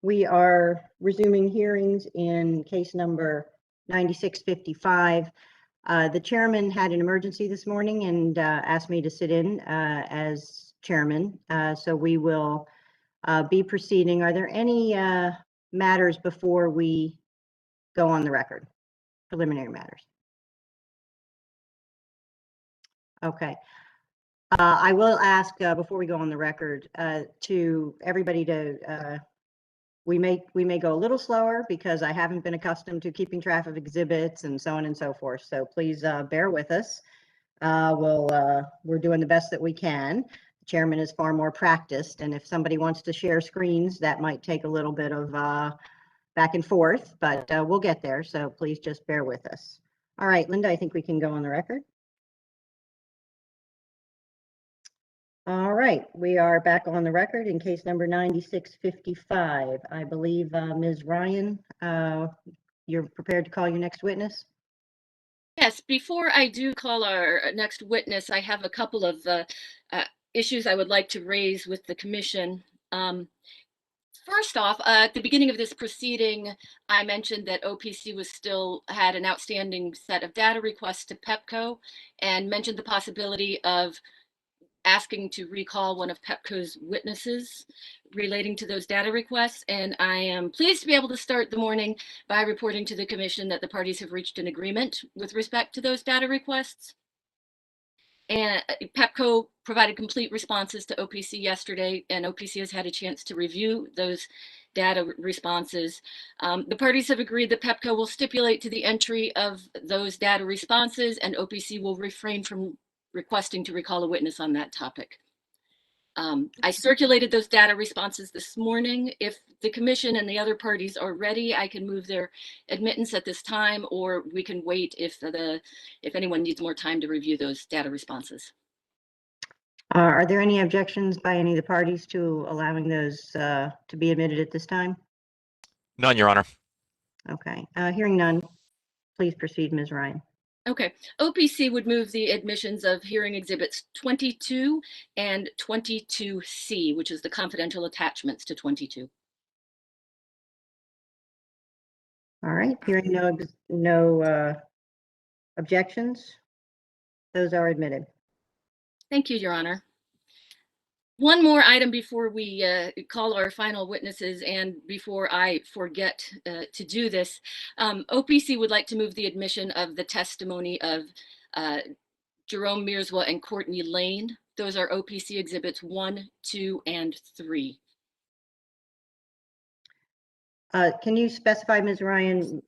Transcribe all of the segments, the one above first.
We are resuming hearings in case number 9655. The chairman had an emergency this morning and asked me to sit in as chairman. So we will be proceeding. Are there any matters before we go on the record? Preliminary matters. Okay. I will ask before we go on the record to everybody to we may go a little slower because I haven't been accustomed to keeping track of exhibits and so on and so forth. So please bear with us. We're doing the best that we can. The chairman is far more practiced, and if somebody wants to share screens, that might take a little bit of back and forth, but we'll get there. So please just bear with us. All right, Linda, I think we can go on the record. All right, we are back on the record in case number 9655. I believe Ms. Ryan, you're prepared to call your next witness? Yes, before I do call our next witness, I have a couple of issues I would like to raise with the commission. First off, at the beginning of this proceeding, I mentioned that OPC had an outstanding set of data requests to Pepco and mentioned the possibility of asking to recall one of Pepco's witnesses relating to those data requests. And I am pleased to be able to start the morning by reporting to the commission that the parties have reached an agreement with respect to those data requests. And Pepco provided complete responses to OPC yesterday, and OPC has had a chance to review those data responses. The parties have agreed that Pepco will stipulate to the entry of those data responses, and OPC will refrain from requesting to recall a witness on that topic. I circulated those data responses this morning. If the commission and the other parties are ready, I can move their admittance at this time, or we can wait if anyone needs more time to review those data responses. Are there any objections by any of the parties to allowing those to be admitted at this time? None, Your Honor. Okay, hearing none, please proceed, Ms. Ryan. Okay, OPC would move the admissions of hearing exhibits 22 and 22C, which is the confidential attachments to 22. All right, hearing no objections, those are admitted. Thank you, Your Honor. One more item before we call our final witnesses and before I forget to do this. OPC would like to move the admission of the testimony of Jerome Mearswa and Courtney Lane. Those are OPC exhibits 1, 2, and 3. Can you specify, Ms. Ryan,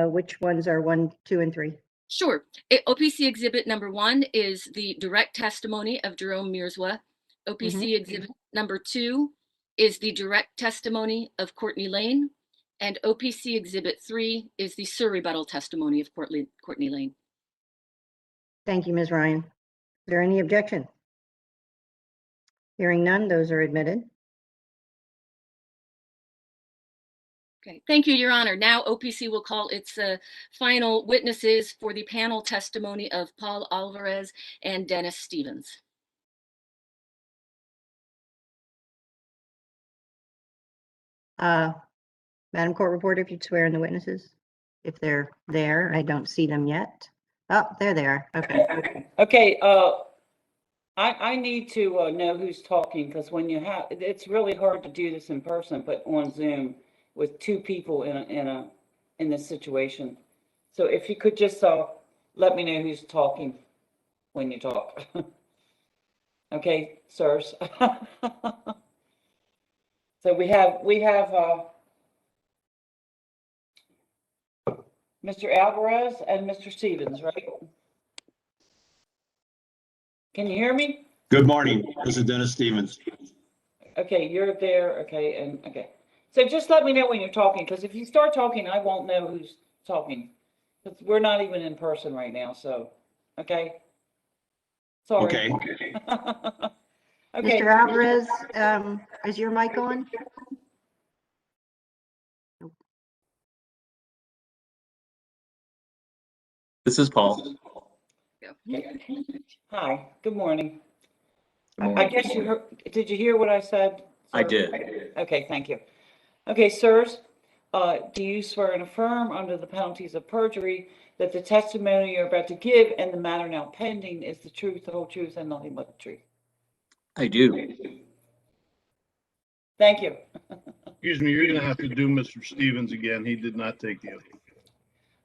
which ones are 1, 2, and 3? Sure. OPC exhibit number 1 is the direct testimony of Jerome Mearswa. OPC exhibit number 2 is the direct testimony of Courtney Lane, and OPC exhibit 3 is the surrebuttal testimony of Courtney Lane. Thank you, Ms. Ryan. Is there any objection? Hearing none, those are admitted. Okay, thank you, Your Honor. Now OPC will call its final witnesses for the panel testimony of Paul Alvarez and Dennis Stevens. Madam Court Reporter, if you'd swear in the witnesses, if they're there. I don't see them yet. Oh, there they are. Okay. Okay. I need to know who's talking, because when you have, it's really hard to do this in person, but on Zoom with 2 people in this situation. So if you could just let me know who's talking when you talk. Okay, sirs. So we have Mr. Alvarez and Mr. Stevens, right? Can you hear me? Good morning. This is Dennis Stevens. Okay, you're there. Okay, and okay. So just let me know when you're talking, because if you start talking, I won't know who's talking. Because we're not even in person right now, so, okay? Sorry. Okay. Okay. Mr. Alvarez, is your mic on? This is Paul. Okay. Hi, good morning. Good morning. I guess you heard, did you hear what I said? I did. Okay, thank you. Okay, sirs, do you swear and affirm under the penalties of perjury that the testimony you're about to give and the matter now pending is the truth, the whole truth, and nothing but the truth? I do. Thank you. Excuse me, you're gonna have to do Mr. Stevens again. He did not take the oath.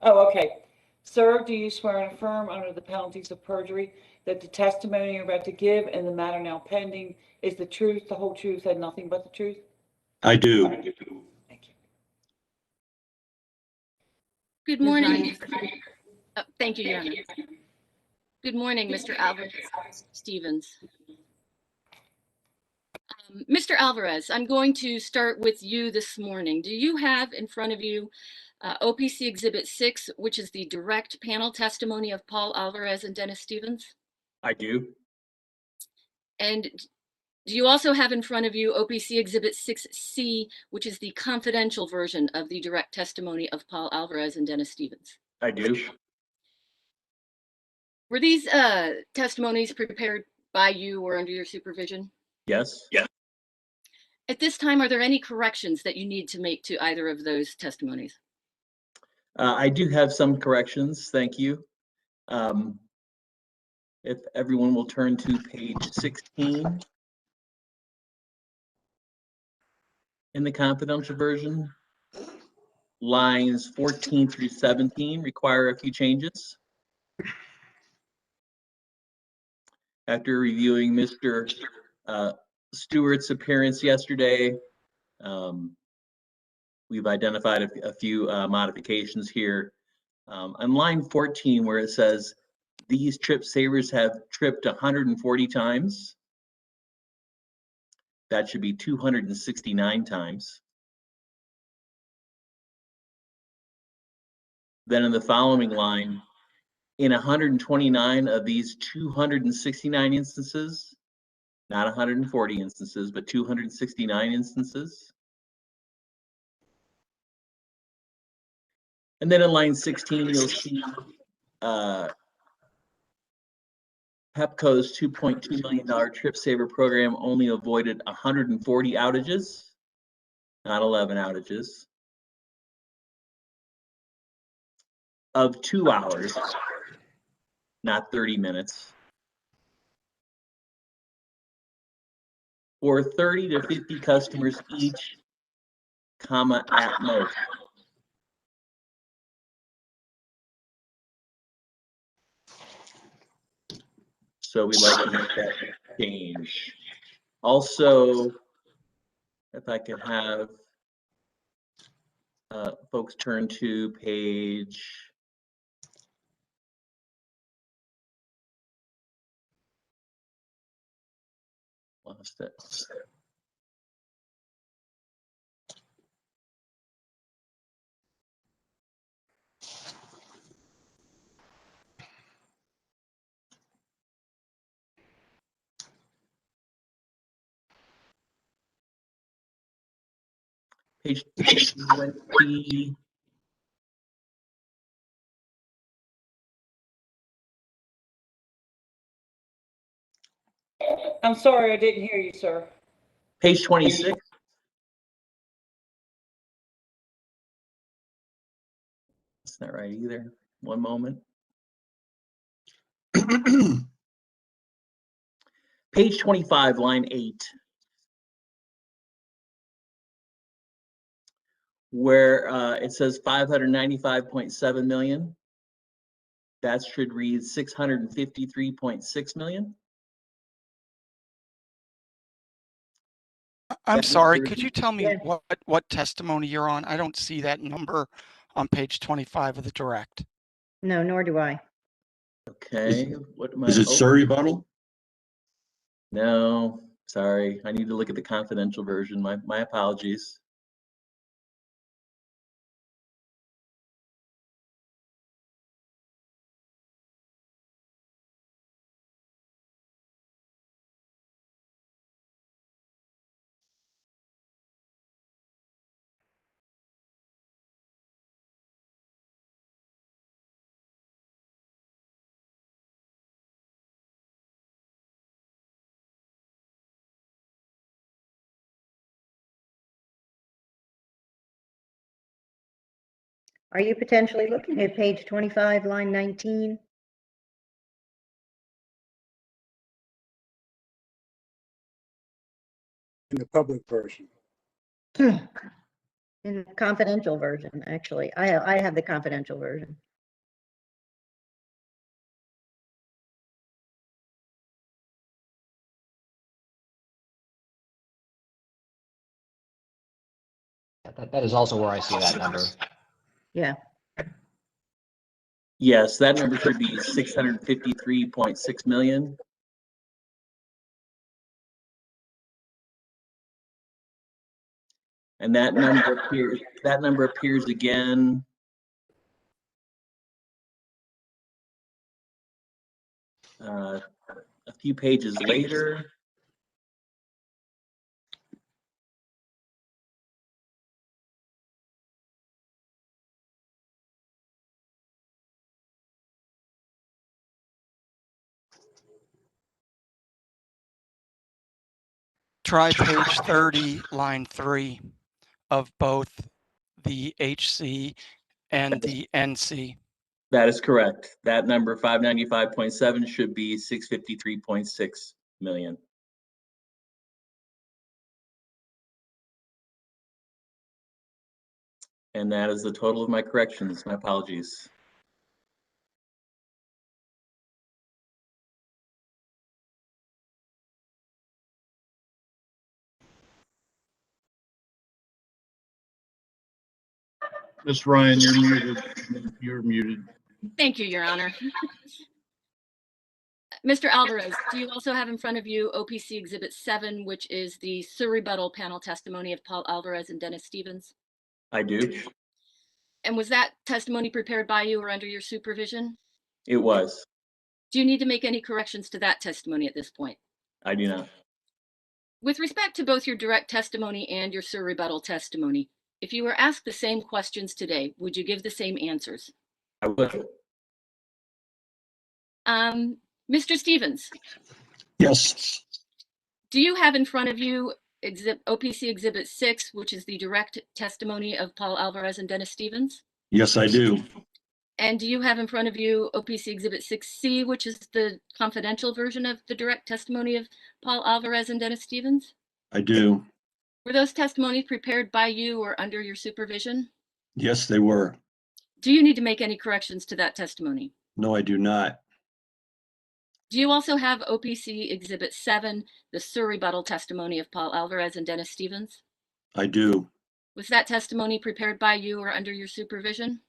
Oh, okay. Sir, do you swear and affirm under the penalties of perjury that the testimony you're about to give and the matter now pending is the truth, the whole truth, and nothing but the truth? I do. Thank you. Good Ms. morning. Ryan? Thank you, Your Honor. Good morning, Mr. Alvarez Stevens. Mr. Alvarez, I'm going to start with you this morning. Do you have in front of you OPC Exhibit 6, which is the direct panel testimony of Paul Alvarez and Dennis Stevens? I do. And do you also have in front of you OPC Exhibit 6C, which is the confidential version of the direct testimony of Paul Alvarez and Dennis Stevens? I do. Were these testimonies prepared by you or under your supervision? Yes. At this time, are there any corrections that you need to make to either of those testimonies? I do have some corrections. Thank you. If everyone will turn to page 16 in the confidential version, lines 14 through 17 require a few changes. After reviewing Mr. Stewart's appearance yesterday, we've identified a few modifications here. On line 14, where it says, these trip savers have tripped 140 times, that should be 269 times. Then in the following line, in 129 of these 269 instances, not 140 instances, but 269 instances. And then in line 16, you'll see Pepco's $2.2 million trip saver program only avoided 140 outages, not 11 outages, of 2 hours, not 30 minutes, for 30 to 50 customers each, comma, at most. So we'd like to make that change. Also, if I could have folks turn to page lost it. Page 20. I'm sorry, I didn't hear you, sir. Page 26. That's not right either. One moment. Page 25, line 8. Where it says 595.7 million. That should read 653.6 million. I'm sorry, could you tell me Yes. what testimony you're on? I don't see that number on page 25 of the direct. No, nor do I. Okay, what am I? Is it oh, Surrey bottle? No, sorry. I need to look at the confidential version. My apologies. Are you potentially looking at page 25, line 19? In the public version. In the confidential version, actually. I have the confidential version. That is also where I see that number. Yeah. Yes, that number should be 653.6 million. And that number appears again a few pages later. Try page 30, line 3 of both the HC and the NC. That is correct. That number 595.7 should be 653.6 million. And that is the total of my corrections. My apologies. Ms. Ryan, you're muted. You're muted. Thank you, Your Honor. Mr. Alvarez, do you also have in front of you OPC Exhibit 7, which is the surrebuttal panel testimony of Paul Alvarez and Dennis Stevens? I do. And was that testimony prepared by you or under your supervision? It was. Do you need to make any corrections to that testimony at this point? I do not. With respect to both your direct testimony and your surrebuttal testimony, if you were asked the same questions today, would you give the same answers? I would. Mr. Stevens, Yes. do you have in front of you OPC Exhibit 6, which is the direct testimony of Paul Alvarez and Dennis Stevens? Yes, I do. And do you have in front of you OPC Exhibit 6C, which is the confidential version of the direct testimony of Paul Alvarez and Dennis Stevens? I do. Were those testimonies prepared by you or under your supervision? Yes, they were. Do you need to make any corrections to that testimony? No, I do not. Do you also have OPC Exhibit 7, the surrebuttal testimony of Paul Alvarez and Dennis Stevens? I do. Was that testimony prepared by you or under your supervision?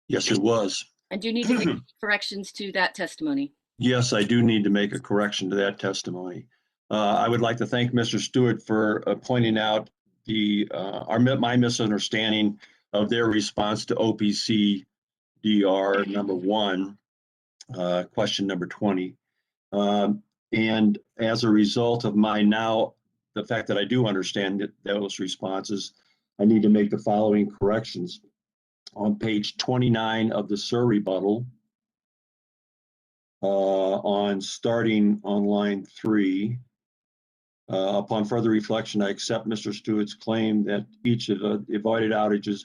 Yes, it was. And do you need to make corrections to that testimony? Yes, I do need to make a correction to that testimony. I would like to thank Mr. Stewart for pointing out my misunderstanding of their response to OPC DR number 1, question number 20. And as a result of the fact that I do understand those responses, I need to make the following corrections. On page 29 of the surrebuttal, starting on line 3, upon further reflection, I accept Mr. Stewart's claim that each of the avoided outages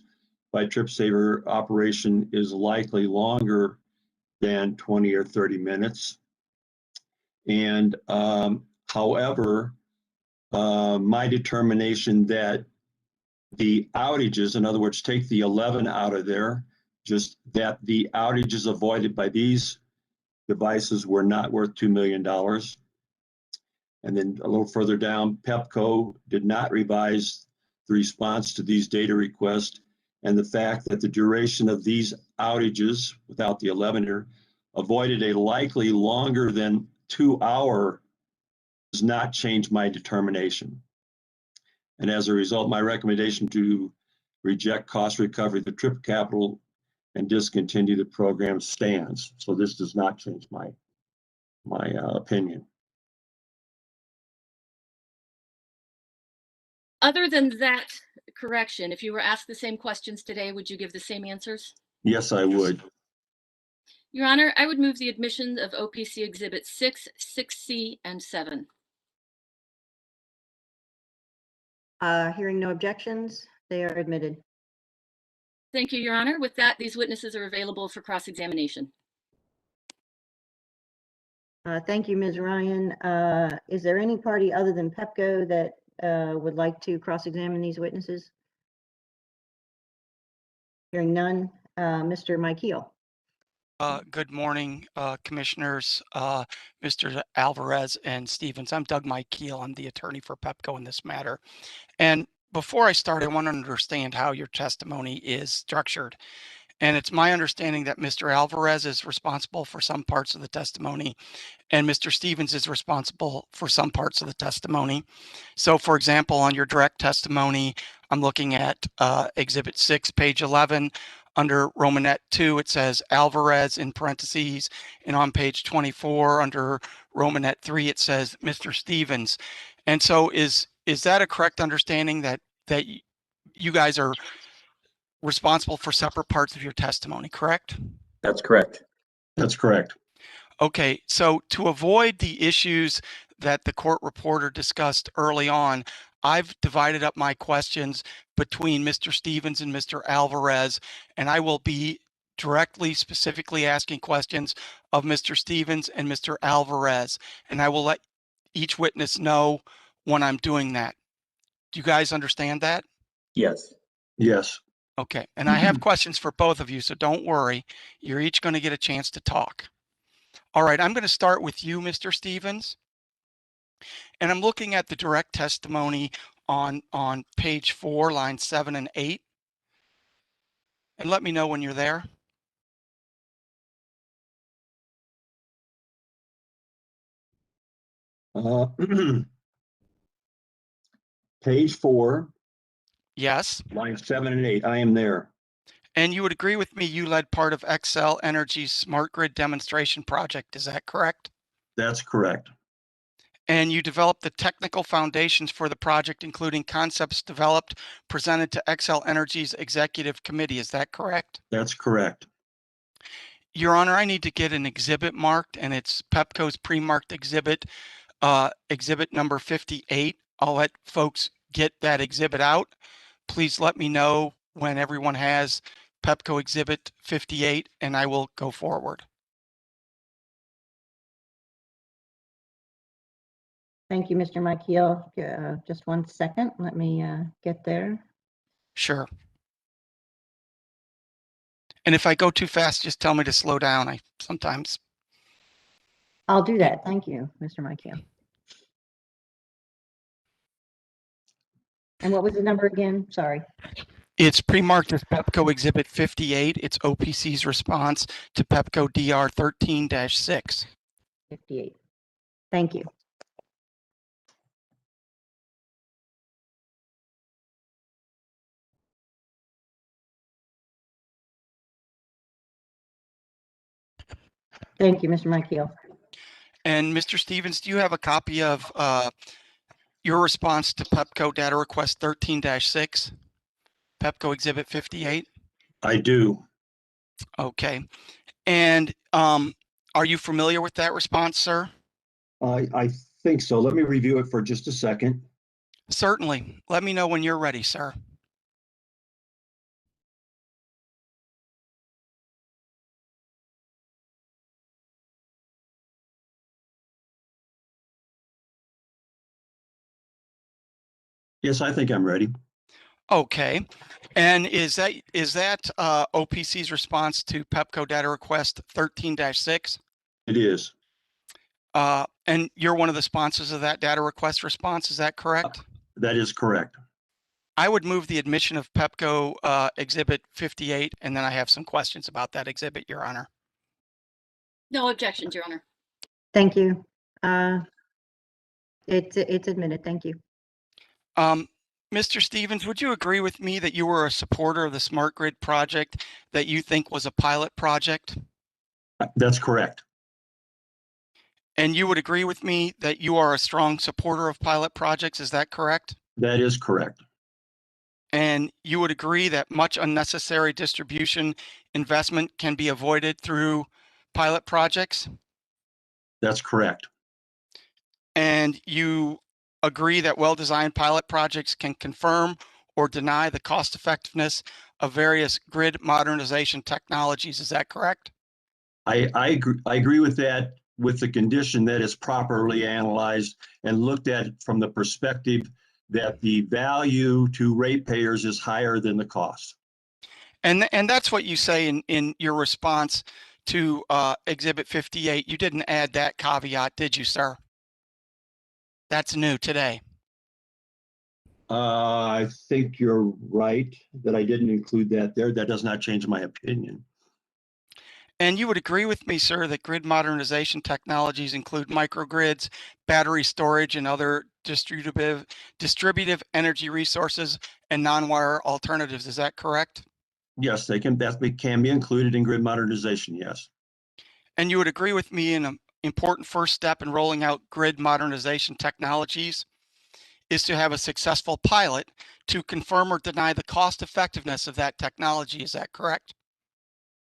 by trip saver operation is likely longer than 20 or 30 minutes. And however, my determination that the outages, in other words, take the 11 out of there, just that the outages avoided by these devices were not worth $2 million. And then a little further down, Pepco did not revise the response to these data requests, and the fact that the duration of these outages, without the 11er, avoided a likely longer than 2 hour does not change my determination. And as a result, my recommendation to reject cost recovery of the trip capital and discontinue the program stands. So this does not change my opinion. Other than that correction, if you were asked the same questions today, would you give the same answers? Yes, I would. Your Honor, I would move the admission of OPC Exhibit 6, 6C, and 7. Hearing no objections, they are admitted. Thank you, Your Honor. With that, these witnesses are available for cross-examination. Thank you, Ms. Ryan. Is there any party other than Pepco that would like to cross-examine these witnesses? Hearing none, Mr. Mike Heel. Good morning, Commissioners, Mr. Alvarez and Stevens. I'm Doug Mike Keel. I'm the attorney for Pepco in this matter. And before I start, I want to understand how your testimony is structured. And it's my understanding that Mr. Alvarez is responsible for some parts of the testimony and Mr. Stevens is responsible for some parts of the testimony. So for example, on your direct testimony, I'm looking at Exhibit 6, page 11. Under Romanet 2, it says Alvarez in parentheses. And on page 24, under Romanet 3, it says Mr. Stevens. And so is that a correct understanding that you guys are responsible for separate parts of your testimony, correct? That's correct. That's correct. Okay, so to avoid the issues that the court reporter discussed early on, I've divided up my questions between Mr. Stevens and Mr. Alvarez, and I will be directly, specifically asking questions of Mr. Stevens and Mr. Alvarez, and I will let each witness know when I'm doing that. Do you guys understand that? Yes. Yes. Okay, and I have questions for both of you, so don't worry. You're each going to get a chance to talk. All right, I'm going to start with you, Mr. Stevens. And I'm looking at the direct testimony on page 4, lines 7 and 8. And let me know when you're there. Page 4, Yes. lines 7 and 8. I am there. And you would agree with me, you led part of Xcel Energy's smart grid demonstration project. Is that correct? That's correct. And you developed the technical foundations for the project, including concepts developed, presented to Xcel Energy's executive committee. Is that correct? That's correct. Your Honor, I need to get an exhibit marked, and it's Pepco's pre-marked exhibit, exhibit number 58. I'll let folks get that exhibit out. Please let me know when everyone has Pepco exhibit 58, and I will go forward. Thank you, Mr. Mike Heel. Just 1 second. Let me get there. Sure. And if I go too fast, just tell me to slow down. I sometimes. I'll do that. Thank you, Mr. Mike Heel. And what was the number again? Sorry. It's pre-marked as Pepco exhibit 58. It's OPC's response to Pepco DR 13-6. 58. Thank you. Thank you, Mr. Mike Heel. And Mr. Stevens, do you have a copy of your response to Pepco data request 13-6? Pepco exhibit 58? I do. Okay. And are you familiar with that response, sir? I think so. Let me review it for just a second. Certainly. Let me know when you're ready, sir. Yes, I think I'm ready. Okay. And is that OPC's response to Pepco data request 13-6? It is. And you're one of the sponsors of that data request response, is that correct? That is correct. I would move the admission of Pepco exhibit 58, and then I have some questions about that exhibit, Your Honor. No objections, Your Honor. Thank you. It's admitted. Thank you. Mr. Stevens, would you agree with me that you were a supporter of the smart grid project that you think was a pilot project? That's correct. And you would agree with me that you are a strong supporter of pilot projects, is that correct? That is correct. And you would agree that much unnecessary distribution investment can be avoided through pilot projects? That's correct. And you agree that well-designed pilot projects can confirm or deny the cost effectiveness of various grid modernization technologies. Is that correct? I agree with that, with the condition that it's properly analyzed and looked at from the perspective that the value to ratepayers is higher than the cost. And that's what you say in your response to Exhibit 58. You didn't add that caveat, did you, sir? That's new today. I think you're right that I didn't include that there. That does not change my opinion. And you would agree with me, sir, that grid modernization technologies include microgrids, battery storage, and other distributive energy resources and non-wire alternatives. Is that correct? Yes, that can be included in grid modernization, yes. And you would agree with me an important first step in rolling out grid modernization technologies is to have a successful pilot to confirm or deny the cost effectiveness of that technology. Is that correct?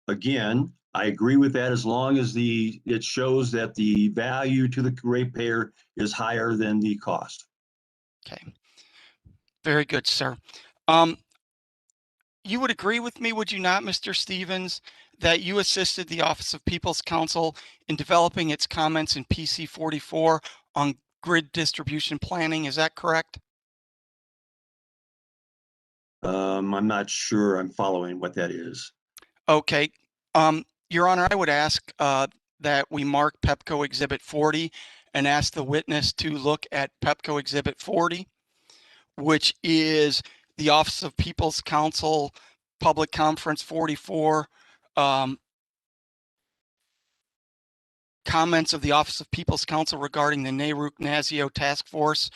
Again, I agree with that as long as it shows that the value to the ratepayer is higher than the cost. Okay. Very good, sir. You would agree with me, would you not, Mr. Stevens, that you assisted the Office of People's Counsel in developing its comments in PC 44 on grid distribution planning? Is that correct? I'm not sure I'm following what that is. Okay. Your Honor, I would ask that we mark Pepco Exhibit 40 and ask the witness to look at Pepco Exhibit 40, which is the Office of People's Counsel Public Conference 44, comments of the Office of People's Counsel regarding the NARUC-NASIO Task Force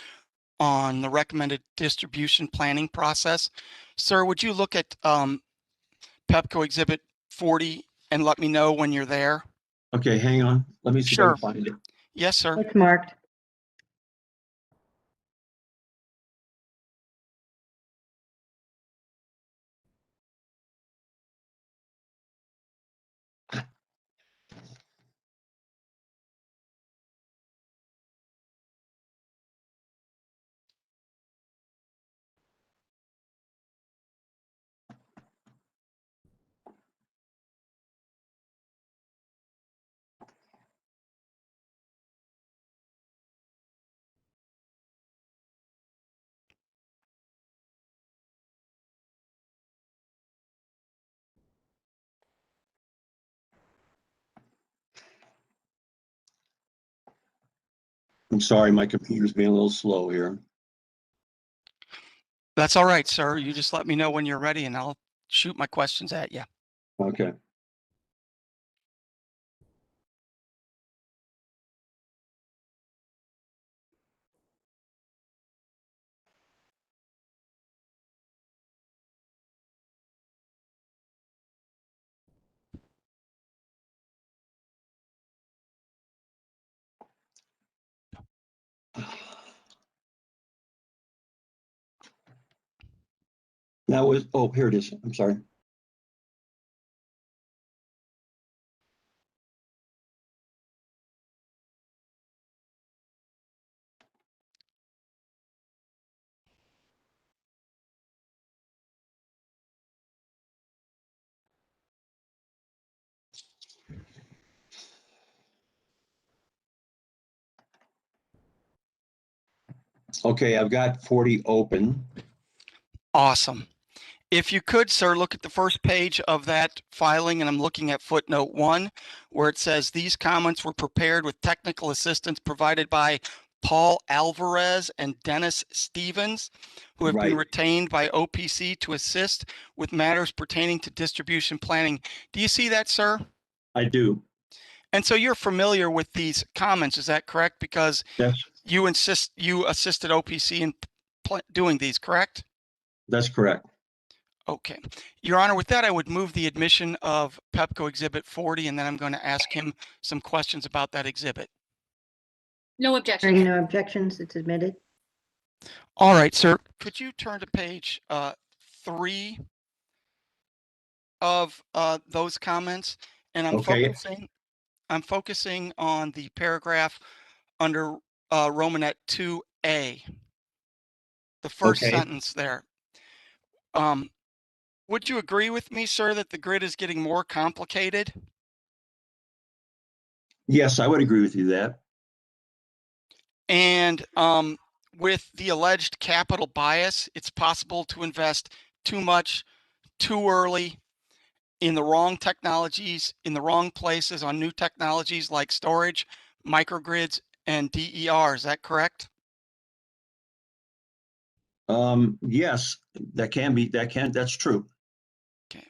on the recommended distribution planning process. Sir, would you look at Pepco Exhibit 40 and let me know when you're there? Okay, hang on. Let me see if I Sure. can find it. Yes, sir. It's marked. I'm sorry, my computer's being a little slow here. That's all right, sir. You just let me know when you're ready and I'll shoot my questions at you. Okay. That was, oh, here it is. I'm sorry. Okay, I've got 40 open. Awesome. If you could, sir, look at the first page of that filing, and I'm looking at footnote 1, where it says these comments were prepared with technical assistance provided by Paul Alvarez and Dennis Stevens, who have been Right. retained by OPC to assist with matters pertaining to distribution planning. Do you see that, sir? I do. And so you're familiar with these comments, is that correct? Because Yes, you assisted OPC in doing these, correct? that's correct. Okay. Your Honor, with that, I would move the admission of Pepco Exhibit 40, and then I'm going to ask him some questions about that exhibit. No Hearing objections. no objections, it's admitted. All right, sir. Could you turn to page 3 of those comments? And Okay. I'm focusing on the paragraph under Romanet 2A, the first Okay. sentence there. Would you agree with me, sir, that the grid is getting more complicated? Yes, I would agree with you that. And with the alleged capital bias, it's possible to invest too much, too early, in the wrong technologies, in the wrong places on new technologies like storage, microgrids, and DER. Is that correct? Yes, that's true. Okay.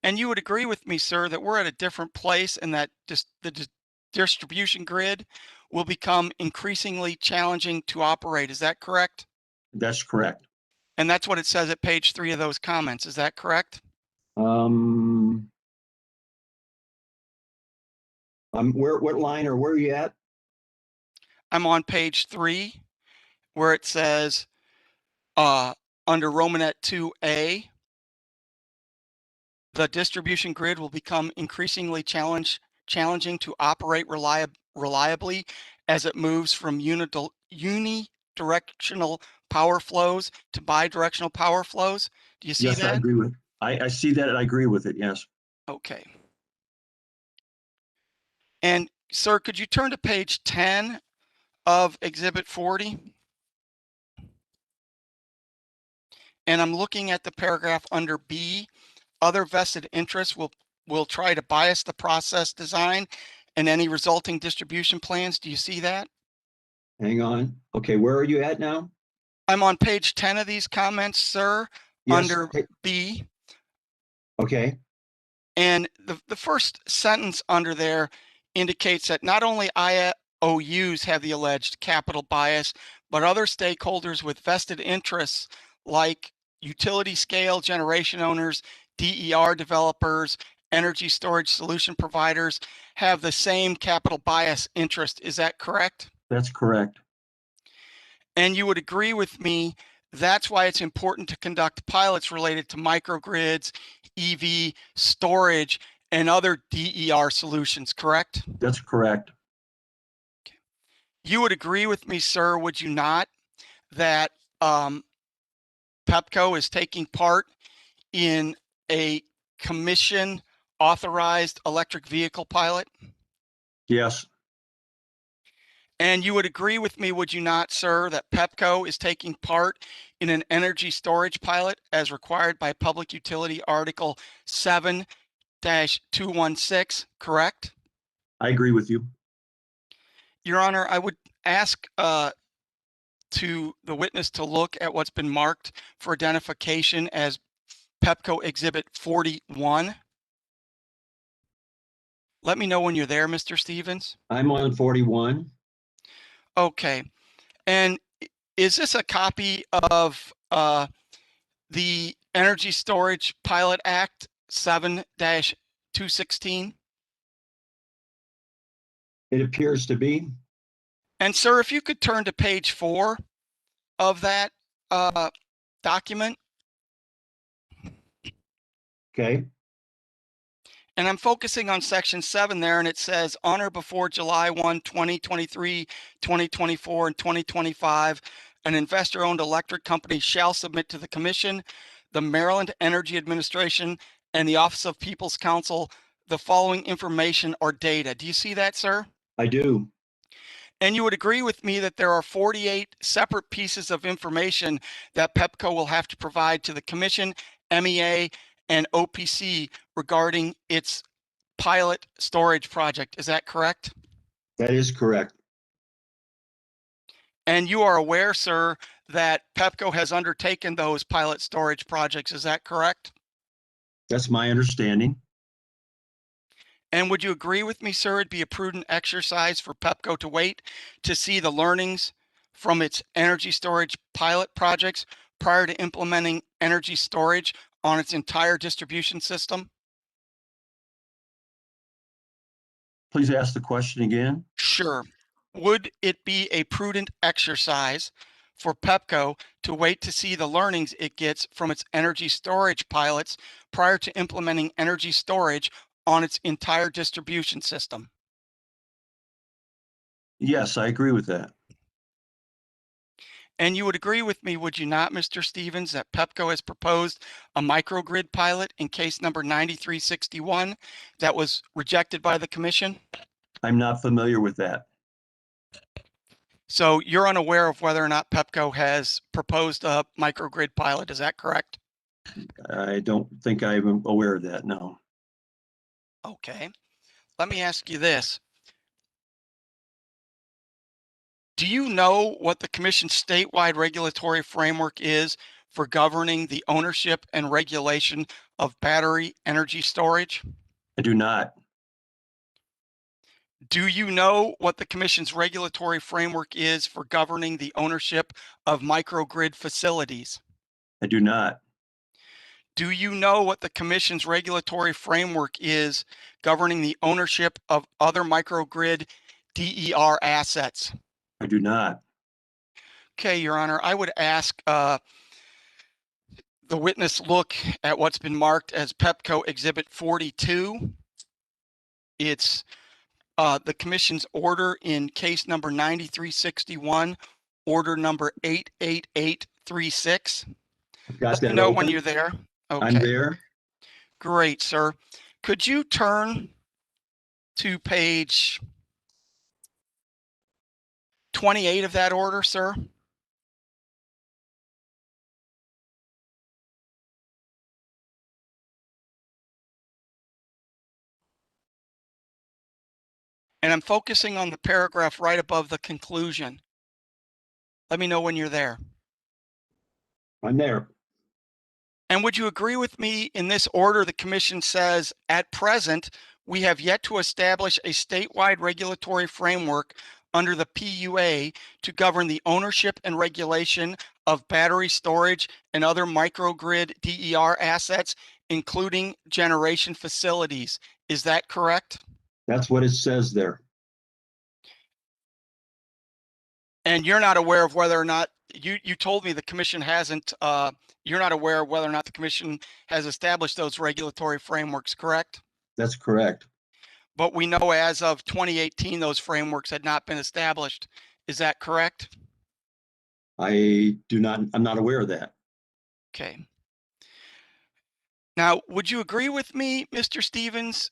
And you would agree with me, sir, that we're at a different place and that the distribution grid will become increasingly challenging to operate. Is that correct? That's correct. And that's what it says at page 3 of those comments. Is that correct? What line or where are you at? I'm on page 3 where it says under Romanet 2A, the distribution grid will become increasingly challenging to operate reliably as it moves from unidirectional power flows to bidirectional power flows. Do you see Yes, I that? agree with. I see that and I agree with it. Yes. Okay. And sir, could you turn to page 10 of Exhibit 40? And I'm looking at the paragraph under B. Other vested interests will try to bias the process design and any resulting distribution plans. Do you see that? Hang on. Okay, where are you at now? I'm on page 10 of these comments, sir, Yes. under B. Okay. And the first sentence under there indicates that not only IOUs have the alleged capital bias, but other stakeholders with vested interests like utility scale generation owners, DER developers, energy storage solution providers have the same capital bias interest. Is that correct? That's correct. And you would agree with me, that's why it's important to conduct pilots related to microgrids, EV, storage, and other DER solutions, correct? That's correct. You would agree with me, sir, would you not, that Pepco is taking part in a commission authorized electric vehicle pilot? Yes. And you would agree with me, would you not, sir, that Pepco is taking part in an energy storage pilot as required by Public Utility Article 7-216, correct? I agree with you. Your Honor, I would ask to the witness to look at what's been marked for identification as Pepco Exhibit 41. Let me know when you're there, Mr. Stevens. I'm on 41. Okay. And is this a copy of the Energy Storage Pilot Act 7-216? It appears to be. And sir, if you could turn to page 4 of that document. Okay. And I'm focusing on section 7 there, and it says on or before July 1, 2023, 2024, and 2025, an investor-owned electric company shall submit to the Commission, the Maryland Energy Administration, and the Office of People's Counsel the following information or data. Do you see that, sir? I do. And you would agree with me that there are 48 separate pieces of information that Pepco will have to provide to the Commission, MEA, and OPC regarding its pilot storage project. Is that correct? That is correct. And you are aware, sir, that Pepco has undertaken those pilot storage projects. Is that correct? That's my understanding. And would you agree with me, sir, it'd be a prudent exercise for Pepco to wait to see the learnings from its energy storage pilot projects prior to implementing energy storage on its entire distribution system? Please ask the question again. Sure. Would it be a prudent exercise for Pepco to wait to see the learnings it gets from its energy storage pilots prior to implementing energy storage on its entire distribution system? Yes, I agree with that. And you would agree with me, would you not, Mr. Stevens, that Pepco has proposed a microgrid pilot in case number 9361 that was rejected by the commission? I'm not familiar with that. So you're unaware of whether or not Pepco has proposed a microgrid pilot, is that correct? I don't think I'm aware of that, no. Okay. Let me ask you this. Do you know what the commission's statewide regulatory framework is for governing the ownership and regulation of battery energy storage? I do not. Do you know what the commission's regulatory framework is for governing the ownership of microgrid facilities? I do not. Do you know what the commission's regulatory framework is governing the ownership of other microgrid DER assets? I do not. Okay, Your Honor, I would ask the witness look at what's been marked as Pepco Exhibit 42. It's the commission's order in case number 9361, order number 88836. I've got Let me that know when open. you're there. I'm Okay, there. great, sir. Could you turn to page 28 of that order, sir? And I'm focusing on the paragraph right above the conclusion. Let me know when you're there. I'm there. And would you agree with me in this order? The commission says, at present, we have yet to establish a statewide regulatory framework under the PUA to govern the ownership and regulation of battery storage and other microgrid DER assets, including generation facilities. Is that correct? That's what it says there. And you're not aware of whether or not you told me the commission hasn't, you're not aware of whether or not the commission has established those regulatory frameworks, correct? That's correct. But we know as of 2018, those frameworks had not been established. Is that correct? I'm not aware of that. Okay. Now, would you agree with me, Mr. Stevens?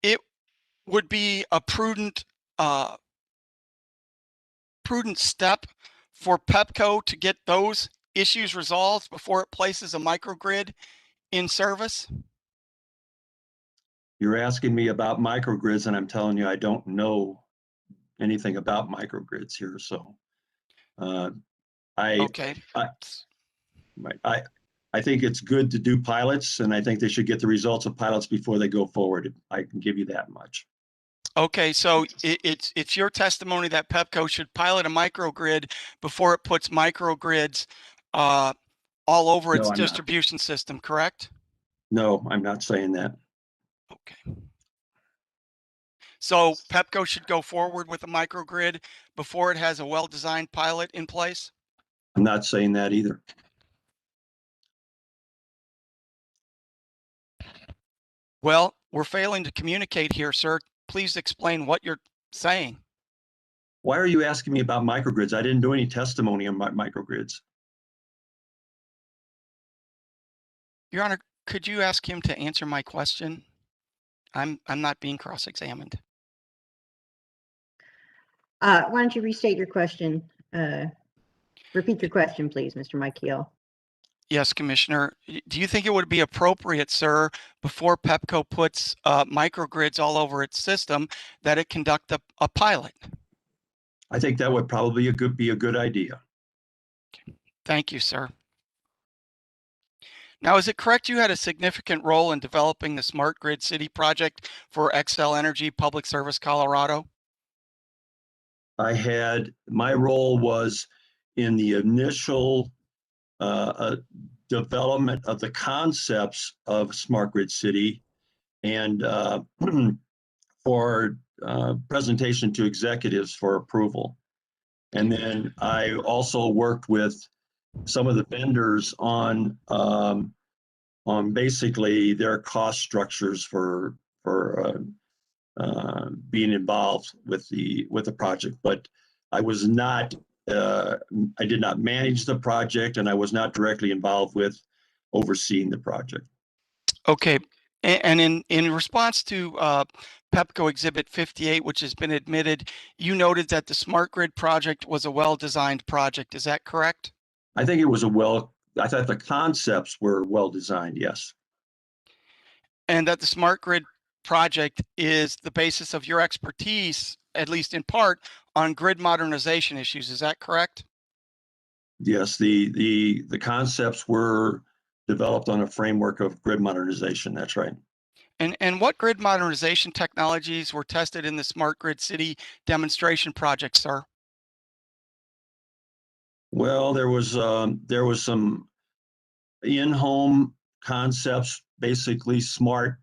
It would be a prudent step for Pepco to get those issues resolved before it places a microgrid in service? You're asking me about microgrids, and I'm telling you I don't know anything about microgrids here. So Okay. I think it's good to do pilots, and I think they should get the results of pilots before they go forward. I can give you that much. Okay, so it's your testimony that Pepco should pilot a microgrid before it puts microgrids all over its No, I'm not. distribution system, correct? No, I'm not saying that. Okay. So Pepco should go forward with a microgrid before it has a well-designed pilot in place? I'm not saying that either. Well, we're failing to communicate here, sir. Please explain what you're saying. Why are you asking me about microgrids? I didn't do any testimony on microgrids. Your Honor, could you ask him to answer my question? I'm not being cross-examined. Why don't you restate your question? Repeat your question, please, Mr. Michael. Yes, Commissioner. Do you think it would be appropriate, sir, before Pepco puts microgrids all over its system, that it conduct a pilot? I think that would probably be a good idea. Thank you, sir. Now, is it correct you had a significant role in developing the Smart Grid City project for Xcel Energy Public Service Colorado? My role was in the initial development of the concepts of Smart Grid City and for presentation to executives for approval. And then I also worked with some of the vendors on basically their cost structures for being involved with the project. But I was not I did not manage the project, and I was not directly involved with overseeing the project. Okay. And in response to Pepco Exhibit 58, which has been admitted, you noted that the smart grid project was a well-designed project. Is that correct? I think I thought the concepts were well designed, yes. And that the smart grid project is the basis of your expertise, at least in part, on grid modernization issues. Is that correct? Yes, the concepts were developed on a framework of grid modernization. That's right. And what grid modernization technologies were tested in the Smart Grid City demonstration project, sir? Well, there was some in-home concepts, basically smart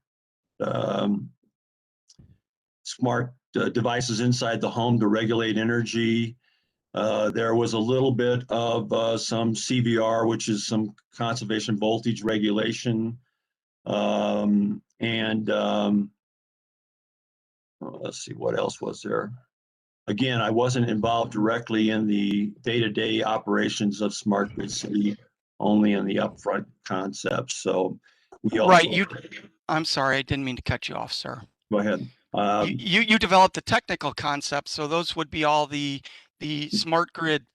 devices inside the home to regulate energy. There was a little bit of some CVR, which is some conservation voltage regulation. Let's see, what else was there? Again, I wasn't involved directly in the day-to-day operations of Smart Grid City, only in the upfront concepts. So we also. Right. I'm sorry, I didn't mean to cut you off, sir. Go ahead. You developed the technical concepts, so those would be all the smart grid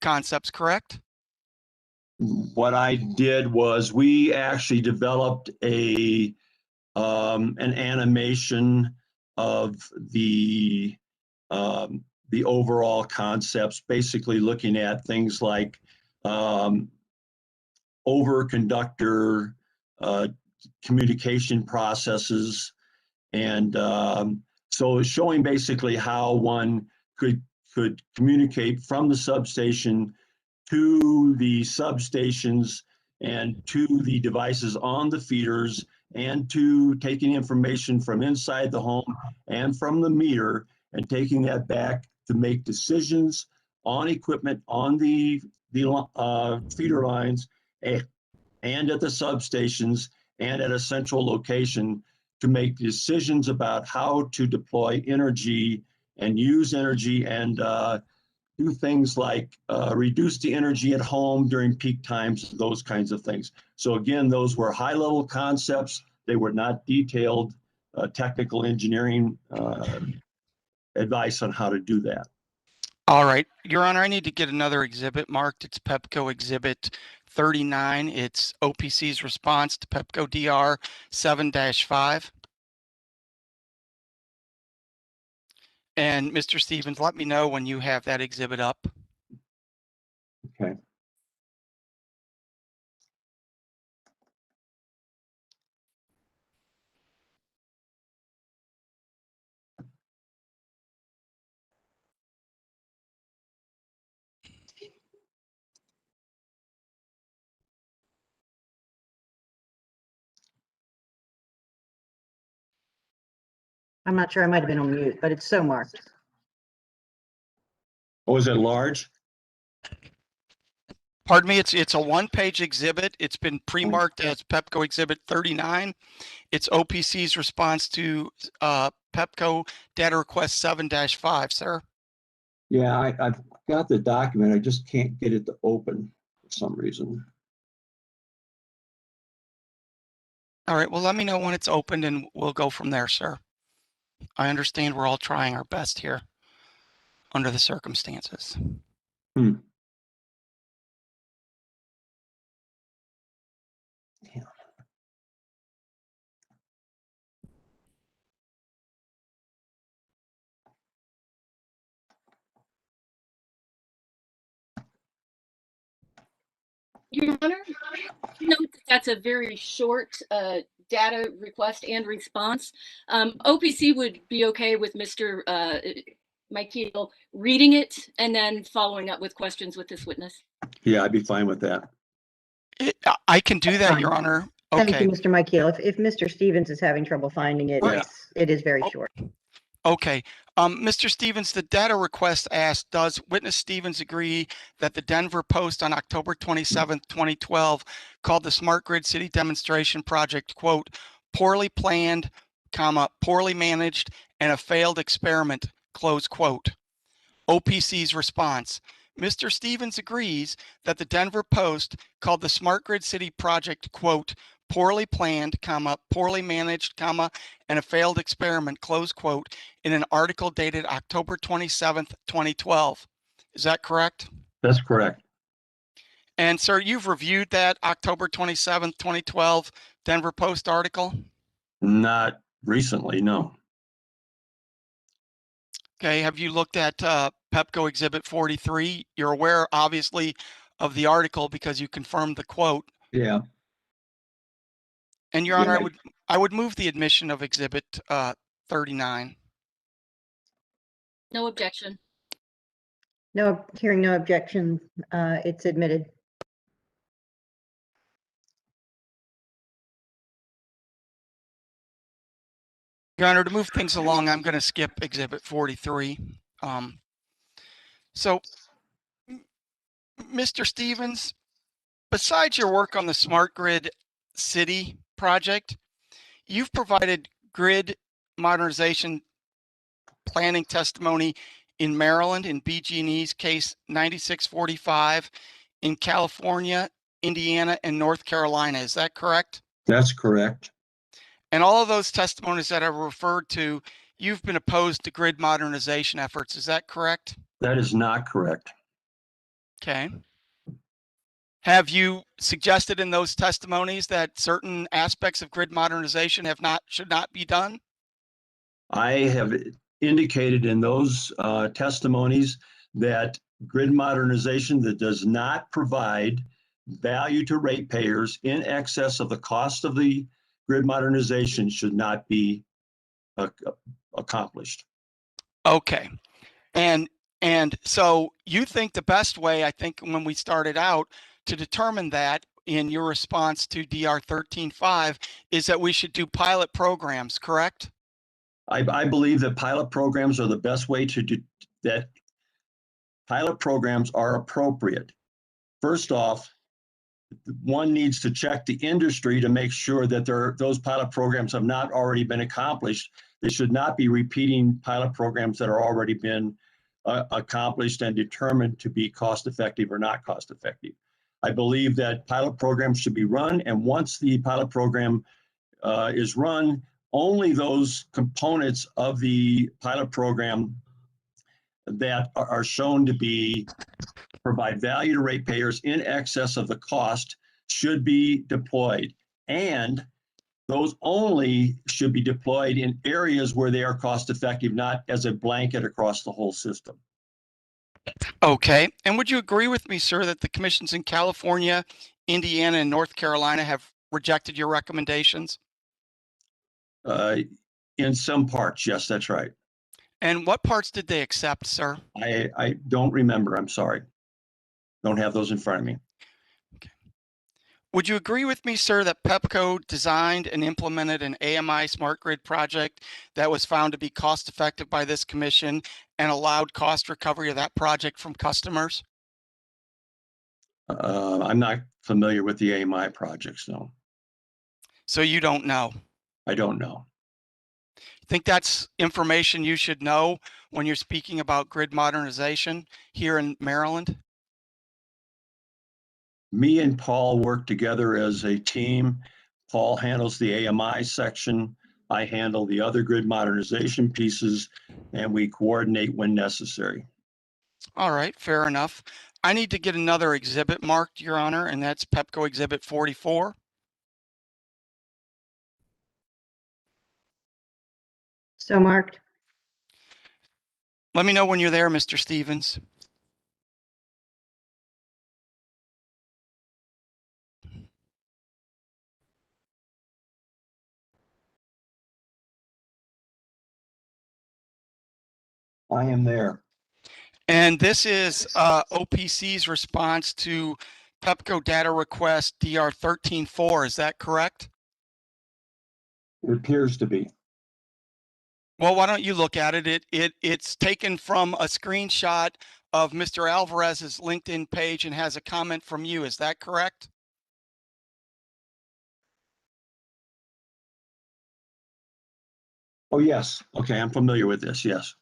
concepts, correct? What I did was we actually developed an animation of the overall concepts, basically looking at things like overconductor communication processes, and so showing basically how one could communicate from the substation to the substations and to the devices on the feeders, and to taking information from inside the home and from the meter and taking that back to make decisions on equipment on the feeder lines and at the substations and at a central location to make decisions about how to deploy energy and use energy and do things like reduce the energy at home during peak times, those kinds of things. So again, those were high-level concepts. They were not detailed technical engineering advice on how to do that. All right, Your Honor, I need to get another exhibit marked. It's Pepco Exhibit 39. It's OPC's response to Pepco DR 7-5. And Mr. Stevens, let me know when you have that exhibit up. Okay. I'm not sure, I might have been on mute, but it's so marked. Oh, is it large? Pardon me, it's a one-page exhibit. It's been pre-marked as Pepco Exhibit 39. It's OPC's response to Pepco Data Request 7-5, sir. Yeah, I've got the document. I just can't get it to open for some reason. All right, well, let me know when it's opened and we'll go from there, sir. I understand we're all trying our best here under the circumstances. Yeah. Your Honor, note that that's a very short data request and response. OPC would be okay with Mr. Michael reading it and then following up with questions with this witness. Yeah, I'd be fine with that. I can do that, Fine. Your Honor. Thank Okay. you, Mr. Michael. If Mr. Stevens is having trouble finding it, Yeah. it is very short. Okay. Mr. Stevens, the data request asked, does witness Stevens agree that the Denver Post on October 27th, 2012 called the Smart Grid City Demonstration Project, quote, poorly planned, comma, poorly managed, and a failed experiment, close quote? OPC's response. Mr. Stevens agrees that the Denver Post called the Smart Grid City project, quote, poorly planned, comma, poorly managed, comma, and a failed experiment, close quote, in an article dated October 27th, 2012. Is that correct? That's correct. And sir, you've reviewed that October 27th, 2012 Denver Post article? Not recently, no. Okay, have you looked at Pepco Exhibit 43? You're aware, obviously, of the article because you confirmed the quote. Yeah. And Your Yeah. Honor, I would move the admission of Exhibit 39. No objection. No, hearing no objection, it's admitted. Your Honor, to move things along, I'm going to skip Exhibit 43. So, Mr. Stevens, besides your work on the Smart Grid City project, you've provided grid modernization planning testimony in Maryland in BG&E's case 9645, in California, Indiana, and North Carolina. Is that correct? That's correct. And all of those testimonies that I referred to, you've been opposed to grid modernization efforts. Is that correct? That is not correct. Okay. Have you suggested in those testimonies that certain aspects of grid modernization should not be done? I have indicated in those testimonies that grid modernization that does not provide value to ratepayers in excess of the cost of the grid modernization should not be accomplished. Okay. And so you think the best way, I think when we started out to determine that in your response to DR 13.5 is that we should do pilot programs, correct? I believe that pilot programs are the best way to do that. Pilot programs are appropriate. First off, one needs to check the industry to make sure that those pilot programs have not already been accomplished. They should not be repeating pilot programs that are already been accomplished and determined to be cost effective or not cost effective. I believe that pilot programs should be run, and once the pilot program is run, only those components of the pilot program that are shown to provide value to ratepayers in excess of the cost should be deployed. And those only should be deployed in areas where they are cost effective, not as a blanket across the whole system. Okay. And would you agree with me, sir, that the commissions in California, Indiana, and North Carolina have rejected your recommendations? In some parts, yes, that's right. And what parts did they accept, sir? I don't remember. I'm sorry. Don't have those in front of me. Okay. Would you agree with me, sir, that Pepco designed and implemented an AMI smart grid project that was found to be cost effective by this commission and allowed cost recovery of that project from customers? I'm not familiar with the AMI projects, no. So you don't know? I don't know. Think that's information you should know when you're speaking about grid modernization here in Maryland? Me and Paul work together as a team. Paul handles the AMI section. I handle the other grid modernization pieces, and we coordinate when necessary. All right, fair enough. I need to get another exhibit marked, Your Honor, and that's Pepco Exhibit 44. So marked. Let me know when you're there, Mr. Stevens. I am there. And this is OPC's response to Pepco data request DR 13.4. Is that correct? It appears to be. Well, why don't you look at it? It's taken from a screenshot of Mr. Alvarez's LinkedIn page and has a comment from you. Is that correct? Oh, yes. Okay, I'm familiar with this. Yes.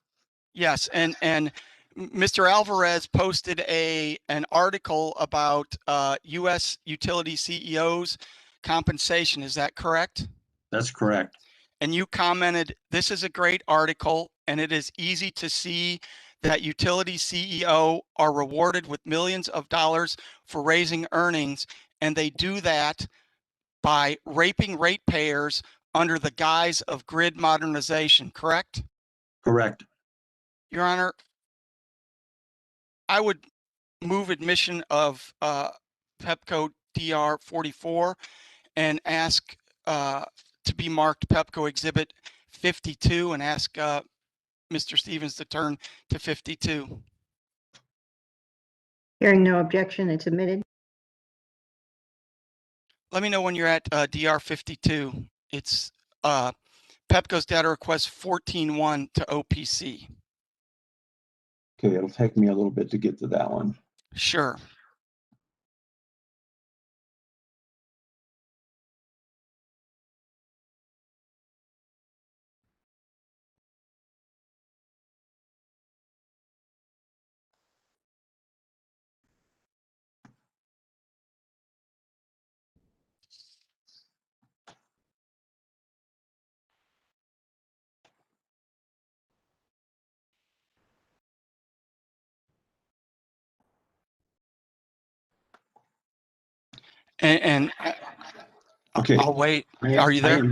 Yes, and Mr. Alvarez posted an article about U.S. utility CEOs compensation. Is that correct? That's correct. And you commented, "This is a great article, and it is easy to see that utility CEO are rewarded with millions of dollars for raising earnings, and they do that by raping ratepayers under the guise of grid modernization," correct? Correct. Your Honor, I would move admission of Pepco DR 44 and ask to be marked Pepco Exhibit 52 and ask Mr. Stevens to turn to 52. Hearing no objection, it's admitted. Let me know when you're at DR 52. It's Pepco's data request 14-1 to OPC. Okay, it'll take me a little bit to get to that one. Sure. And Okay. I'll wait. Are you there?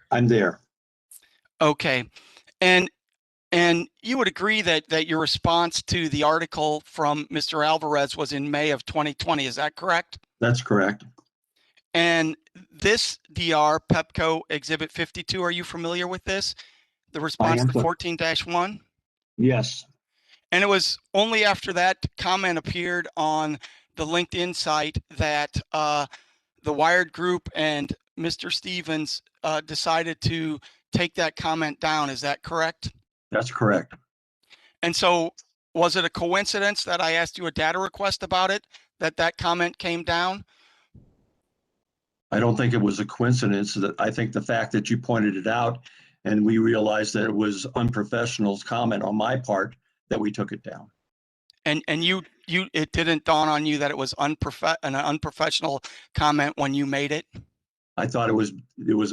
I'm there. Okay. And you would agree that your response to the article from Mr. Alvarez was in May of 2020. Is that correct? That's correct. And this DR, Pepco Exhibit 52, are you familiar with this? The response to 14-1? Yes. And it was only after that comment appeared on the LinkedIn site that the Wired Group and Mr. Stevens decided to take that comment down. Is that correct? That's correct. And so was it a coincidence that I asked you a data request about it, that comment came down? I don't think it was a coincidence. That I think the fact that you pointed it out and we realized that it was unprofessional comment on my part that we took it down. And it didn't dawn on you that it was an unprofessional comment when you made it? I thought it was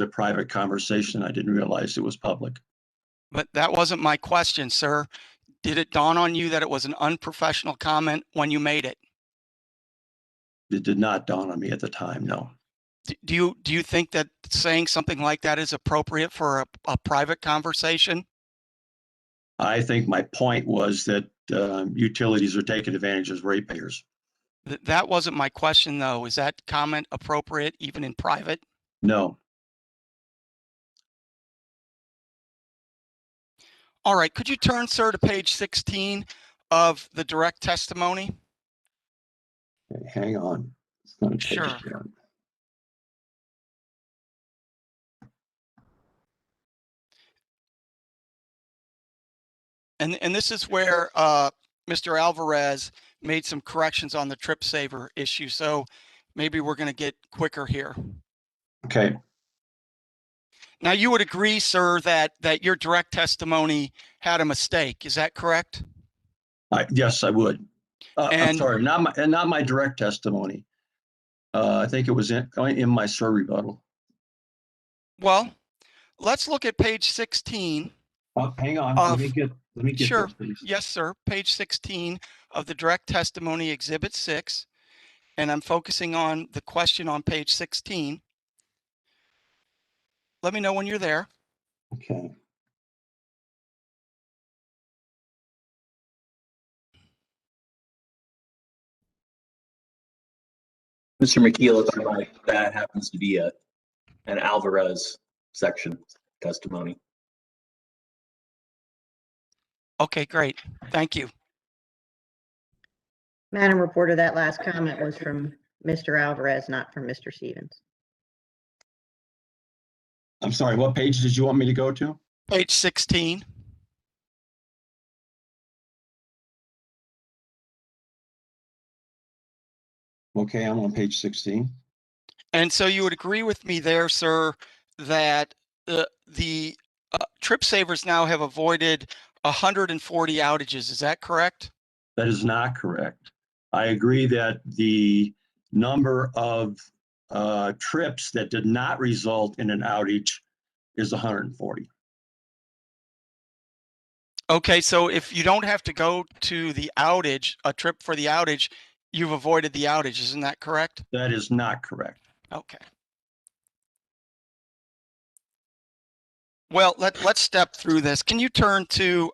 a private conversation. I didn't realize it was public. But that wasn't my question, sir. Did it dawn on you that it was an unprofessional comment when you made it? It did not dawn on me at the time, no. Do you think that saying something like that is appropriate for a private conversation? I think my point was that utilities are taking advantage of ratepayers. That wasn't my question, though. Is that comment appropriate even in private? No. All right. Could you turn, sir, to page 16 of the direct testimony? Okay, hang on. It's going to take Sure. a turn. And this is where Mr. Alvarez made some corrections on the trip saver issue. So maybe we're going to get quicker here. Okay. Now, you would agree, sir, that your direct testimony had a mistake. Is that correct? Yes, I would. I'm And- sorry, not my direct testimony. I think it was in my SIR rebuttal. Well, let's look at page 16. Hang on. Let me get Sure. this, please. Yes, sir. Page 16 of the direct testimony, Exhibit 6. And I'm focusing on the question on page 16. Let me know when you're there. Okay. Mr. McKeel, if I might, that happens to be an Alvarez section testimony. Okay, great. Thank you. Madam Reporter, that last comment was from Mr. Alvarez, not from Mr. Stevens. I'm sorry, what page did you want me to go to? Page 16. Okay, I'm on page 16. And so you would agree with me there, sir, that the trip savers now have avoided 140 outages. Is that correct? That is not correct. I agree that the number of trips that did not result in an outage is 140. Okay, so if you don't have to go to the outage, a trip for the outage, you've avoided the outage, isn't that correct? That is not correct. Okay. Well, let's step through this. Can you turn to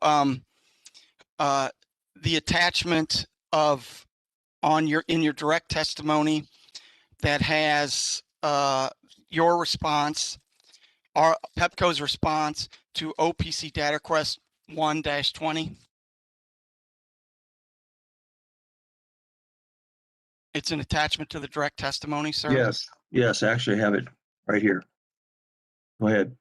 the attachment of in your direct testimony that has your response, our Pepco's response to OPC data request 1-20? It's an attachment to the direct testimony, sir? Yes, I actually have it right here. Go ahead.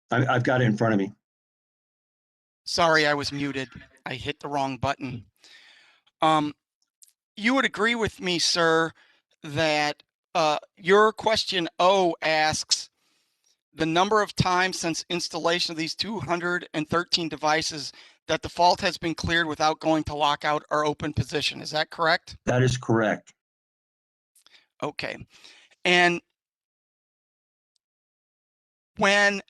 I've got it in front of me. Sorry, I was muted. I hit the wrong button. You would agree with me, sir, that your question O asks the number of times since installation of these 213 devices that the fault has been cleared without going to lockout or open position. Is that correct? That is correct. Okay. And when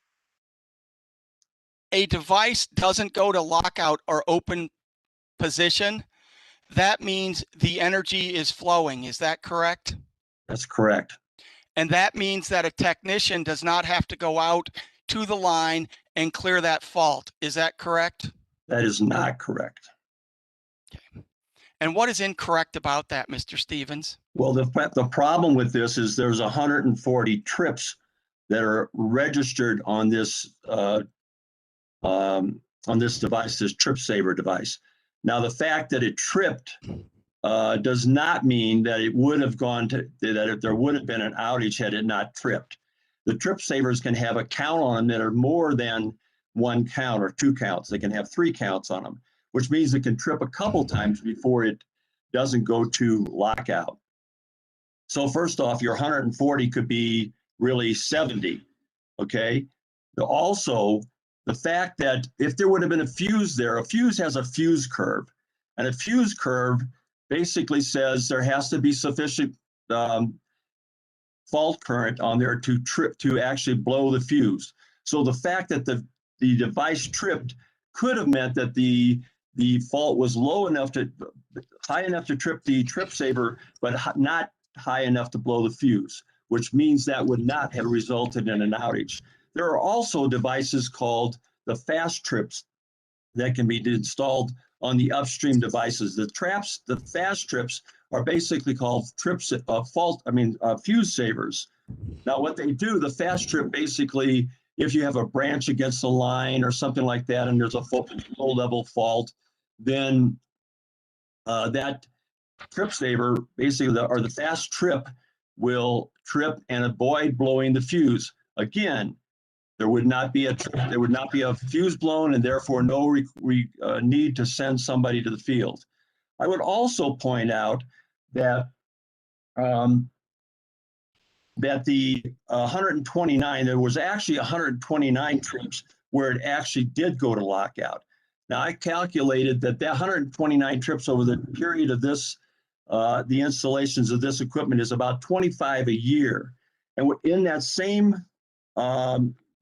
a device doesn't go to lockout or open position, that means the energy is flowing. Is that correct? That's correct. And that means that a technician does not have to go out to the line and clear that fault. Is that correct? That is not correct. Okay. And what is incorrect about that, Mr. Stevens? Well, the problem with this is there's 140 trips that are registered on this device, this trip saver device. Now, the fact that it tripped does not mean that it would have gone to that there would have been an outage had it not tripped. The trip savers can have a count on them that are more than one count or two counts. They can have 3 counts on them, which means it can trip a couple times before it doesn't go to lockout. So first off, your 140 could be really 70, okay? Also, the fact that if there would have been a fuse there, a fuse has a fuse curve, and a fuse curve basically says there has to be sufficient fault current on there to actually blow the fuse. So the fact that the device tripped could have meant that the fault was high enough to trip the trip saver, but not high enough to blow the fuse, which means that would not have resulted in an outage. There are also devices called the fast trips that can be installed on the upstream devices. The fast trips are basically called fuse savers. Now, what they do, the fast trip basically, if you have a branch against the line or something like that, and there's a low level fault, then that trip saver, basically, the fast trip will trip and avoid blowing the fuse. Again, there would not be a fuse blown, and therefore no need to send somebody to the field. I would also point out that that the 129, there was actually 129 trips where it actually did go to lockout. Now, I calculated that 129 trips over the period of this, the installations of this equipment is about 25 a year. And in that same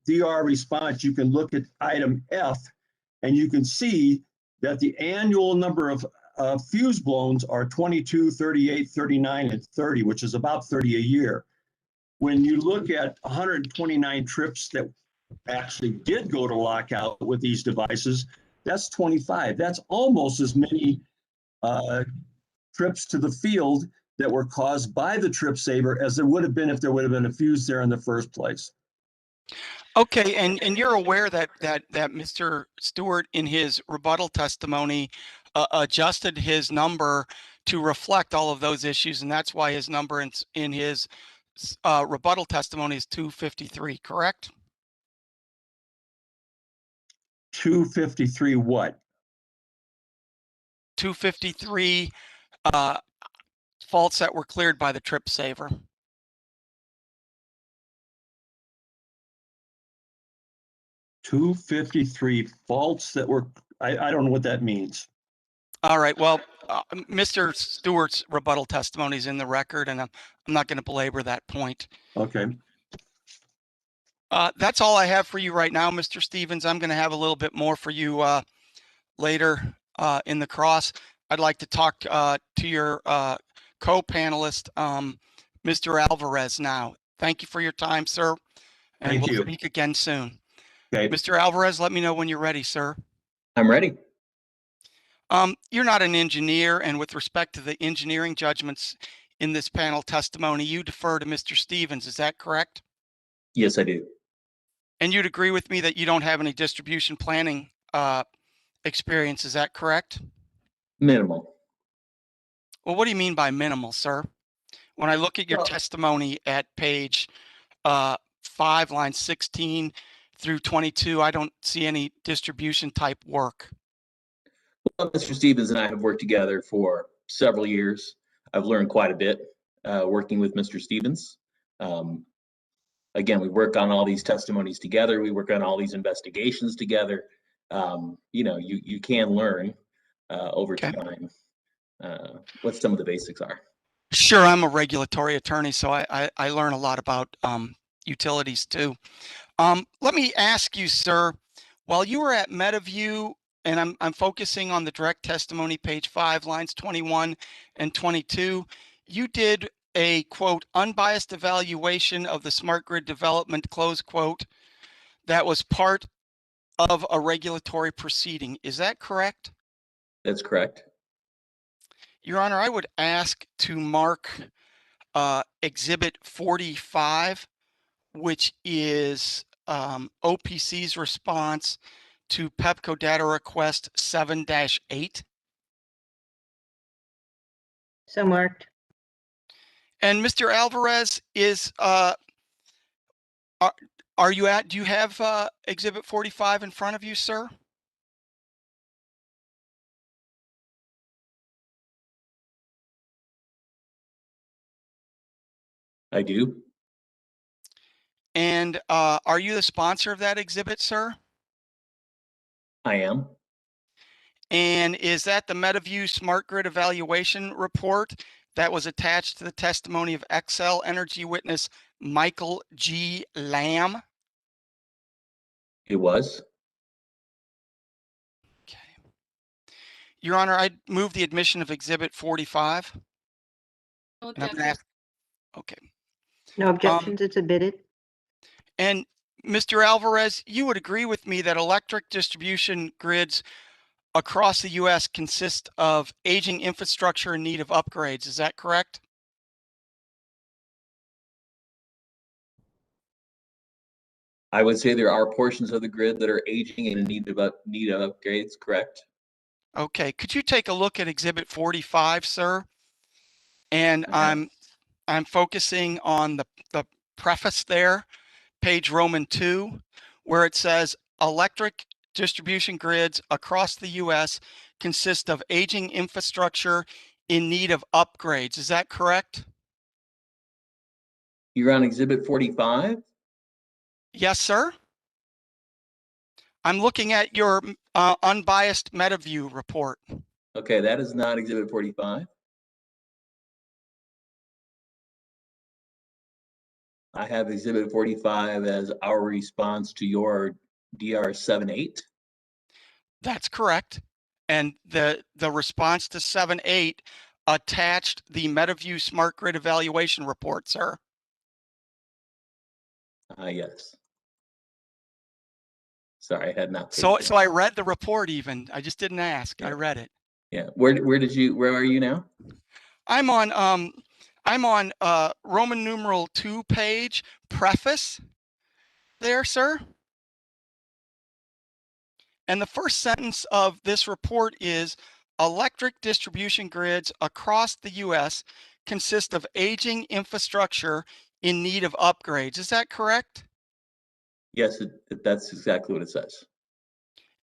DR response, you can look at item F, and you can see that the annual number of fuse blowns are 22, 38, 39, and 30, which is about 30 a year. When you look at 129 trips that actually did go to lockout with these devices, that's 25. That's almost as many trips to the field that were caused by the trip saver as there would have been if there would have been a fuse there in the first place. Okay, and you're aware that Mr. Stewart in his rebuttal testimony adjusted his number to reflect all of those issues, and that's why his number in his rebuttal testimony is 253, correct? 253 what? 253 faults that were cleared by the trip saver. 253 faults that were, I don't know what that means. All right. Well, Mr. Stewart's rebuttal testimony is in the record, and I'm not going to belabor that point. Okay. That's all I have for you right now, Mr. Stevens. I'm going to have a little bit more for you later in the cross. I'd like to talk to your co-panelist, Mr. Alvarez now. Thank you for your time, sir. And Thank we'll you. speak again soon. Okay. Mr. Alvarez, let me know when you're ready, sir. I'm ready. You're not an engineer, and with respect to the engineering judgments in this panel testimony, you defer to Mr. Stevens. Is that correct? Yes, I do. And you'd agree with me that you don't have any distribution planning experience. Is that correct? Minimal. Well, what do you mean by minimal, sir? When I look at your Well- testimony at page 5, lines 16 through 22, I don't see any distribution type work. Well, Mr. Stevens and I have worked together for several years. I've learned quite a bit working with Mr. Stevens. Again, we work on all these testimonies together. We work on all these investigations together. You can learn over Okay. time what some of the basics are. Sure, I'm a regulatory attorney, so I learn a lot about utilities too. Let me ask you, sir, while you were at MetaView, and I'm focusing on the direct testimony, page 5, lines 21 and 22, you did a, quote, unbiased evaluation of the smart grid development, close quote, that was part of a regulatory proceeding. Is that correct? That's correct. Your Honor, I would ask to mark Exhibit 45, which is OPC's response to Pepco Data Request 7-8. So marked. And Mr. Alvarez, is are you at? Do you have Exhibit 45 in front of you, sir? I do. And are you the sponsor of that exhibit, sir? I am. And is that the MetaView Smart Grid Evaluation Report that was attached to the testimony of Xcel Energy witness Michael G. Lamb? It was. Okay. Your Honor, I move the admission of Exhibit 45. No And I'm gonna objection. ask, okay. No objections, it's admitted. And Mr. Alvarez, you would agree with me that electric distribution grids across the U.S. consist of aging infrastructure in need of upgrades. Is that correct? I would say there are portions of the grid that are aging and in need of upgrades, correct? Okay, could you take a look at Exhibit 45, sir? And Okay. I'm focusing on the preface there, page Roman 2, where it says electric distribution grids across the U.S. consist of aging infrastructure in need of upgrades. Is that correct? You're on Exhibit 45? Yes, sir. I'm looking at your unbiased MetaView report. Okay, that is not Exhibit 45. I have Exhibit 45 as our response to your DR 7-8. That's correct. And the response to 7-8 attached the MetaView Smart Grid Evaluation Report, sir. Yes. Sorry, I had not. So I read the report even. I just didn't ask. Yeah. I read it. Yeah. Where are you now? I'm on Roman numeral 2 page preface there, sir. And the first sentence of this report is electric distribution grids across the US consist of aging infrastructure in need of upgrades. Is that correct? Yes, that's exactly what it says.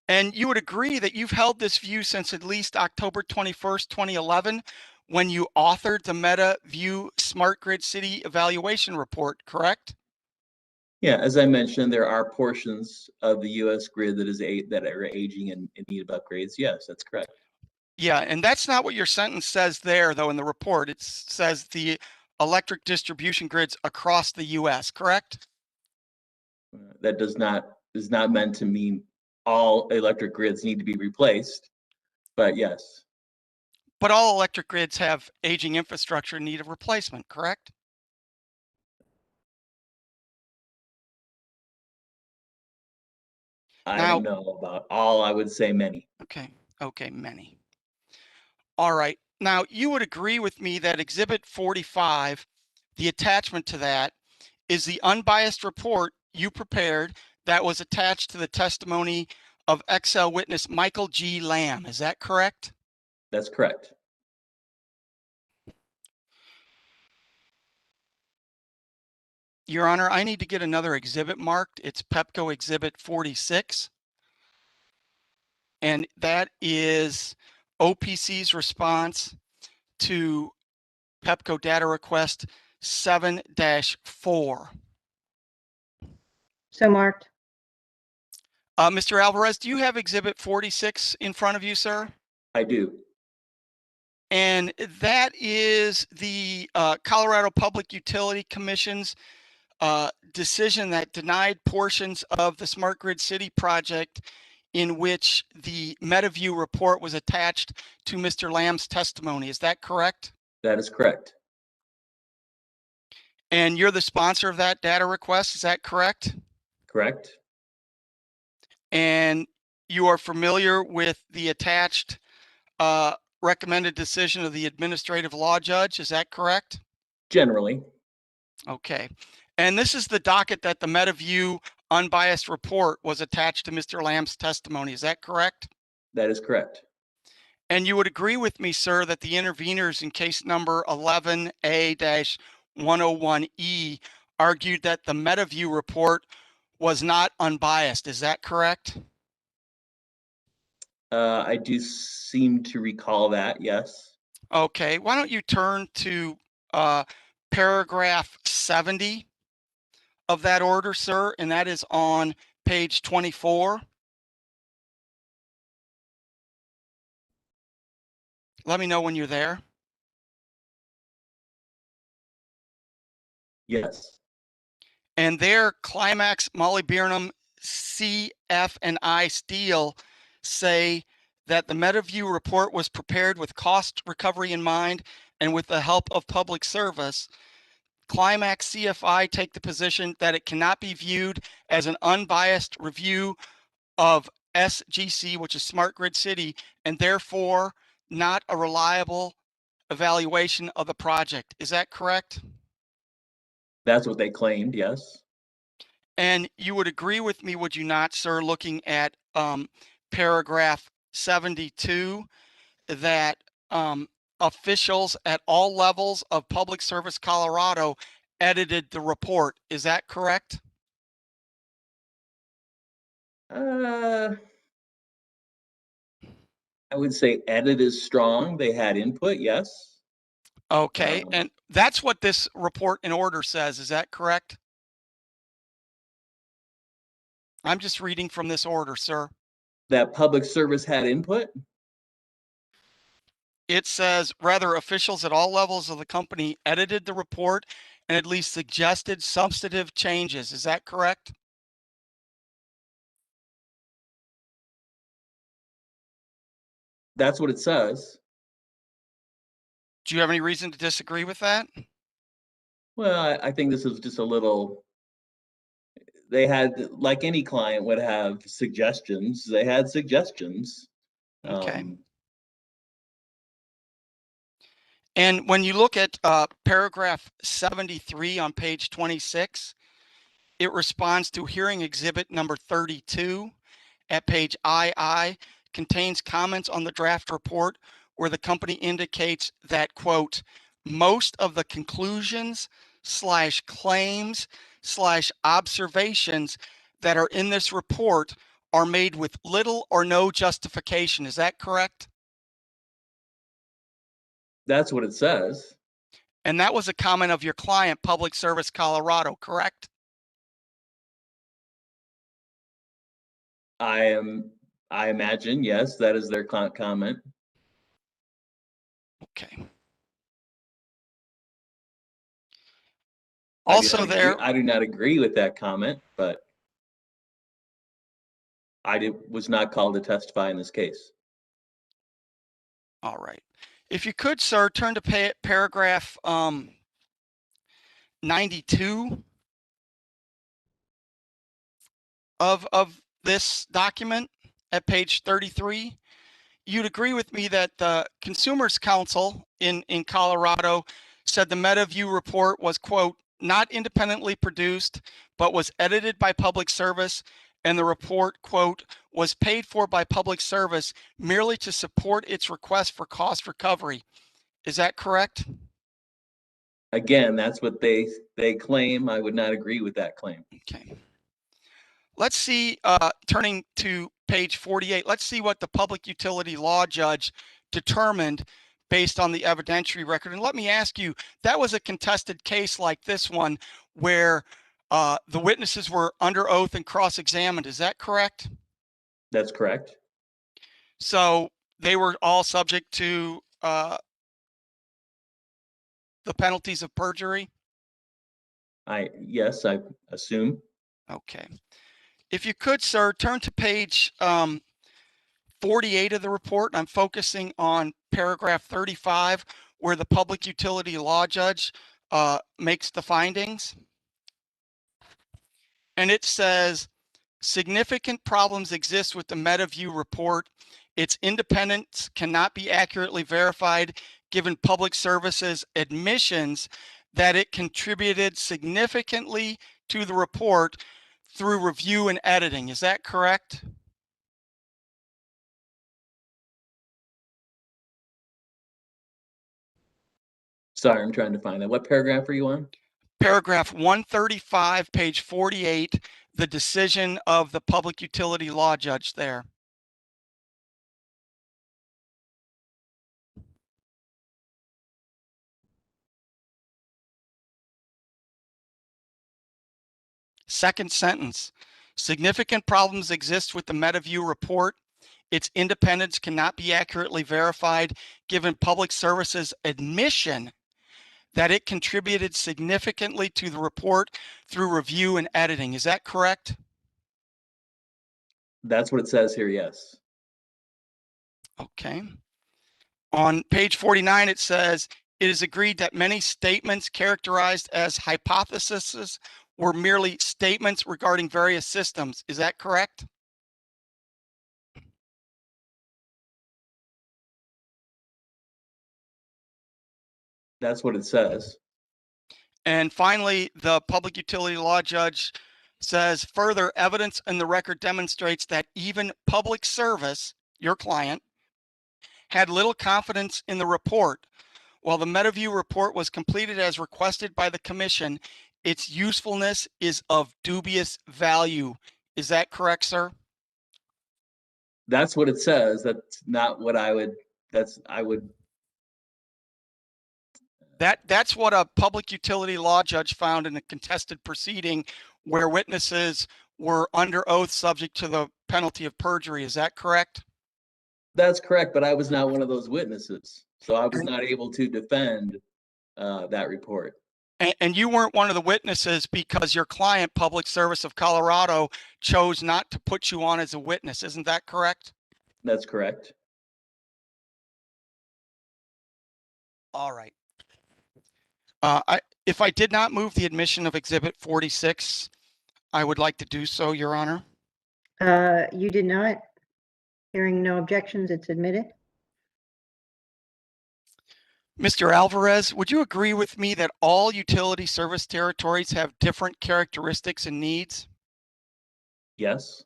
And you would agree that you've held this view since at least October 21st, 2011, when you authored the MetaView Smart Grid City Evaluation Report, correct? Yeah, as I mentioned, there are portions of the US grid that are aging and in need of upgrades. Yes, that's correct. Yeah, and that's not what your sentence says there, though, in the report. It says the electric distribution grids across the US, correct? That is not meant to mean all electric grids need to be replaced, but yes, But all electric grids have aging infrastructure in need of replacement, correct? I Now, don't know about all, I would say many. okay, many. All right. Now, you would agree with me that Exhibit 45, the attachment to that, is the unbiased report you prepared that was attached to the testimony of XL witness Michael G. Lamb. Is that correct? That's correct. Your Honor, I need to get another exhibit marked. It's Pepco Exhibit 46. And that is OPC's response to Pepco data request 7-4. So marked. Mr. Alvarez, do you have Exhibit 46 in front of you, sir? I do. And that is the Colorado Public Utility Commission's decision that denied portions of the Smart Grid City project in which the MetaView report was attached to Mr. Lamb's testimony. Is that correct? That is correct. And you're the sponsor of that data request, is that correct? Correct. And you are familiar with the attached recommended decision of the administrative law judge, is that correct? Generally. Okay. And this is the docket that the MetaView unbiased report was attached to Mr. Lamb's testimony, is that correct? That is correct. And you would agree with me, sir, that the interveners in case number 11A-101E argued that the MetaView report was not unbiased. Is that correct? I do seem to recall that, yes. Okay, why don't you turn to paragraph 70 of that order, sir, and that is on page 24. Let me know when you're there. Yes. And there, Climax, Molybdenum, CF, and I Steel say that the MetaView report was prepared with cost recovery in mind and with the help of public service. Climax CFI take the position that it cannot be viewed as an unbiased review of SGC, which is Smart Grid City, and therefore not a reliable evaluation of the project. Is that correct? That's what they claimed, yes. And you would agree with me, would you not, sir, looking at paragraph 72, that officials at all levels of Public Service Colorado edited the report. Is that correct? I would say edit is strong. They had input, yes. Okay, and that's what this report in order says. Is that correct? I'm just reading from this order, sir. That public service had input? It says, rather, officials at all levels of the company edited the report and at least suggested substantive changes. Is that correct? That's what it says. Do you have any reason to disagree with that? Well, I think this is just a little, they had, like any client would have suggestions, they had suggestions. Okay. And when you look at paragraph 73 on page 26, it responds to hearing exhibit number 32 at page II, contains comments on the draft report where the company indicates that, quote, most of the conclusions / claims / observations that are in this report are made with little or no justification. Is that correct? That's what it says. And that was a comment of your client, Public Service Colorado, correct? I imagine, yes, that is their comment. Okay. I do Also not agree- there, I do not agree with that comment, but was not called to testify in this case. all right. If you could, sir, turn to paragraph 92 of this document at page 33. You'd agree with me that the Consumers Council in Colorado said the MetaView report was, quote, not independently produced, but was edited by public service, and the report, quote, was paid for by public service merely to support its request for cost recovery. Is that correct? Again, that's what they claim. I would not agree with that claim. Okay. Let's see, turning to page 48, let's see what the public utility law judge determined based on the evidentiary record. And let me ask you, that was a contested case like this one where the witnesses were under oath and cross-examined. Is that correct? That's correct. So they were all subject to the penalties of perjury? Yes, I assume. Okay. If you could, sir, turn to page 48 of the report. I'm focusing on paragraph 35, where the public utility law judge makes the findings. And it says, significant problems exist with the MetaView report. Its independence cannot be accurately verified given public services admissions that it contributed significantly to the report through review and editing. Is that correct? Sorry, I'm trying to find that. What paragraph are you on? Paragraph 135, page 48, the decision of the public utility law judge there. Second sentence, significant problems exist with the MetaView report. Its independence cannot be accurately verified given public services admission that it contributed significantly to the report through review and editing. Is that correct? That's what it says here, yes. Okay. On page 49, it says, it is agreed that many statements characterized as hypotheses were merely statements regarding various systems. Is that correct? That's what it says. And finally, the public utility law judge says further evidence in the record demonstrates that even public service, your client, had little confidence in the report. While the MetaView report was completed as requested by the commission, its usefulness is of dubious value. Is that correct, sir? That's what it says. That's not what I would, That's what a public utility law judge found in a contested proceeding where witnesses were under oath subject to the penalty of perjury. Is that correct? That's correct, but I was not one of those witnesses. So I was not able to defend that report. And you weren't one of the witnesses because your client, Public Service of Colorado, chose not to put you on as a witness. Isn't that correct? That's correct. All right. If I did not move the admission of Exhibit 46, I would like to do so, Your Honor. You did not. Hearing no objections, it's admitted. Mr. Alvarez, would you agree with me that all utility service territories have different characteristics and needs? Yes.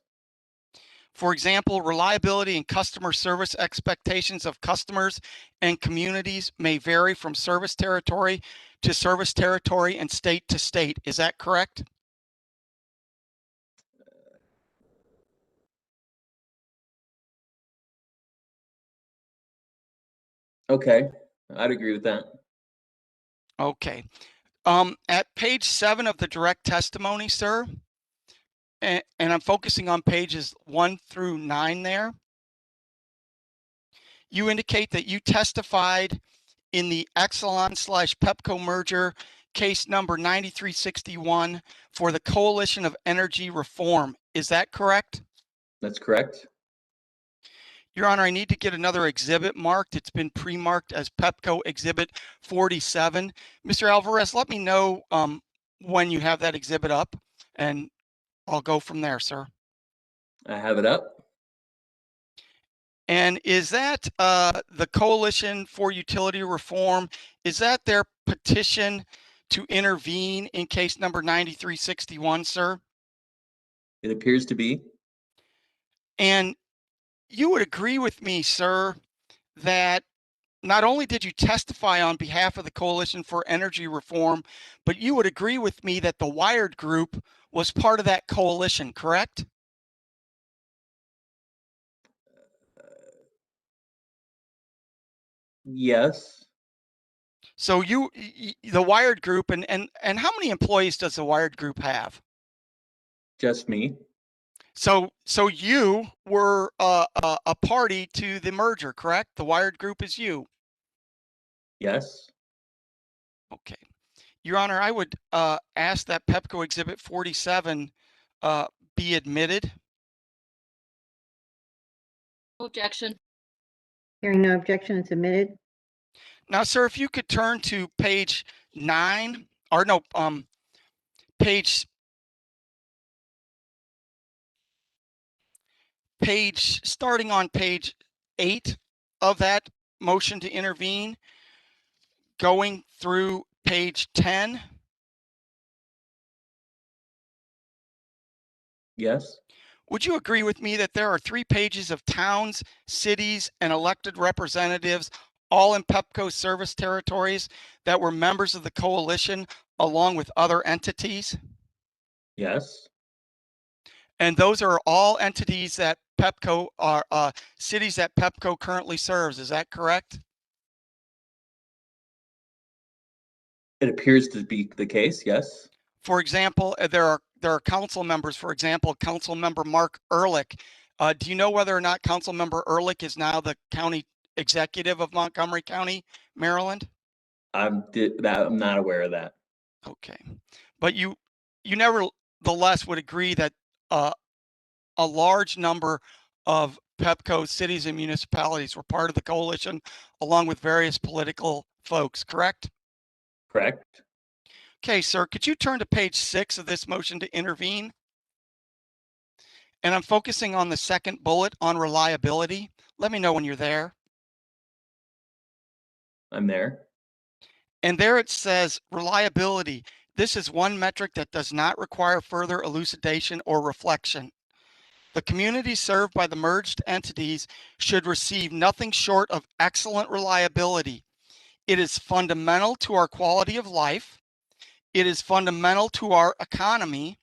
For example, reliability and customer service expectations of customers and communities may vary from service territory to service territory and state to state. Is that correct? Okay, I'd agree with that. Okay. At page 7 of the direct testimony, sir, and I'm focusing on pages 1 through 9 there. You indicate that you testified in the Exelon/Pepco merger case number 9361 for the Coalition of Energy Reform. Is that correct? That's correct. Your Honor, I need to get another exhibit marked. It's been pre-marked as Pepco Exhibit 47. Mr. Alvarez, let me know when you have that exhibit up, and I'll go from there, sir. I have it up. And is that the Coalition for Utility Reform, is that their petition to intervene in case number 9361, sir? It appears to be. And you would agree with me, sir, that not only did you testify on behalf of the Coalition for Energy Reform, but you would agree with me that the Wired Group was part of that coalition, correct? Yes. So the Wired Group, and how many employees does the Wired Group have? Just me. So you were a party to the merger, correct? The Wired Group is you. Yes. Okay. Your Honor, I would ask that Pepco Exhibit 47 be admitted. No objection. Hearing no objection, it's admitted. Now, sir, if you could turn to page 9, or no, starting on page 8 of that motion to intervene, going through page 10. Yes. Would you agree with me that there are 3 pages of towns, cities, and elected representatives, all in Pepco service territories, that were members of the coalition along with other entities? Yes. And those are all entities that Pepco are cities that Pepco currently serves. Is that correct? It appears to be the case. Yes. For example, there are council members. For example, Council Member Mark Ehrlich. Do you know whether or not Council Member Ehrlich is now the county executive of Montgomery County, Maryland? I'm not aware of that. Okay, but you nevertheless would agree that a large number of Pepco cities and municipalities were part of the coalition, along with various political folks, correct? Correct. Okay, sir, could you turn to page 6 of this motion to intervene? And I'm focusing on the second bullet on reliability. Let me know when you're there. I'm there. And there it says reliability. This is one metric that does not require further elucidation or reflection. The communities served by the merged entities should receive nothing short of excellent reliability. It is fundamental to our quality of life. It is fundamental to our economy.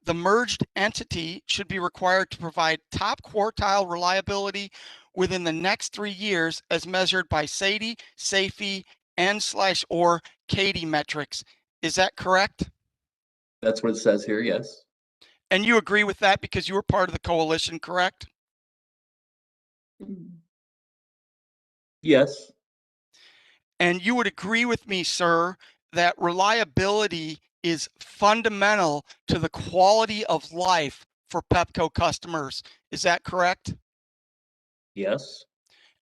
The merged entity should be required to provide top quartile reliability within the next 3 years as measured by SAIDI, SAFE, N/or CAIDI metrics. Is that correct? That's what it says here. Yes. And you agree with that because you were part of the coalition, correct? Yes. And you would agree with me, sir, that reliability is fundamental to the quality of life for Pepco customers. Is that correct? Yes.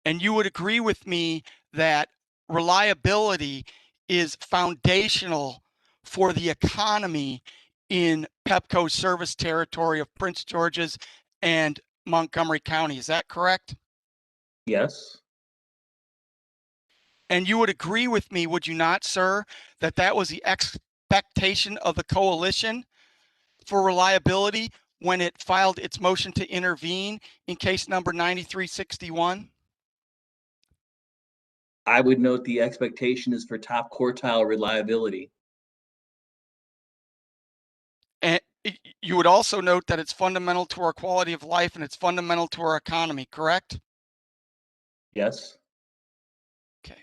And you would agree with me that reliability is foundational for the economy in Pepco's service territory of Prince George's and Montgomery County. Is that correct? Yes. And you would agree with me, would you not, sir, that that was the expectation of the coalition for reliability when it filed its motion to intervene in case number 9361? I would note the expectation is for top quartile reliability. And you would also note that it's fundamental to our quality of life and it's fundamental to our economy, correct? Yes. Okay.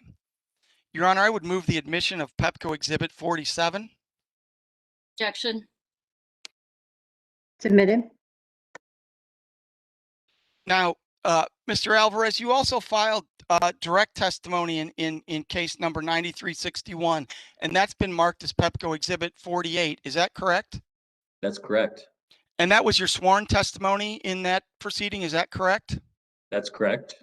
Your Honor, I would move the admission of Pepco Exhibit 47. Objection. Submitted. Now, Mr. Alvarez, you also filed direct testimony in case number 9361, and that's been marked as Pepco Exhibit 48. Is that correct? That's correct. And that was your sworn testimony in that proceeding. Is that correct? That's correct.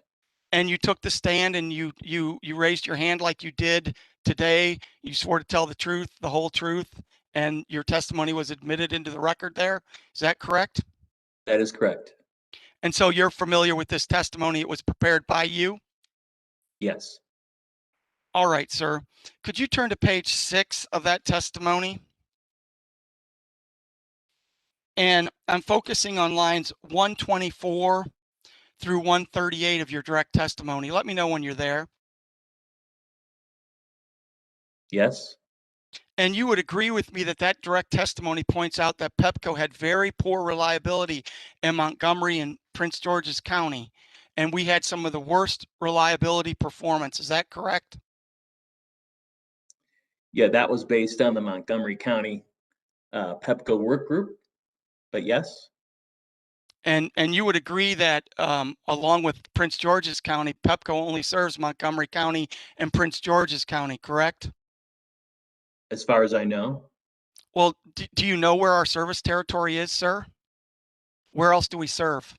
And you took the stand and you raised your hand like you did today. You swore to tell the truth, the whole truth, and your testimony was admitted into the record there. Is that correct? That is correct. And so you're familiar with this testimony. It was prepared by you? Yes. All right, sir. Could you turn to page 6 of that testimony? And I'm focusing on lines 124 through 138 of your direct testimony. Let me know when you're there. Yes. And you would agree with me that that direct testimony points out that Pepco had very poor reliability in Montgomery and Prince George's County. And we had some of the worst reliability performance. Is that correct? Yeah, that was based on the Montgomery County Pepco work group, but yes. And you would agree that along with Prince George's County, Pepco only serves Montgomery County and Prince George's County, correct? As far as I know. Well, do you know where our service territory is, sir? Where else do we serve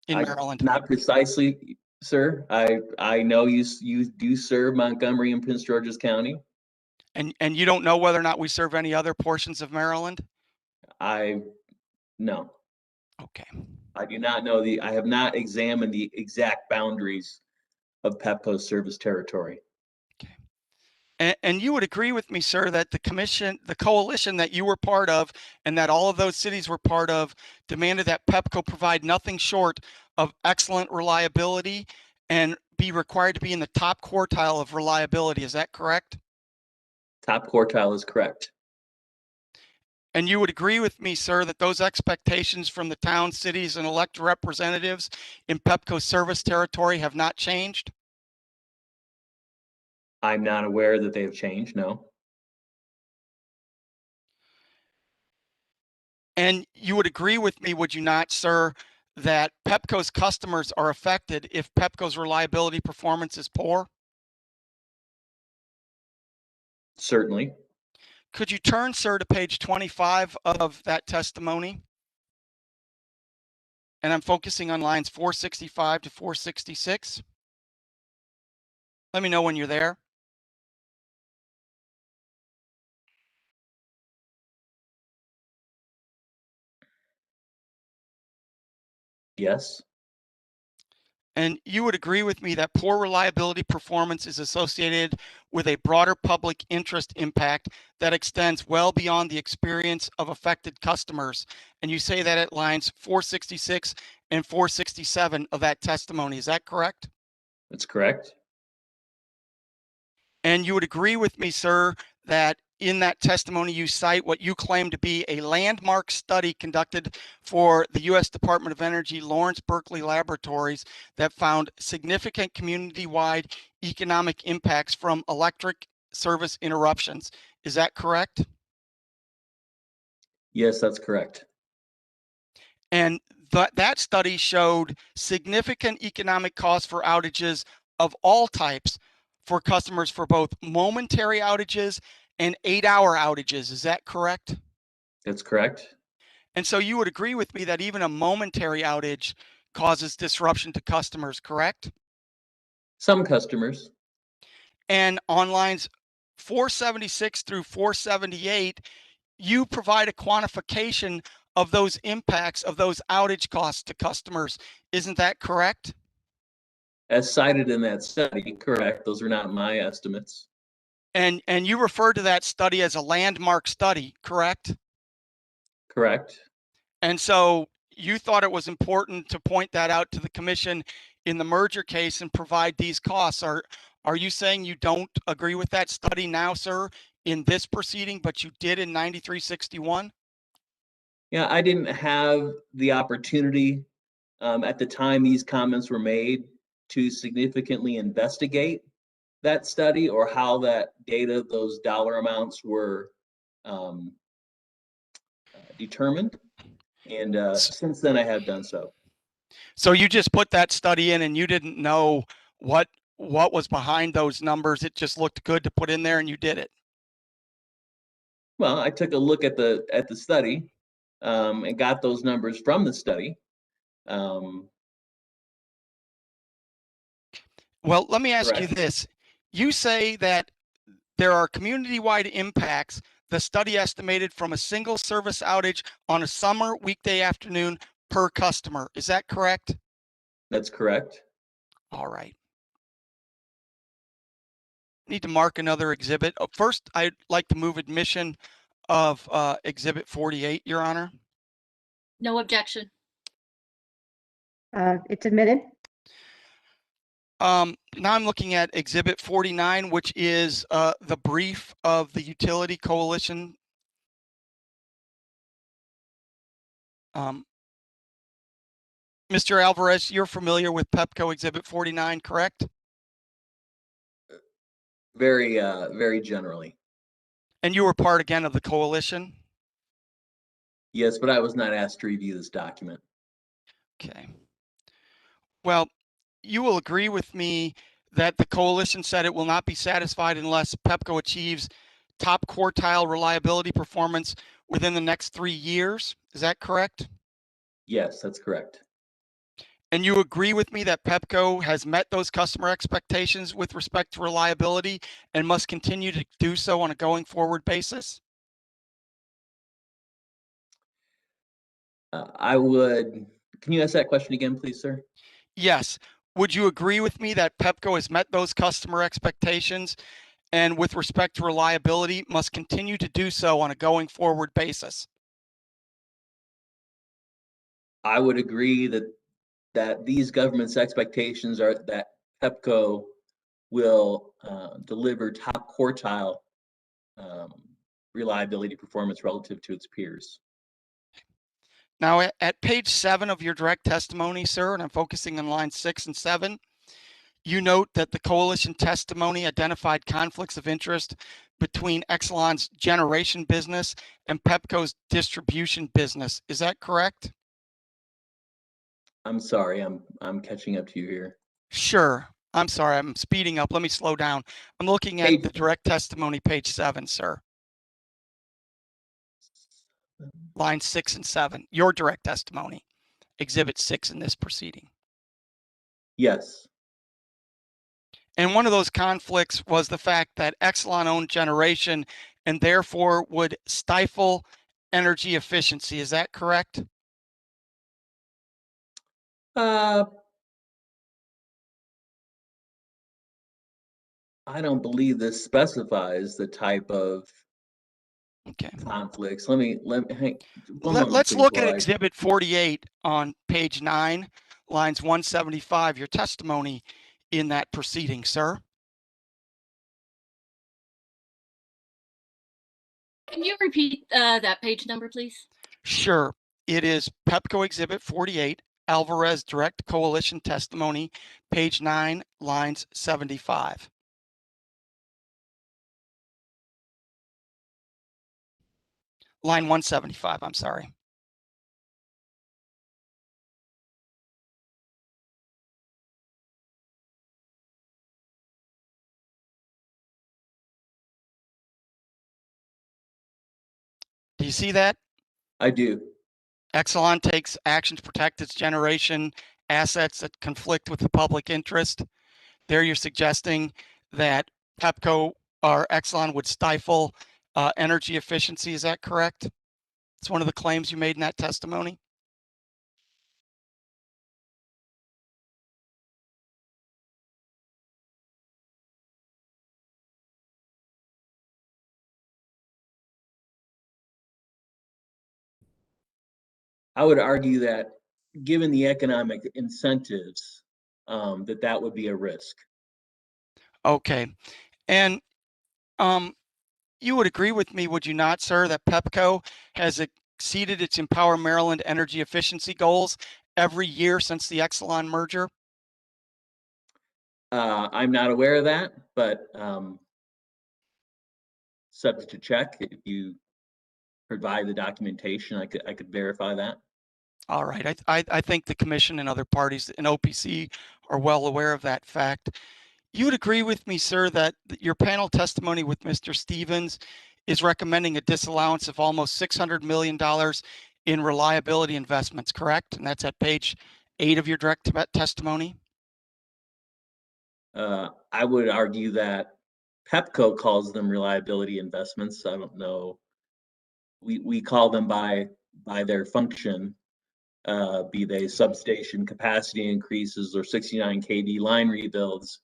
in Maryland? Not precisely, sir. I know you do serve Montgomery and Prince George's County. And you don't know whether or not we serve any other portions of Maryland? No. Okay. I do not know I have not examined the exact boundaries of Pepco's service territory. And you would agree with me, sir, that the coalition that you were part of and that all of those cities were part of demanded that Pepco provide nothing short of excellent reliability and be required to be in the top quartile of reliability. Is that correct? Top quartile is correct. And you would agree with me, sir, that those expectations from the towns, cities, and elected representatives in Pepco's service territory have not changed? I'm not aware that they have changed, no. And you would agree with me, would you not, sir, that Pepco's customers are affected if Pepco's reliability performance is poor? Certainly. Could you turn, sir, to page 25 of that testimony? And I'm focusing on lines 465 to 466. Let me know when you're there. Yes. And you would agree with me that poor reliability performance is associated with a broader public interest impact that extends well beyond the experience of affected customers. And you say that at lines 466 and 467 of that testimony. Is that correct? That's correct. And you would agree with me, sir, that in that testimony you cite what you claim to be a landmark study conducted for the U.S. Department of Energy Lawrence Berkeley Laboratories that found significant community-wide economic impacts from electric service interruptions. Is that correct? Yes, that's correct. And that study showed significant economic costs for outages of all types for customers for both momentary outages and 8-hour outages. Is that correct? That's correct. And so you would agree with me that even a momentary outage causes disruption to customers, correct? Some customers. And on lines 476 through 478, you provide a quantification of those impacts of those outage costs to customers. Isn't that correct? As cited in that study, correct. Those are not my estimates. And you refer to that study as a landmark study, correct? Correct. And so you thought it was important to point that out to the commission in the merger case and provide these costs. Are you saying you don't agree with that study now, sir, in this proceeding, but you did in 9361? Yeah, I didn't have the opportunity at the time these comments were made to significantly investigate that study or how that data, those dollar amounts were determined. And since then, I have done so. So you just put that study in and you didn't know what was behind those numbers. It just looked good to put in there and you did it. Well, I took a look at the study and got those numbers from the study. Well, let me ask you Correct. this. You say that there are community-wide impacts. The study estimated from a single service outage on a summer weekday afternoon per customer. Is that correct? That's correct. All right. Need to mark another exhibit. First, I'd like to move admission of Exhibit 48, Your Honor. No objection. It's admitted. Now I'm looking at Exhibit 49, which is the brief of the Utility Coalition. Mr. Alvarez, you're familiar with Pepco Exhibit 49, correct? Very, very generally. And you were part again of the coalition? Yes, but I was not asked to review this document. Okay. Well, you will agree with me that the coalition said it will not be satisfied unless Pepco achieves top quartile reliability performance within the next 3 years. Is that correct? Yes, that's correct. And you agree with me that Pepco has met those customer expectations with respect to reliability and must continue to do so on a going forward basis? Can you ask that question again, please, sir? Yes. Would you agree with me that Pepco has met those customer expectations and with respect to reliability must continue to do so on a going forward basis? I would agree that these government's expectations are that Pepco will deliver top quartile reliability performance relative to its peers. Now, at page 7 of your direct testimony, sir, and I'm focusing on lines 6 and 7, you note that the coalition testimony identified conflicts of interest between Exelon's generation business and Pepco's distribution business. Is that correct? I'm sorry, I'm catching up to you here. Sure. I'm sorry, I'm speeding up. Let me slow down. I'm looking at the direct testimony, page 7, sir. Lines 6 and 7, your direct testimony, exhibit 6 in this proceeding. Yes. And one of those conflicts was the fact that Exelon owned generation and therefore would stifle energy efficiency. Is that correct? I don't believe this specifies the type of conflicts. Let me hang one moment, Let's please, look at while exhibit 48 on page 9, lines 175, your testimony in that proceeding, sir. Can you repeat that page number, please? Sure. It is Pepco Exhibit 48, Alvarez Direct Coalition Testimony, page 9, lines 75. Line 175, I'm sorry. Do you see that? I do. Exelon takes action to protect its generation assets that conflict with the public interest. There you're suggesting that Pepco or Exelon would stifle energy efficiency. Is that correct? It's one of the claims you made in that testimony. I would argue that given the economic incentives, that would be a risk. Okay. And you would agree with me, would you not, sir, that Pepco has exceeded its Empower Maryland energy efficiency goals every year since the Exelon merger? I'm not aware of that, but subject to check. If you provide the documentation, I could verify that. All right. I think the commission and other parties and OPC are well aware of that fact. You would agree with me, sir, that your panel testimony with Mr. Stevens is recommending a disallowance of almost $600 million in reliability investments, correct? And that's at page 8 of your direct testimony. I would argue that Pepco calls them reliability investments. I don't know. We call them by their function, be they substation capacity increases or 69 kV line rebuilds.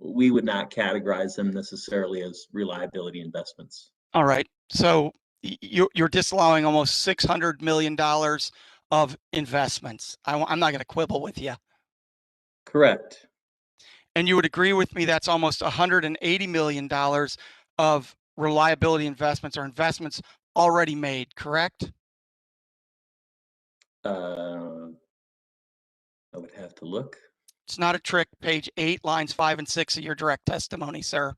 We would not categorize them necessarily as reliability investments. All right. So you're disallowing almost $600 million of investments. I'm not going to quibble with you. Correct. And you would agree with me that's almost $180 million of reliability investments or investments already made, correct? I would have to look. It's not a trick. Page 8, lines 5 and 6 of your direct testimony, sir.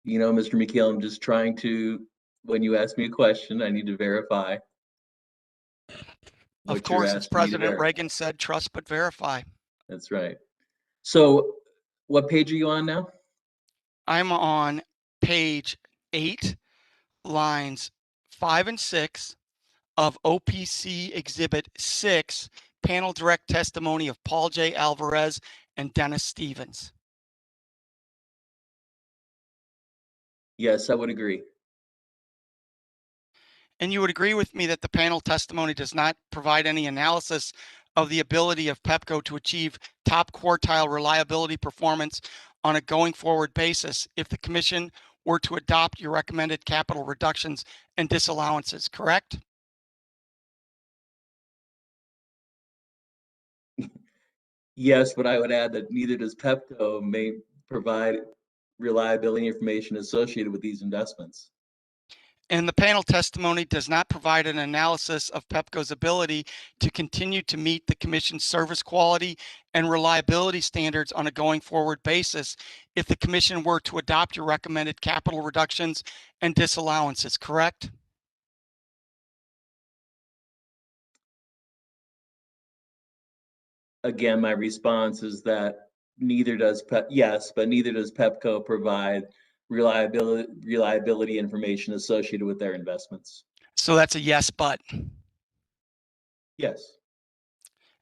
You know, Mr. McKeel, I'm just trying to, when you ask me a question, I need to verify. Of course, as President Reagan said, trust but verify. That's right. So what page are you on now? I'm on page 8, lines 5 and 6 of OPC Exhibit 6, panel direct testimony of Paul J. Alvarez and Dennis Stevens. Yes, I would agree. And you would agree with me that the panel testimony does not provide any analysis of the ability of Pepco to achieve top quartile reliability performance on a going forward basis if the commission were to adopt your recommended capital reductions and disallowances, correct? Yes, but I would add that neither does Pepco may provide reliability information associated with these investments. And the panel testimony does not provide an analysis of Pepco's ability to continue to meet the commission's service quality and reliability standards on a going forward basis if the commission were to adopt your recommended capital reductions and disallowances, correct? Again, my response is that neither does yes, but neither does Pepco provide reliability information associated with their investments. So that's a yes, but. Yes.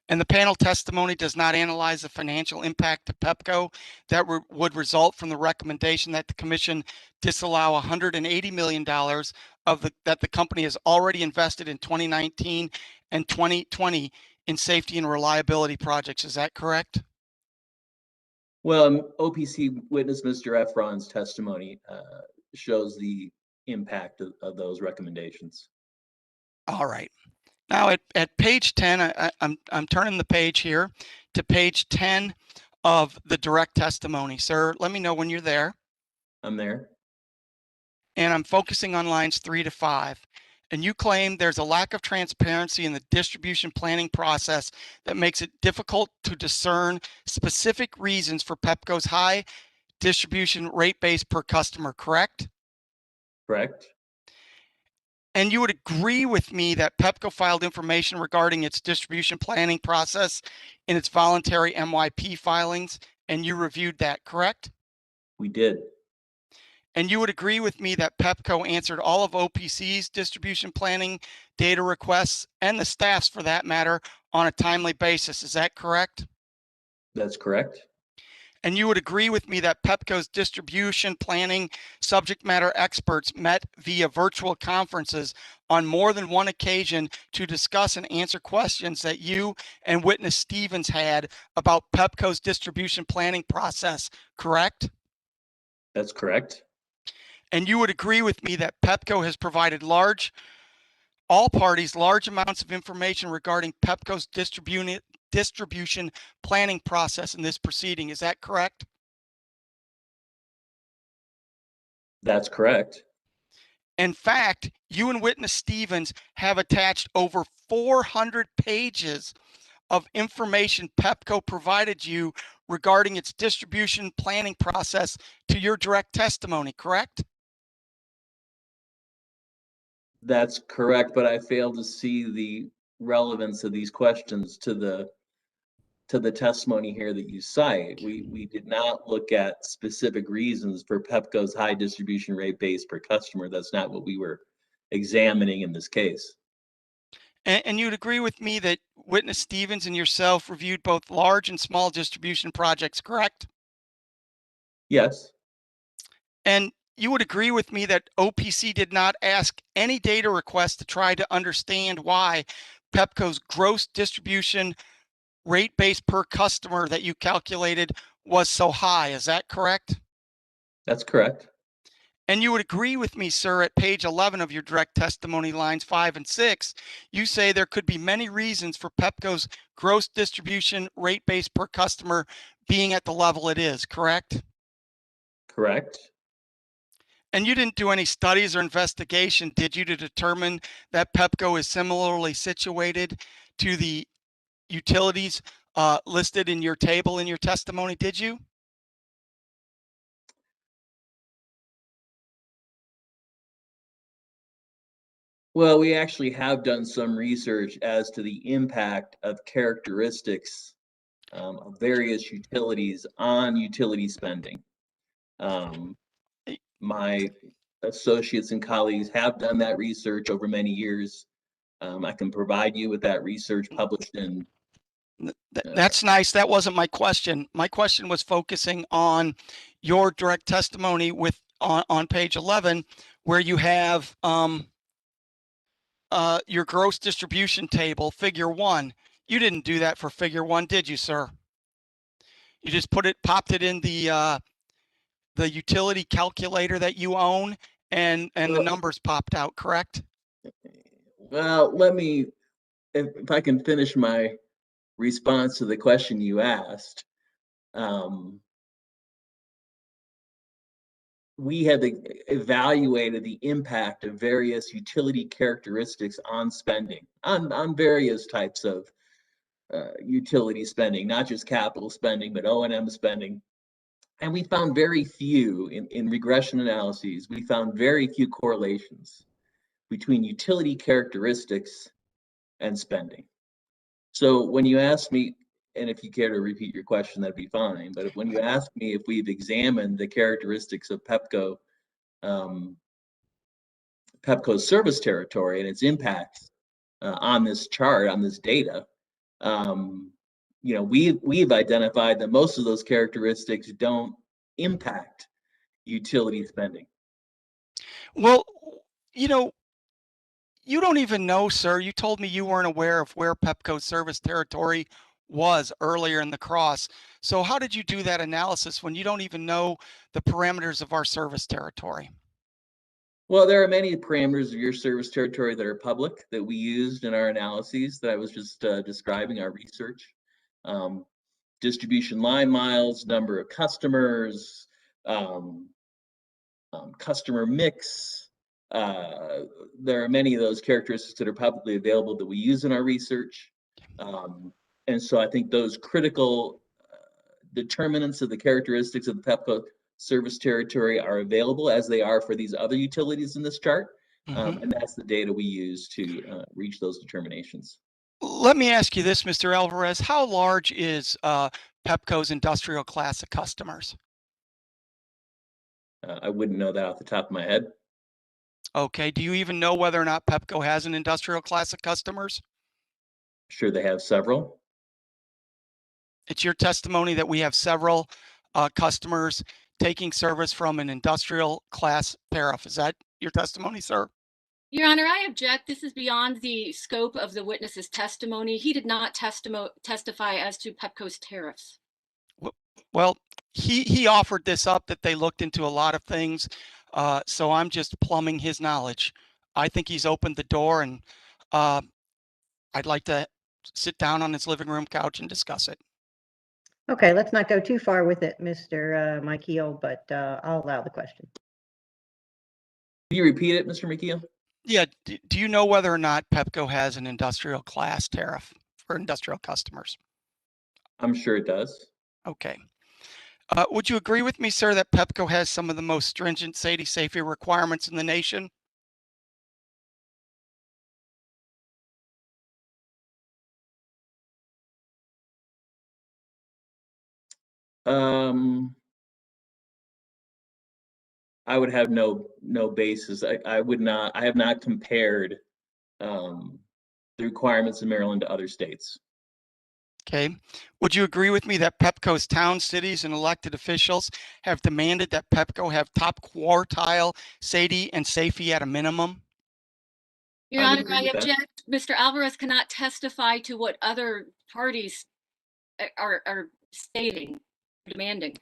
And the panel testimony does not analyze the financial impact to Pepco that would result from the recommendation that the commission disallow $180 million that the company has already invested in 2019 and 2020 in safety and reliability projects. Is that correct? Well, OPC witness Mr. Efron's testimony shows the impact of those recommendations. All right. Now at page 10, I'm turning the page here to page 10 of the direct testimony. Sir, let me know when you're there. I'm there. And I'm focusing on lines 3 to 5. And you claim there's a lack of transparency in the distribution planning process that makes it difficult to discern specific reasons for Pepco's high distribution rate base per customer, correct? Correct. And you would agree with me that Pepco filed information regarding its distribution planning process in its voluntary MYP filings, and you reviewed that, correct? We did. And you would agree with me that Pepco answered all of OPC's distribution planning data requests and the staff's for that matter on a timely basis. Is that correct? That's correct. And you would agree with me that Pepco's distribution planning subject matter experts met via virtual conferences on more than one occasion to discuss and answer questions that you and witness Stevens had about Pepco's distribution planning process, correct? That's correct. And you would agree with me that Pepco has provided all parties large amounts of information regarding Pepco's distribution planning process in this proceeding. Is that correct? That's correct. In fact, you and witness Stevens have attached over 400 pages of information Pepco provided you regarding its distribution planning process to your direct testimony, correct? That's correct, but I fail to see the relevance of these questions to the testimony here that you cite. We did not look at specific reasons for Pepco's high distribution rate base per customer. That's not what we were examining in this case. And you'd agree with me that witness Stevens and yourself reviewed both large and small distribution projects, correct? Yes, And you would agree with me that OPC did not ask any data requests to try to understand why Pepco's gross distribution rate base per customer that you calculated was so high. Is that correct? that's correct. And you would agree with me, sir, at page 11 of your direct testimony, lines 5 and 6, you say there could be many reasons for Pepco's gross distribution rate base per customer being at the level it is, correct? Correct. And you didn't do any studies or investigation, did you, to determine that Pepco is similarly situated to the utilities listed in your table in your testimony, did you? Well, we actually have done some research as to the impact of characteristics of various utilities on utility spending. My associates and colleagues have done that research over many years. I can provide you with that research published in. That's nice. That wasn't my question. My question was focusing on your direct testimony with on page 11, where you have your gross distribution table, figure 1. You didn't do that for figure 1, did you, sir? You just popped it in the utility calculator that you own, and the numbers popped out, correct? Well, let me, if I can finish my response to the question you asked. We have evaluated the impact of various utility characteristics on spending, on various types of utility spending, not just capital spending, but O&M spending. And we found very few, in regression analyses, we found very few correlations between utility characteristics and spending. So when you ask me, and if you care to repeat your question, that'd be fine. But when you ask me if we've examined the characteristics of Pepco's service territory and its impacts on this chart, on this data, we've identified that most of those characteristics don't impact utility spending. Well, you don't even know, sir. You told me you weren't aware of where Pepco's service territory was earlier in the cross. So how did you do that analysis when you don't even know the parameters of our service territory? Well, there are many parameters of your service territory that are public that we used in our analyses that I was just describing, our research. Distribution line miles, number of customers, customer mix. There are many of those characteristics that are publicly available that we use in our research. And so I think those critical determinants of the characteristics of the Pepco service territory are available as they are for these other utilities in this chart. And that's the data we use to reach those determinations. Let me ask you this, Mr. Alvarez. How large is Pepco's industrial class of customers? I wouldn't know that off the top of my head. Okay. Do you even know whether or not Pepco has an industrial class of customers? Sure, they have several. It's your testimony that we have several customers taking service from an industrial class tariff. Is that your testimony, sir? Your Honor, I object. This is beyond the scope of the witness's testimony. He did not testify as to Pepco's tariffs. Well, he offered this up that they looked into a lot of things. So I'm just plumbing his knowledge. I think he's opened the door, and I'd like to sit down on his living room couch and discuss it. Okay, let's not go too far with it, Mr. McKeel, but I'll allow the question. Can you repeat it, Mr. McKeel? Yeah. Do you know whether or not Pepco has an industrial class tariff for industrial customers? I'm sure it does. Okay. Would you agree with me, sir, that Pepco has some of the most stringent safety requirements in the nation? Um, I would have no basis. I would not. I have not compared the requirements in Maryland to other states. Okay. Would you agree with me that Pepco's towns, cities, and elected officials have demanded that Pepco have top quartile SAIDI and SAFE at a minimum? Your I would Honor, agree I with that. object. Mr. Alvarez cannot testify to what other parties are stating, demanding.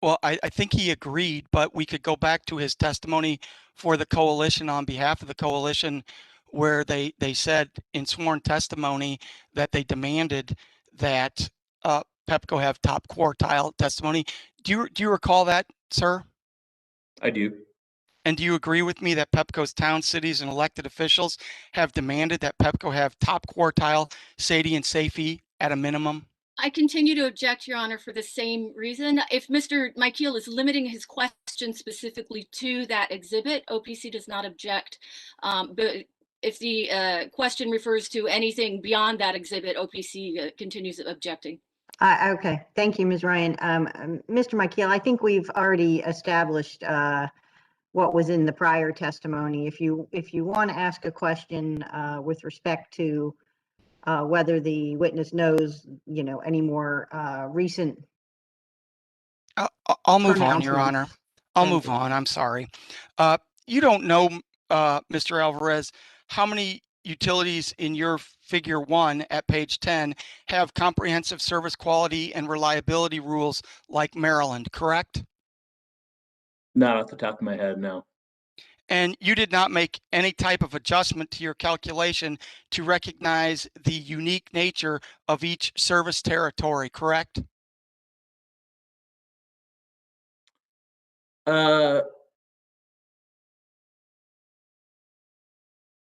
Well, I think he agreed, but we could go back to his testimony for the coalition on behalf of the coalition, where they said in sworn testimony that they demanded that Pepco have top quartile testimony. Do you recall that, sir? I do. And do you agree with me that Pepco's town, cities, and elected officials have demanded that Pepco have top quartile SAIDI and SAFE at a minimum? I continue to object, Your Honor, for the same reason. If Mr. Michael is limiting his question specifically to that exhibit, OPC does not object. But if the question refers to anything beyond that exhibit, OPC continues objecting. Okay, thank you, Ms. Ryan. Mr. Michael, I think we've already established what was in the prior testimony. If you want to ask a question with respect to whether the witness knows, any more recent I'll move on, Your pronouncements. Honor. I'll Thank move you. on. I'm sorry. You don't know, Mr. Alvarez, how many utilities in your figure 1 at page 10 have comprehensive service quality and reliability rules like Maryland, correct? Not off the top of my head, no. And you did not make any type of adjustment to your calculation to recognize the unique nature of each service territory, correct?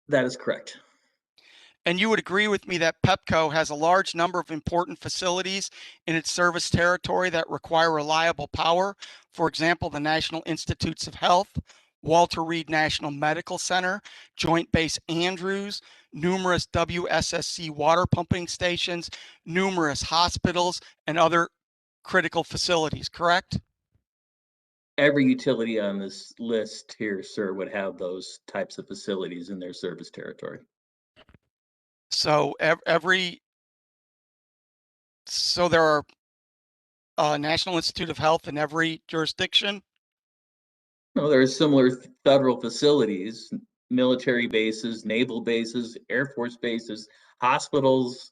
That is correct. And you would agree with me that Pepco has a large number of important facilities in its service territory that require reliable power. For example, the National Institutes of Health, Walter Reed National Medical Center, Joint Base Andrews, numerous WSSC water pumping stations, numerous hospitals, and other critical facilities, correct? Every utility on this list here, sir, would have those types of facilities in their service territory. So so there are National Institute of Health in every jurisdiction? No, there are similar federal facilities, military bases, naval bases, Air Force bases, hospitals,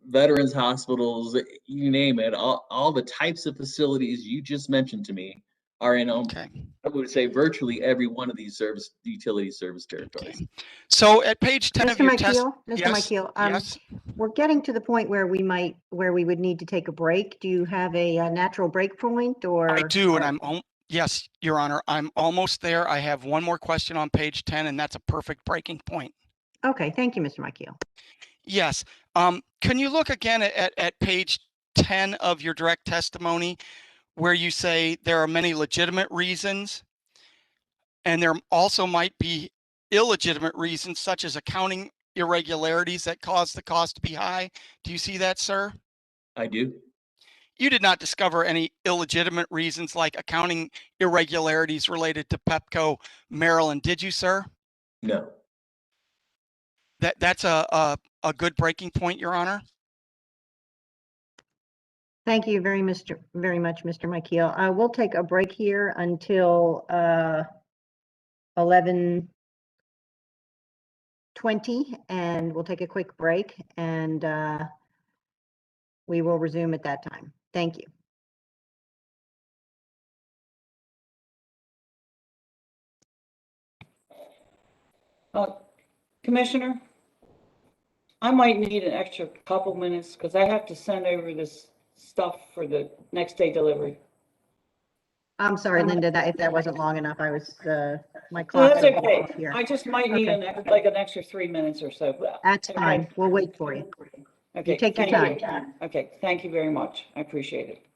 veterans hospitals, you name it. All the types of facilities you just mentioned to me are in, Okay. I would say, virtually every one of these utility service territories. Okay. So at page 10 of Mr. your test, Mr. yes, Michael, yes, we're getting to the point where we would need to take a break. Do you have a natural break point or? I do, and yes, Your Honor, I'm almost there. I have one more question on page 10, and that's a perfect breaking point. Okay, thank you, Mr. Michael. Yes. Can you look again at page 10 of your direct testimony where you say there are many legitimate reasons and there also might be illegitimate reasons such as accounting irregularities that cause the cost to be high? Do you see that, sir? I do. You did not discover any illegitimate reasons like accounting irregularities related to Pepco Maryland, did you, sir? No. That's a good breaking point, Your Honor. Thank you very much, Mr. Michael. We'll take a break here until 11:20, and we'll take a quick break, and we will resume at that time. Thank you. Commissioner, I might need an extra couple minutes because I have to send over this stuff for the next day delivery. I'm sorry, Linda, if that wasn't long enough, my No, clock. that's okay. Here. I just might need Okay. an extra 3 minutes or so. That's Okay. fine. We'll wait for you. Okay, take your thank time. you. Okay, thank you very much. I appreciate it.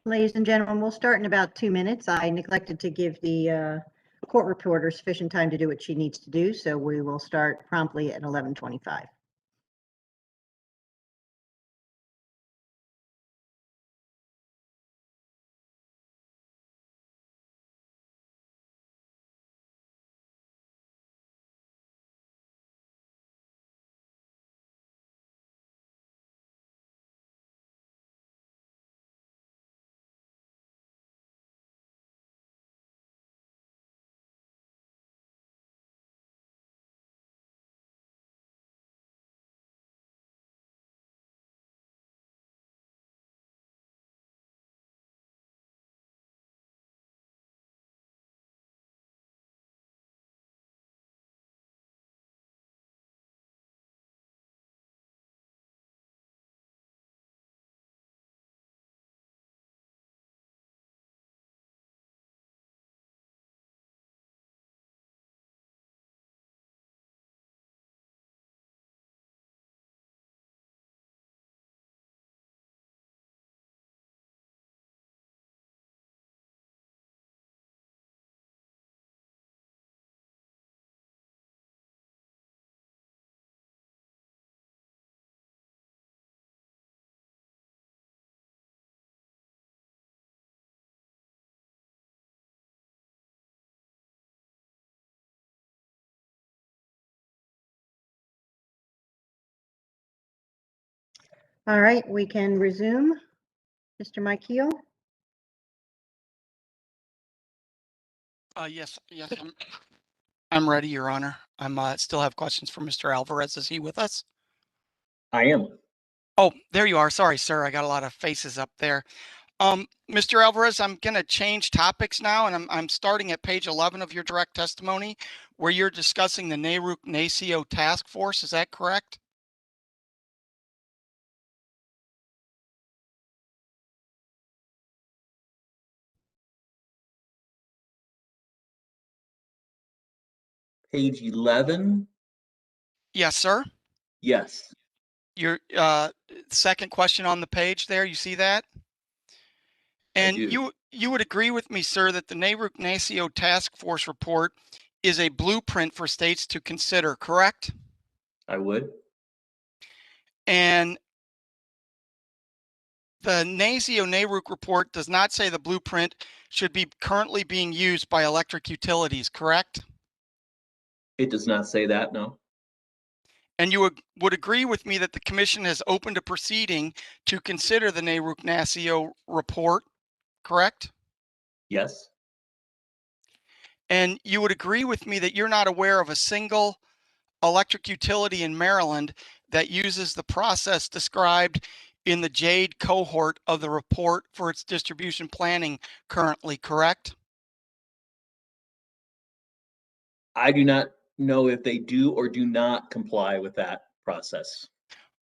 ladies and gentlemen, we'll start in about 2 minutes. I neglected to give the court reporter sufficient time to do what she needs to do, so we will start promptly at 11:25. All right, we can resume. Mr. Michael? Yes, I'm ready, Your Honor. I'm still have questions for Mr. Alvarez. Is he with us? I am. Oh, there you are. Sorry, sir. I got a lot of faces up there. Mr. Alvarez, I'm going to change topics now, and I'm starting at page 11 of your direct testimony, where you're discussing the NARUC-NACIO task force. Is that correct? Page 11. Yes, sir. Yes, Your second question on the page there, you see that? I And do. you would agree with me, sir, that the NARUC-NACIO task force report is a blueprint for states to consider, correct? I would. And the NACIO-NARUC report does not say the blueprint should be currently being used by electric utilities, correct? It does not say that, no. And you would agree with me that the commission has opened a proceeding to consider the NARUC-NACIO report, correct? Yes, And you would agree with me that you're not aware of a single electric utility in Maryland that uses the process described in the JADE cohort of the report for its distribution planning currently, correct? I do not know if they do or do not comply with that process.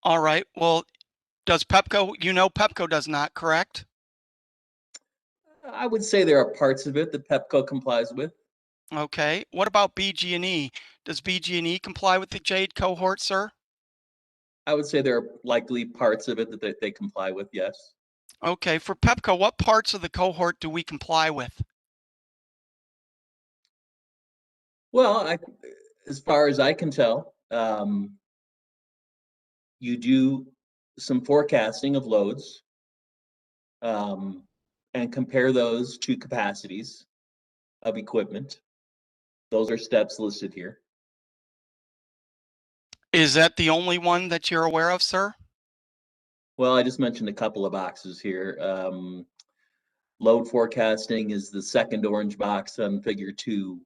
All right. Well, does Pepco, you know Pepco does not, correct? I would say there are parts of it that Pepco complies with. Okay. What about BG&E? Does BG&E comply with the JADE cohort, sir? I would say there are likely parts of it that they comply with, yes. Okay. For Pepco, what parts of the cohort do we comply with? Well, as far as I can tell, you do some forecasting of loads and compare those to capacities of equipment. Those are steps listed here. Is that the only one that you're aware of, sir? Well, I just mentioned a couple of boxes here. Load forecasting is the second orange box on figure 2.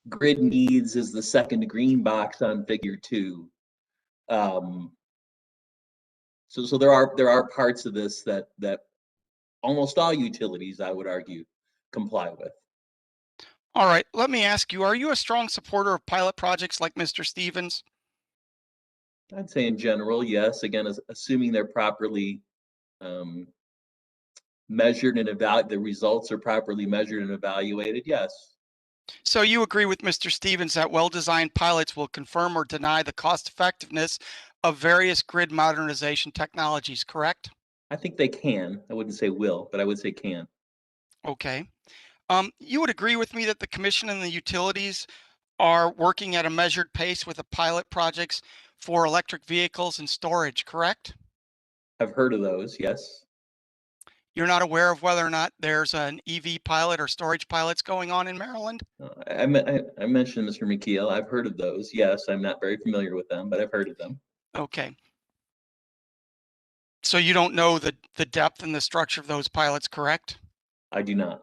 Grid needs is the second green box on figure 2. So there are parts of this that almost all utilities, I would argue, comply with. All right. Let me ask you, are you a strong supporter of pilot projects like Mr. Stevens? I'd say in general, yes. Again, assuming they're properly measured and the results are properly measured and evaluated, yes. So you agree with Mr. Stevens that well-designed pilots will confirm or deny the cost effectiveness of various grid modernization technologies, correct? I think they can. I wouldn't say will, but I would say can. Okay. You would agree with me that the commission and the utilities are working at a measured pace with the pilot projects for electric vehicles and storage, correct? I've heard of those, yes. You're not aware of whether or not there's an EV pilot or storage pilots going on in Maryland? I mentioned Mr. McKeel. I've heard of those. Yes, I'm not very familiar with them, but I've heard of them. Okay. So you don't know the depth and the structure of those pilots, correct? I do not.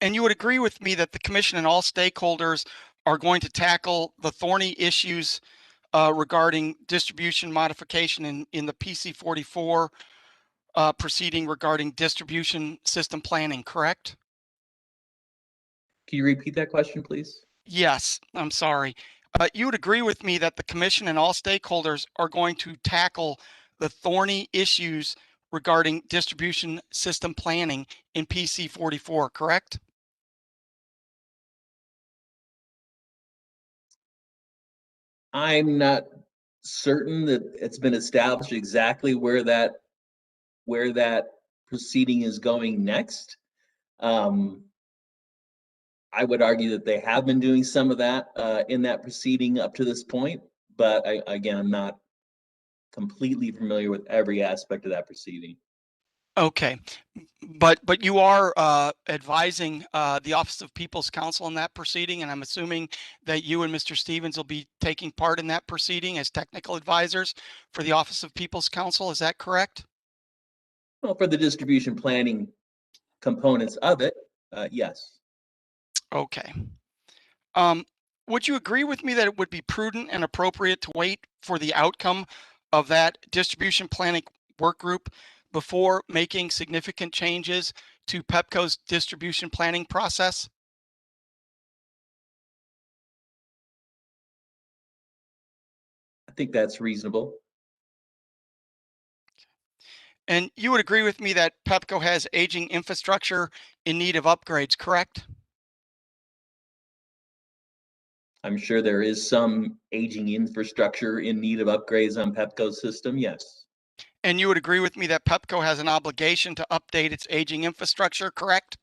And you would agree with me that the commission and all stakeholders are going to tackle the thorny issues regarding distribution modification in the PC 44 proceeding regarding distribution system planning, correct? Can you repeat that question, please? Yes, I'm sorry. You would agree with me that the commission and all stakeholders are going to tackle the thorny issues regarding distribution system planning in PC 44, correct? I'm not certain that it's been established exactly where that proceeding is going next. I would argue that they have been doing some of that in that proceeding up to this point, but again, I'm not completely familiar with every aspect of that proceeding. Okay, but you are advising the Office of People's Counsel in that proceeding, and I'm assuming that you and Mr. Stevens will be taking part in that proceeding as technical advisors for the Office of People's Counsel. Is that correct? Well, for the distribution planning components of it, yes. Okay. Would you agree with me that it would be prudent and appropriate to wait for the outcome of that distribution planning work group before making significant changes to Pepco's distribution planning process? I think that's reasonable. And you would agree with me that Pepco has aging infrastructure in need of upgrades, correct? I'm sure there is some aging infrastructure in need of upgrades on Pepco's system, yes. And you would agree with me that Pepco has an obligation to update its aging infrastructure, correct?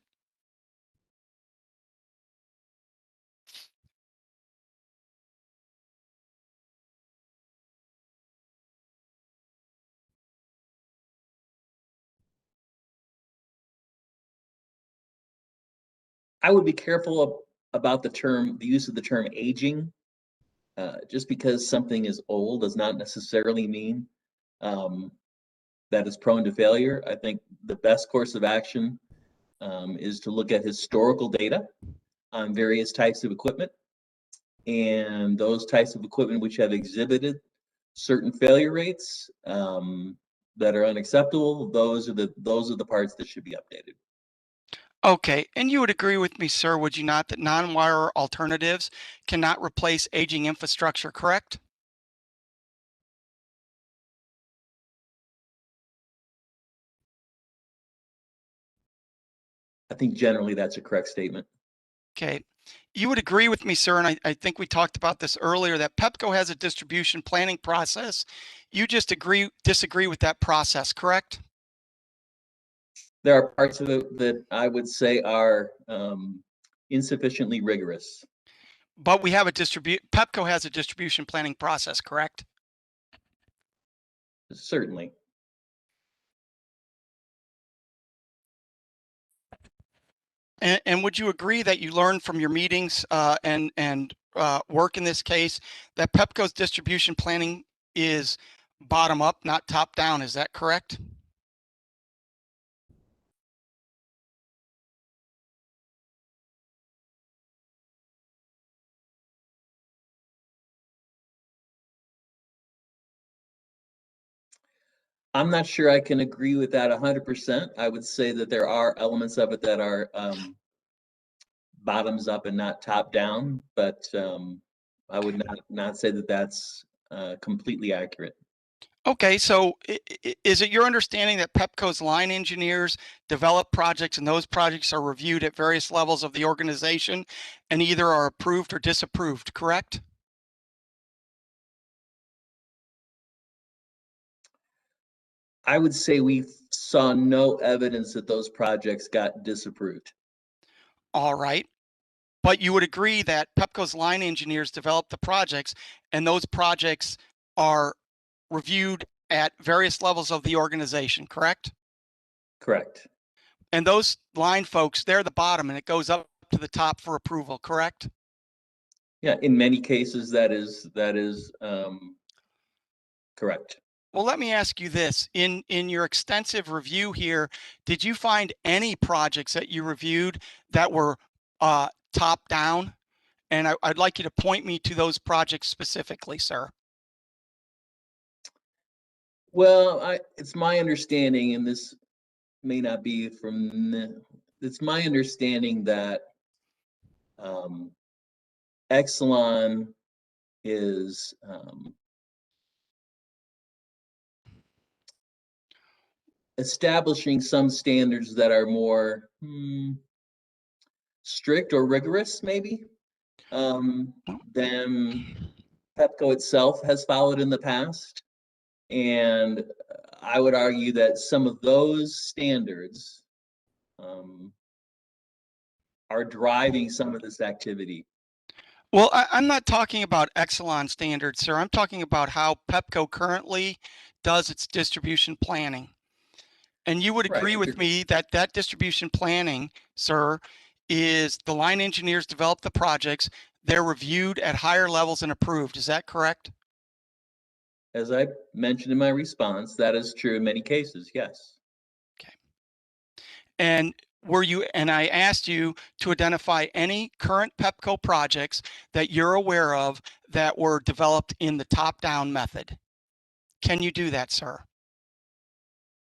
I would be careful about the use of the term aging. Just because something is old does not necessarily mean that it's prone to failure. I think the best course of action is to look at historical data on various types of equipment, and those types of equipment which have exhibited certain failure rates that are unacceptable. Those are the parts that should be updated. Okay, and you would agree with me, sir, would you not, that non-wire alternatives cannot replace aging infrastructure, correct? I think generally that's a correct statement. Okay. You would agree with me, sir, and I think we talked about this earlier, that Pepco has a distribution planning process. You just disagree with that process, correct? There are parts of it that I would say are insufficiently rigorous. But we have Pepco has a distribution planning process, correct? Certainly. And would you agree that you learned from your meetings and work in this case that Pepco's distribution planning is bottom up, not top down? Is that correct? I'm not sure I can agree with that 100%. I would say that there are elements of it that are bottoms up and not top down, but I would not say that that's completely accurate. Okay, so is it your understanding that Pepco's line engineers develop projects and those projects are reviewed at various levels of the organization and either are approved or disapproved, correct? I would say we saw no evidence that those projects got disapproved. All right. But you would agree that Pepco's line engineers develop the projects, and those projects are reviewed at various levels of the organization, correct? Correct. And those line folks, they're the bottom and it goes up to the top for approval, correct? Yeah, in many cases, that is correct. Well, let me ask you this. In your extensive review here, did you find any projects that you reviewed that were top down? And I'd like you to point me to those projects specifically, sir. Well, it's my understanding, and this may not be it's my understanding that Exelon is establishing some standards that are more strict or rigorous, maybe, than Pepco itself has followed in the past. And I would argue that some of those standards are driving some of this activity. Well, I'm not talking about Exelon standards, sir. I'm talking about how Pepco currently does its distribution planning. And you would agree with me that that distribution planning, sir, is the line engineers develop the projects, they're reviewed at higher levels and approved. Is that correct? As I mentioned in my response, that is true in many cases, yes. Okay. And I asked you to identify any current Pepco projects that you're aware of that were developed in the top-down method. Can you do that, sir?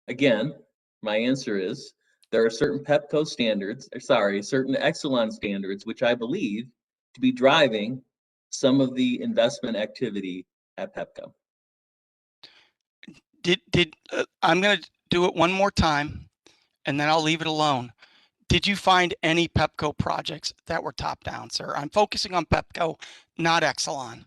Again, my answer is there are certain Pepco standards, certain Exelon standards, which I believe to be driving some of the investment activity at Pepco. I'm going to do it one more time, and then I'll leave it alone. Did you find any Pepco projects that were top down, sir? I'm focusing on Pepco, not Exelon.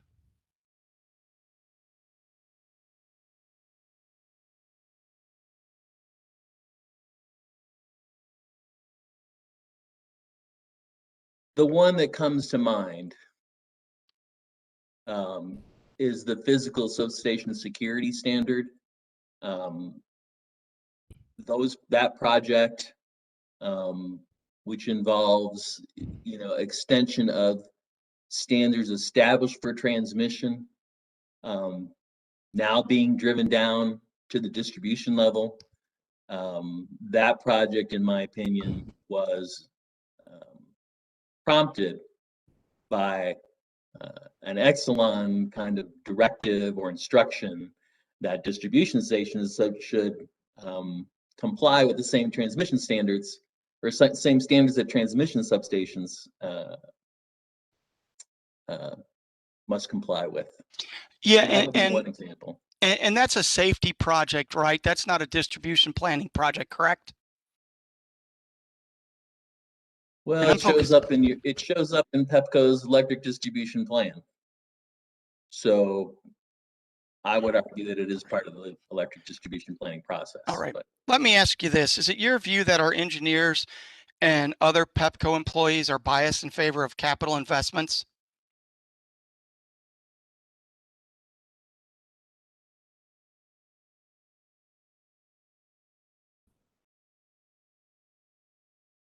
The one that comes to mind is the physical substation security standard. That project, which involves, extension of standards established for transmission, now being driven down to the distribution level. That project, in my opinion, was prompted by an Exelon kind of directive or instruction that distribution stations should comply with the same transmission standards or same standards that transmission substations must comply with. Yeah, one example. And that's a safety project, right? That's not a distribution planning project, correct? Well, it shows up in Pepco's electric distribution plan. So I would argue that it is part of the electric distribution planning process. All right. Let me ask you this. Is it your view that our engineers and other Pepco employees are biased in favor of capital investments?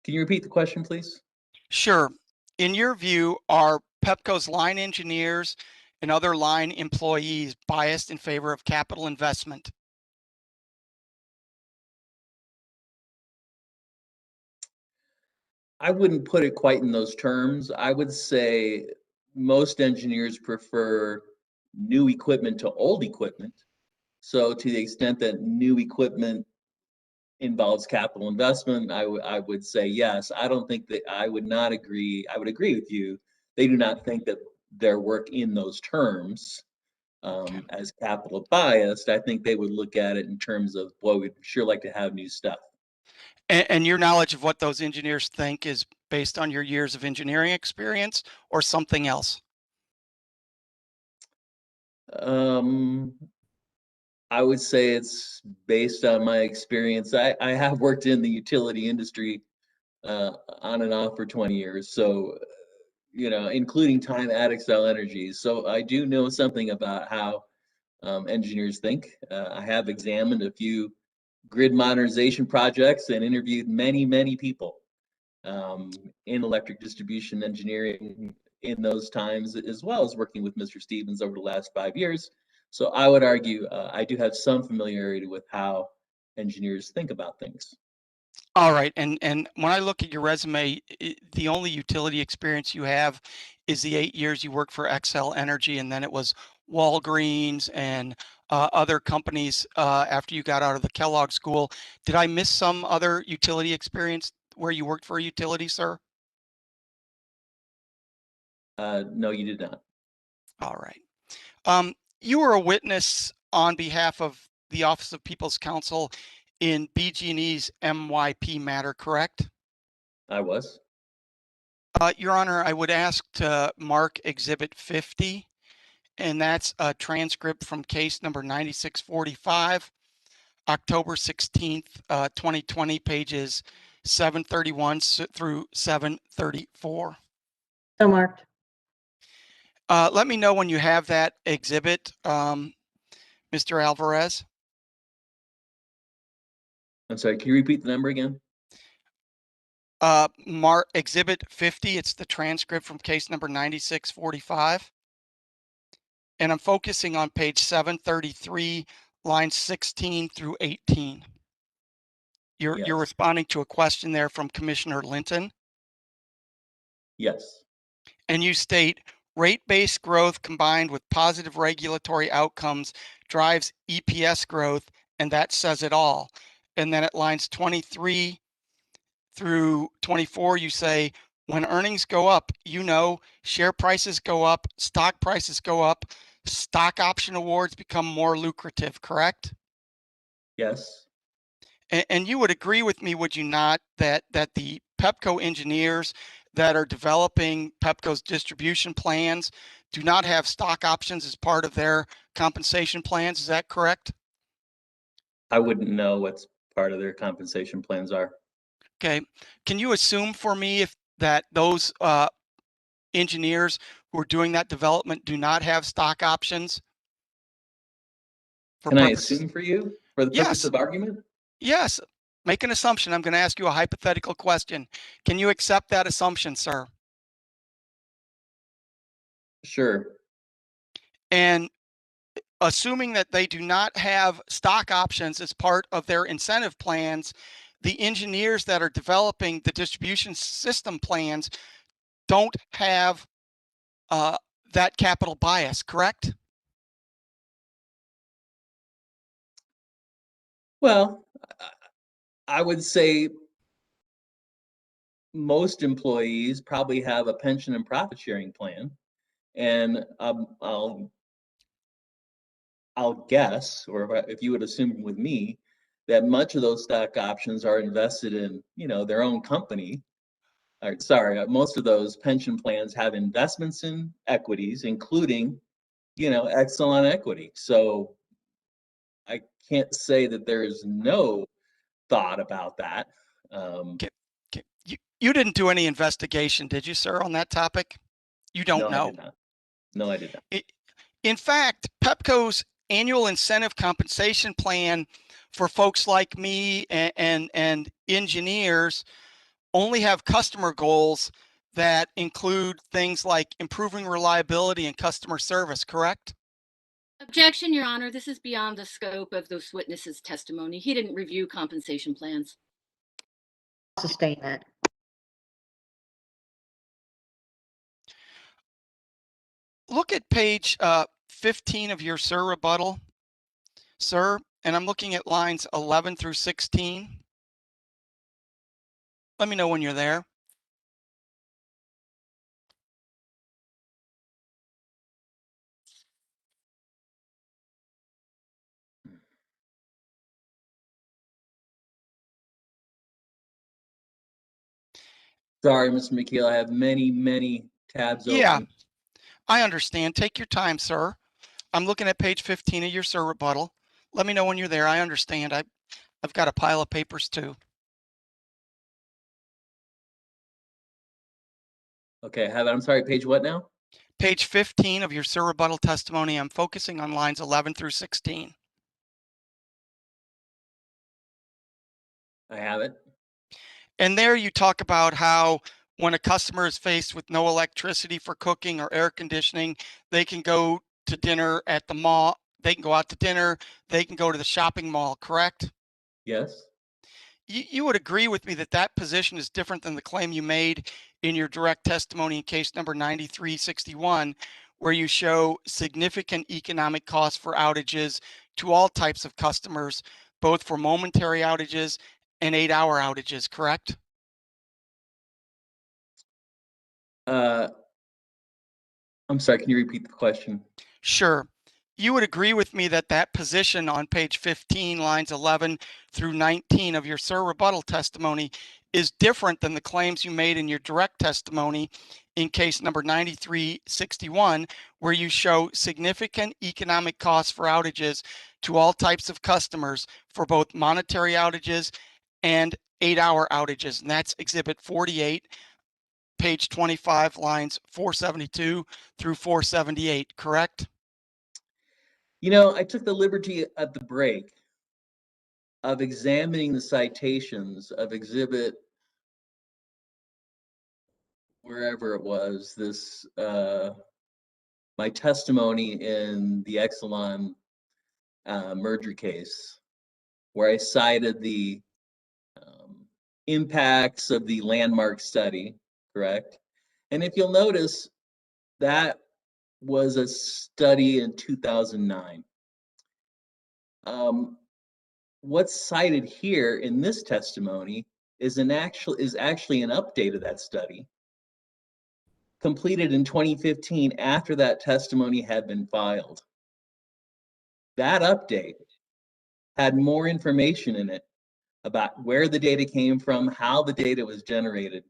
Can you repeat the question, please? Sure. In your view, are Pepco's line engineers and other line employees biased in favor of capital investment? I wouldn't put it quite in those terms. I would say most engineers prefer new equipment to old equipment. So to the extent that new equipment involves capital investment, I would say yes. I don't think that I would agree with you. They do not think that their work in those terms as capital biased. I think they would look at it in terms of, boy, we'd sure like to have new stuff. And your knowledge of what those engineers think is based on your years of engineering experience or something else? I would say it's based on my experience. I have worked in the utility industry on and off for 20 years. So, including time at Excel Energy. So I do know something about how engineers think. I have examined a few grid modernization projects and interviewed many, many people in electric distribution engineering in those times, as well as working with Mr. Stevens over the last 5 years. So I would argue I do have some familiarity with how engineers think about things. All right, and when I look at your resume, the only utility experience you have is the 8 years you worked for Xcel Energy, and then it was Walgreens and other companies after you got out of the Kellogg School. Did I miss some other utility experience where you worked for a utility, sir? No, you did not. All right. You were a witness on behalf of the Office of People's Counsel in BG&E's MYP matter, correct? I was. Your Honor, I would ask to mark Exhibit 50, and that's a transcript from case number 9645, October 16th, 2020, pages 731 through 734. So marked. Let me know when you have that exhibit, Mr. Alvarez. I'm sorry, can you repeat the number again? Exhibit 50, it's the transcript from case number 9645. And I'm focusing on page 733, lines 16 through 18. You're Yes. responding to a question there from Commissioner Linton, Yes. and you state rate-based growth combined with positive regulatory outcomes drives EPS growth, and that says it all. And then at lines 23 through 24, you say, when earnings go up, share prices go up, stock prices go up, stock option awards become more lucrative, correct? Yes. And you would agree with me, would you not, that the Pepco engineers that are developing Pepco's distribution plans do not have stock options as part of their compensation plans? Is that correct? I wouldn't know what's part of their compensation plans are. Okay. Can you assume for me if that those engineers who are doing that development do not have stock options? Can I assume for you, for the purpose Yes. of argument? Yes. Make an assumption. I'm going to ask you a hypothetical question. Can you accept that assumption, sir? Sure. And assuming that they do not have stock options as part of their incentive plans, the engineers that are developing the distribution system plans don't have that capital bias, correct? Well, I would say most employees probably have a pension and profit sharing plan. And I'll guess, or if you would assume with me, that much of those stock options are invested in, their own company. Or, sorry, most of those pension plans have investments in equities, including, Exelon equity. So I can't say that there's no thought about that. Okay. You didn't do any investigation, did you, sir, on that topic? You don't No, I know. did not. No, I did not. In fact, Pepco's annual incentive compensation plan for folks like me and engineers only have customer goals that include things like improving reliability and customer service, correct? Objection, Your Honor. This is beyond the scope of this witness's testimony. He didn't review compensation plans. Sustain that. Look at page 15 of your SIR rebuttal, sir, and I'm looking at lines 11 through 16. Let me know when you're there. Sorry, Mr. McKeel, I have many, many tabs Yeah, open. I understand. Take your time, sir. I'm looking at page 15 of your SIR rebuttal. let me know when you're there. I understand. I've got a pile of papers too. Okay, I have it. I'm sorry, page what now? Page 15 of your sir rebuttal testimony. I'm focusing on lines 11 through 16. I have it. And there you talk about how when a customer is faced with no electricity for cooking or air conditioning, they can go to dinner at the mall. They can go out to dinner. They can go to the shopping mall, correct? Yes. You would agree with me that that position is different than the claim you made in your direct testimony in case number 9361, where you show significant economic costs for outages to all types of customers, both for momentary outages and 8-hour outages, correct? I'm sorry, can you repeat the question? Sure. You would agree with me that that position on page 15, lines 11 through 19 of your sir rebuttal testimony is different than the claims you made in your direct testimony in case number 9361, where you show significant economic costs for outages to all types of customers for both monetary outages and 8-hour outages. And that's exhibit 48, page 25, lines 472 through 478, correct? You know, I took the liberty at the break of examining the citations of exhibit wherever it was, this my testimony in the Exelon merger case, where I cited the impacts of the landmark study, correct? And if you'll notice, that was a study in 2009. What's cited here in this testimony is actually an update of that study, completed in 2015 after that testimony had been filed. That update had more information in it about where the data came from, how the data was generated,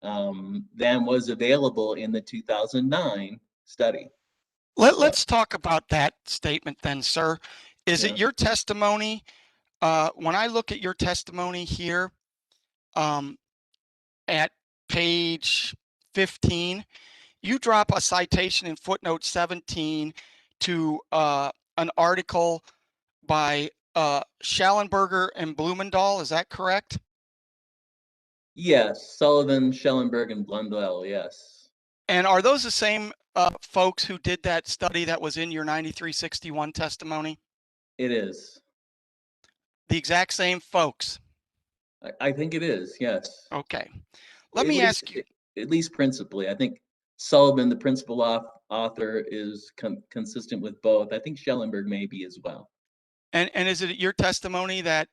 than was available in the 2009 study. Let's talk about that statement then, sir. Is Yeah. it your testimony? When I look at your testimony here at page 15, you drop a citation in footnote 17 to an article by Schallenberger and Blumendahl. Is that correct? Yes, Sullivan, Schellenberg, and Blundell, yes. And are those the same folks who did that study that was in your 9361 testimony? It is. The exact same folks? I think it is, yes. Okay. Let me ask you. At least principally. I think Sullivan, the principal author, is consistent with both. I think Schellenberg may be as well. And is it your testimony that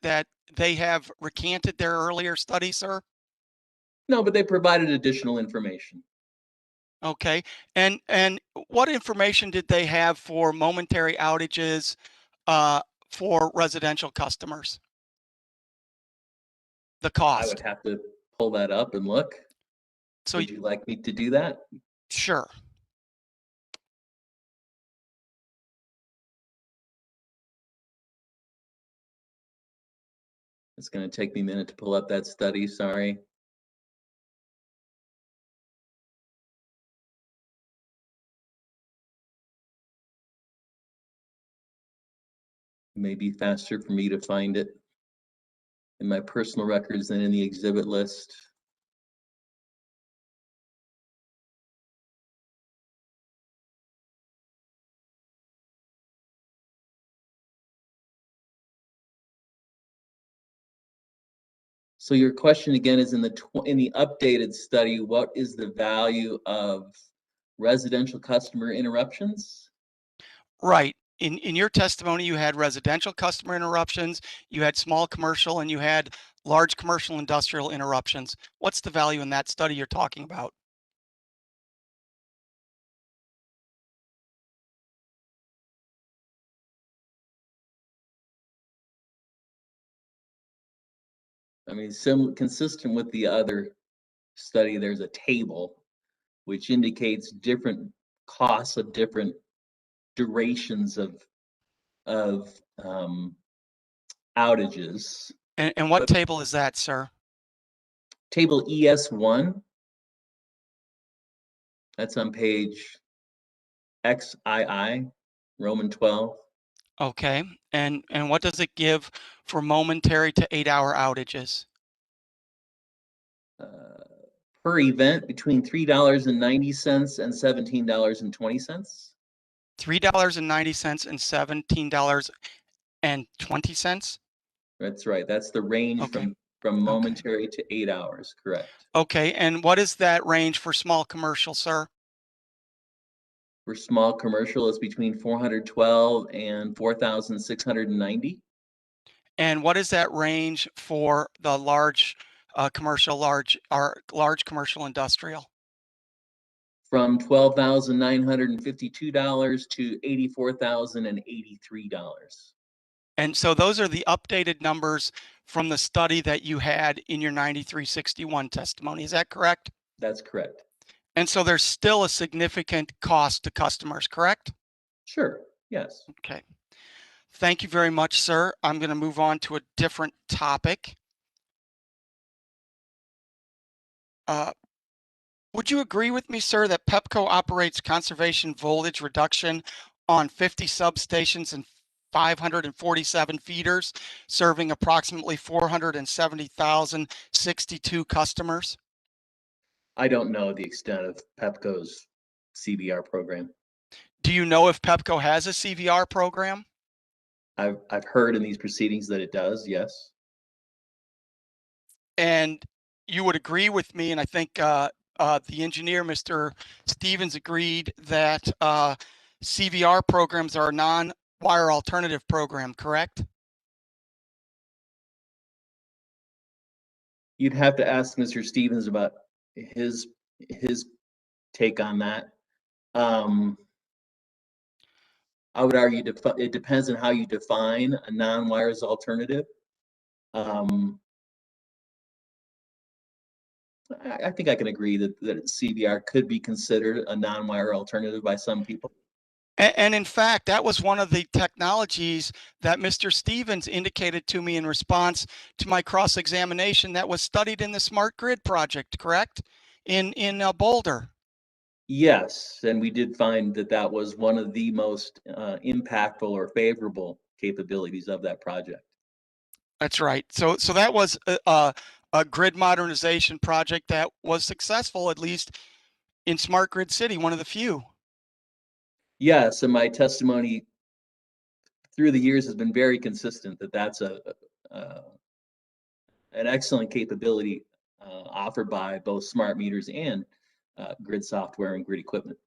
they have recanted their earlier study, sir? No, but they provided additional information. Okay. And what information did they have for momentary outages for residential customers? The cost. I would have to pull that up and look. So would you like me to do that? Sure. It's going to take me a minute to pull up that study, sorry. It may be faster for me to find it in my personal records than in the exhibit list. So your question again is in the updated study, what is the value of residential customer interruptions? Right. In your testimony, you had residential customer interruptions, you had small commercial, and you had large commercial industrial interruptions. What's the value in that study you're talking about? I mean, consistent with the other study, there's a table which indicates different costs of different durations of of outages. And what table is that, sir? Table ES1. That's on page XII, Roman 12. Okay. And what does it give for momentary to 8-hour outages? Per event between $3.90 and $17.20. $3.90 and $17.20. That's right. That's the range Okay. from momentary to 8 hours. Correct. Okay. And what is that range for small commercial, sir? For small commercial, it's between 412 and 4,690. And what is that range for the large commercial, large commercial industrial? From $12,952 to $84,083. And so those are the updated numbers from the study that you had in your 9361 testimony. Is that correct? That's correct. And so there's still a significant cost to customers, correct? Sure. Yes. Okay. Thank you very much, sir. I'm going to move on to a different topic. Would you agree with me, sir, that Pepco operates conservation voltage reduction on 50 substations and 547 feeders, serving approximately 470,062 customers? I don't know the extent of Pepco's CVR program. Do you know if Pepco has a CVR program? I've heard in these proceedings that it does, yes. And you would agree with me, and I think the engineer, Mr. Stevens, agreed that CVR programs are a non-wire alternative program, correct? You'd have to ask Mr. Stevens about his take on that. I would argue it depends on how you define a non-wires alternative. I think I can agree that CVR could be considered a non-wire alternative by some people. And in fact, that was one of the technologies that Mr. Stevens indicated to me in response to my cross-examination that was studied in the Smart Grid project, correct? In Boulder. Yes, and we did find that that was one of the most impactful or favorable capabilities of that project. That's right. So that was a grid modernization project that was successful, at least in Smart Grid City, one of the few. Yes, and my testimony through the years has been very consistent that that's an excellent capability offered by both smart meters and grid software and grid equipment.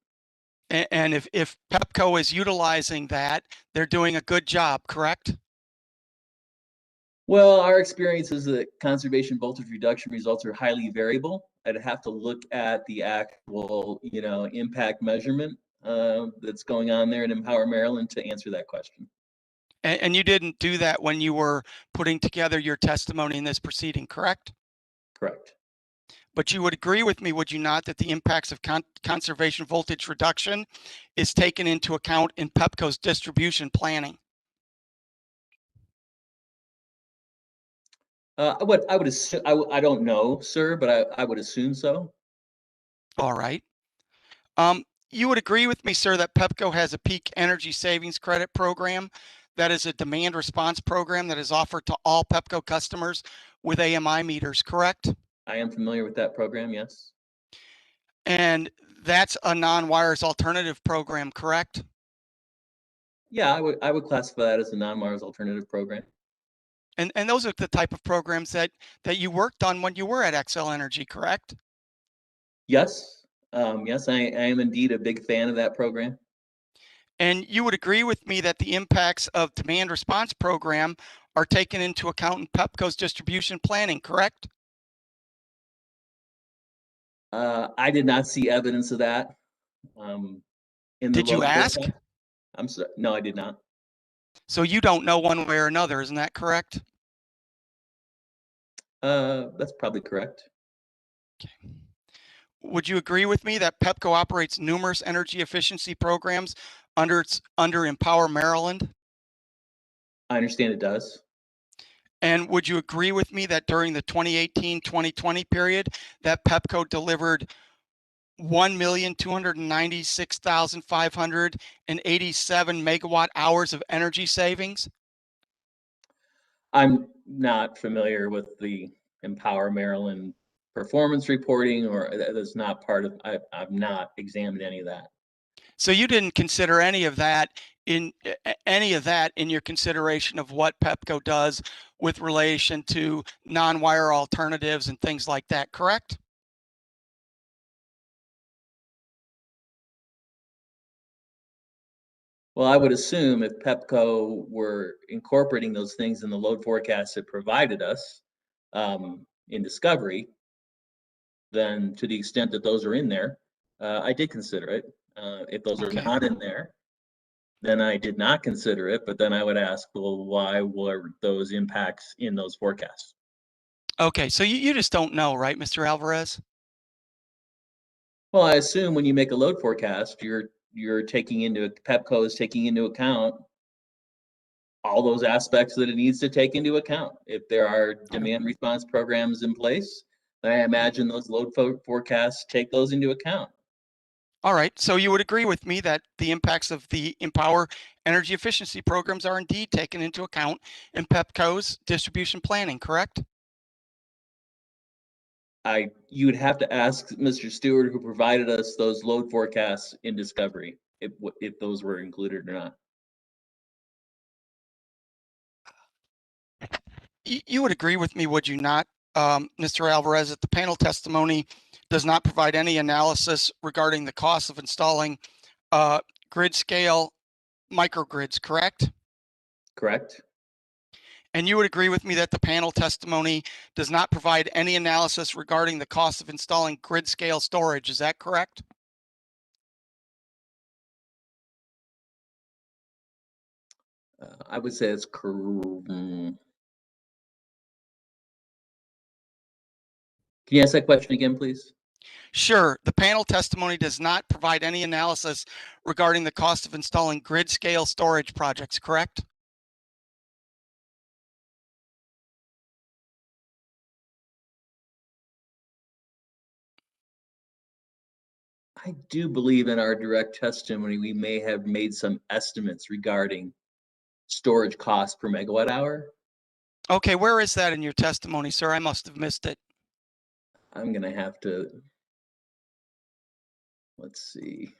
And if Pepco is utilizing that, they're doing a good job, correct? Well, our experience is that conservation voltage reduction results are highly variable. I'd have to look at the actual, impact measurement that's going on there at Empower Maryland to answer that question. And you didn't do that when you were putting together your testimony in this proceeding, correct? Correct. But you would agree with me, would you not, that the impacts of conservation voltage reduction is taken into account in Pepco's distribution planning? I would assume, I don't know, sir, but I would assume so. All right. You would agree with me, sir, that Pepco has a peak energy savings credit program that is a demand response program that is offered to all Pepco customers with AMI meters, correct? I am familiar with that program, yes. And that's a non-wires alternative program, correct? Yeah, I would classify that as a non-wires alternative program. And those are the type of programs that you worked on when you were at Xcel Energy, correct? Yes, yes, I am indeed a big fan of that program. And you would agree with me that the impacts of demand response program are taken into account in Pepco's distribution planning, correct? I did not see evidence of that. In the Did you load ask? forecast. I'm sorry, no, I did not. So you don't know one way or another, isn't that correct? That's probably correct. Okay. Would you agree with me that Pepco operates numerous energy efficiency programs under Empower Maryland? I understand it does. And would you agree with me that during the 2018-2020 period, that Pepco delivered 1,296,587 megawatt hours of energy savings? I'm not familiar with the Empower Maryland performance reporting, or that's not part of, I've not examined any of that. So you didn't consider any of that in your consideration of what Pepco does with relation to non-wire alternatives and things like that, correct? Well, I would assume if Pepco were incorporating those things in the load forecast it provided us in Discovery, then to the extent that those are in there, I did consider it. If those are not in there, then I did not consider it, but then I would ask, well, why were those impacts in those forecasts? Okay, so you just don't know, right, Mr. Alvarez? Well, I assume when you make a load forecast, you're taking into, Pepco is taking into account all those aspects that it needs to take into account. If there are demand response programs in place, then I imagine those load forecasts take those into account. All right, so you would agree with me that the impacts of the Empower energy efficiency programs are indeed taken into account in Pepco's distribution planning, correct? You would have to ask Mr. Stewart, who provided us those load forecasts in Discovery, if those were included or not. You would agree with me, would you not, Mr. Alvarez, that the panel testimony does not provide any analysis regarding the cost of installing grid scale microgrids, correct? Correct. And you would agree with me that the panel testimony does not provide any analysis regarding the cost of installing grid scale storage, is that correct? I would say it's correct. Can you ask that question again, please? Sure. The panel testimony does not provide any analysis regarding the cost of installing grid scale storage projects, correct? I do believe in our direct testimony, we may have made some estimates regarding storage cost per megawatt hour. Okay, where is that in your testimony, sir? I must have missed it. I'm gonna have to, let's see.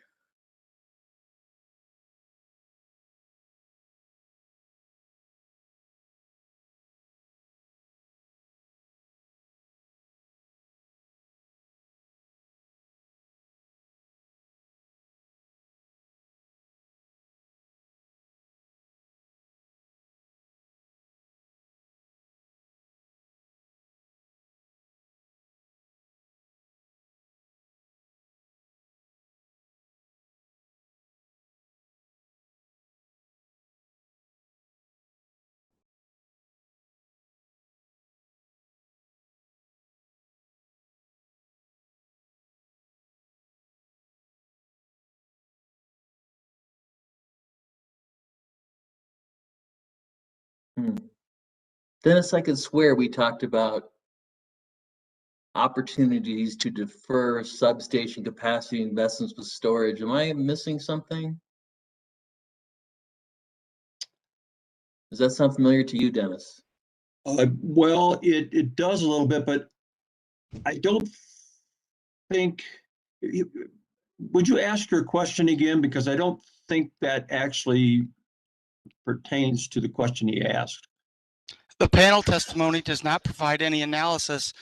Dennis, I could swear we talked about opportunities to defer substation capacity investments with storage. Am I missing something? Does that sound familiar to you, Dennis? Well, it does a little bit, but I don't think, would you ask your question again? Because I don't think that actually pertains to the question he asked. The panel testimony does not provide any analysis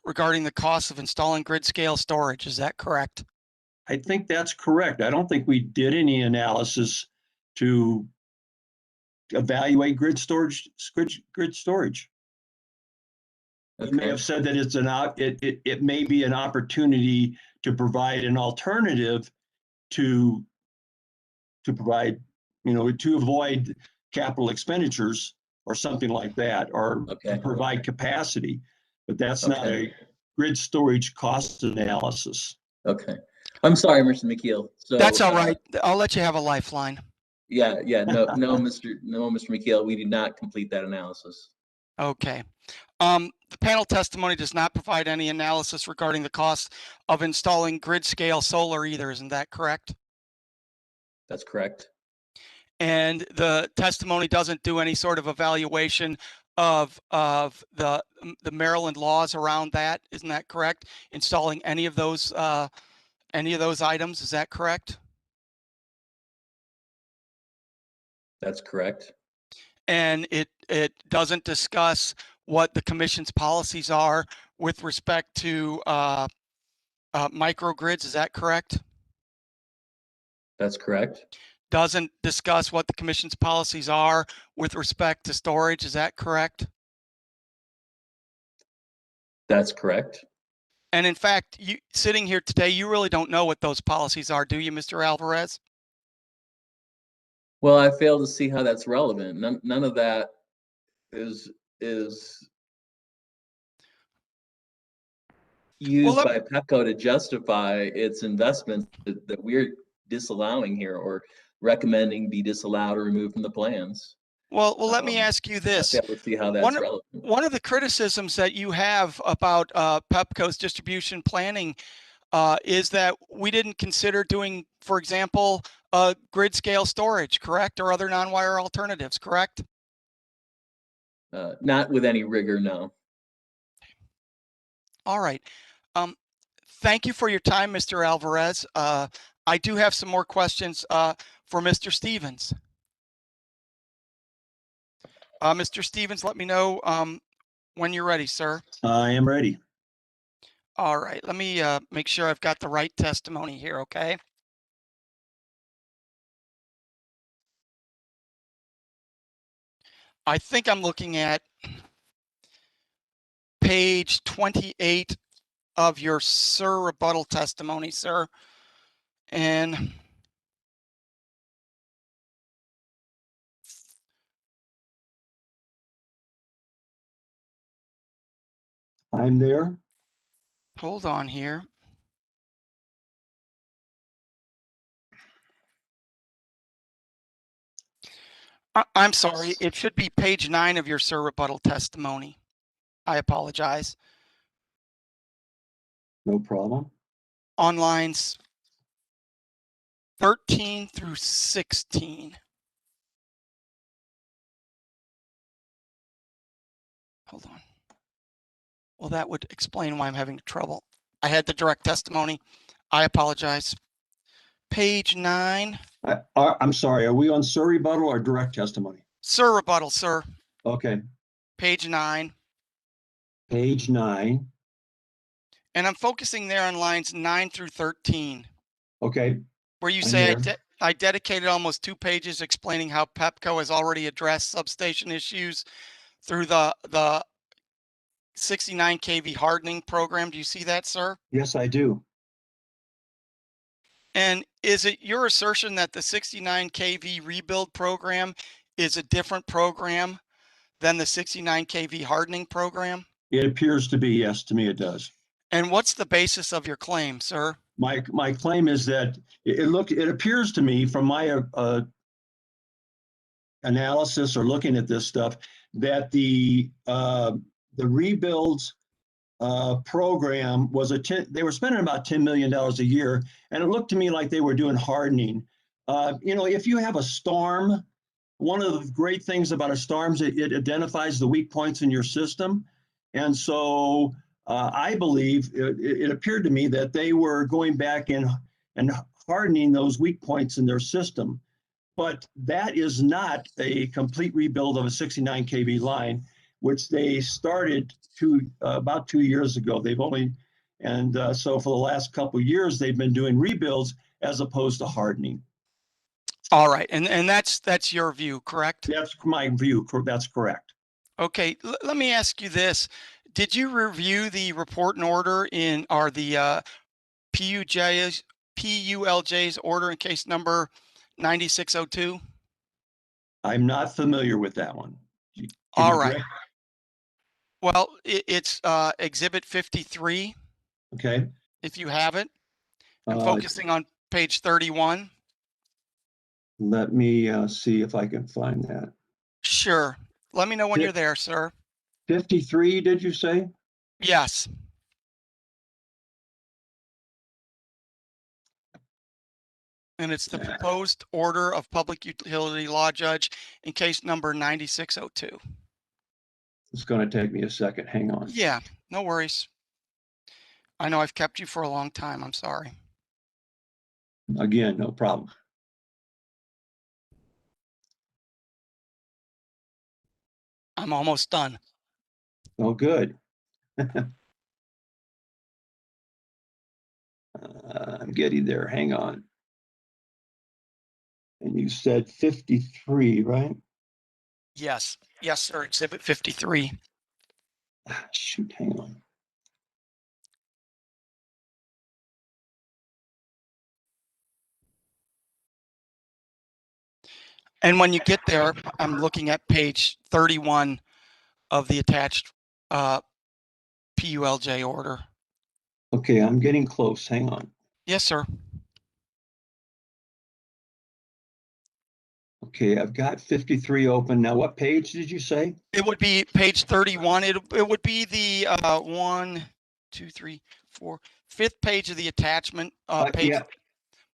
regarding the cost of installing grid scale storage. Is that correct? I think that's correct. I don't think we did any analysis to evaluate grid storage. We may have said that it's it may be an opportunity to provide an alternative to provide, to avoid capital expenditures or something like that, or to provide capacity. But that's not a grid storage cost analysis. Okay. I'm sorry, Mr. McKeel. So, that's all right. I'll let you have a lifeline. Yeah, no, Mr. McKeel, we did not complete that analysis. Okay. The panel testimony does not provide any analysis regarding the cost of installing grid scale solar either, isn't that correct? That's correct. And the testimony doesn't do any sort of evaluation of the Maryland laws around that, isn't that correct? Installing any of those items, is that correct? That's correct. And it doesn't discuss what the commission's policies are with respect to microgrids, is that correct? That's correct. Doesn't discuss what the commission's policies are with respect to storage, is that correct? That's correct. And in fact, you sitting here today, you really don't know what those policies are, do you, Mr. Alvarez? Well, I fail to see how that's relevant. None of that is used by Pepco to justify its investments that we're disallowing here or recommending be disallowed or removed from the plans. Well, let me ask you this. I fail to see how that's relevant. One of the criticisms that you have about Pepco's distribution planning is that we didn't consider doing, for example, grid scale storage, correct? Or other non-wire alternatives, correct? Not with any rigor, no. All right. Thank you for your time, Mr. Alvarez. I do have some more questions for Mr. Stevens. Mr. Stevens, let me know when you're ready, sir. I am ready. All right, let me make sure I've got the right testimony here, okay? I think I'm looking at page 28 of your rebuttal testimony, sir. And I'm there. hold on here. I'm sorry, it should be page 9 of your rebuttal testimony. I apologize. No problem. On lines 13 through 16. Hold on. Well, that would explain why I'm having trouble. I had the direct testimony. I apologize. Page 9. I'm sorry, are we on rebuttal or direct testimony? Rebuttal, sir. Okay. Page 9. Page 9. And I'm focusing there on lines 9 through 13. Okay. Where you say I dedicated almost 2 pages explaining how Pepco has already addressed substation issues through the 69 kV hardening program. Do you see that, sir? Yes, I do. And is it your assertion that the 69 kV rebuild program is a different program than the 69 kV hardening program? It appears to be, yes, to me it does. And what's the basis of your claim, sir? My claim is that it appears to me from my analysis or looking at this stuff that the rebuilds program was they were spending about $10 million a year, and it looked to me like they were doing hardening. If you have a storm, one of the great things about a storm is it identifies the weak points in your system, and so I believe it appeared to me that they were going back and hardening those weak points in their system. But that is not a complete rebuild of a 69 kV line, which they started about 2 years ago. So for the last couple of years, they've been doing rebuilds as opposed to hardening. All right, and that's your view, correct? That's my view. That's correct. Okay, let me ask you this. Did you review the report and order the PULJ's order in case number 9602? I'm not familiar with that one. All right. Well, it's Exhibit 53. Okay. If you have it. I'm focusing on page 31. Let me see if I can find that. Sure. Let me know when Fif- you're there, sir. 53, did you say? Yes. And it's the Yeah. proposed order of public utility law judge in case number 9602. It's going to take me a second. Hang on. Yeah, no worries. I know I've kept you for a long time. I'm sorry. Again, no problem. I'm almost done. Oh, good. I'm getting there. Hang on. And you said 53, right? Yes. Yes, sir. Exhibit 53. Shoot, hang on. And when you get there, I'm looking at page 31 of the attached PULJ order. Okay, I'm getting close. Hang on. Yes, sir. Okay, I've got 53 open. Now, what page did you say? It would be page 31. It would be the 1, 2, 3, 4, fifth page of the attachment page. Yeah,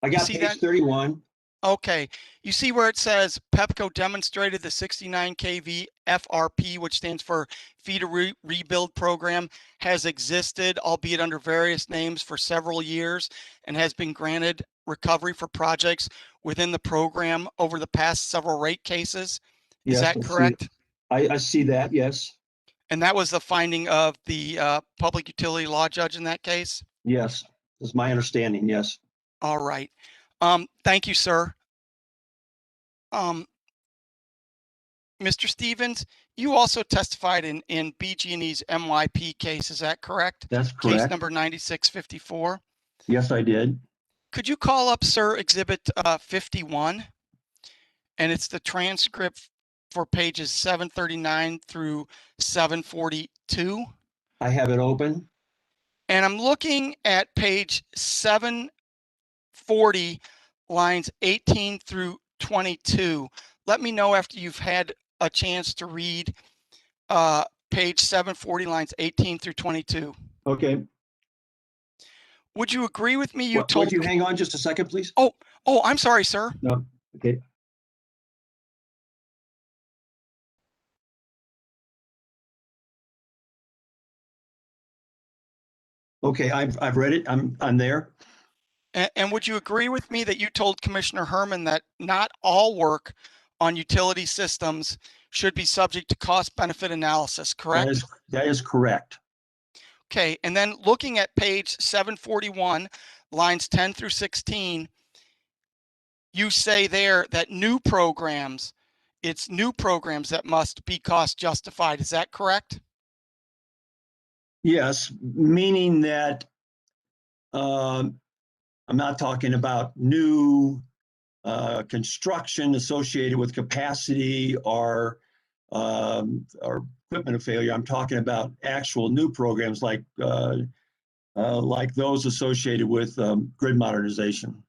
I You got see page that? 31. Okay. You see where it says Pepco demonstrated the 69 kV FRP, which stands for feeder rebuild program, has existed, albeit under various names, for several years and has been granted recovery for projects within the program over the past several rate cases. Is Yes, that I see. correct? I see that, yes. And that was the finding of the public utility law judge in that case? Yes, is my understanding, yes. All right. Thank you, sir. Mr. Stevens, you also testified in BG&E's MYP case, is that correct? That's Case correct. number 9654. Yes, I did. Could you call up, sir, exhibit 51? And it's the transcript for pages 739 through 742. I have it open. And I'm looking at page 740, lines 18 through 22. Let me know after you've had a chance to read page 740, lines 18 through 22. Okay. Would you agree with me? Would you hang on just a second, please? Oh, I'm sorry, sir. No, okay. Okay, I've read it. I'm there. And would you agree with me that you told Commissioner Herman that not all work on utility systems should be subject to cost benefit analysis, correct? That is correct. Okay, and then looking at page 741, lines 10 through 16, you say there that it's new programs that must be cost justified. Is that correct? Yes, meaning that I'm not talking about new construction associated with capacity or equipment failure. I'm talking about actual new programs like those associated with grid modernization.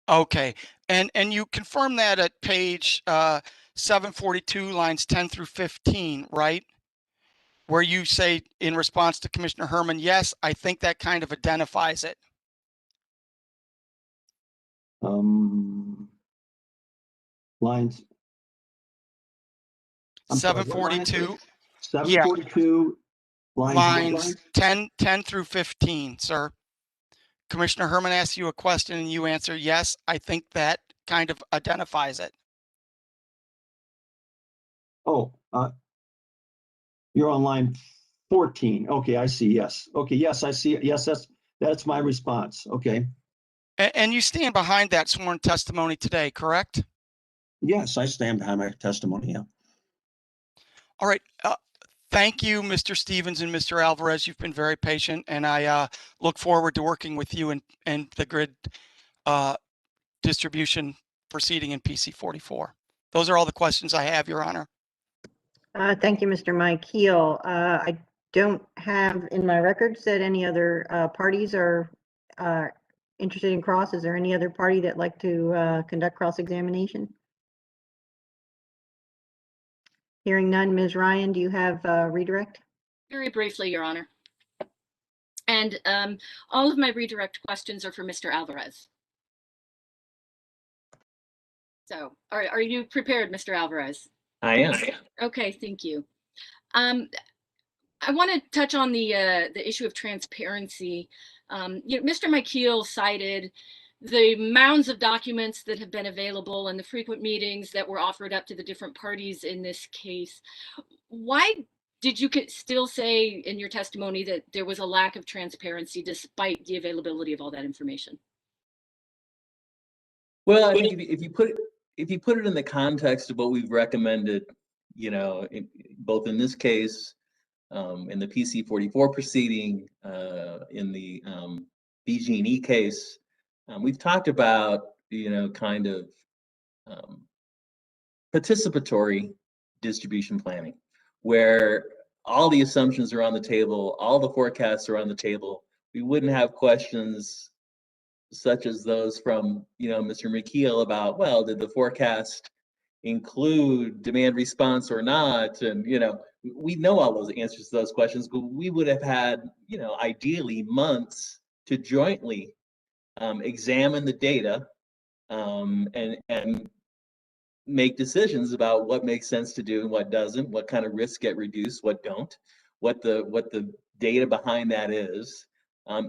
Okay, and you confirm that at page 742, lines 10 through 15, right? Where you say in response to Commissioner Herman, yes, I think that kind of identifies it. Lines. I'm sorry, what line? 742. 742. Lines 10 through 15, sir. Commissioner Herman asks you a question and you answer, yes, I think that kind of identifies it. Oh, you're on line 14. Okay, I see. Yes. Okay, yes, I see. Yes, that's my response. Okay. And you stand behind that sworn testimony today, correct? Yes, I stand behind my testimony. Yeah. All right. Thank you, Mr. Stevens and Mr. Alvarez. You've been very patient, and I look forward to working with you and the grid distribution proceeding in PC 44. Those are all the questions I have, Your Honor. Thank you, Mr. Mike Heel. I don't have in my records that any other parties are interested in cross? Is there any other party that'd like to conduct cross-examination? Hearing none, Ms. Ryan, do you have redirect? Very briefly, Your Honor. And all of my redirect questions are for Mr. Alvarez. So are you prepared, Mr. Alvarez? I am. Okay, thank you. I want to touch on the issue of transparency. Mr. McKeel cited the mounds of documents that have been available and the frequent meetings that were offered up to the different parties in this case. Why did you still say in your testimony that there was a lack of transparency despite the availability of all that information? Well, I think if you put it in the context of what we've recommended, both in this case, in the PC 44 proceeding, in the BG&E case, we've talked about kind of participatory distribution planning, where all the assumptions are on the table, all the forecasts are on the table. We wouldn't have questions such as those from Mr. McKeel about, well, did the forecast include demand response or not? And we know all those answers to those questions, but we would have had ideally months to jointly examine the data and make decisions about what makes sense to do and what doesn't, what kind of risks get reduced, what don't, what the data behind that is.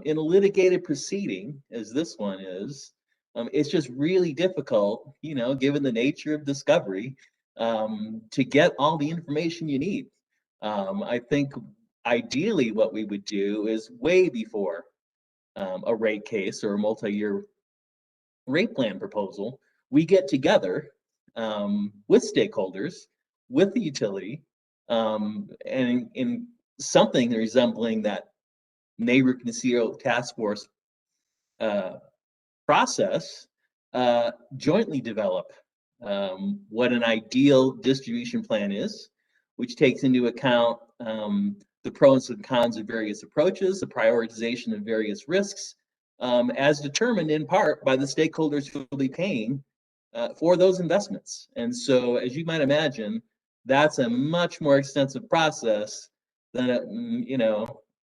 In a litigated proceeding, as this one is, it's just really difficult, given the nature of discovery, to get all the information you need. I think ideally what we would do is way before a rate case or a multi-year rate plan proposal, we get together with stakeholders, with the utility, and in something resembling that neighborhood net zero task force process, jointly develop what an ideal distribution plan is, which takes into account the pros and cons of various approaches, the prioritization of various risks, as determined in part by the stakeholders who will be paying for those investments. And so, as you might imagine, that's a much more extensive process than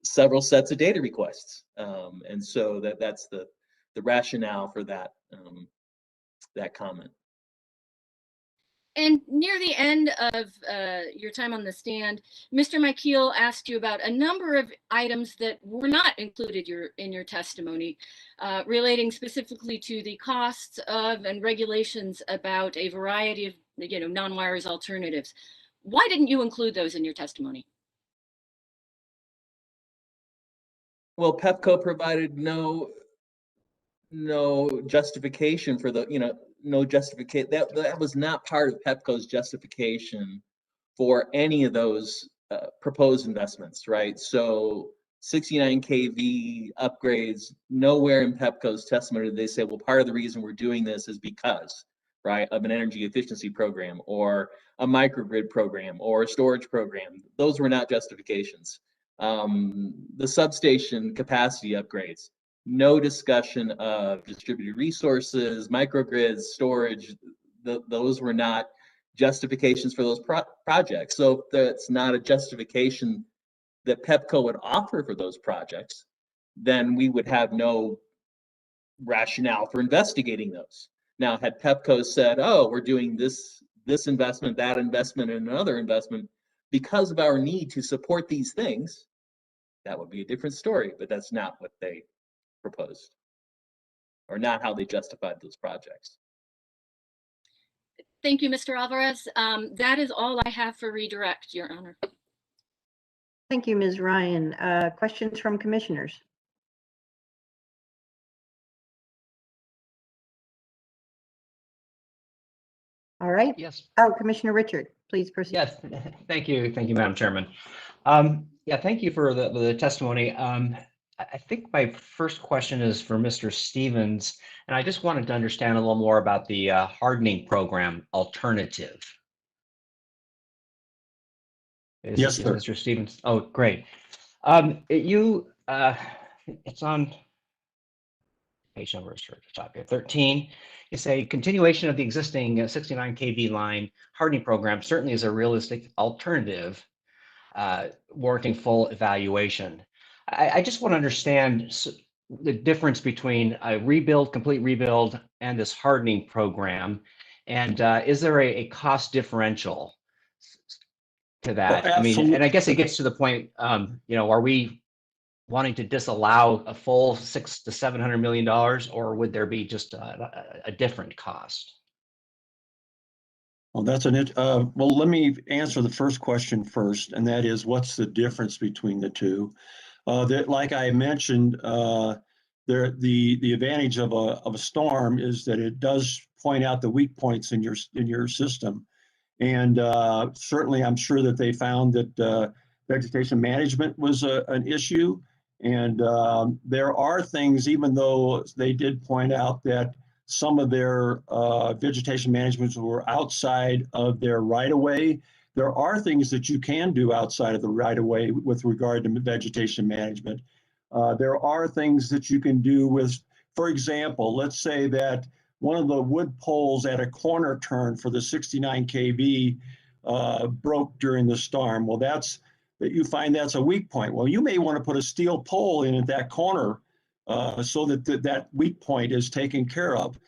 several sets of data requests. And so that's the rationale for that that comment. And near the end of your time on the stand, Mr. McKeel asked you about a number of items that were not included in your testimony, relating specifically to the costs of and regulations about a variety of non-wires alternatives. Why didn't you include those in your testimony? Well, Pepco provided no justification for no justification. That was not part of Pepco's justification for any of those proposed investments, right? So 69 kV upgrades, nowhere in Pepco's testimony did they say, well, part of the reason we're doing this is because, right, of an energy efficiency program or a microgrid program or a storage program. Those were not justifications. The substation capacity upgrades, no discussion of distributed resources, microgrids, storage. Those were not justifications for those projects. So if that's not a justification that Pepco would offer for those projects, then we would have no rationale for investigating those. Now, had Pepco said, oh, we're doing this investment, that investment, and another investment because of our need to support these things, that would be a different story, but that's not what they proposed, or not how they justified those projects. Thank you, Mr. Alvarez. That is all I have for redirect, Your Honor. Thank you, Ms. Ryan. Questions from commissioners? All right. Yes. Oh, Commissioner Richard, please proceed. Yes. Thank you, Madam Chairman. Yeah, thank you for the testimony. I think my first question is for Mr. Stevens, and I just wanted to understand a little more about the hardening program alternative. Yes, sir. Mr. Stevens. Oh, great. It's on page numbers for the top here. 13, you say continuation of the existing 69 kV line hardening program certainly is a realistic alternative, warranting full evaluation. I just want to understand the difference between a rebuild, complete rebuild, and this hardening program. And is there a cost differential to that? I mean, and I guess it gets to the point, are we wanting to disallow a full $600 to $700 million, or would there be just a different cost? Well, well, let me answer the first question first, and that is, what's the difference between the two? Like I mentioned, the advantage of a storm is that it does point out the weak points in your system, and certainly I'm sure that they found that vegetation management was an issue, and there are things, even though they did point out that some of their vegetation management were outside of their right-of-way. There are things that you can do outside of the right-of-way with regard to vegetation management. There are things that you can do with, for example, let's say that one of the wood poles at a corner turn for the 69 kV broke during the storm. Well, you find that's a weak point. Well, you may want to put a steel pole in at that corner so that that weak point is taken care of.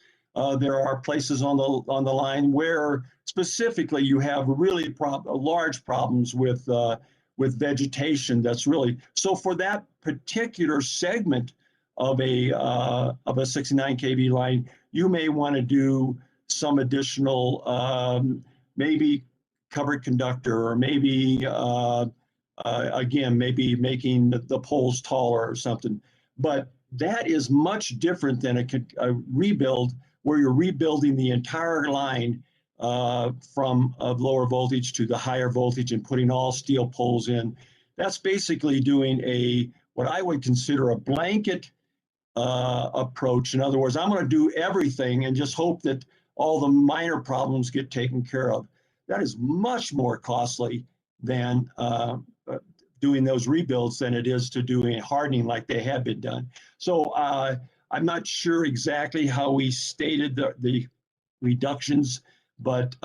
There are places on the line where specifically you have really large problems with vegetation. That's really so for that particular segment of a 69 kV line, you may want to do some additional maybe covered conductor, or maybe again, maybe making the poles taller or something. But that is much different than a rebuild where you're rebuilding the entire line from a lower voltage to the higher voltage and putting all steel poles in. That's basically doing what I would consider a blanket approach. In other words, I'm going to do everything and just hope that all the minor problems get taken care of. That is much more costly than doing those rebuilds than it is to doing hardening like they have been done. So I'm not sure exactly how we stated the reductions, but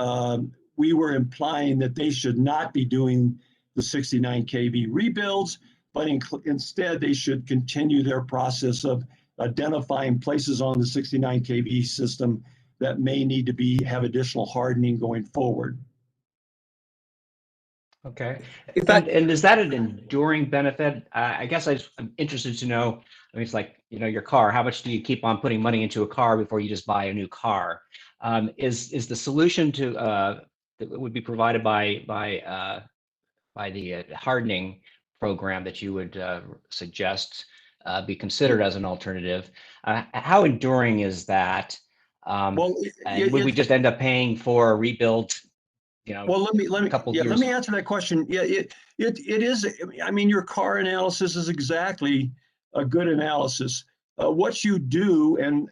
we were implying that they should not be doing the 69 kV rebuilds, but instead they should continue their process of identifying places on the 69 kV system that may need to have additional hardening going forward. Okay. And is that an enduring benefit? I guess I'm interested to know. I mean, it's like, your car. How much do you keep on putting money into a car before you just buy a new car? Is the solution that would be provided by the hardening program that you would suggest be considered as an alternative? How enduring is that? Well, and would we just end up paying for a rebuild? Well, let me answer that question. Yeah, it is. I mean, your car analysis is exactly a good analysis. What you do and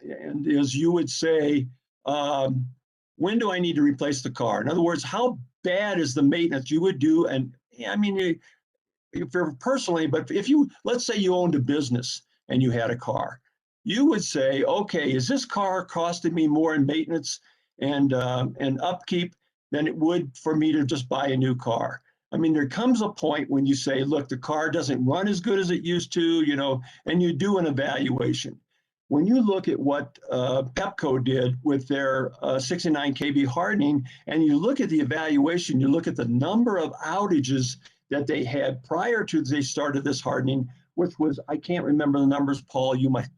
is you would say, when do I need to replace the car? In other words, how bad is the maintenance you would do? And I mean, if you're personally, but let's say you owned a business and you had a car, you would say, okay, is this car costing me more in maintenance and upkeep than it would for me to just buy a new car? I mean, there comes a point when you say, look, the car doesn't run as good as it used to, and you do an evaluation. When you look at what Pepco did with their 69 kV hardening, and you look at the evaluation, you look at the number of outages that they had prior to they started this hardening, which was, I can't remember the numbers, Paul, you might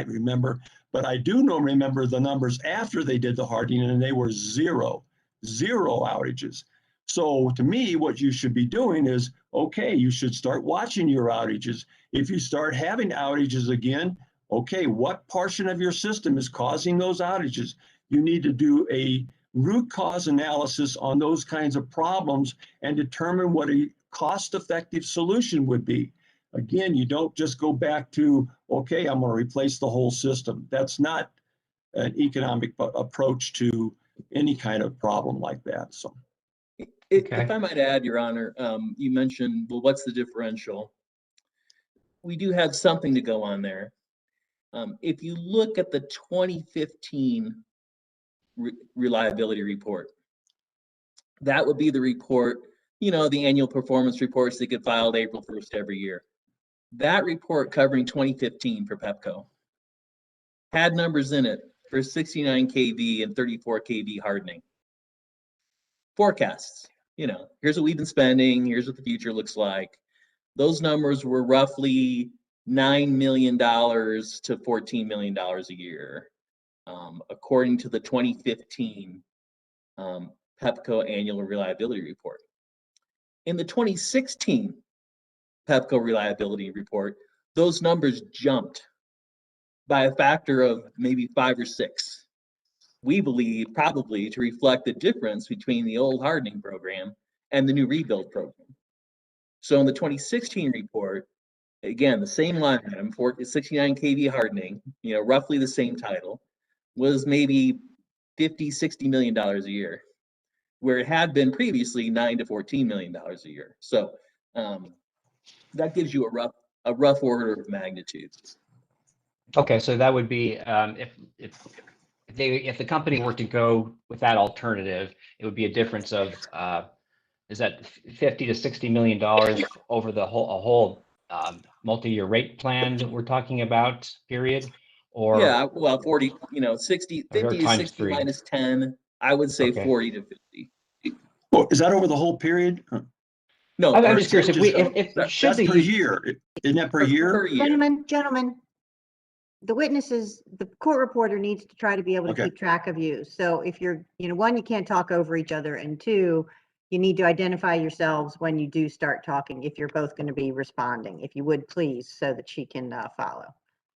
remember, but I do remember the numbers after they did the hardening, and they were zero outages. So to me, what you should be doing is, okay, you should start watching your outages. If you start having outages again, okay, what portion of your system is causing those outages? You need to do a root cause analysis on those kinds of problems and determine what a cost-effective solution would be. Again, you don't just go back to, okay, I'm going to replace the whole system. That's not an economic approach to any kind of problem like that. So, if I might add, Your Honor, you mentioned, well, what's the differential? We do have something to go on there. If you look at the 2015 reliability report, that would be the report, you know, the annual performance reports that get filed April 1st every year. That report covering 2015 for Pepco had numbers in it for 69 kV and 34 kV hardening. Forecasts, you know, here's what we've been spending, here's what the future looks like. Those numbers were roughly $9 million to $14 million a year, according to the 2015 Pepco annual reliability report. In the 2016 Pepco reliability report, those numbers jumped by a factor of maybe 5 or 6. We believe probably to reflect the difference between the old hardening program and the new rebuild program. So in the 2016 report, again, the same line item for 69 kV hardening, you know, roughly the same title, was maybe $50–60 million a year, where it had been previously $9 to $14 million a year. So that gives you a rough order of magnitude. Okay, so that would be if the company were to go with that alternative, it would be a difference of is that $50 to $60 million over the whole multi-year rate plan that we're talking about, period? Or yeah, well, 40, you know, 50 to 60 minus 10, I would say okay. 40 to 50. Well, is that over the whole period? No, I'm just curious if that's per year. Isn't that per year? Per year. Gentlemen, the witnesses, the court reporter needs to try to be able to keep track of you. So if you're, you know, one, you can't talk over each other, and two, you need to identify yourselves when you do start talking, if you're both going to be responding, if you would please, so that she can follow.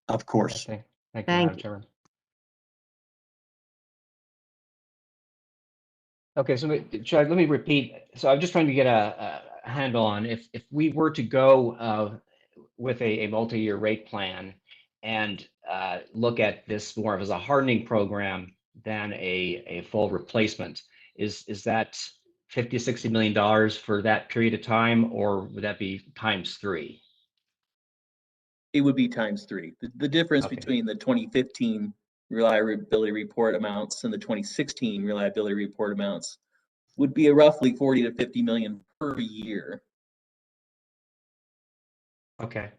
Of course. Okay. Thank you, Madam Chairman. Okay, so let me repeat. So I'm just trying to get a handle on if we were to go with a multi-year rate plan and look at this more of as a hardening program than a full replacement, is that $50–60 million for that period of time, or would that be ×3? It would be ×3. The difference between the 2015 reliability report amounts and the 2016 reliability report amounts would be a roughly 40 to 50 million per year. Okay.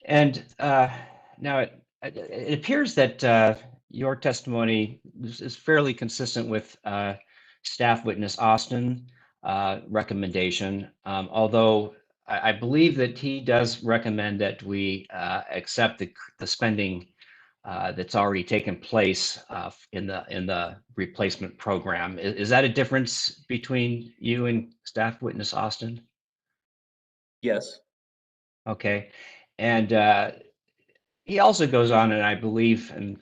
And now it appears that your testimony is fairly consistent with staff witness Austin recommendation, although I believe that he does recommend that we accept the spending that's already taken place in the replacement program. Is that a difference between you and staff witness Austin? Yes. Okay. And he also goes on, and I believe, and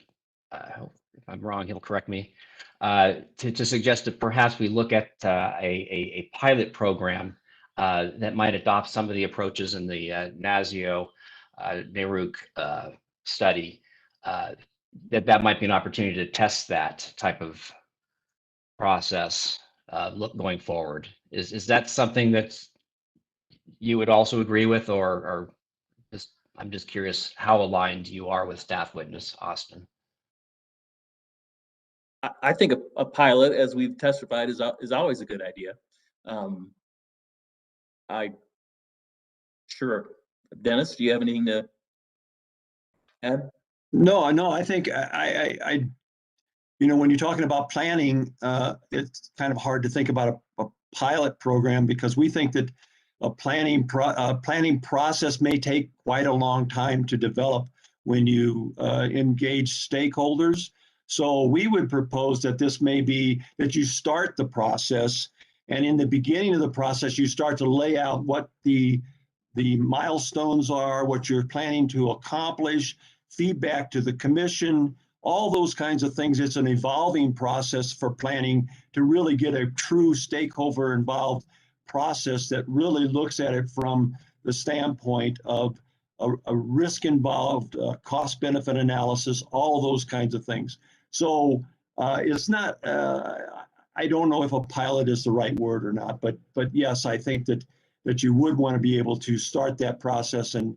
if I'm wrong, he'll correct me, to suggest that perhaps we look at a pilot program that might adopt some of the approaches in the NASIO NARUC study, that might be an opportunity to test that type of process going forward. Is that something that you would also agree with, or I'm just curious how aligned you are with staff witness Austin? I think a pilot, as we've testified, is always a good idea. Sure. Dennis, do you have anything to add? No, I think I you know, when you're talking about planning, it's kind of hard to think about a pilot program, because we think that a planning process may take quite a long time to develop when you engage stakeholders. So we would propose that this may be that you start the process, and in the beginning of the process, you start to lay out what the milestones are, what you're planning to accomplish, feedback to the commission, all those kinds of things. It's an evolving process for planning to really get a true stakeholder involved process that really looks at it from the standpoint of a risk involved, cost benefit analysis, all those kinds of things. So it's not, I don't know if a pilot is the right word or not, but yes, I think that you would want to be able to start that process and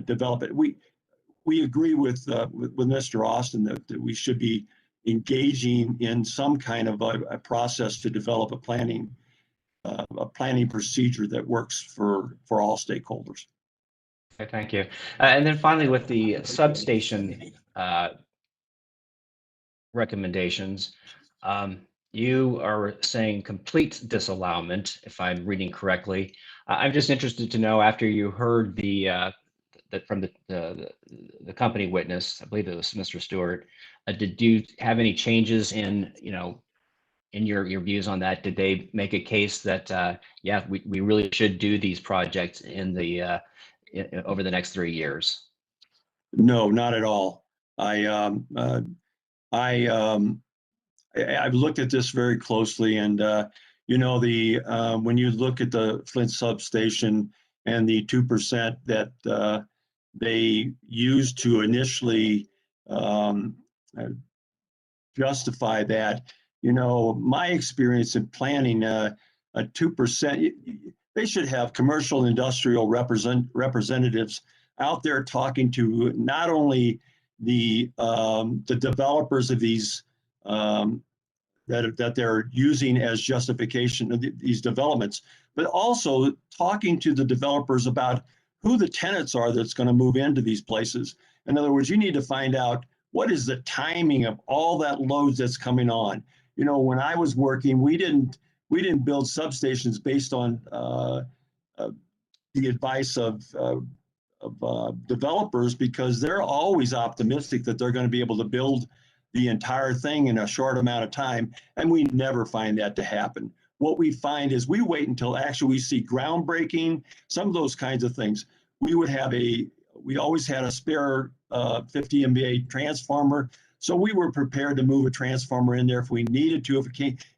develop it. we agree with Mr. Austin that we should be engaging in some kind of a process to develop a planning procedure that works for all stakeholders. Okay, thank you. And then finally, with the substation recommendations, you are saying complete disallowment, if I'm reading correctly. I'm just interested to know, after you heard from the company witness, I believe it was Mr. Stewart, did you have any changes in, in your views on that? Did they make a case that, yeah, we really should do these projects in the over the next 3 years? No, not at all. I've looked at this very closely, and when you look at the Flint substation and the 2% that they used to initially justify that, my experience in planning a 2%, they should have commercial and industrial representatives out there talking to not only the developers of these that they're using as justification of these developments, but also talking to the developers about who the tenants are that's going to move into these places. In other words, you need to find out what is the timing of all that loads that's coming on. When I was working, we didn't build substations based on the advice of developers, because they're always optimistic that they're going to be able to build the entire thing in a short amount of time, and we never find that to happen. What we find is we wait until actually we see groundbreaking, some of those kinds of things. We always had a spare 50 MVA transformer, so we were prepared to move a transformer in there if we needed to,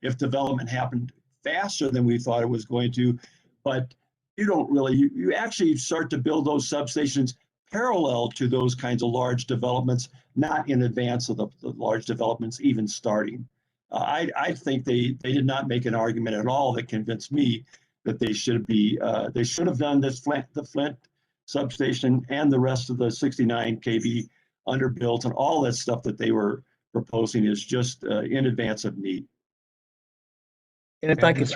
if development happened faster than we thought it was going to. But you actually start to build those substations parallel to those kinds of large developments, not in advance of the large developments even starting. I think they did not make an argument at all that convinced me that they should have done the Flint substation and the rest of the 69 kV underbuilt, and all that stuff that they were proposing is just in advance of need. And if I could,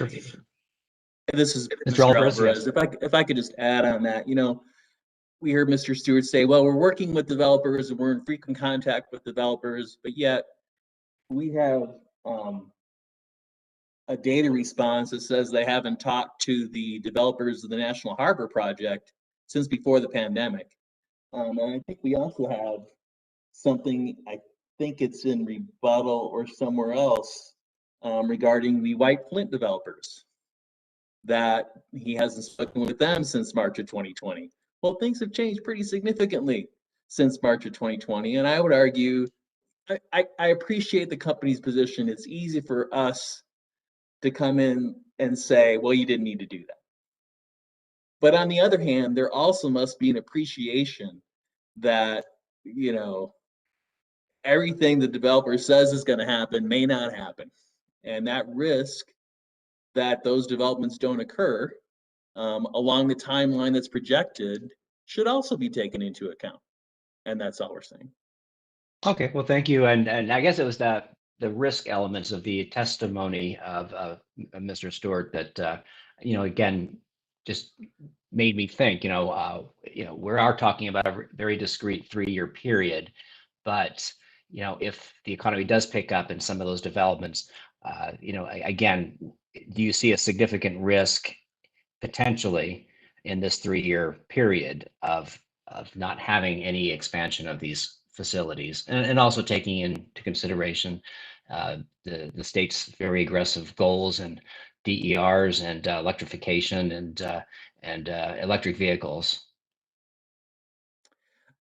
this is Mr. Alvarez. If I could just add on that, we heard Mr. Stewart say, well, we're working with developers and we're in frequent contact with developers, but yet we have a data response that says they haven't talked to the developers of the National Harbor project since before the pandemic. And I think we also have something, I think it's in rebuttal or somewhere else, regarding the White Flint developers, that he hasn't spoken with them since March of 2020. Well, things have changed pretty significantly since March of 2020. And I would argue, I appreciate the company's position. It's easy for us to come in and say, well, you didn't need to do that. But on the other hand, there also must be an appreciation that, everything the developer says is going to happen may not happen. And that risk that those developments don't occur along the timeline that's projected should also be taken into account. And that's all we're saying. Okay, well, thank you. And I guess it was the risk elements of the testimony of Mr. Stewart that, again, just made me think, we are talking about a very discrete 3-year period, but, if the economy does pick up in some of those developments, again, do you see a significant risk potentially in this 3-year period of not having any expansion of these facilities, and also taking into consideration the state's very aggressive goals and DERs and electrification and electric vehicles?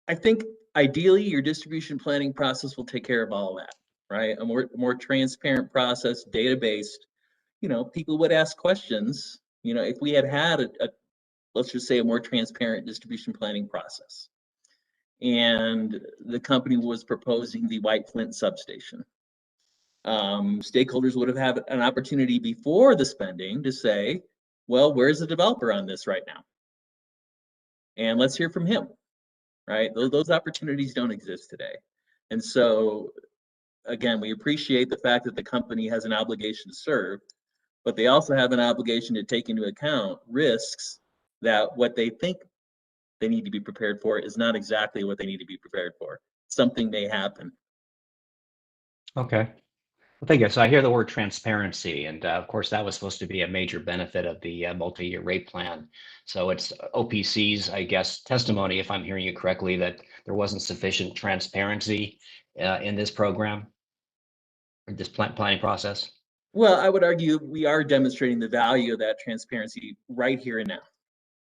I think ideally your distribution planning process will take care of all of that, right? A more transparent process, data-based. People would ask questions. If we had a let's just say a more transparent distribution planning process, and the company was proposing the White Flint substation, stakeholders would have had an opportunity before the spending to say, well, where's the developer on this right now? And let's hear from him. right? Those opportunities don't exist today. And so, again, we appreciate the fact that the company has an obligation to serve, but they also have an obligation to take into account risks that what they think they need to be prepared for is not exactly what they need to be prepared for. Something may happen. Okay. Well, thank you. So I hear the word transparency, and of course, that was supposed to be a major benefit of the multi-year rate plan. So it's OPC's, I guess, testimony, if I'm hearing you correctly, that there wasn't sufficient transparency in this program, or this planning process. Well, I would argue we are demonstrating the value of that transparency right here and now,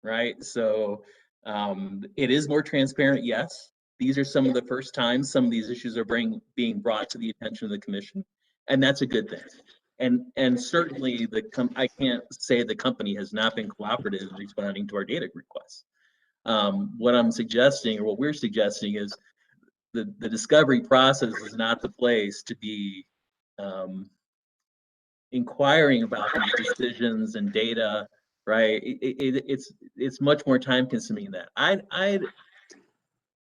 right? So it is more transparent, yes. These are some of the first times some of these issues are being brought to the attention of the commission, and that's a good thing. And certainly I can't say the company has not been cooperative in responding to our data requests. What I'm suggesting, or what we're suggesting, is the discovery process is not the place to be inquiring about these decisions and data, right? It's much more time consuming than that. I'd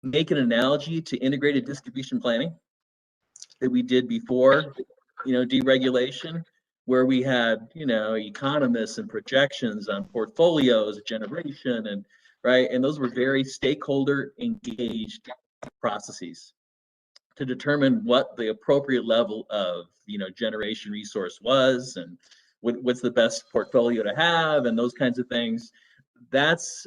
make an analogy to integrated distribution planning that we did before, deregulation, where we had, economists and projections on portfolios, generation, and right, and those were very stakeholder engaged processes to determine what the appropriate level of generation resource was, and what's the best portfolio to have, and those kinds of things. That's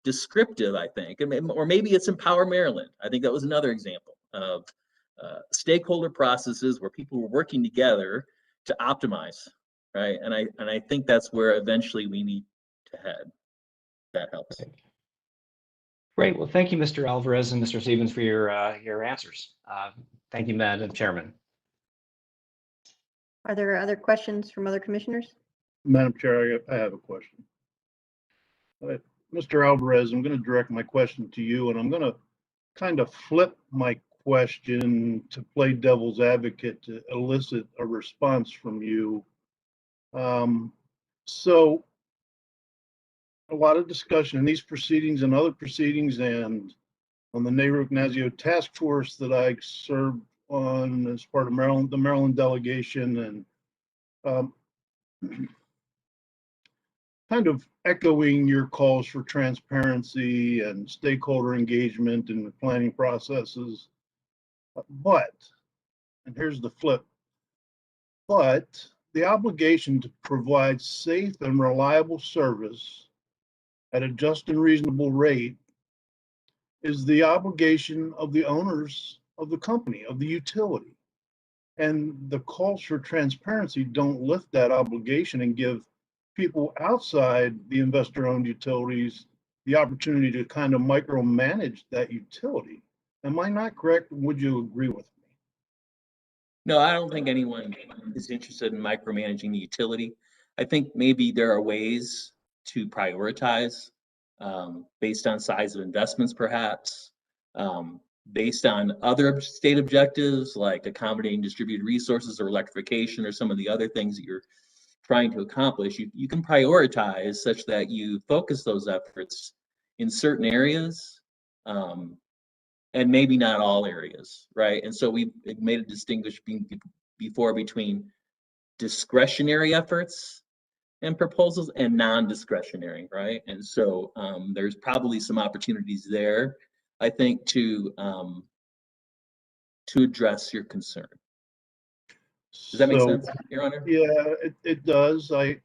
descriptive, I think. Or maybe it's Empower Maryland. I think that was another example of stakeholder processes where people were working together to optimize, right? And I think that's where eventually we need to head. That helps. Great. Well, thank you, Mr. Alvarez and Mr. Stevens, for your answers. Thank you, Madam Chairman. Are there other questions from other commissioners? Madam Chair, I have a question. Mr. Alvarez, I'm going to direct my question to you, and I'm going to kind of flip my question to play devil's advocate to elicit a response from you. So a lot of discussion in these proceedings and other proceedings, and on the Nehru-Ignacio task force that I served on as part of the Maryland delegation, and kind of echoing your calls for transparency and stakeholder engagement in the planning processes. But, and here's the flip, but the obligation to provide safe and reliable service at a just and reasonable rate is the obligation of the owners of the company, of the utility. And the calls for transparency don't lift that obligation and give people outside the investor-owned utilities the opportunity to kind of micromanage that utility. Am I not correct? Would you agree with me? No, I don't think anyone is interested in micromanaging the utility. I think maybe there are ways to prioritize based on size of investments, perhaps, based on other state objectives like accommodating distributed resources or electrification or some of the other things that you're trying to accomplish. You can prioritize such that you focus those efforts in certain areas, and maybe not all areas, right? And so we made a distinction before between discretionary efforts and proposals and non-discretionary, right? And so there's probably some opportunities there, I think, to address your concern. Does that make sense, Your Honor? Yeah, it does. I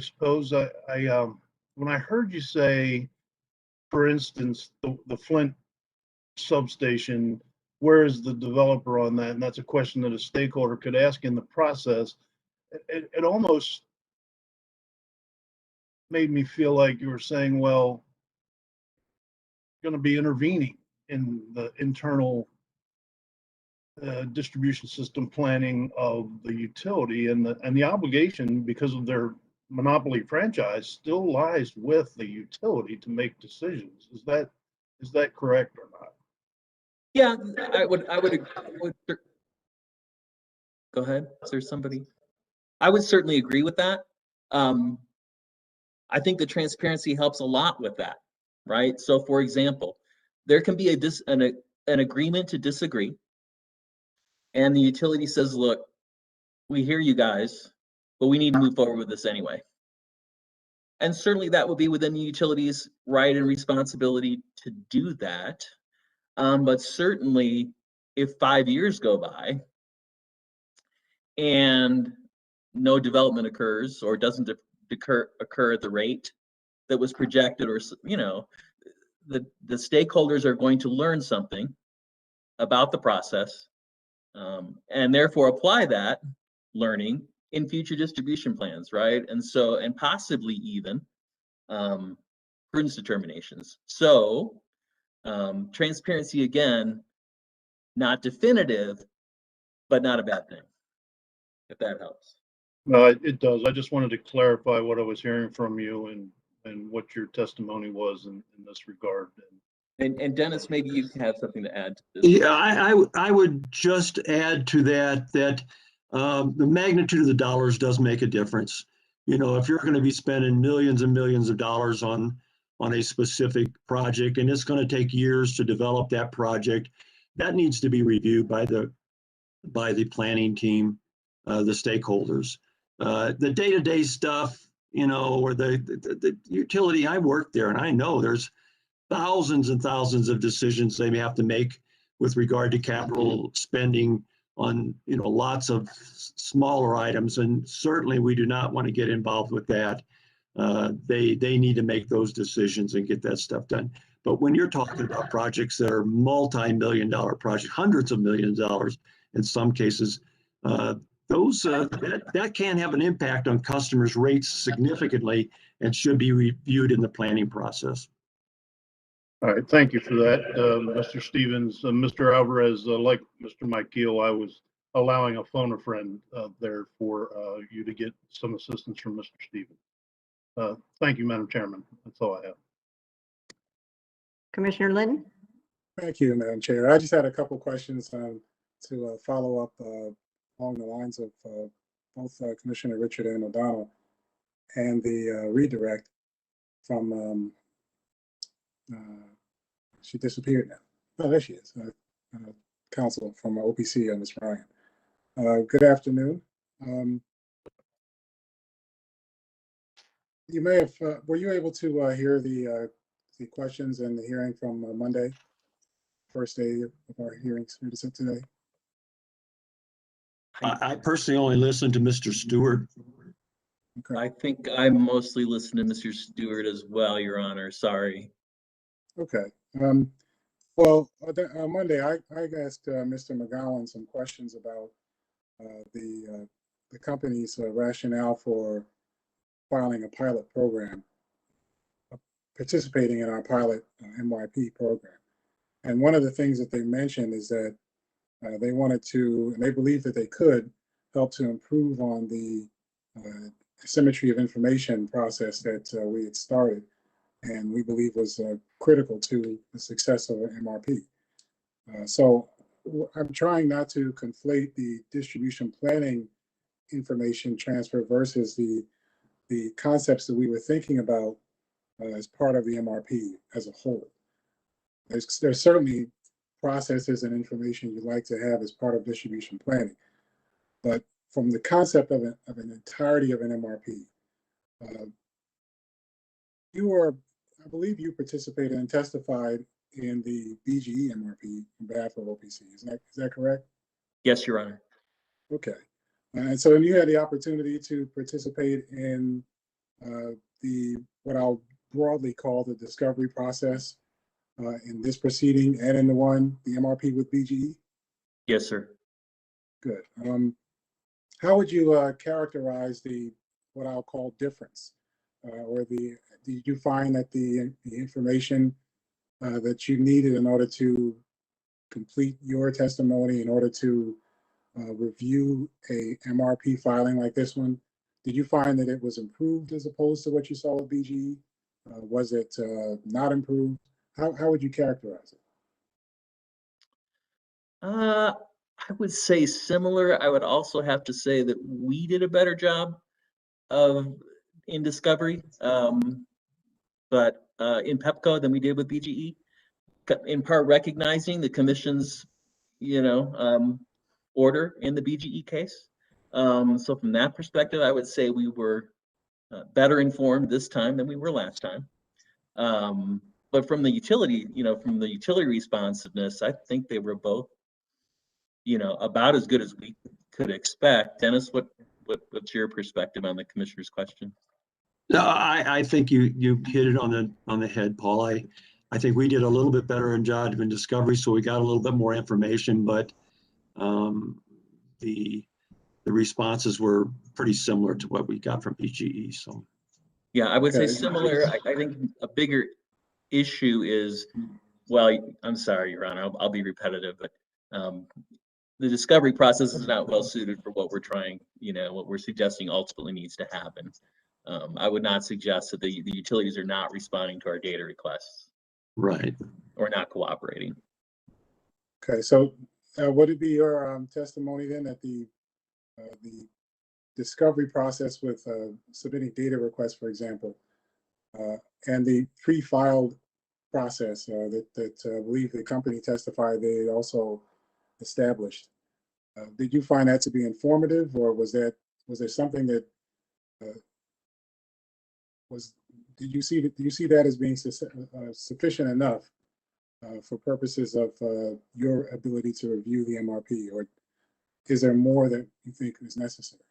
suppose I when I heard you say, for instance, the Flint substation, where is the developer on that? And that's a question that a stakeholder could ask in the process. It almost made me feel like you were saying, well, going to be intervening in the internal distribution system planning of the utility, and the obligation, because of their monopoly franchise, still lies with the utility to make decisions. Is that correct or not? Yeah, I would go ahead. Is there somebody? I would certainly agree with that. I think the transparency helps a lot with that, right? So for example, there can be an agreement to disagree. And the utility says, look, we hear you guys, but we need to move forward with this anyway. And certainly that would be within the utility's right and responsibility to do that. But certainly if 5 years go by and no development occurs or doesn't occur at the rate that was projected, or, you know, the stakeholders are going to learn something about the process, and therefore apply that learning in future distribution plans, right? And so, and possibly even prudence determinations. So transparency, again, not definitive, but not a bad thing, if that helps. No, it does. I just wanted to clarify what I was hearing from you and what your testimony was in this regard. And Dennis, maybe you have something to add to this. Yeah, I would just add to that the magnitude of the dollars does make a difference. You know, if you're going to be spending millions and millions of dollars on a specific project, and it's going to take years to develop that project, that needs to be reviewed by the planning team, the stakeholders. The day-to-day stuff, you know, or the utility, I work there and I know there's thousands and thousands of decisions they may have to make with regard to capital spending on, you know, lots of smaller items. And certainly we do not want to get involved with that. They need to make those decisions and get that stuff done. But when you're talking about projects that are multi-million-dollar projects, hundreds of millions of dollars in some cases, that can have an impact on customers' rates significantly and should be reviewed in the planning process. All right, thank you for that, Mr. Stevens. Mr. Alvarez, like Mr. Michael, I was allowing a phone a friend there for you to get some assistance from Mr. Stevens. Thank you, Madam Chairman. That's all I have. Commissioner Linton? Thank you, Madam Chair. I just had a couple questions to follow up along the lines of both Commissioner Richard and O'Donnell and the redirect from she disappeared now. Oh, there she is. Counsel from OPC, Ms. Ryan. Good afternoon. You may have, were you able to hear the questions and the hearing from Monday, first day of our hearings today? I personally only listened to Mr. Stewart. Okay. I think I mostly listened to Mr. Stewart as well, Your Honor. Sorry. Okay. Well, on Monday, I asked Mr. McGowan some questions about the company's rationale for filing a pilot program, participating in our pilot MYP program. And one of the things that they mentioned is that they wanted to, and they believe that they could help to improve on the asymmetry of information process that we had started, and we believe was critical to the success of MRP. So I'm trying not to conflate the distribution planning information transfer versus the concepts that we were thinking about as part of the MRP as a whole. There's certainly processes and information you'd like to have as part of distribution planning, but from the concept of an entirety of an MRP, I believe you participated and testified in the BGE MRP on behalf of OPC. Is that correct? Yes, Your Honor. Okay. And so you had the opportunity to participate in what I'll broadly call the discovery process in this proceeding and in the MRP with BGE? Yes, sir. Good. How would you characterize what I'll call difference? Did you find that the information that you needed in order to complete your testimony, in order to review a MRP filing like this one, did you find that it was improved as opposed to what you saw with BGE? Was it not improved? How would you characterize it? I would say similar. I would also have to say that we did a better job in discovery, but in Pepco than we did with BGE. in part recognizing the commission's, order in the BGE case. So from that perspective, I would say we were better informed this time than we were last time. But from the utility, responsiveness, I think they were both, about as good as we could expect. Dennis, what's your perspective on the commissioner's question? No, I think you hit it on the head, Paul. I think we did a little bit better in job and discovery, so we got a little bit more information, but the responses were pretty similar to what we got from BGE. So yeah, I would say Okay. similar. I think a bigger issue is, well, I'm sorry, Your Honor, I'll be repetitive, but the discovery process is not well suited for what we're trying, what we're suggesting ultimately needs to happen. I would not suggest that the utilities are not responding to our data requests. right. Or not cooperating. Okay, so would it be your testimony then that the discovery process with submitting data requests, for example, and the pre-filed process that I believe the company testified they also established, did you find that to be informative, or was there something that do you see that as being sufficient enough for purposes of your ability to review the MRP, or is there more that you think is necessary?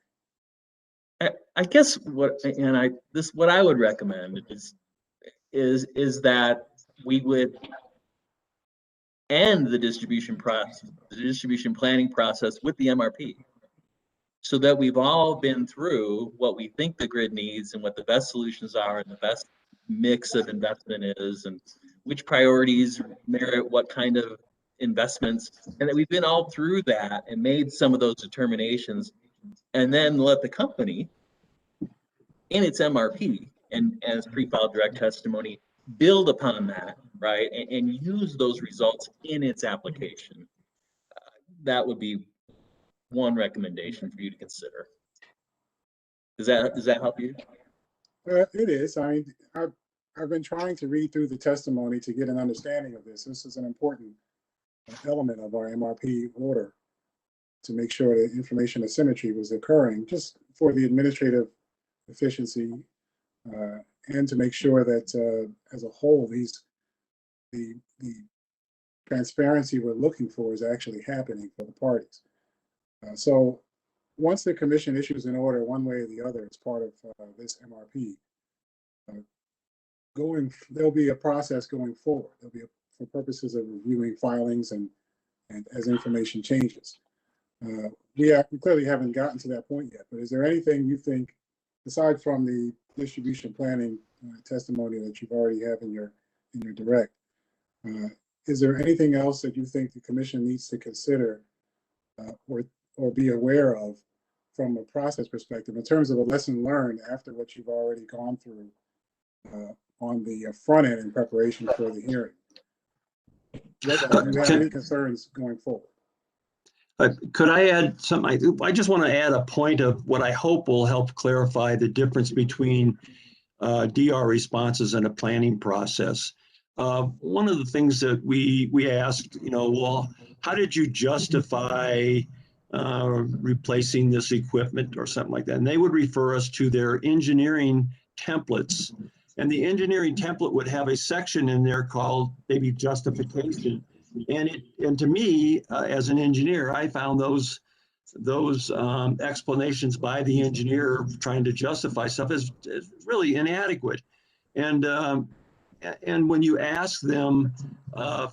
I guess what I would recommend is that we would end the distribution planning process with the MRP, so that we've all been through what we think the grid needs and what the best solutions are and the best mix of investment is and which priorities merit what kind of investments, and that we've been all through that and made some of those determinations, and then let the company in its MRP and as pre-filed direct testimony build upon that, right, and use those results in its application. That would be one recommendation for you to consider. Does that help you? It is. I mean, I've been trying to read through the testimony to get an understanding of this. This is an important element of our MRP order, to make sure that information asymmetry was occurring, just for the administrative efficiency, and to make sure that as a whole, the transparency we're looking for is actually happening for the parties. So once the commission issues an order one way or the other as part of this MRP, there'll be a process going forward. There'll be for purposes of reviewing filings and as information changes. We clearly haven't gotten to that point yet, but is there anything you think, aside from the distribution planning testimony that you've already have in your direct, is there anything else that you think the commission needs to consider or be aware of from a process perspective in terms of a lesson learned after what you've already gone through on the front end in preparation for the hearing? Do you have any concerns going forward? Could I add something? I just want to add a point of what I hope will help clarify the difference between DR responses and a planning process. One of the things that we asked, well, how did you justify replacing this equipment or something like that? And they would refer us to their engineering templates. And the engineering template would have a section in there called maybe justification. And to me, as an engineer, I found those explanations by the engineer trying to justify stuff is really inadequate. And when you ask them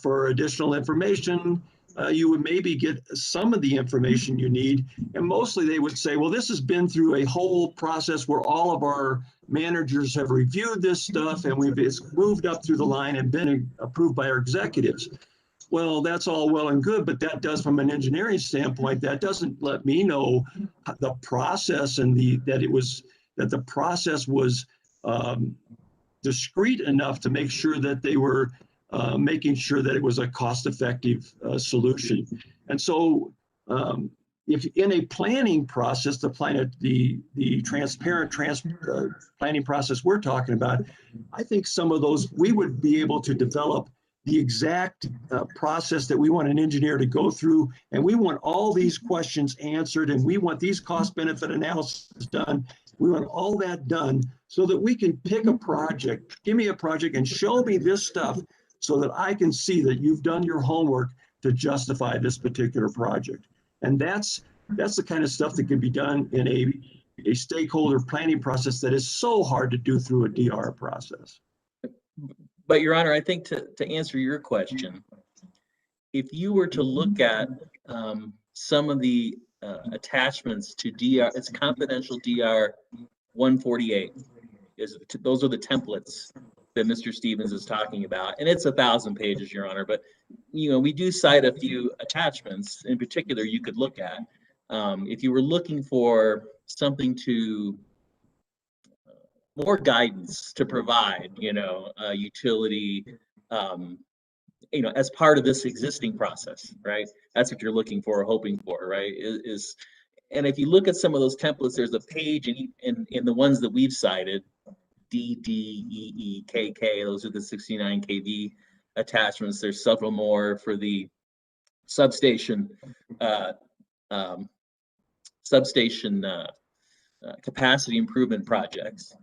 for additional information, you would maybe get some of the information you need. And mostly they would say, well, this has been through a whole process where all of our managers have reviewed this stuff and it's moved up through the line and been approved by our executives. Well, that's all well and good, but that does, from an engineering standpoint, that doesn't let me know the process and that the process was discreet enough to make sure that they were making sure that it was a cost-effective solution. And so, if in a planning process, the transparent planning process we're talking about, I think some of those we would be able to develop the exact process that we want an engineer to go through. And we want all these questions answered, and we want these cost benefit analysis done. We want all that done so that we can pick a project, give me a project and show me this stuff so that I can see that you've done your homework to justify this particular project. And that's the kind of stuff that can be done in a stakeholder planning process that is so hard to do through a DR process. But Your Honor, I think to answer your question, if you were to look at some of the attachments to DR, it's confidential DR 148. Those are the templates that Mr. Stevens is talking about, and it's 1,000 pages, Your Honor. But we do cite a few attachments in particular you could look at if you were looking for something to more guidance to provide, utility, as part of this existing process, right? That's what you're looking for or hoping for, right? And if you look at some of those templates, there's a page in the ones that we've cited, D, D, E, E, K, K, those are the 69 kV attachments. There's several more for the substation, capacity improvement projects.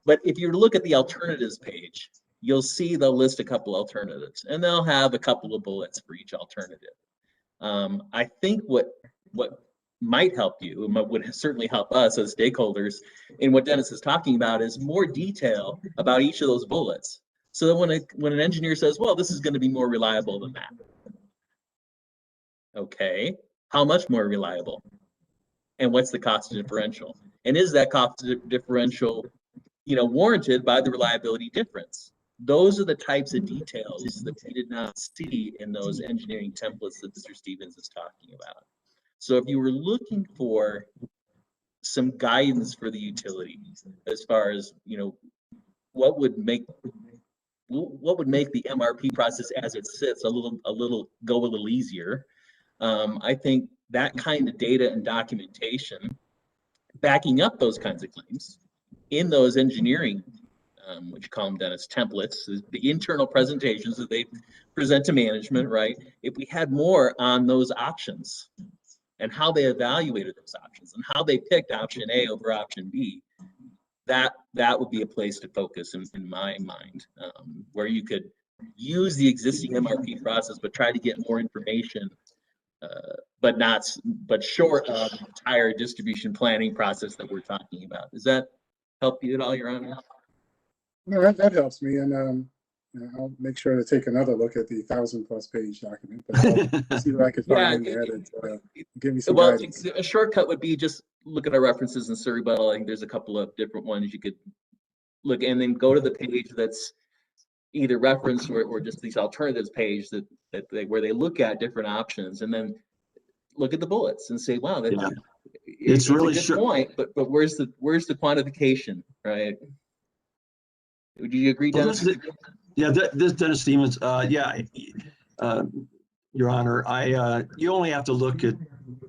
But if you look at the alternatives page, you'll see they'll list a couple alternatives, and they'll have a couple of bullets for each alternative. I think what might help you, and what would certainly help us as stakeholders in what Dennis is talking about, is more detail about each of those bullets. So that when an engineer says, well, this is going to be more reliable than that. Okay, how much more reliable? And what's the cost differential? And is that cost differential, warranted by the reliability difference? Those are the types of details that we did not see in those engineering templates that Mr. Stevens is talking about. So if you were looking for some guidance for the utility as far as, what would make the MRP process as it sits go a little easier, I think that kind of data and documentation backing up those kinds of claims in those engineering, what you call them, Dennis, templates, the internal presentations that they present to management, right? If we had more on those options and how they evaluated those options and how they picked option A over option B, that would be a place to focus in my mind, where you could use the existing MRP process, but try to get more information, but short of the entire distribution planning process that we're talking about. Does that help you at all, Your Honor? No, that helps me, and I'll make sure to take another look at the 1,000+ page document. But I'll see what I can find in there that give me some guidance. A shortcut would be just look at our references in Surrebuttal. I think there's a couple of different ones you could look, and then go to the page that's either reference or just these alternatives page where they look at different options, and then look at the bullets and say, wow, it's really a good point, but where's the quantification, right? Would you agree, Dennis? This Dennis Stevens. Your Honor, you only have to look at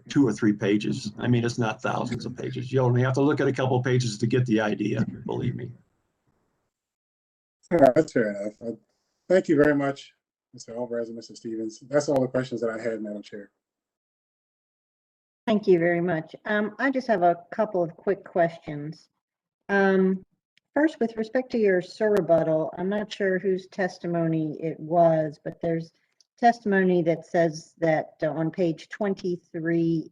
2 or 3 pages. I mean, it's not thousands of pages. You only have to look at a couple of pages to get the idea, believe me. All right, that's fair enough. Thank you very much, Mr. Alvarez and Mr. Stevens. That's all the questions that I had, Madam Chair. Thank you very much. I just have a couple of quick questions. First, with respect to your surrebuttal, I'm not sure whose testimony it was, but there's testimony that says that on page 23,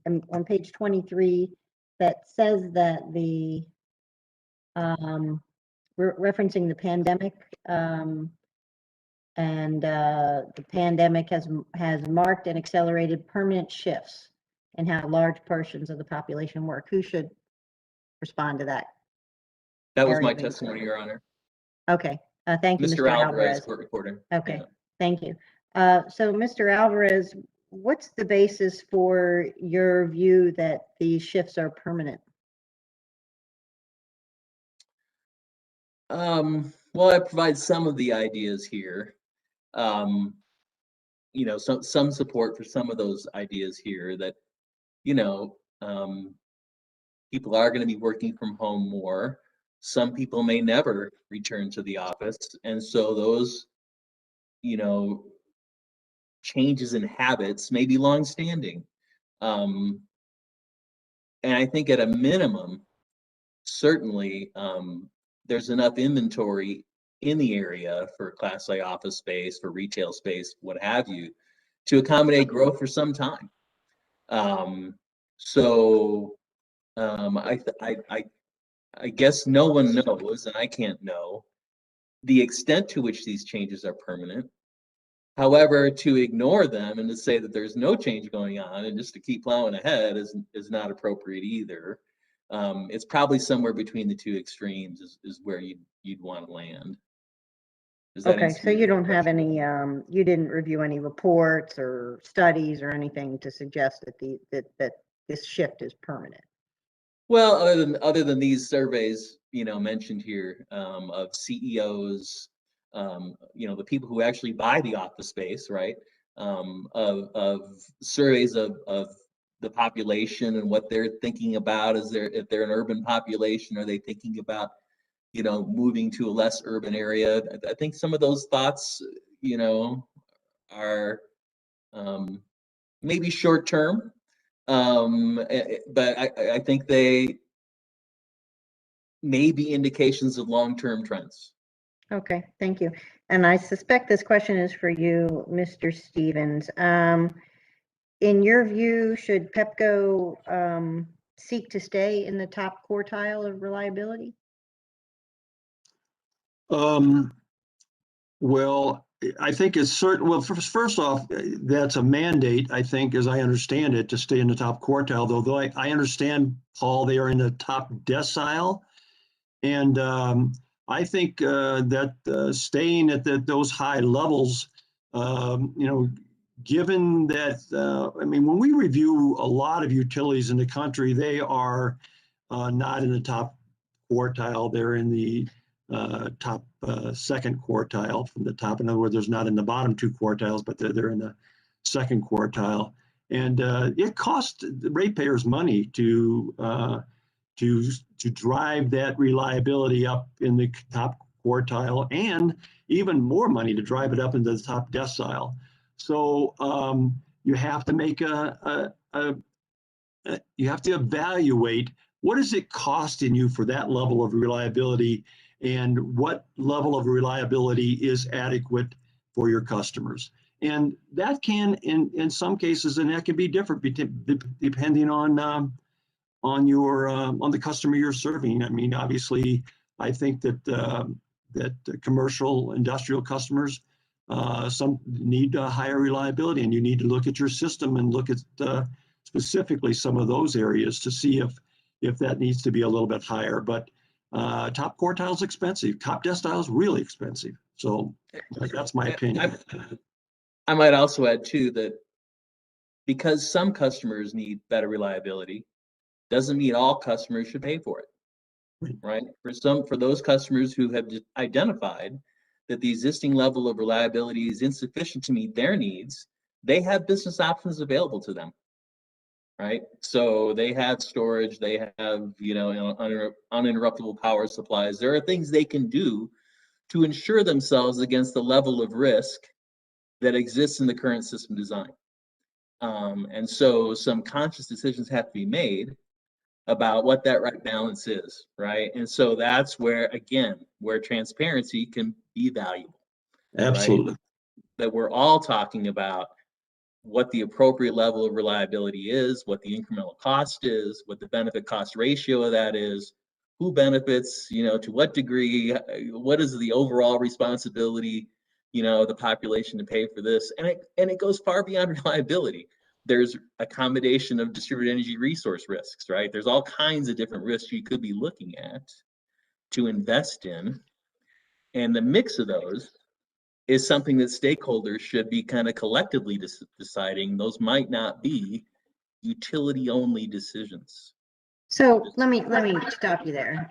that says that referencing the pandemic, and the pandemic has marked and accelerated permanent shifts in how large portions of the population work. Who should respond to that? That was my testimony, Your Honor. Okay, thank you, Mr. Alvarez. Court reporter. Okay, thank you. So, Mr. Alvarez, what's the basis for your view that these shifts are permanent? Well, I provide some of the ideas here. Some support for some of those ideas here that, people are going to be working from home more. Some people may never return to the office. And so those, changes in habits may be longstanding. And I think at a minimum, certainly, there's enough inventory in the area for Class A office space, for retail space, what have you, to accommodate growth for some time. I guess no one knows, and I can't know, the extent to which these changes are permanent. However, to ignore them and to say that there's no change going on and just to keep plowing ahead is not appropriate either. It's probably somewhere between the two extremes is where you'd want to land. Does that Okay, answer so your you don't have question? any, you didn't review any reports or studies or anything to suggest that that this shift is permanent? Well, other than these surveys, mentioned here, of CEOs, the people who actually buy the office space, right? Of surveys of the population and what they're thinking about, if they're an urban population, are they thinking about, moving to a less urban area? I think some of those thoughts, are maybe short term, but I think they may be indications of long-term trends. Okay, thank you. And I suspect this question is for you, Mr. Stevens. In your view, should Pepco seek to stay in the top quartile of reliability? Well, I think it's certain. Well, first off, that's a mandate, I think, as I understand it, to stay in the top quartile. Though I understand, Paul, they are in the top decile, and I think that staying at those high levels, given that, I mean, when we review a lot of utilities in the country, they are not in the top quartile. They're in the top second quartile from the top. In other words, there's not in the bottom two quartiles, but they're in the second quartile. And it costs the ratepayers money to drive that reliability up in the top quartile, and even more money to drive it up into the top decile. So you have to make you have to evaluate what is it costing you for that level of reliability, and what level of reliability is adequate for your customers. And that can, in some cases, and that can be different depending on your on the customer you're serving. I mean, obviously, I think that that commercial industrial customers some need higher reliability, and you need to look at your system and look at specifically some of those areas to see if that needs to be a little bit higher. But top quartile is expensive. Top decile is really expensive. So that's my opinion. I might also add too that because some customers need better reliability, doesn't mean all customers should pay for it, right? For those customers who have identified that the existing level of reliability is insufficient to meet their needs, they have business options available to them, right? So they have storage, they have, uninterruptible power supplies. There are things they can do to ensure themselves against the level of risk that exists in the current system design. And so some conscious decisions have to be made about what that right balance is, right? And so that's where, again, where transparency can be valuable. Absolutely. Right? That we're all talking about what the appropriate level of reliability is, what the incremental cost is, what the benefit cost ratio of that is, who benefits, to what degree, what is the overall responsibility, of the population to pay for this. And it goes far beyond reliability. There's a combination of distributed energy resource risks, right? There's all kinds of different risks you could be looking at to invest in. And the mix of those is something that stakeholders should be kind of collectively deciding. Those might not be utility only decisions. So let me stop you there.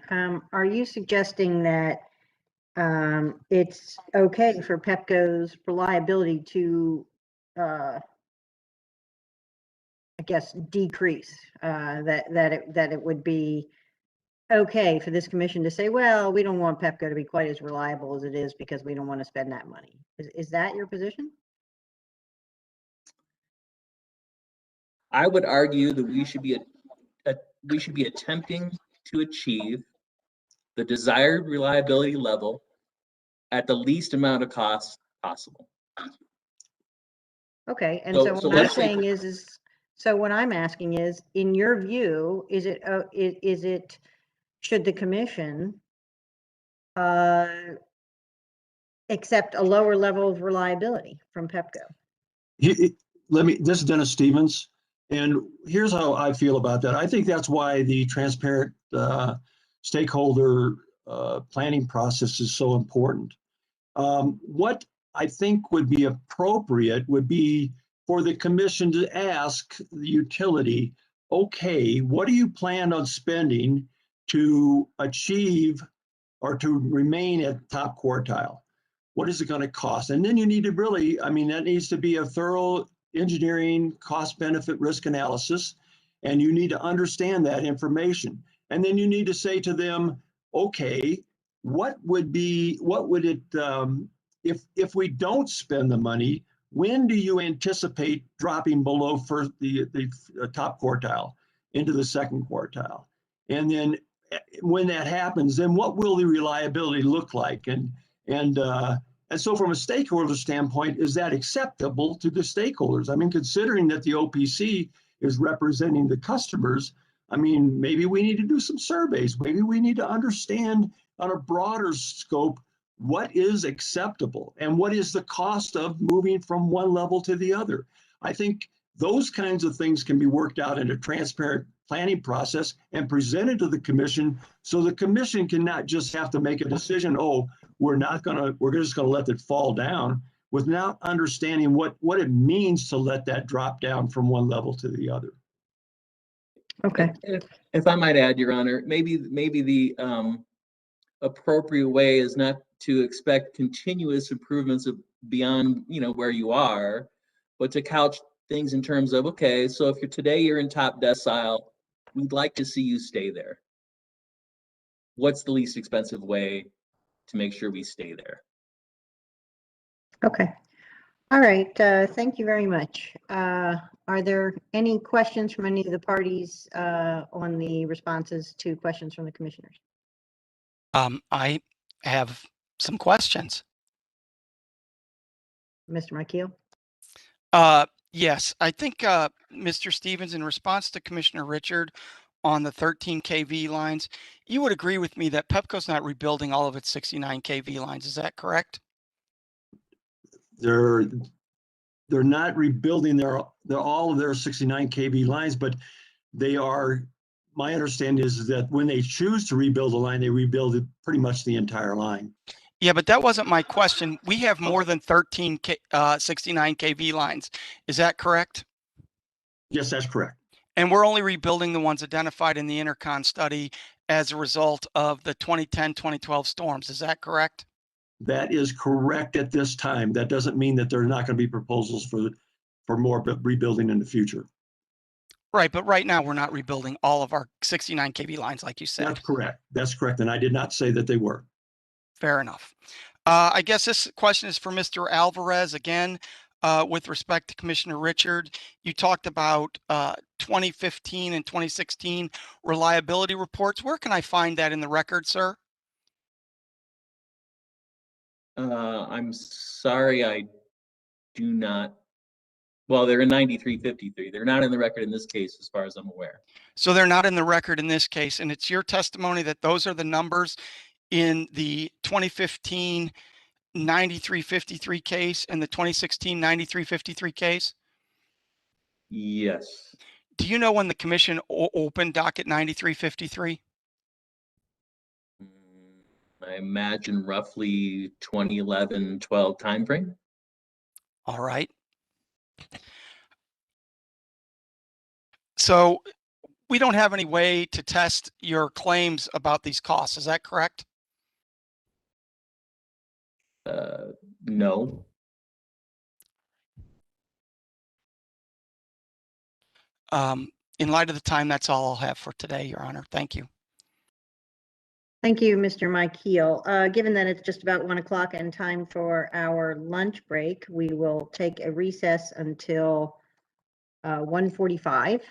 Are you suggesting that it's okay for Pepco's reliability to, I guess, decrease? That it would be okay for this commission to say, well, we don't want Pepco to be quite as reliable as it is because we don't want to spend that money. Is that your position? I would argue that we should be attempting to achieve the desired reliability level at the least amount of cost possible. Okay, and So- so so what I'm let's say- saying is, so what I'm asking is, in your view, is it, should the commission accept a lower level of reliability from Pepco? This is Dennis Stevens, and here's how I feel about that. I think that's why the transparent stakeholder planning process is so important. What I think would be appropriate would be for the commission to ask the utility, okay, what do you plan on spending to achieve or to remain at top quartile? What is it going to cost? And then you need to really, I mean, that needs to be a thorough engineering cost benefit risk analysis. And you need to understand that information. And then you need to say to them, okay, what would it, if we don't spend the money, when do you anticipate dropping below the top quartile into the second quartile? And then when that happens, then what will the reliability look like? And so from a stakeholder standpoint, is that acceptable to the stakeholders? I mean, considering that the OPC is representing the customers, I mean, maybe we need to do some surveys. Maybe we need to understand on a broader scope, what is acceptable and what is the cost of moving from one level to the other. I think those kinds of things can be worked out in a transparent planning process and presented to the commission, so the commission can not just have to make a decision, oh, we're just gonna let it fall down, without understanding what it means to let that drop down from one level to the other. Okay. If I might add, Your Honor, maybe the appropriate way is not to expect continuous improvements beyond, where you are, but to couch things in terms of, okay, so if you're in top decile, we'd like to see you stay there. What's the least expensive way to make sure we stay there? Okay. All right. Thank you very much. Are there any questions from any of the parties on the responses to questions from the commissioners? I have some questions. Mr. McKeel? Yes, I think Mr. Stevens, in response to Commissioner Richard on the 13 kV lines, you would agree with me that Pepco's not rebuilding all of its 69 kV lines. Is that correct? They're not rebuilding all of their 69 kV lines, but they are. My understanding is that when they choose to rebuild a line, they rebuild it pretty much the entire line. Yeah, but that wasn't my question. We have more than 13 69 kV lines. Is that correct? Yes, that's correct. And we're only rebuilding the ones identified in the Intercon study as a result of the 2010-2012 storms. Is that correct? That is correct at this time. That doesn't mean that there are not going to be proposals for more rebuilding in the future. Right, but right now we're not rebuilding all of our 69 kV lines, like you said. That's correct. That's correct. And I did not say that they were. Fair enough. I guess this question is for Mr. Alvarez again. With respect to Commissioner Richard, you talked about 2015 and 2016 reliability reports. Where can I find that in the record, sir? I'm sorry, I do not. Well, they're in 9353. They're not in the record in this case, as far as I'm aware. So they're not in the record in this case, and it's your testimony that those are the numbers in the 2015 9353 case and the 2016 9353 case? Yes. Do you know when the commission opened docket 9353? I imagine roughly 2011-12 timeframe. All right. So we don't have any way to test your claims about these costs. Is that correct? No. In light of the time, that's all I'll have for today, Your Honor. Thank you. Thank you, Mr. McKeel. Given that it's just about 1 o'clock and time for our lunch break, we will take a recess until 1:45.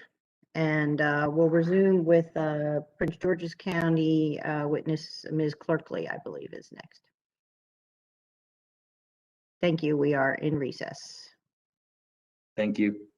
And we'll resume with Prince George's County witness Ms. Clerkley, I believe, is next. Thank you. We are in recess. Thank you.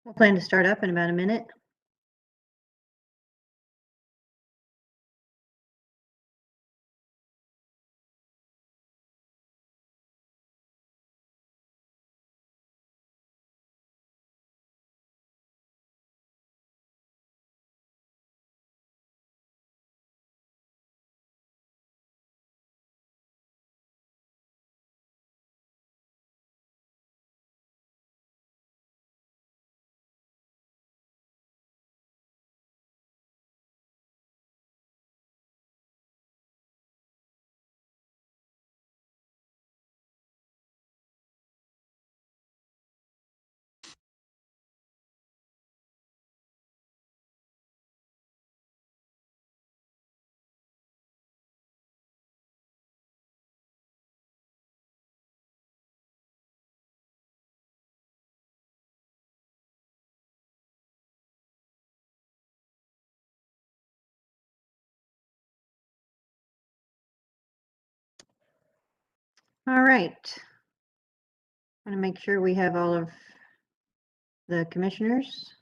We'll plan to start up in about a minute. All right. Want to make sure we have all of the commissioners.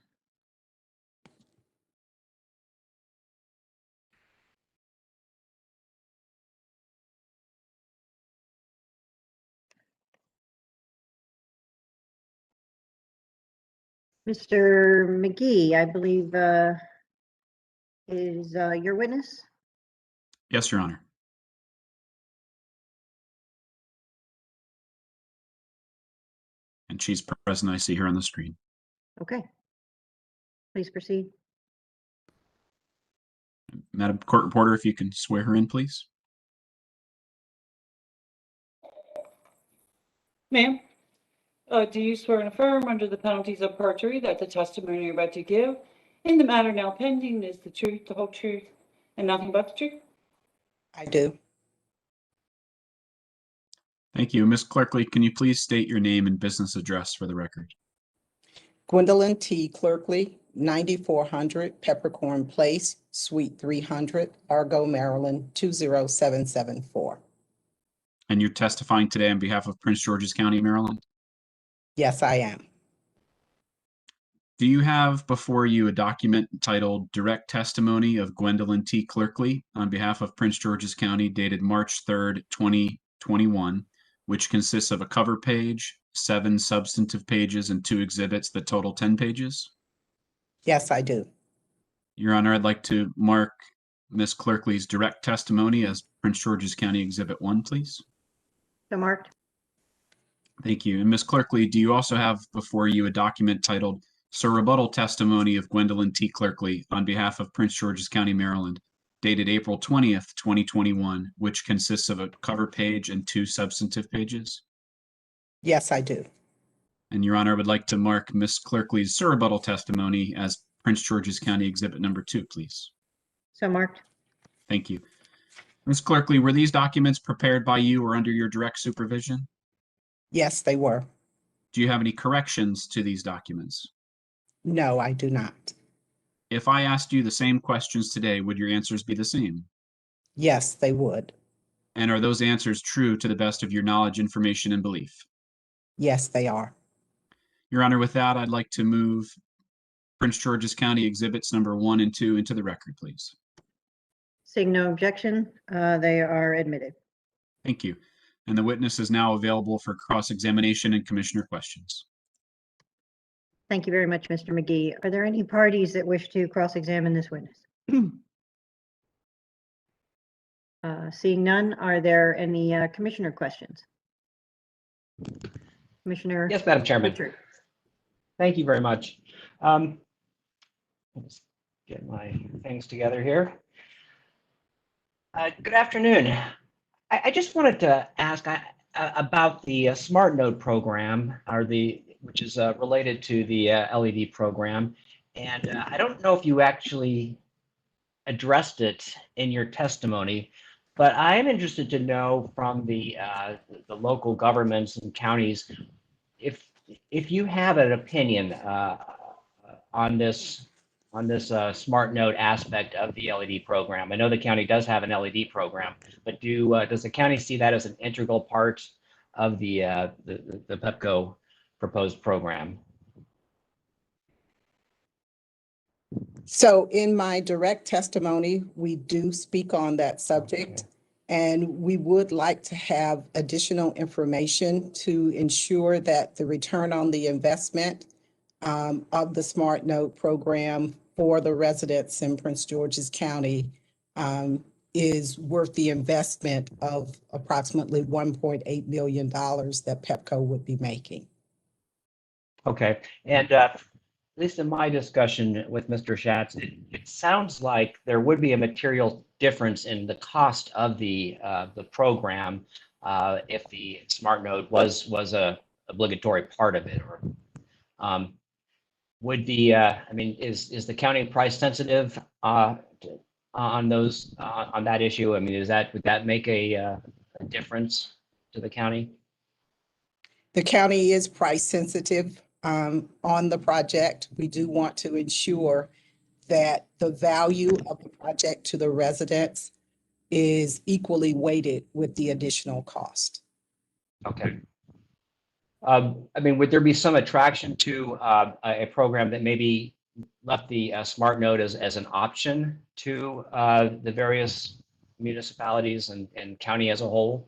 Mr. McGee, I believe, is your witness? Yes, Your Honor. And she's present. I see her on the screen. Okay. Please proceed. Madam Court Reporter, if you can swear her in, please. Ma'am, do you swear and affirm under the penalties of perjury that the testimony you're about to give in the matter now pending is the truth, the whole truth, and nothing but the truth? I do. Thank you. Ms. Clerkley, can you please state your name and business address for the record? Gwendolyn T. Clerkley, 9400 Peppercorn Place, Suite 300, Argo, Maryland, 20774. And you're testifying today on behalf of Prince George's County, Maryland? Yes, I am. Do you have before you a document titled Direct Testimony of Gwendolyn T. Clerkley on behalf of Prince George's County dated March 3rd, 2021, which consists of a cover page, 7 substantive pages, and 2 exhibits that total 10 pages? Yes, I do. Your Honor, I'd like to mark Ms. Clerkley's direct testimony as Prince George's County Exhibit 1, please. So marked. Thank you. And Ms. Clerkley, do you also have before you a document titled Sir Rebuttal Testimony of Gwendolyn T. Clerkley on behalf of Prince George's County, Maryland, dated April 20th, 2021, which consists of a cover page and 2 substantive pages? Yes, I do. And Your Honor, I would like to mark Ms. Clerkley's Sir Rebuttal Testimony as Prince George's County Exhibit number 2, please. So marked. Thank you. Ms. Clerkley, were these documents prepared by you or under your direct supervision? Yes, they were. Do you have any corrections to these documents? No, I do not. If I asked you the same questions today, would your answers be the same? Yes, they would. And are those answers true to the best of your knowledge, information, and belief? Yes, they are. Your Honor, with that, I'd like to move Prince George's County Exhibits number 1 and 2 into the record, please. Seeing no objection, they are admitted. Thank you. And the witness is now available for cross-examination and commissioner questions. Thank you very much, Mr. McGee. Are there any parties that wish to cross-examine this witness? Seeing none, are there any commissioner questions? Commissioner? Yes, Madam Chairman. Richard. Thank you very much. Let's get my things together here. Good afternoon. I just wanted to ask about the Smart Node program, which is related to the LED program. And I don't know if you actually addressed it in your testimony, but I am interested to know from the local governments and counties if you have an opinion on this smart node aspect of the LED program. I know the county does have an LED program, but does the county see that as an integral part of the Pepco proposed program? So in my direct testimony, we do speak on that subject. And we would like to have additional information to ensure that the return on the investment of the Smart Note program for the residents in Prince George's County is worth the investment of approximately $1.8 million that Pepco would be making. Okay, and at least in my discussion with Mr. Schatz, it sounds like there would be a material difference in the cost of the program if the Smart Note was a obligatory part of it. Or would the I mean, is the county price sensitive on those on that issue? I mean, would that make a difference to the county? The county is price sensitive on the project. We do want to ensure that the value of the project to the residents is equally weighted with the additional cost. Okay. I mean, would there be some attraction to a program that maybe left the Smart Note as an option to the various municipalities and county as a whole?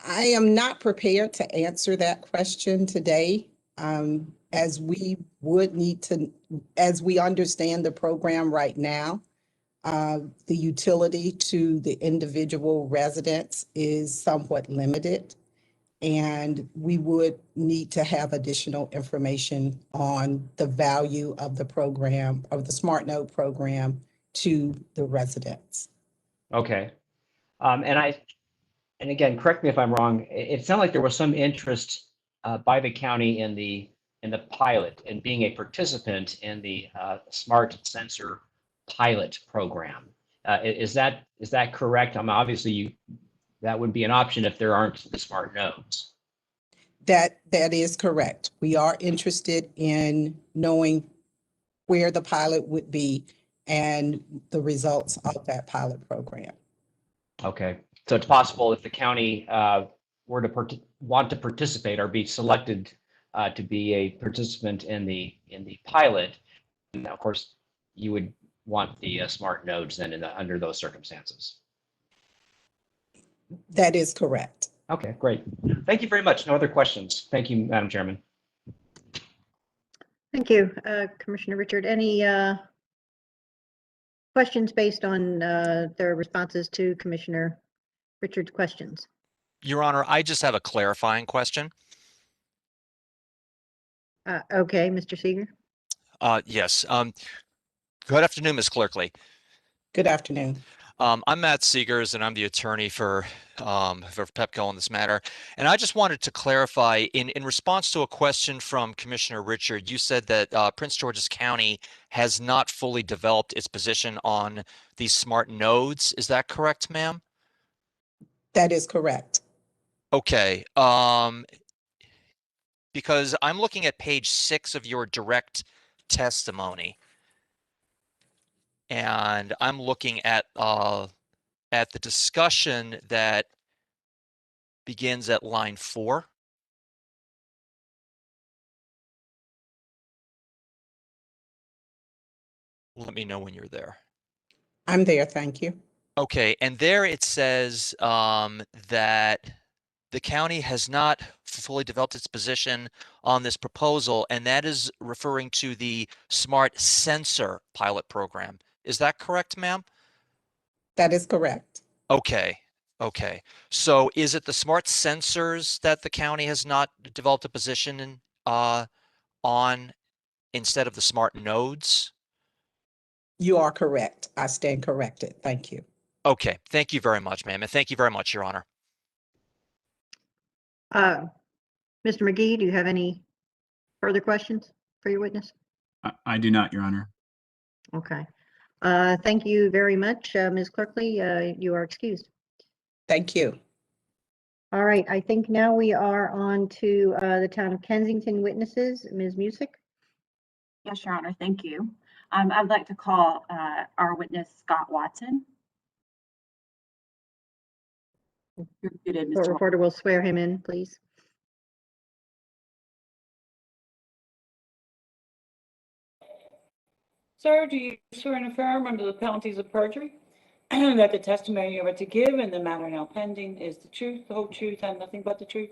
I am not prepared to answer that question today, as we would need to, as we understand the program right now, the utility to the individual residents is somewhat limited. And we would need to have additional information on the value of the program, of the Smart Note program to the residents. Okay. And again, correct me if I'm wrong, it sounded like there was some interest by the county in the pilot and being a participant in the smart sensor pilot program. Is that correct? Obviously that would be an option if there aren't the smart nodes. That is correct. We are interested in knowing where the pilot would be and the results of that pilot program. Okay, so it's possible if the county were to want to participate or be selected to be a participant in the pilot, and of course you would want the smart nodes then under those circumstances. That is correct. Okay, great. Thank you very much. No other questions. Thank you, Madam Chairman. Thank you, Commissioner Richard. Any questions based on their responses to Commissioner Richard's questions? Your Honor, I just have a clarifying question. Okay, Mr. Seeger. Yes. Good afternoon, Ms. Clerkley. Good afternoon. I'm Matt Seegers, and I'm the attorney for Pepco on this matter. And I just wanted to clarify, in response to a question from Commissioner Richard, you said that Prince George's County has not fully developed its position on these smart nodes. Is that correct, ma'am? That is correct. Okay. Because I'm looking at page 6 of your direct testimony, and I'm looking at the discussion that begins at line 4. Let me know when you're there. I'm there, thank you. Okay, and there it says that the county has not fully developed its position on this proposal, and that is referring to the smart sensor pilot program. Is that correct, ma'am? That is correct. Okay. Okay. So is it the smart sensors that the county has not developed a position in, on instead of the smart nodes? You are correct. I stand corrected. Thank you. Okay. Thank you very much, ma'am. And thank you very much, Your Honor. Mr. McGee, do you have any further questions for your witness? I do not, Your Honor. Okay. Thank you very much, Ms. Clerkley. You are excused. Thank you. All right. I think now we are on to the Town of Kensington witnesses. Ms. Music. Yes, Your Honor. Thank you. I'd like to call our witness, Scott Watson. You're muted, Court Mr. reporter will swear him in, please. Sir, do you swear and affirm under the penalties of perjury that the testimony you are to give in the matter now pending is the truth, the whole truth, and nothing but the truth?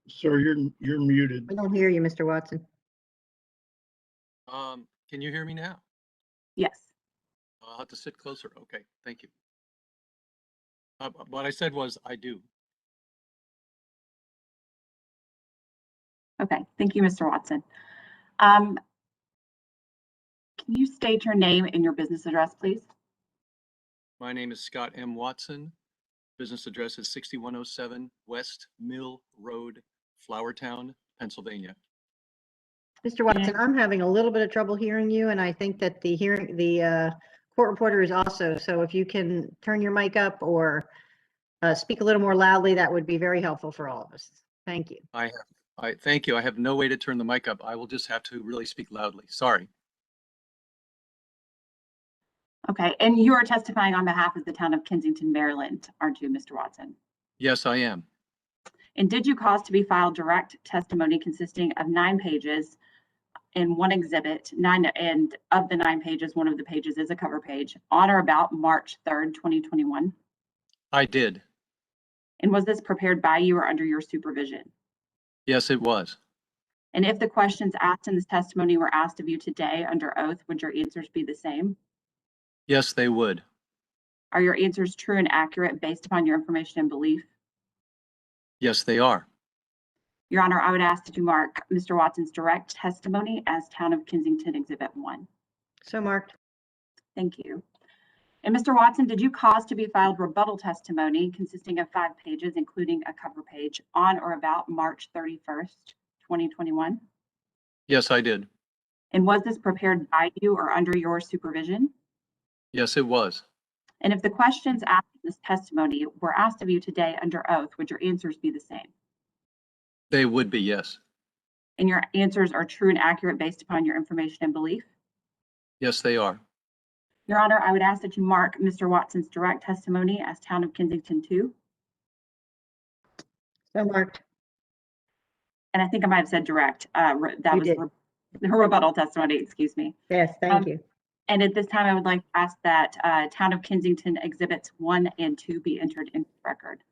Sir, you're muted. We don't hear you, Mr. Watson. Can you hear me now? Yes. I'll have to sit closer. Okay, thank you. What I said was, I do. Okay, thank you, Mr. Watson. Can you state your name and your business address, please? My name is Scott M. Watson. Business address is 6107 West Mill Road, Flowertown, Pennsylvania. Mr. Watson, I'm having a little bit of trouble hearing you, and I think that the court reporter is also. So if you can turn your mic up or speak a little more loudly, that would be very helpful for all of us. Thank you. Thank you. I have no way to turn the mic up. I will just have to really speak loudly. Sorry. Okay, and you are testifying on behalf of the town of Kensington, Maryland, aren't you, Mr. Watson? Yes, I am. And did you cause to be filed direct testimony consisting of 9 pages in one exhibit, and of the 9 pages, one of the pages is a cover page, on or about March 3rd, 2021? I did. And was this prepared by you or under your supervision? Yes, it was. And if the questions asked in this testimony were asked of you today under oath, would your answers be the same? Yes, they would. Are your answers true and accurate based upon your information and belief? Yes, they are. Your Honor, I would ask that you mark Mr. Watson's direct testimony as Town of Kensington Exhibit 1. So marked. Thank you. And Mr. Watson, did you cause to be filed rebuttal testimony consisting of 5 pages, including a cover page, on or about March 31st, 2021? Yes, I did. And was this prepared by you or under your supervision? Yes, it was. And if the questions asked in this testimony were asked of you today under oath, would your answers be the same? They would be, yes. And your answers are true and accurate based upon your information and belief? Yes, they are. Your Honor, I would ask that you mark Mr. Watson's direct testimony as Town of Kensington 2. So marked. And I think I might have said direct. That You was did. her rebuttal testimony, excuse me. Yes, thank you. And at this time, I would like to ask that Town of Kensington Exhibits 1 and 2 be entered into the record.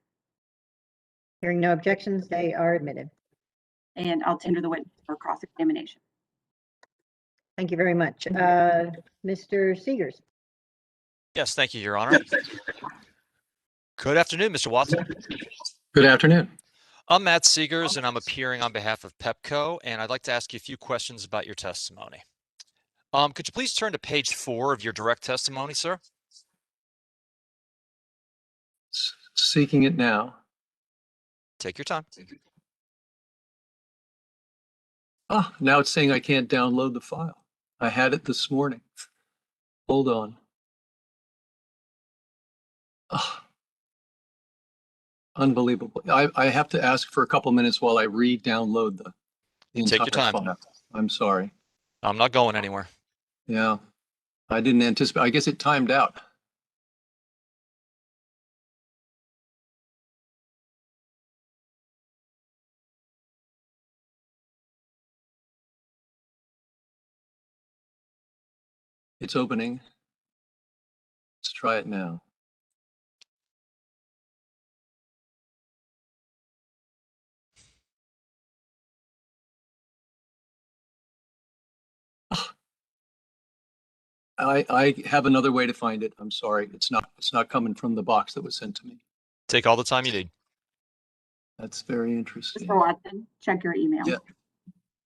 Hearing no objections, they are admitted. And I'll tender the witness for cross-examination. Thank you very much. Mr. Seegers. Yes, thank you, Your Honor. Good afternoon, Mr. Watson. Good afternoon. I'm Matt Seegers, and I'm appearing on behalf of Pepco, and I'd like to ask you a few questions about your testimony. Could you please turn to page 4 of your direct testimony, sir? Seeking it now. Take your time. Ah, now it's saying I can't download the file. I had it this morning. Hold on. Ah, unbelievable. I have to ask for a couple minutes while I re-download the Take your entire time. file. I'm sorry. I'm not going anywhere. Yeah, I didn't anticipate. I guess it timed out. It's opening. Let's try it now. I have another way to find it. I'm sorry. It's not coming from the box that was sent to me. Take all the time you need. That's very interesting. Mr. Watson, check your email. Yeah.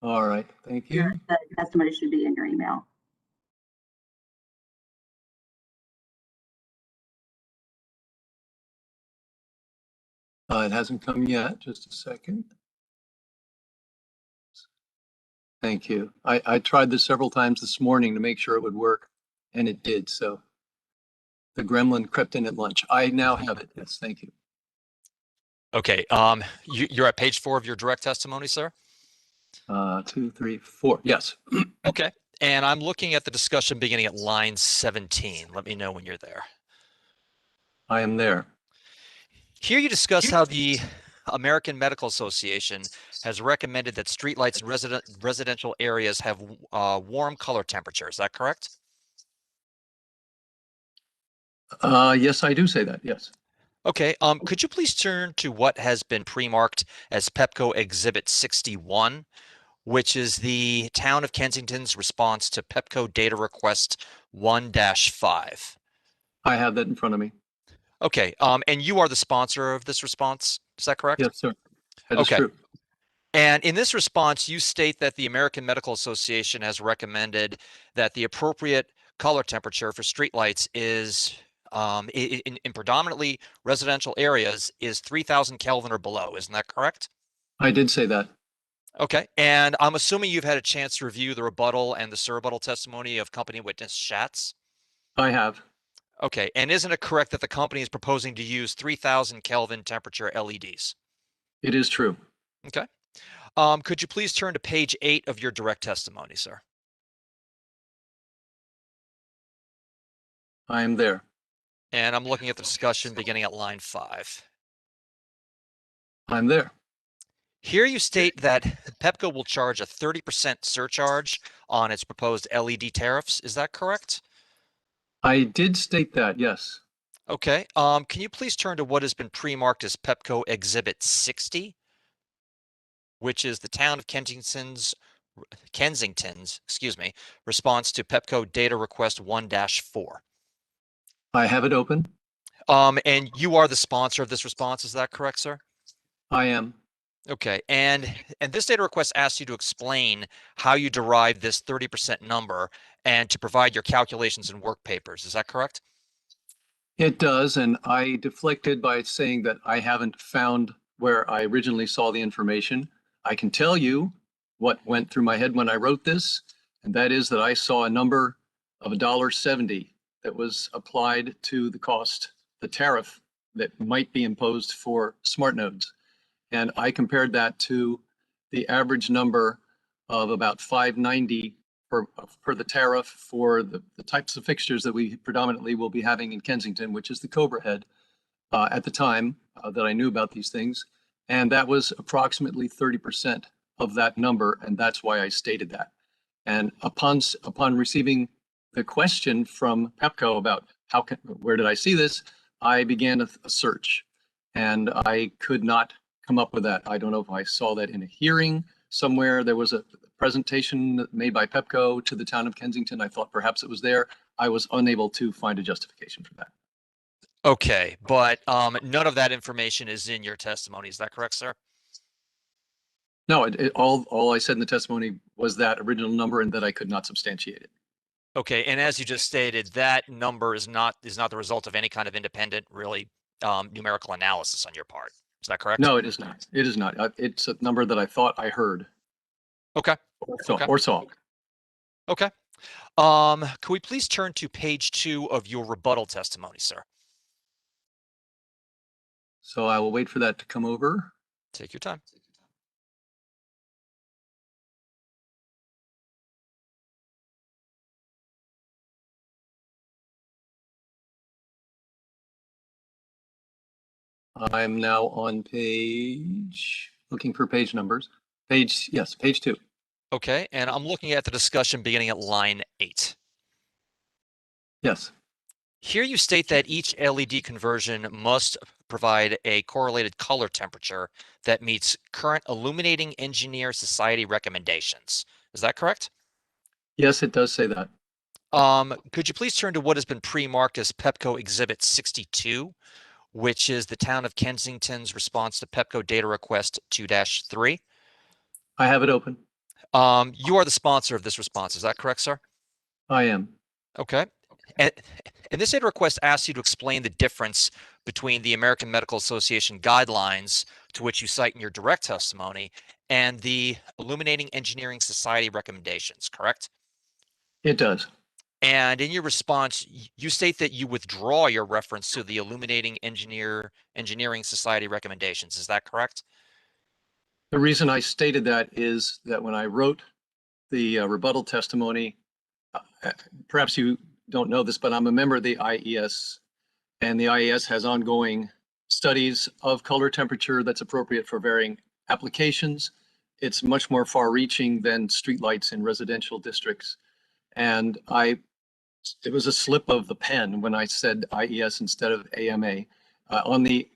All right. Thank you. The testimony should be in your email. It hasn't come yet. Just a second. Thank you. I tried this several times this morning to make sure it would work, and it did. So the gremlin crept in at lunch. I now have it. Yes, thank you. Okay. You're at page 4 of your direct testimony, sir? 2, 3, 4. Yes. Okay. And I'm looking at the discussion beginning at line 17. Let me know when you're there. I am there. Here you discuss how the American Medical Association has recommended that streetlights in residential areas have warm color temperature. Is that correct? Yes, I do say that, yes. Okay, could you please turn to what has been pre-marked as Pepco Exhibit 61, which is the Town of Kensington's response to Pepco Data Request 1-5? I have that in front of me. Okay, and you are the sponsor of this response, is that correct? Yes, sir. That is Okay. true. And in this response, you state that the American Medical Association has recommended that the appropriate color temperature for streetlights is in predominantly residential areas is 3,000 Kelvin or below. Isn't that correct? I did say that. Okay. And I'm assuming you've had a chance to review the rebuttal and the surrebuttal testimony of company witness Schatz. I have. Okay. And isn't it correct that the company is proposing to use 3,000 Kelvin temperature LEDs? It is true. Okay. Could you please turn to page 8 of your direct testimony, sir? I am there. And I'm looking at the discussion beginning at line 5. I'm there. Here you state that Pepco will charge a 30% surcharge on its proposed LED tariffs. Is that correct? I did state that, yes. Okay. Can you please turn to what has been pre-marked as Pepco Exhibit 60, which is the Town of Kensington's response to Pepco Data Request 1-4. I have it open. And you are the sponsor of this response. Is that correct, sir? I am. Okay, and this data request asks you to explain how you derived this 30% number and to provide your calculations and work papers. Is that correct? It does, and I deflected by saying that I haven't found where I originally saw the information. I can tell you what went through my head when I wrote this, and that is that I saw a number of $1.70 that was applied to the cost, the tariff that might be imposed for smart nodes. And I compared that to the average number of about $5.90 per the tariff for the types of fixtures that we predominantly will be having in Kensington, which is the Cobra head at the time that I knew about these things. And that was approximately 30% of that number. And that's why I stated that. And upon receiving the question from Pepco about where did I see this, I began a search and I could not come up with that. I don't know if I saw that in a hearing somewhere. There was a presentation made by Pepco to the Town of Kensington. I thought perhaps it was there. I was unable to find a justification for that. Okay, but none of that information is in your testimony. Is that correct, sir? No, all I said in the testimony was that original number and that I could not substantiate it. Okay, and as you just stated, that number is not the result of any kind of independent, really numerical analysis on your part. Is that correct? No, it is not. It is not. It's a number that I thought I heard. Okay. Or saw. Okay. Could we please turn to page 2 of your rebuttal testimony, sir? So I will wait for that to come over. Take your time. I'm now on looking for page numbers. Yes, page 2. Okay, and I'm looking at the discussion beginning at line 8. Yes. Here you state that each LED conversion must provide a correlated color temperature that meets current Illuminating Engineer Society recommendations. Is that correct? Yes, it does say that. Could you please turn to what has been pre-marked as Pepco Exhibit 62, which is the Town of Kensington's response to Pepco Data Request 2-3? I have it open. You are the sponsor of this response. Is that correct, sir? I am. Okay. And this data request asks you to explain the difference between the American Medical Association guidelines, to which you cite in your direct testimony, and the Illuminating Engineering Society recommendations, correct? It does. And in your response, you state that you withdraw your reference to the Illuminating Engineering Society recommendations. Is that correct? The reason I stated that is that when I wrote the rebuttal testimony, perhaps you don't know this, but I'm a member of the IES, and the IES has ongoing studies of color temperature that's appropriate for varying applications. It's much more far-reaching than streetlights in residential districts. And it was a slip of the pen when I said IES instead of AMA. On the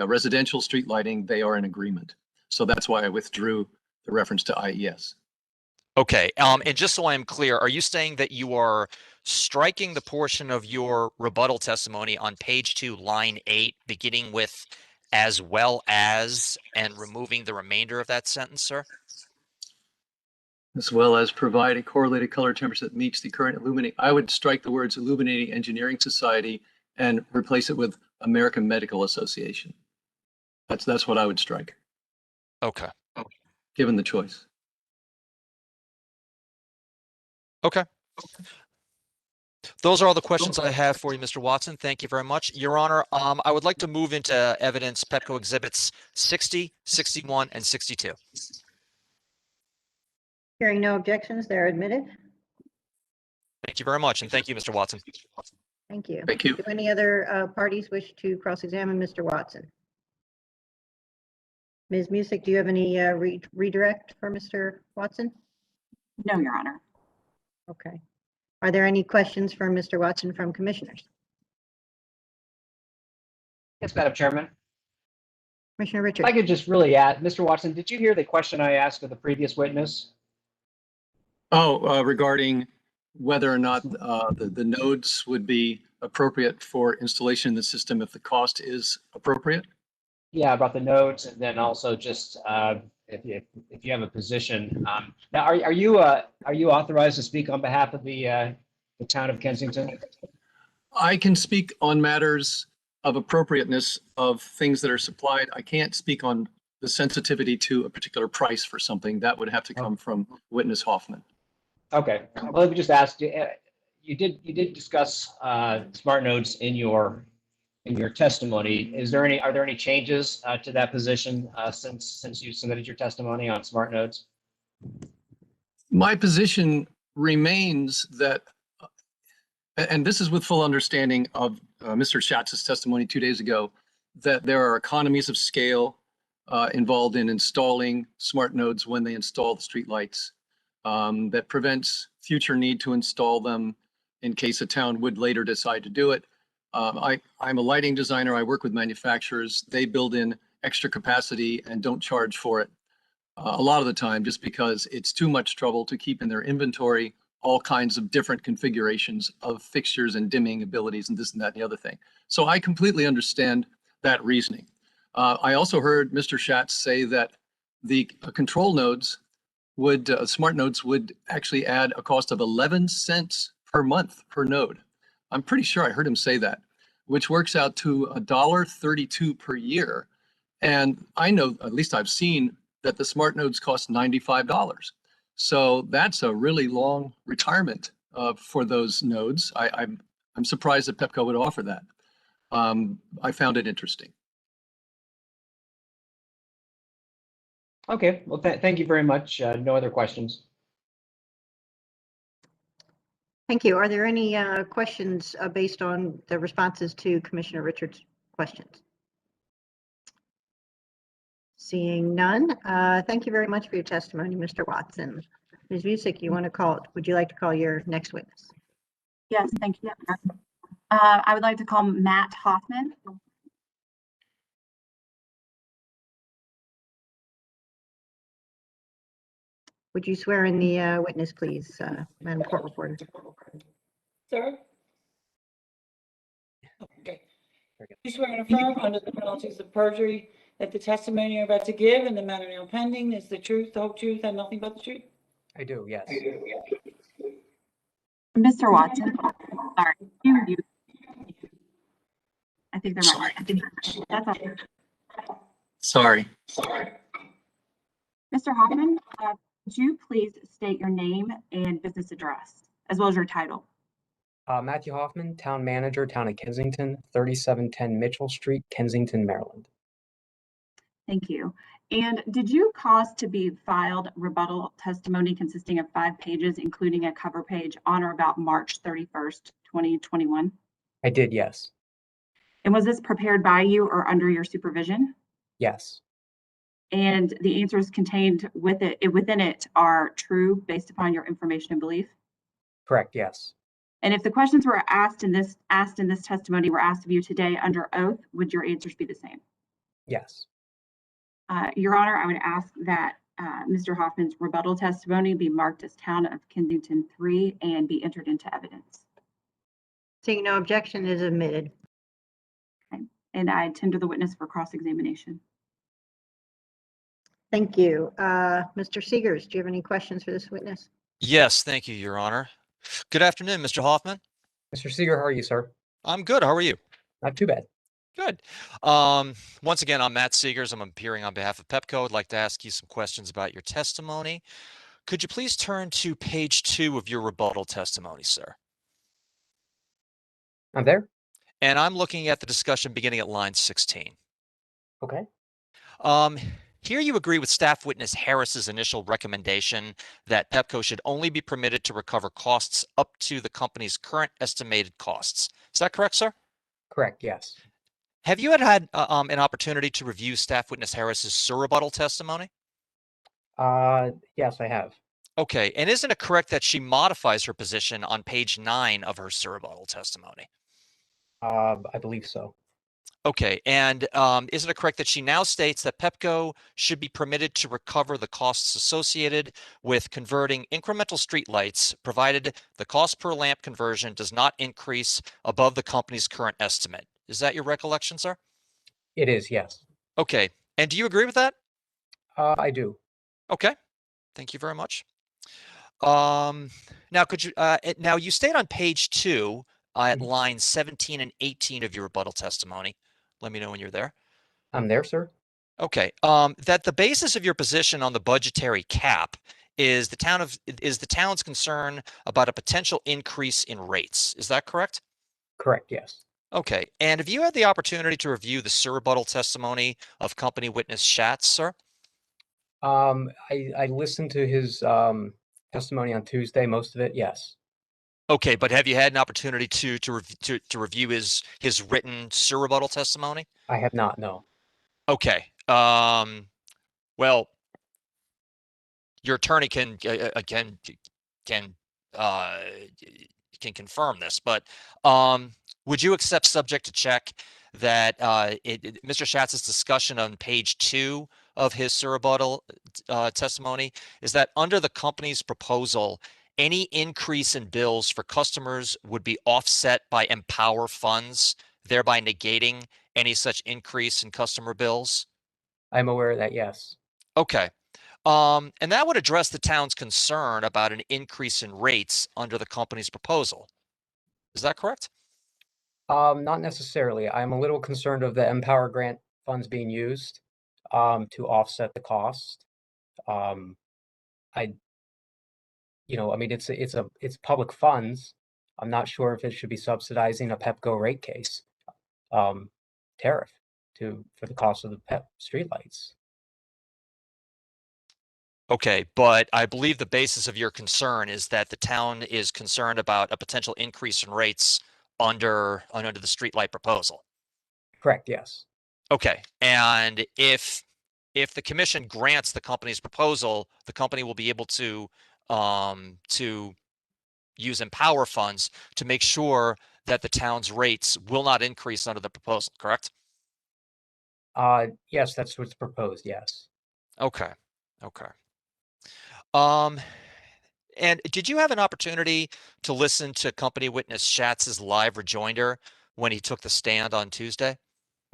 residential street lighting, they are in agreement. So that's why I withdrew the reference to IES. Okay, and just so I'm clear, are you saying that you are striking the portion of your rebuttal testimony on page 2, line 8, beginning with "as well as" and removing the remainder of that sentence, sir? As well as provide a correlated color temperature that meets the current illuminating. I would strike the words Illuminating Engineering Society and replace it with American Medical Association. That's what I would strike. Okay. Given the choice. Okay. Those are all the questions I have for you, Mr. Watson. Thank you very much. Your Honor, I would like to move into evidence Pepco Exhibits 60, 61, and 62. Hearing no objections, they're admitted. Thank you very much, and thank you, Mr. Watson. Thank you. Thank you. Do any other parties wish to cross-examine Mr. Watson? Ms. Music, do you have any redirect for Mr. Watson? No, Your Honor. Okay. Are there any questions for Mr. Watson from commissioners? Yes, Madam Chairman. Commissioner If Richard. I could just really add, Mr. Watson, did you hear the question I asked of the previous witness? Oh, regarding whether or not the nodes would be appropriate for installation in the system if the cost is appropriate? Yeah, about the nodes, and then also just if you have a position. Now, are you authorized to speak on behalf of the town of Kensington? I can speak on matters of appropriateness of things that are supplied. I can't speak on the sensitivity to a particular price for something. That would have to come from witness Hoffman. Okay. Well, let me just ask you. You did discuss smart nodes in your testimony. Are there any changes to that position since you submitted your testimony on smart nodes? My position remains that, and this is with full understanding of Mr. Schatz's testimony 2 days ago, that there are economies of scale involved in installing smart nodes when they install the streetlights, that prevents future need to install them in case a town would later decide to do it. I'm a lighting designer. I work with manufacturers. They build in extra capacity and don't charge for it a lot of the time just because it's too much trouble to keep in their inventory all kinds of different configurations of fixtures and dimming abilities and this and that and the other thing. So I completely understand that reasoning. I also heard Mr. Schatz say that the control nodes would, smart nodes would actually add a cost of 11 cents per month per node. I'm pretty sure I heard him say that, which works out to $1.32 per year. And I know, at least I've seen, that the smart nodes cost $95. So that's a really long retirement for those nodes. I'm surprised that Pepco would offer that. I found it interesting. Okay, well, thank you very much. No other questions. Thank you. Are there any questions based on the responses to Commissioner Richard's questions? Seeing none, thank you very much for your testimony, Mr. Watson. Ms. Music, would you like to call your next witness? Yes, thank you. I would like to call Matt Hoffman. Would you swear in the witness, please, Madam Court Reporter? Sir? Okay. You swear and affirm under the penalties of perjury that the testimony you're about to give and the matter now pending is the truth, the whole truth, and nothing but the truth? I do, yes. Mr. Watson, sorry, you. I think they're Sorry. That's all. Sorry. Mr. Hoffman, would you please state your name and business address, as well as your title? Matthew Hoffman, Town Manager, Town of Kensington, 3710 Mitchell Street, Kensington, Maryland. Thank you. And did you cause to be filed rebuttal testimony consisting of 5 pages, including a cover page, on or about March 31st, 2021? I did, yes. And was this prepared by you or under your supervision? Yes. And the answers contained within it are true based upon your information and belief? Correct. Yes. And if the questions were asked in this testimony were asked of you today under oath, would your answers be the same? Yes. Your Honor, I would ask that Mr. Hoffman's rebuttal testimony be marked as Town of Kensington 3 and be entered into evidence. Seeing no objection is admitted. Okay. And I tender the witness for cross-examination. Thank you. Mr. Seegers, do you have any questions for this witness? Yes, thank you, Your Honor. Good afternoon, Mr. Hoffman. Mr. Seeger, how are you, sir? I'm good. How are you? Not too bad. Good. Once again, I'm Matt Seegers. I'm appearing on behalf of Pepco. I'd like to ask you some questions about your testimony. Could you please turn to page 2 of your rebuttal testimony, sir? I'm there. And I'm looking at the discussion beginning at line 16. Okay. Here you agree with staff witness Harris's initial recommendation that Pepco should only be permitted to recover costs up to the company's current estimated costs. Is that correct, sir? Correct. Yes. Have you had an opportunity to review staff witness Harris's surrebuttal testimony? Yes, I have. Okay, and isn't it correct that she modifies her position on page 9 of her surrebuttal testimony? I believe so. Okay, and isn't it correct that she now states that Pepco should be permitted to recover the costs associated with converting incremental streetlights, provided the cost per lamp conversion does not increase above the company's current estimate? Is that your recollection, sir? It is, yes. Okay, and do you agree with that? I do. Okay, thank you very much. Now could you now you state on page 2 at lines 17 and 18 of your rebuttal testimony. Let me know when you're there. I'm there, sir. Okay. That the basis of your position on the budgetary cap is the town's concern about a potential increase in rates. Is that correct? Correct. Yes. Okay. And have you had the opportunity to review the surrebuttal testimony of company witness Schatz, sir? I listened to his testimony on Tuesday, most of it, yes. Okay, but have you had an opportunity to review his written surrebuttal testimony? I have not, no. Okay. Well, your attorney can confirm this, but would you accept subject to check that Mr. Schatz's discussion on page 2 of his surrebuttal testimony is that under the company's proposal, any increase in bills for customers would be offset by Empower funds, thereby negating any such increase in customer bills? I'm aware of that, yes. Okay. And that would address the town's concern about an increase in rates under the company's proposal. Is that correct? Not necessarily. I'm a little concerned of the Empower grant funds being used to offset the cost. I mean, it's public funds. I'm not sure if it should be subsidizing a Pepco rate case tariff for the cost of the streetlights. Okay, but I believe the basis of your concern is that the town is concerned about a potential increase in rates under the streetlight proposal. Correct, yes. Okay, and if the commission grants the company's proposal, the company will be able to use Empower funds to make sure that the town's rates will not increase under the proposal, correct? Yes, that's what's proposed, yes. Okay. And did you have an opportunity to listen to company witness Schatz's live rejoinder when he took the stand on Tuesday?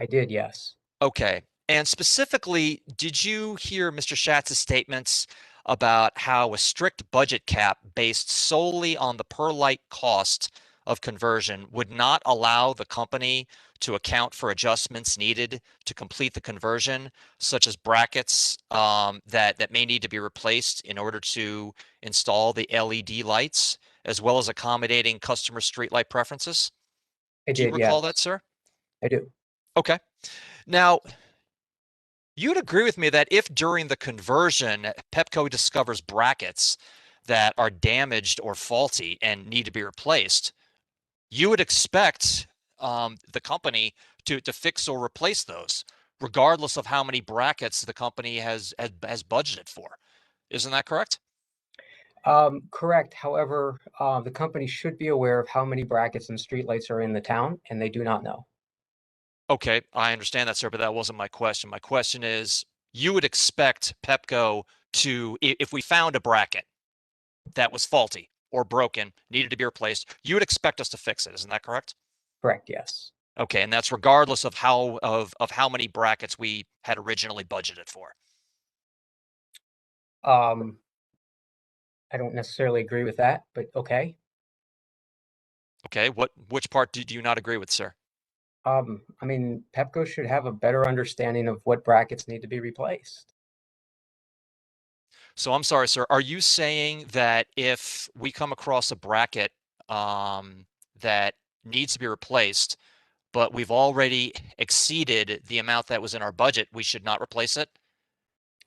I did, yes. Okay. And specifically, did you hear Mr. Schatz's statements about how a strict budget cap based solely on the per light cost of conversion would not allow the company to account for adjustments needed to complete the conversion, such as brackets that may need to be replaced in order to install the LED lights, as well as accommodating customer streetlight preferences? Do you recall that, sir? I do. Okay. Now, you'd agree with me that if during the conversion, Pepco discovers brackets that are damaged or faulty and need to be replaced, you would expect the company to fix or replace those, regardless of how many brackets the company has budgeted for. Isn't that correct? Correct. However, the company should be aware of how many brackets and streetlights are in the town, and they do not know. Okay, I understand that, sir, but that wasn't my question. My question is, you would expect Pepco to, if we found a bracket that was faulty or broken, needed to be replaced, you would expect us to fix it. Isn't that correct? Correct, yes. Okay, and that's regardless of how many brackets we had originally budgeted for. I don't necessarily agree with that, but okay. Okay, which part do you not agree with, sir? I mean, Pepco should have a better understanding of what brackets need to be replaced. So I'm sorry, sir. Are you saying that if we come across a bracket that needs to be replaced, but we've already exceeded the amount that was in our budget, we should not replace it?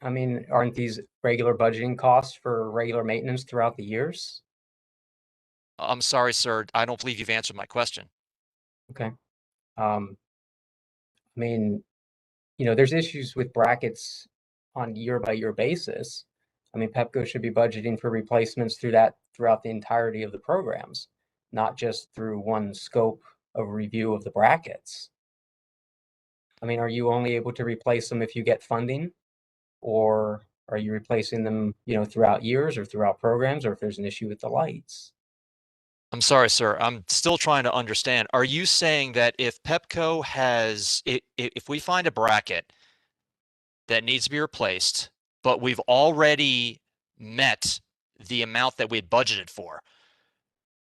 I mean, aren't these regular budgeting costs for regular maintenance throughout the years? I'm sorry, sir. I don't believe you've answered my question. Okay. I mean, there's issues with brackets on year-by-year basis. I mean, Pepco should be budgeting for replacements throughout the entirety of the programs, not just through one scope of review of the brackets. I mean, are you only able to replace them if you get funding? Or are you replacing them, throughout years or throughout programs, or if there's an issue with the lights? I'm sorry, sir. I'm still trying to understand. Are you saying that if Pepco has, if we find a bracket that needs to be replaced, but we've already met the amount that we had budgeted for,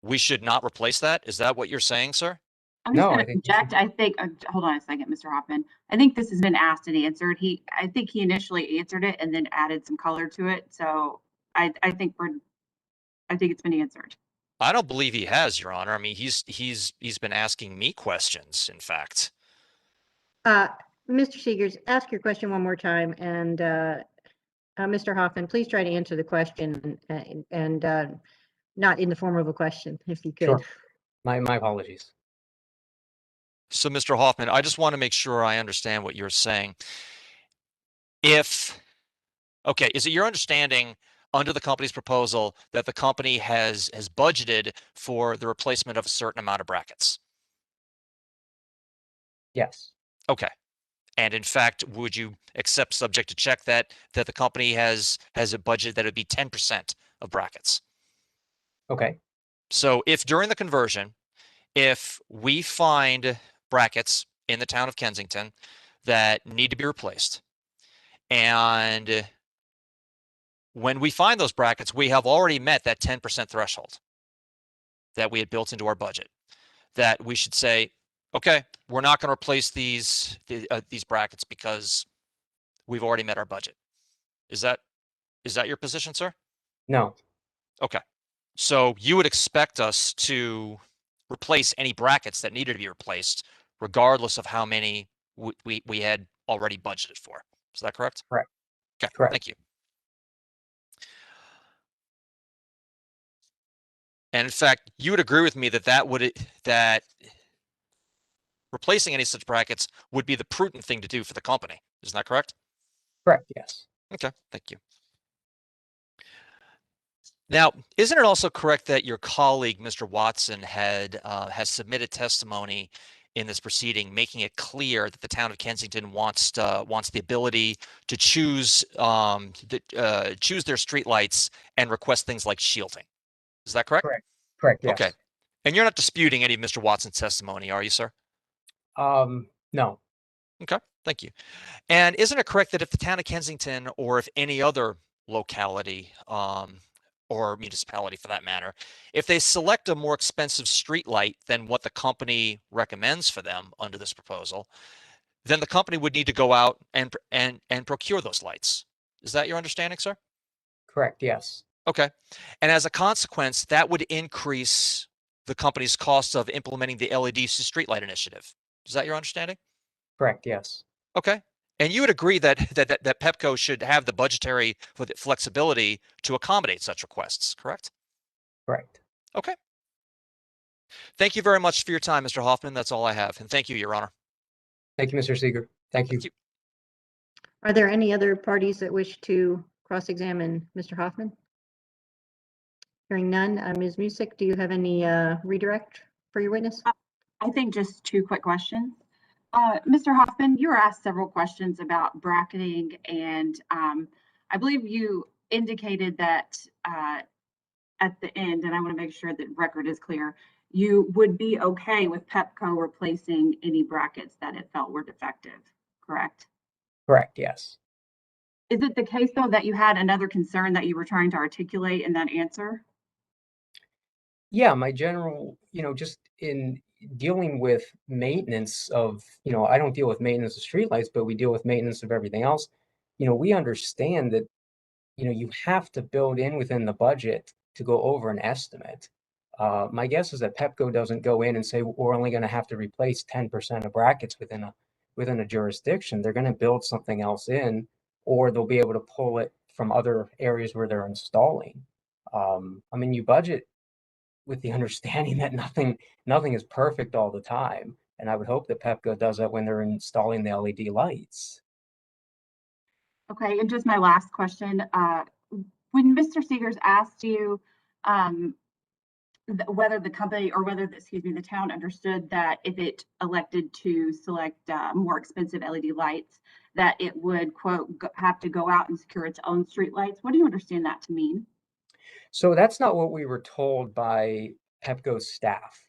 we should not replace that? Is that what you're saying, sir? I'm just No, going I to think inject. I think, hold on a second, Mr. Hoffman. I think this has been asked and answered. I think he initially answered it and then added some color to it. So I think it's been answered. I don't believe he has, Your Honor. I mean, he's been asking me questions, in fact. Mr. Seegers, ask your question one more time, and Mr. Hoffman, please try to answer the question and not in the form of a question, if you could. Sure. My apologies. So, Mr. Hoffman, I just want to make sure I understand what you're saying. Okay, is it your understanding under the company's proposal that the company has budgeted for the replacement of a certain amount of brackets? Yes. Okay. And in fact, would you accept, subject to check, that the company has a budget that would be 10% of brackets? Okay. So if during the conversion, if we find brackets in the town of Kensington that need to be replaced, and when we find those brackets, we have already met that 10% threshold that we had built into our budget, that we should say, okay, we're not going to replace these brackets because we've already met our budget. Is that your position, sir? No. Okay. So you would expect us to replace any brackets that needed to be replaced, regardless of how many we had already budgeted for. Is that correct? Correct. Okay. Correct. Thank you. And in fact, you would agree with me that replacing any such brackets would be the prudent thing to do for the company. Isn't that correct? Correct. Yes. Okay. Thank you. Now, isn't it also correct that your colleague, Mr. Watson, has submitted testimony in this proceeding, making it clear that the town of Kensington wants the ability to choose their streetlights and request things like shielding? Is that correct? Correct. Correct. Yes. Okay. And you're not disputing any of Mr. Watson's testimony, are you, sir? No. Okay. Thank you. And isn't it correct that if the town of Kensington, or if any other locality, or municipality for that matter, if they select a more expensive street light than what the company recommends for them under this proposal, then the company would need to go out and procure those lights? Is that your understanding, sir? Correct. Yes. Okay. And as a consequence, that would increase the company's cost of implementing the LED streetlight initiative. Is that your understanding? Correct. Yes. Okay. And you would agree that Pepco should have the budgetary flexibility to accommodate such requests, correct? Correct. Okay. Thank you very much for your time, Mr. Hoffman. That's all I have. And thank you, Your Honor. Thank you, Mr. Seeger. Thank you. Are there any other parties that wish to cross-examine Mr. Hoffman? Hearing none, Ms. Music, do you have any redirect for your witness? I think just 2 quick questions. Mr. Hoffman, you were asked several questions about bracketing, and I believe you indicated that at the end, and I want to make sure that record is clear, you would be okay with Pepco replacing any brackets that it felt were defective, correct? Correct, yes. Is it the case, though, that you had another concern that you were trying to articulate in that answer? Yeah, my general, just in dealing with maintenance of, I don't deal with maintenance of streetlights, but we deal with maintenance of everything else. We understand that, you have to build in within the budget to go over an estimate. My guess is that Pepco doesn't go in and say, we're only going to have to replace 10% of brackets within a jurisdiction. They're going to build something else in, or they'll be able to pull it from other areas where they're installing. You budget with the understanding that nothing is perfect all the time. And I would hope that Pepco does that when they're installing the LED lights. Okay, and just my last question. When Mr. Seegers asked you whether the company or whether, the town understood that if it elected to select more expensive LED lights, that it would, quote, have to go out and secure its own street lights, what do you understand that to mean? So that's not what we were told by Pepco's staff.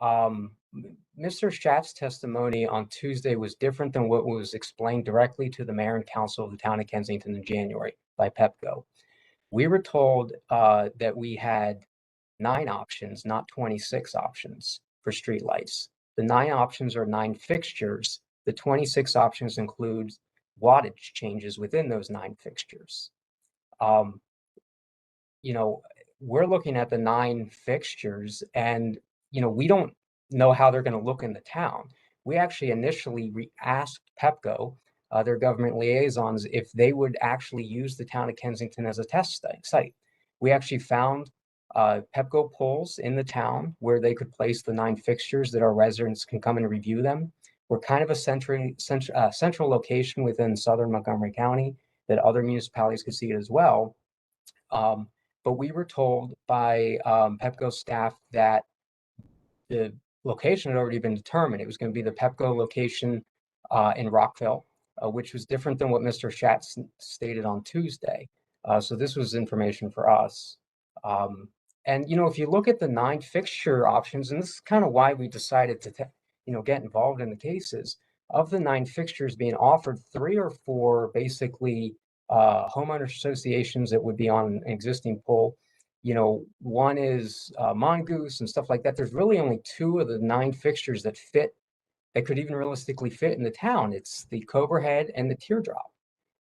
Mr. Schatz's testimony on Tuesday was different than what was explained directly to the mayor and council of the town of Kensington in January by Pepco. We were told that we had 9 options, not 26 options for streetlights. The 9 options are 9 fixtures. The 26 options include wattage changes within those 9 fixtures. We're looking at the 9 fixtures, and we don't know how they're going to look in the town. We actually initially asked Pepco, their government liaisons, if they would actually use the town of Kensington as a test site. We actually found Pepco poles in the town where they could place the 9 fixtures that our residents can come and review them. We're kind of a central location within southern Montgomery County that other municipalities could see it as well. But we were told by Pepco staff that the location had already been determined. It was going to be the Pepco location in Rockville, which was different than what Mr. Schatz stated on Tuesday. So this was information for us. And if you look at the 9 fixture options, and this is kind of why we decided to get involved in the cases, of the 9 fixtures being offered, 3 or 4 basically homeowner associations that would be on an existing pole. One is Mongoose and stuff like that. There's really only 2 of the 9 fixtures that could even realistically fit in the town. It's the Cobra Head and the Teardrop.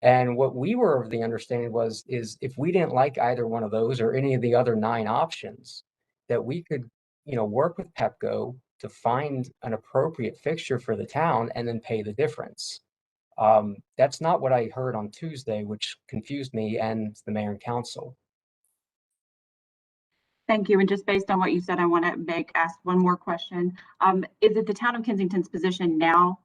And what we were of the understanding is if we didn't like either one of those or any of the other 9 options, that we could, work with Pepco to find an appropriate fixture for the town and then pay the difference. That's not what I heard on Tuesday, which confused me and the mayor and council. Thank you. And just based on what you said, I want to ask one more question. Is it the town of Kensington's position now,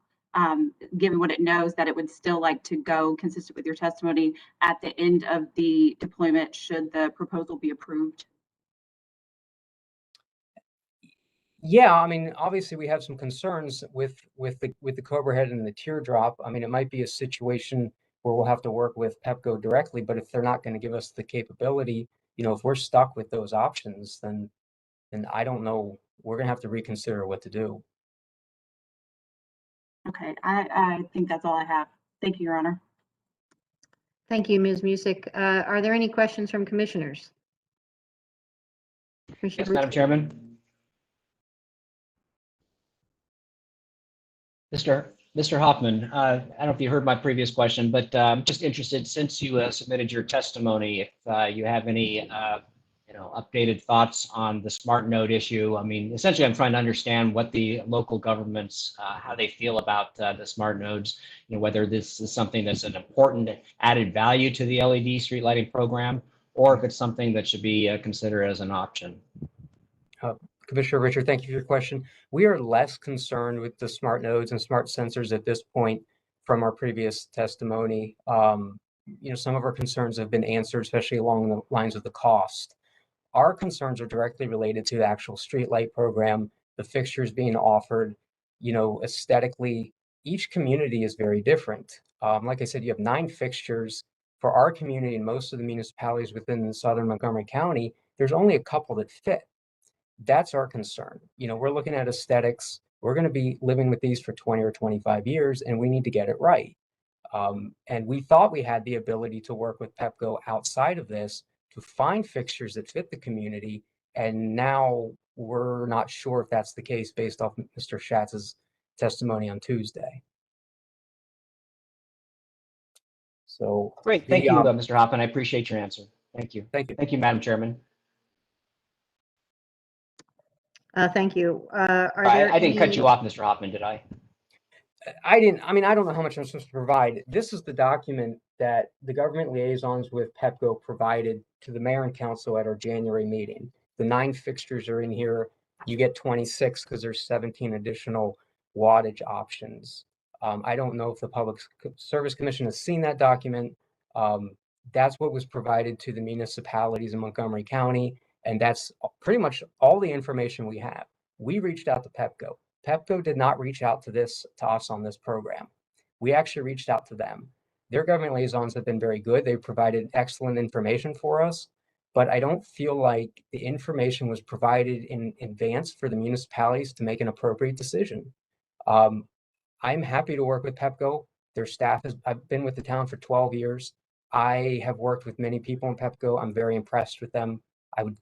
given what it knows, that it would still like to go consistent with your testimony at the end of the deployment should the proposal be approved? Yeah, obviously we have some concerns with the Cobra Head and the Teardrop. It might be a situation where we'll have to work with Pepco directly, but if they're not going to give us the capability, if we're stuck with those options, then I don't know. We're going to have to reconsider what to do. Okay, I think that's all I have. Thank you, Your Honor. Thank you, Ms. Music. Are there any questions from commissioners? Yes, Madam Chairman. Mr. Hoffman, I don't know if you heard my previous question, but I'm just interested, since you submitted your testimony, if you have any updated thoughts on the smart node issue. Essentially, I'm trying to understand what the local governments, how they feel about the smart nodes, whether this is something that's an important added value to the LED street lighting program, or if it's something that should be considered as an option. Commissioner Richard, thank you for your question. We are less concerned with the smart nodes and smart sensors at this point from our previous testimony. Some of our concerns have been answered, especially along the lines of the cost. Our concerns are directly related to the actual streetlight program, the fixtures being offered. Aesthetically, each community is very different. Like I said, you have 9 fixtures. For our community and most of the municipalities within southern Montgomery County, there's only a couple that fit. That's our concern. We're looking at aesthetics. We're going to be living with these for 20 or 25 years, and we need to get it right. And we thought we had the ability to work with Pepco outside of this to find fixtures that fit the community. And now we're not sure if that's the case based off Mr. Schatz's testimony on Tuesday. So Great. Thank you, Mr. Hoffman. I appreciate your answer. Thank you. Thank you. Thank you, Madam Chairman. Thank you. I didn't cut you off, Mr. Hoffman, did I? I didn't. I mean, I don't know how much I'm supposed to provide. This is the document that the government liaisons with Pepco provided to the mayor and council at our January meeting. The 9 fixtures are in here. You get 26 because there's 17 additional wattage options. I don't know if the Public Service Commission has seen that document. That's what was provided to the municipalities in Montgomery County, and that's pretty much all the information we have. We reached out to Pepco. Pepco did not reach out to us on this program. We actually reached out to them. Their government liaisons have been very good. They provided excellent information for us, but I don't feel like the information was provided in advance for the municipalities to make an appropriate decision. I'm happy to work with Pepco. Their staff I've been with the town for 12 years. I have worked with many people in Pepco. I'm very impressed with them. I would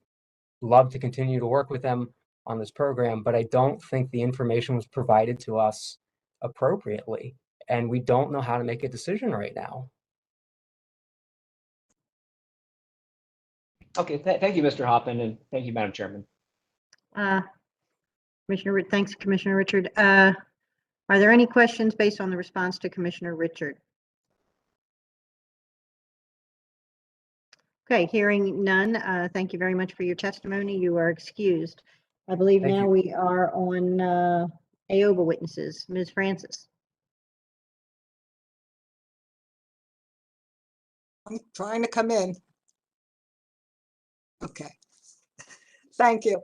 love to continue to work with them on this program, but I don't think the information was provided to us appropriately, and we don't know how to make a decision right now. Okay, thank you, Mr. Hoffman, and thank you, Madam Chairman. Thanks, Commissioner Richard. Are there any questions based on the response to Commissioner Richard? Okay, hearing none. Thank you very much for your testimony. You are excused. I believe now we are on AOBA witnesses. Ms. Francis. I'm trying to come in. Okay. Thank you.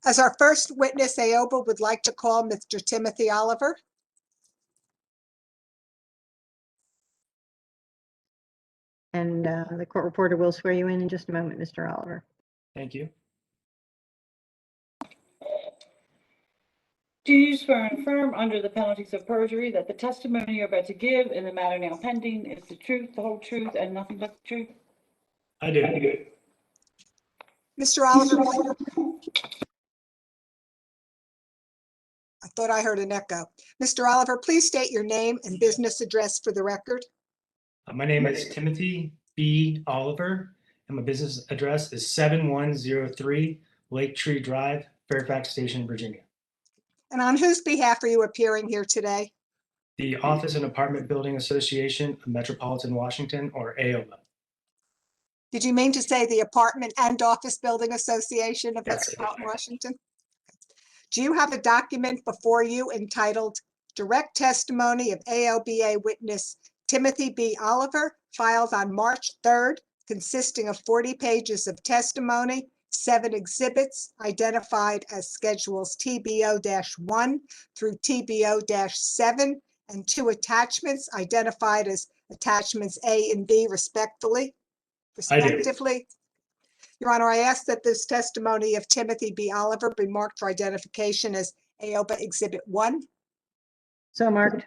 As our first witness, AOBA would like to call Mr. Timothy Oliver. And the court reporter will swear you in just a moment, Mr. Oliver. Thank you. Do you swear and affirm under the penalties of perjury that the testimony you're about to give in the matter now pending is the truth, the whole truth, and nothing but the truth? I do. Mr. Oliver, I thought I heard an echo. Mr. Oliver, please state your name and business address for the record. My name is Timothy B. Oliver, and my business address is 7103 Lake Tree Drive, Fairfax Station, Virginia. And on whose behalf are you appearing here today? The Office and Apartment Building Association of Metropolitan Washington, or AOBA. Did you mean to say the Apartment and Office Building Association of Yes, Metropolitan Washington? Do you have a document before you entitled Direct Testimony of AOBA Witness Timothy B. Oliver, filed on March 3rd, consisting of 40 pages of testimony, 7 exhibits identified as schedules TBO-1 through TBO-7, and 2 attachments identified as attachments A and B respectively? Your Honor, I ask that this testimony of Timothy B. Oliver be marked for identification as AOBA Exhibit 1. So marked.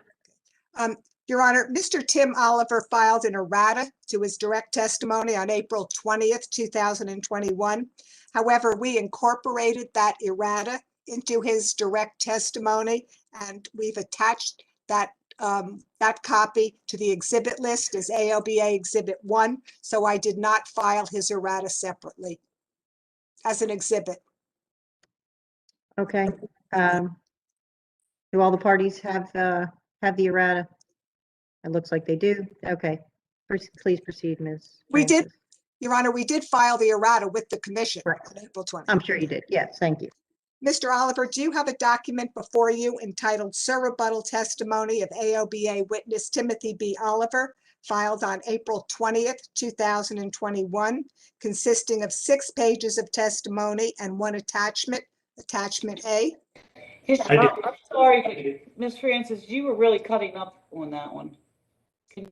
Your Honor, Mr. Tim Oliver filed an errata to his direct testimony on April 20th, 2021. However, we incorporated that errata into his direct testimony, and we've attached that copy to the exhibit list as AOBA Exhibit 1, so I did not file his errata separately as an exhibit. Okay. Do all the parties have the errata? It looks like they do. Okay. Please proceed, Ms. We Francis. did, Your Honor, we did file the errata with the commission Right. on April 20th. I'm sure you did. Yes, thank you. Mr. Oliver, do you have a document before you entitled Sir Rebuttal Testimony of AOBA Witness Timothy B. Oliver, filed on April 20th, 2021, consisting of 6 pages of testimony and 1 attachment, Attachment A? I do. I'm sorry, Ms. Francis, you were really cutting up on that one.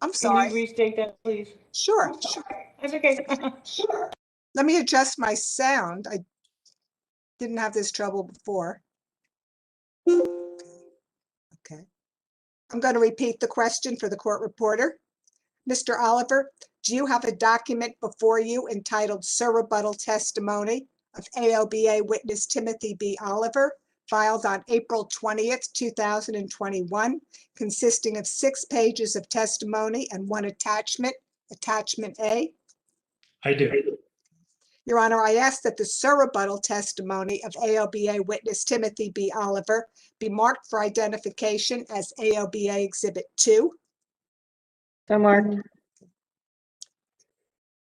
I'm sorry. Can you restate that, please? Sure. That's okay. Let me adjust my sound. I didn't have this trouble before. Okay. I'm going to repeat the question for the court reporter. Mr. Oliver, do you have a document before you entitled Sir Rebuttal Testimony of AOBA Witness Timothy B. Oliver, filed on April 20th, 2021, consisting of 6 pages of testimony and 1 attachment, Attachment A? I do. Your Honor, I ask that the Sir Rebuttal testimony of AOBA Witness Timothy B. Oliver be marked for identification as AOBA Exhibit 2. So marked.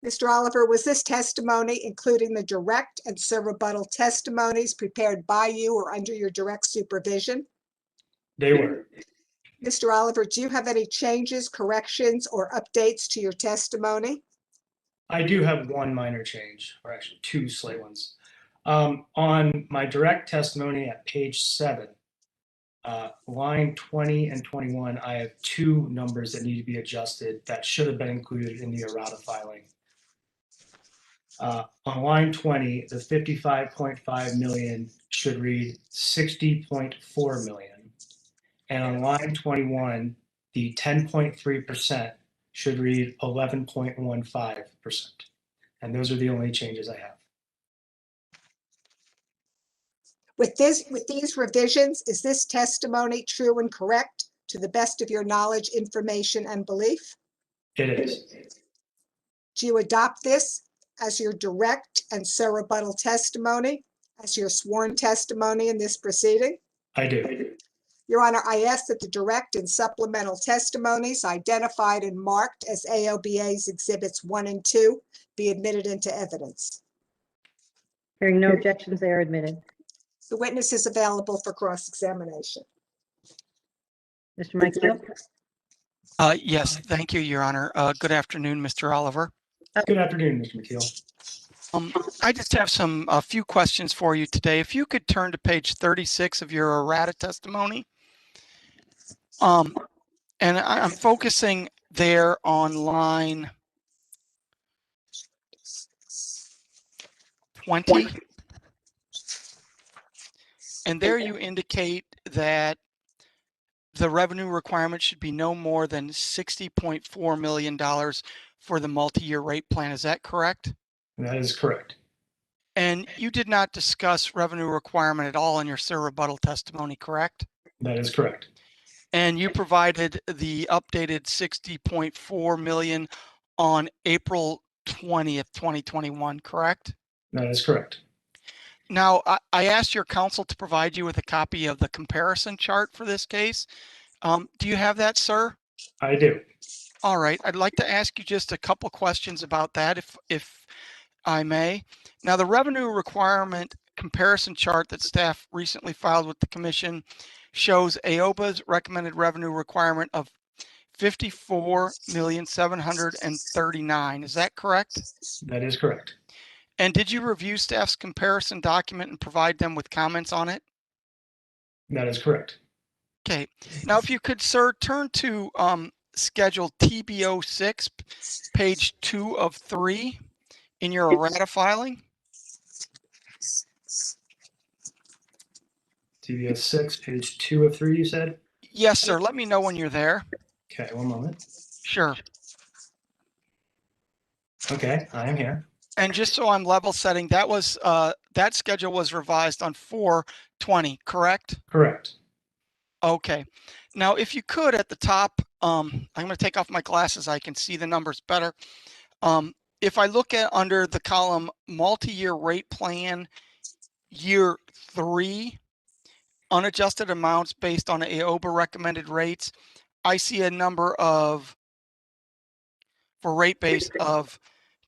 Mr. Oliver, was this testimony, including the direct and Sir Rebuttal testimonies, prepared by you or under your direct supervision? They were. Mr. Oliver, do you have any changes, corrections, or updates to your testimony? I do have one minor change, or actually 2 slight ones. On my direct testimony at page 7, line 20 and 21, I have 2 numbers that need to be adjusted that should have been included in the errata filing. On line 20, the 55.5 million should read 60.4 million. And on line 21, the 10.3% should read 11.15%. And those are the only changes I have. With these revisions, is this testimony true and correct to the best of your knowledge, information, and belief? It is. Do you adopt this as your direct and Sir Rebuttal testimony, as your sworn testimony in this proceeding? I do. Your Honor, I ask that the direct and supplemental testimonies identified and marked as AOBA's Exhibits 1 and 2 be admitted into evidence. Hearing no objections, they are admitted. The witness is available for cross-examination. Mr. Mike. Yes, thank you, Your Honor. Good afternoon, Mr. Oliver. Good afternoon, Mr. McKeel. I just have a few questions for you today. If you could turn to page 36 of your errata testimony. And I'm focusing there on line 20. And there you indicate that the revenue requirement should be no more than $60.4 million for the multi-year rate plan. Is that correct? That is correct. And you did not discuss revenue requirement at all in your Sir Rebuttal testimony, correct? That is correct. And you provided the updated 60.4 million on April 20th, 2021, correct? That is correct. Now, I asked your counsel to provide you with a copy of the comparison chart for this case. Do you have that, sir? I do. All right. I'd like to ask you just a couple questions about that, if I may. Now, the revenue requirement comparison chart that staff recently filed with the commission shows AOBA's recommended revenue requirement of $54,739,000. Is that correct? That is correct. And did you review staff's comparison document and provide them with comments on it? That is correct. Okay. Now, if you could, sir, turn to schedule TBO6, page 2 of 3 in your errata filing. TBO 6, page 2 of 3, you said? Yes, sir. Let me know when you're there. Okay, one moment. Sure. Okay, I am here. And just so I'm level setting, that was that schedule was revised on 4/20, correct? Correct. Okay. Now, if you could, at the top, I'm going to take off my glasses. I can see the numbers better. If I look at under the column multi-year rate plan, year 3, unadjusted amounts based on AOBA recommended rates, I see a number of, for rate base of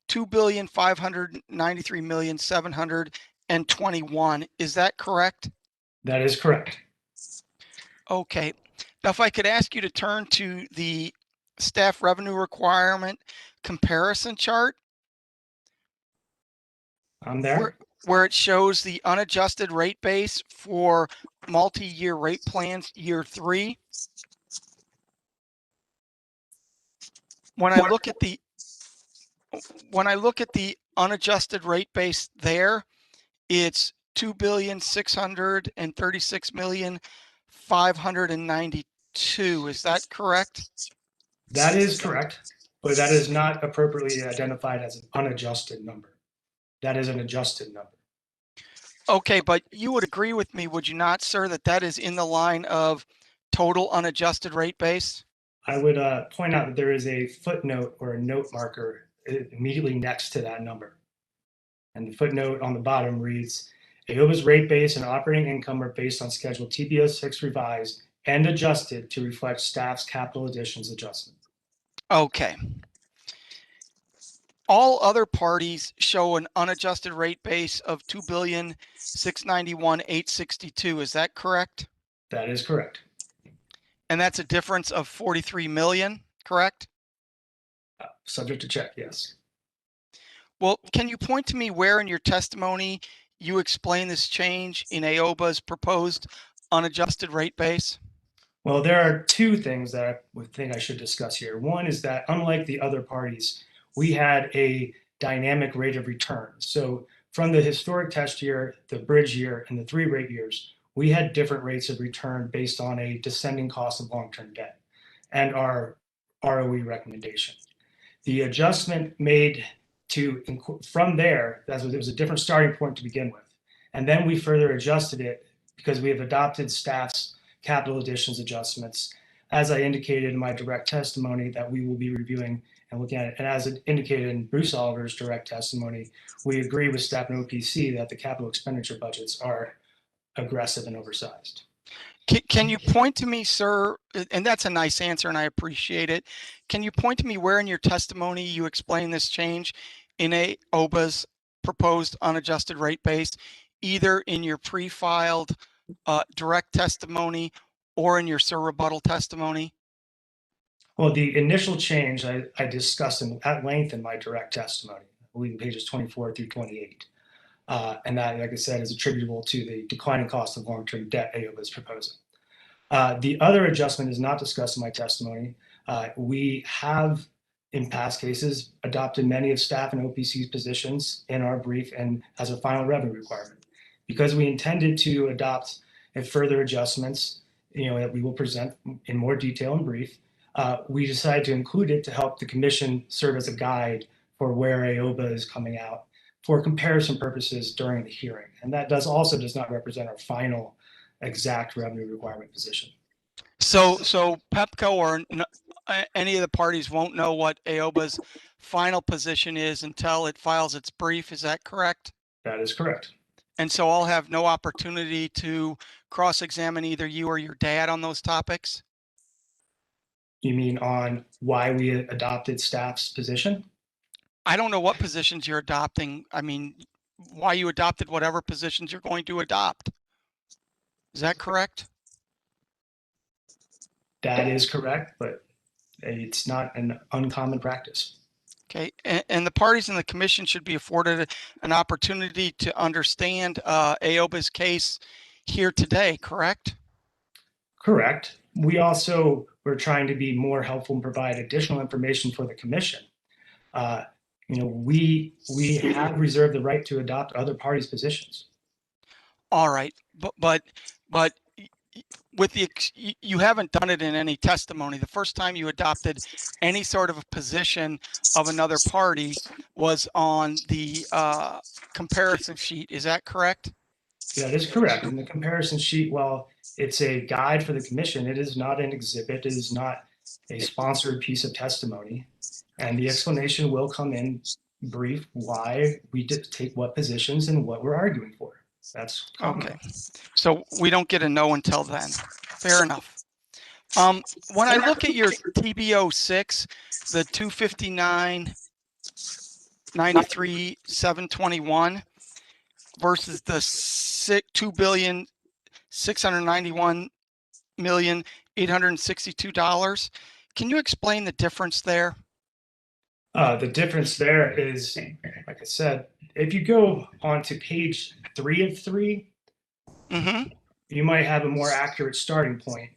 $2,593,700,000 and 21. Is that correct? That is correct. Okay. Now, if I could ask you to turn to the staff revenue requirement comparison chart. I'm there. Where it shows the unadjusted rate base for multi-year rate plans year 3. When I look at the unadjusted rate base there, it's 2,636,592,000. Is that correct? That is correct, but that is not appropriately identified as an unadjusted number. That is an adjusted number. Okay, but you would agree with me, would you not, sir, that that is in the line of total unadjusted rate base? I would point out that there is a footnote or a note marker immediately next to that number. And the footnote on the bottom reads, AOBA's rate base and operating income are based on schedule TBO6 revised and adjusted to reflect staff's capital additions adjustment. Okay. All other parties show an unadjusted rate base of 2,691,862. Is that correct? That is correct. And that's a difference of 43 million, correct? Subject to check, yes. Well, can you point to me where in your testimony you explain this change in AOBA's proposed unadjusted rate base? Well, there are two things that I would think I should discuss here. One is that unlike the other parties, we had a dynamic rate of return. So from the historic test year, the bridge year, and the 3 rate years, we had different rates of return based on a descending cost of long-term debt and our ROE recommendation. The adjustment made from there, it was a different starting point to begin with. And then we further adjusted it because we have adopted staff's capital additions adjustments, as I indicated in my direct testimony that we will be reviewing and looking at it. And as indicated in Bruce Oliver's direct testimony, we agree with staff and OPC that the capital expenditure budgets are aggressive and oversized. Can you point to me, sir, and that's a nice answer and I appreciate it. Can you point to me where in your testimony you explain this change in AOBA's proposed unadjusted rate base, either in your pre-filed direct testimony or in your sir rebuttal testimony? Well, the initial change I discussed at length in my direct testimony, I believe pages 24 through 28. And that, like I said, is attributable to the declining cost of long-term debt AOBA is proposing. The other adjustment is not discussed in my testimony. We have, in past cases, adopted many of staff and OPC's positions in our brief and as a final revenue requirement. Because we intended to adopt further adjustments, that we will present in more detail in brief, we decided to include it to help the commission serve as a guide for where AOBA is coming out for comparison purposes during the hearing. And that does not represent our final exact revenue requirement position. So Pepco or any of the parties won't know what AOBA's final position is until it files its brief. Is that correct? That is correct. And so I'll have no opportunity to cross-examine either you or your dad on those topics? You mean on why we adopted staff's position? I don't know what positions you're adopting. I mean, why you adopted whatever positions you're going to adopt. Is that correct? That is correct, but it's not an uncommon practice. Okay, and the parties in the commission should be afforded an opportunity to understand AOBA's case here today, correct? Correct. We also were trying to be more helpful and provide additional information for the commission. We have reserved the right to adopt other parties' positions. All right, but with you haven't done it in any testimony. The first time you adopted any sort of a position of another party was on the comparison sheet. Is that correct? That is correct. In the comparison sheet, while it's a guide for the commission, it is not an exhibit. It is not a sponsored piece of testimony. And the explanation will come in brief why we did take what positions and what we're arguing for. That's common. Okay. So we don't get a no until then. Fair enough. When I look at your TBO6, the 259.93.721, versus the $2,691,862. Can you explain the difference there? The difference there is, like I said, if you go on to page 3 of 3, you might have a more accurate starting point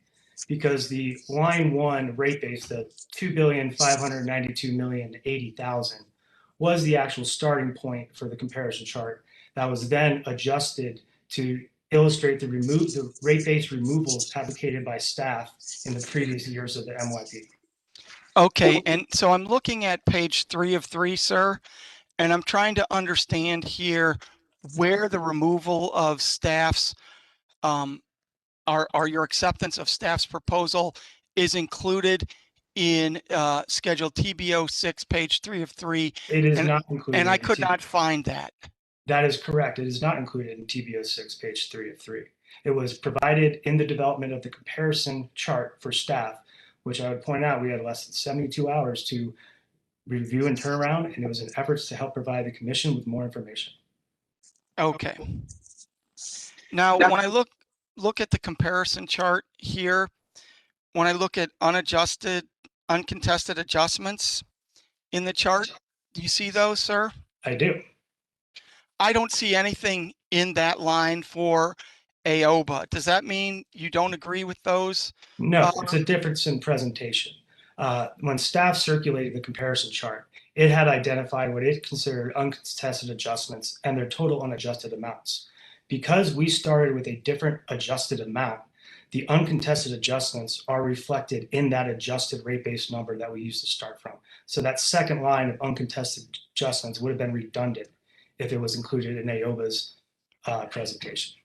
because the line 1 rate base, the $2,592,080,000, was the actual starting point for the comparison chart that was then adjusted to illustrate the rate base removals advocated by staff in the previous years of the MYP. Okay, and so I'm looking at page 3 of 3, sir, and I'm trying to understand here where the removal of staff's are your acceptance of staff's proposal is included in schedule TBO6, page 3 of 3. It is not included. And I in could not find that. That is correct. It is not included in TBO6, page 3 of 3. It was provided in the development of the comparison chart for staff, which I would point out we had less than 72 hours to review and turn around, and it was in efforts to help provide the commission with more information. Okay. Now, when I look at the comparison chart here, when I look at uncontested adjustments in the chart, do you see those, sir? I do. I don't see anything in that line for AOBA. Does that mean you don't agree with those? No, it's a difference in presentation. When staff circulated the comparison chart, it had identified what it considered uncontested adjustments and their total unadjusted amounts. Because we started with a different adjusted amount, the uncontested adjustments are reflected in that adjusted rate base number that we used to start from. So that second line of uncontested adjustments would have been redundant if it was included in AOBA's presentation.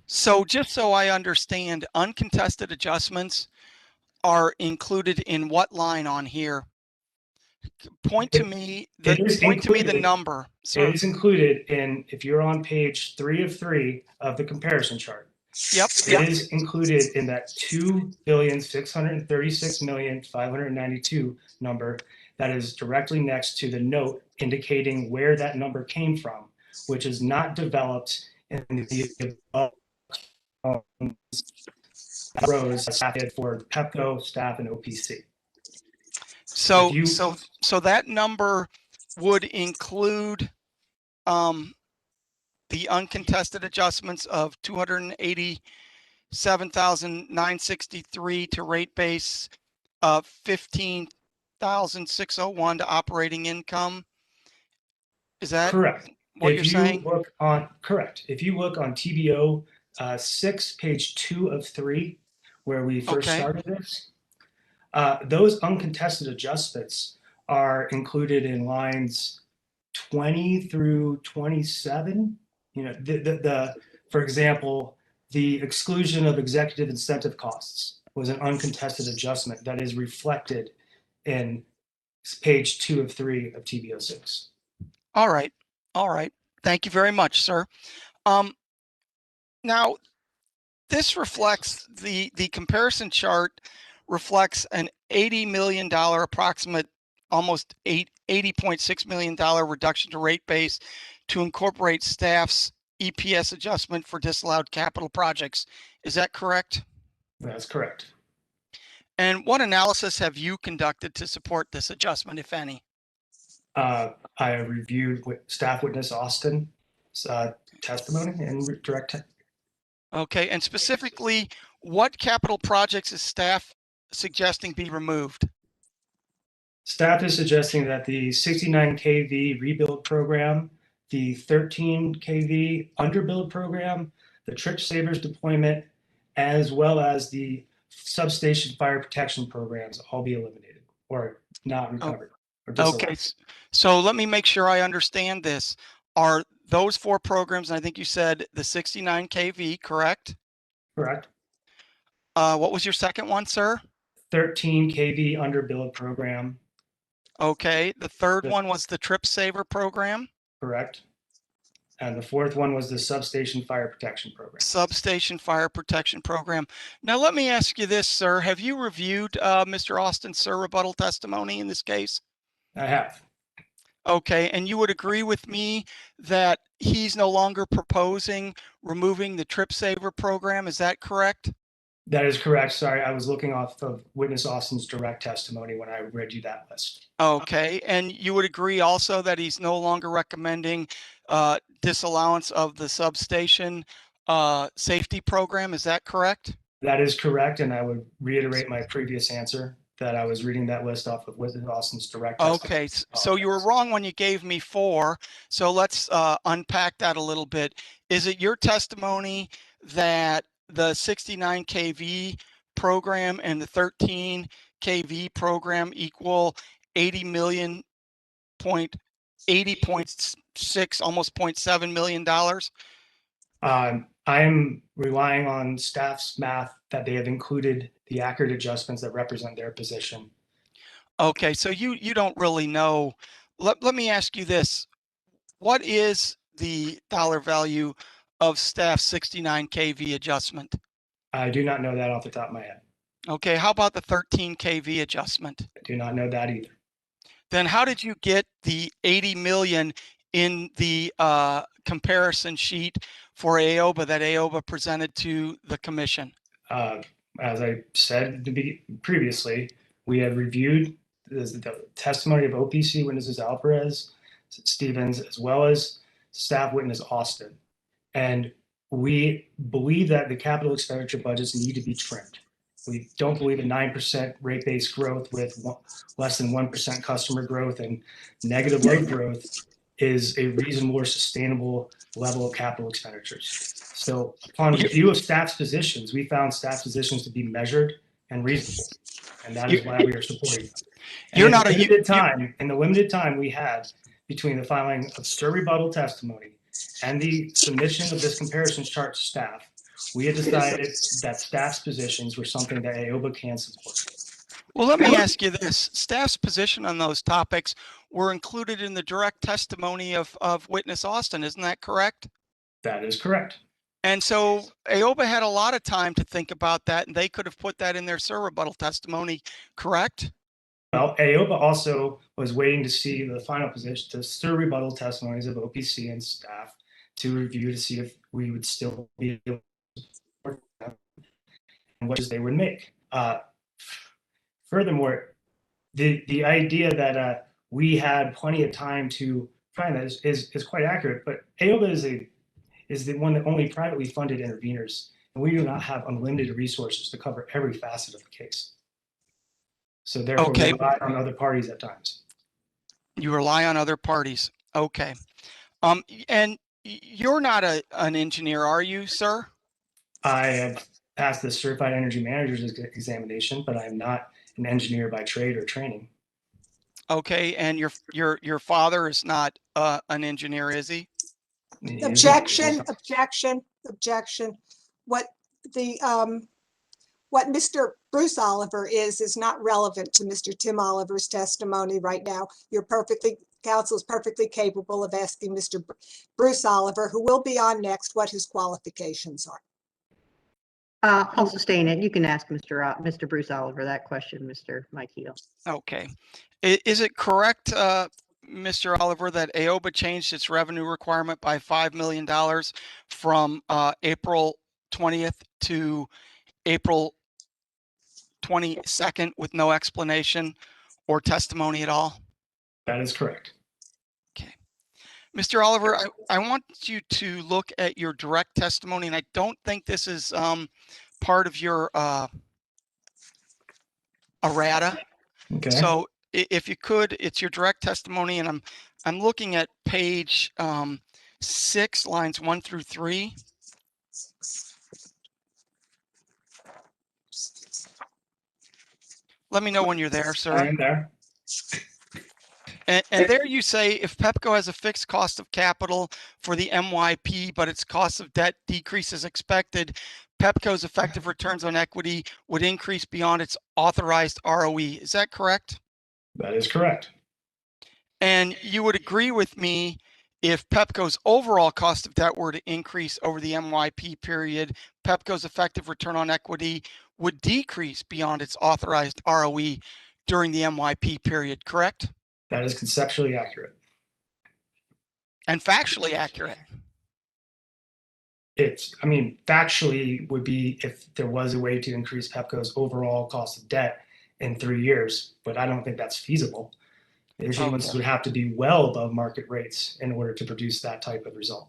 So just so I understand, uncontested adjustments are included in what line on here? Point to me the number. Sir. It is included in, if you're on page 3 of 3 of the comparison chart. Yep. It is included in that $2,636,592 number that is directly next to the note indicating where that number came from, which is not developed in the rows for Pepco, staff, and OPC. So that number would include the uncontested adjustments of 287,963 to rate base, 15,601 to operating income. Is that correct? What you're saying? Correct. If you look on TBO 6, page 2 of 3, where we first started this, those uncontested adjustments are included in lines 20 through 27. You know, for example, the exclusion of executive incentive costs was an uncontested adjustment that is reflected in page 2 of 3 of TBO 6. All right. All right. Thank you very much, sir. Now, this reflects the comparison chart reflects an $80 million approximate, almost $80.6 million reduction to rate base to incorporate staff's EPS adjustment for disallowed capital projects. Is that correct? That's correct. And what analysis have you conducted to support this adjustment, if any? I reviewed staff witness Austin's testimony and direct. Okay, and specifically, what capital projects is staff suggesting be removed? Staff is suggesting that the 69 kV rebuild program, the 13 kV underbuild program, the trip savers deployment, as well as the substation fire protection programs all be eliminated or not recovered. Okay, so let me make sure I understand this. Are those 4 programs, and I think you said the 69 kV, correct? Correct. What was your second one, sir? 13 kV underbuild program. Okay, the third one was the trip saver program? Correct. And the fourth one was the substation fire protection program. Substation fire protection program. Now, let me ask you this, sir. Have you reviewed Mr. Austin's rebuttal testimony in this case? I have. Okay, and you would agree with me that he's no longer proposing removing the Trip Saver program, is that correct? That is correct. Sorry, I was looking off of witness Austin's direct testimony when I read you that list. Okay, and you would agree also that he's no longer recommending disallowance of the substation safety program, is that correct? That is correct, and I would reiterate my previous answer that I was reading that list off of witness Austin's direct testimony. Okay, so you were wrong when you gave me 4. So let's unpack that a little bit. Is it your testimony that the 69 kV program and the 13 kV program equal 80 million point 80.6, almost $0.7 million? I am relying on staff's math that they have included the accurate adjustments that represent their position. Okay, so you don't really know. Let me ask you this. What is the dollar value of staff 69 kV adjustment? I do not know that off the top of my head. Okay, how about the 13 kV adjustment? I do not know that either. Then how did you get the 80 million in the comparison sheet for AOBA that AOBA presented to the commission? As I said previously, we had reviewed the testimony of OPC witnesses Alvarez, Stevens, as well as staff witness Austin. And we believe that the capital expenditure budgets need to be trimmed. We don't believe a 9% rate-based growth with less than 1% customer growth and negative load growth is a reasonable or sustainable level of capital expenditures. So upon review of staff's positions, we found staff's positions to be measured and reasonable. And that is why we are supporting them. You're not in the limited time we had between the filing of STIR rebuttal testimony and the submission of this comparison chart to staff, we had decided that staff's positions were something that AOBA can support. Well, let me ask you this. Staff's position on those topics were included in the direct testimony of witness Austin, isn't that correct? That is correct. And so AOBA had a lot of time to think about that, and they could have put that in their STIR rebuttal testimony, correct? Well, AOBA also was waiting to see the final position, the STIR rebuttal testimonies of OPC and staff to review to see if we would still be able to support them and what they would make. Furthermore, the idea that we had plenty of time to find that is quite accurate, but AOBA is the one that only privately funded interveners, and we do not have unlimited resources to cover every facet of the case. So therefore, we rely on other parties at times. You rely on other parties. Okay. And you're not an engineer, are you, sir? I have passed the Certified Energy Manager's examination, but I'm not an engineer by trade or training. Okay, and your father is not an engineer, is he? Objection. What Mr. Bruce Oliver is not relevant to Mr. Tim Oliver's testimony right now. Council is perfectly capable of asking Mr. Bruce Oliver, who will be on next, what his qualifications are. I'll sustain it. You can ask Mr. Bruce Oliver that question, Mr. Mike Heel. Okay. Is it correct, Mr. Oliver, that AOBA changed its revenue requirement by $5 million from April 20th to April 22nd with no explanation or testimony at all? That is correct. Okay. Mr. Oliver, I want you to look at your direct testimony, and I don't think this is part of your errata. Okay. So if you could, it's your direct testimony, and I'm looking at page 6, lines 1 through 3. Let me know when you're there, sir. I am there. And there you say, if Pepco has a fixed cost of capital for the MYP, but its cost of debt decreases expected, Pepco's effective returns on equity would increase beyond its authorized ROE. Is that correct? That is correct. And you would agree with me if Pepco's overall cost of debt were to increase over the MYP period, Pepco's effective return on equity would decrease beyond its authorized ROE during the MYP period, correct? That is conceptually accurate. and factually accurate. I mean, factually would be if there was a way to increase Pepco's overall cost of debt in 3 years, but I don't think that's feasible. The issuance would have to be well above market rates in order to produce that type of result.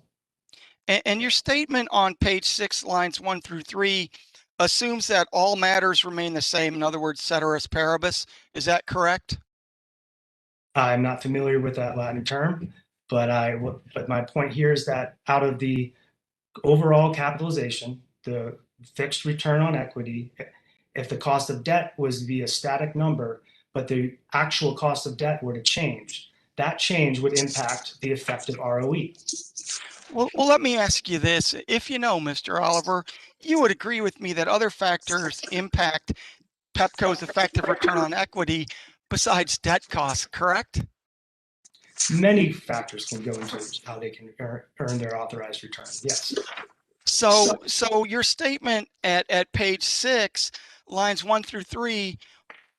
And your statement on page 6, lines 1 through 3, assumes that all matters remain the same. In other words, ceteris paribus. Is that correct? I'm not familiar with that Latin term, but my point here is that out of the overall capitalization, the fixed return on equity, if the cost of debt was to be a static number, but the actual cost of debt were to change, that change would impact the effective ROE. Well, let me ask you this. If you know, Mr. Oliver, you would agree with me that other factors impact Pepco's effective return on equity besides debt costs, correct? Many factors can go into how they can earn their authorized return. Yes. So your statement at page 6, lines 1 through 3,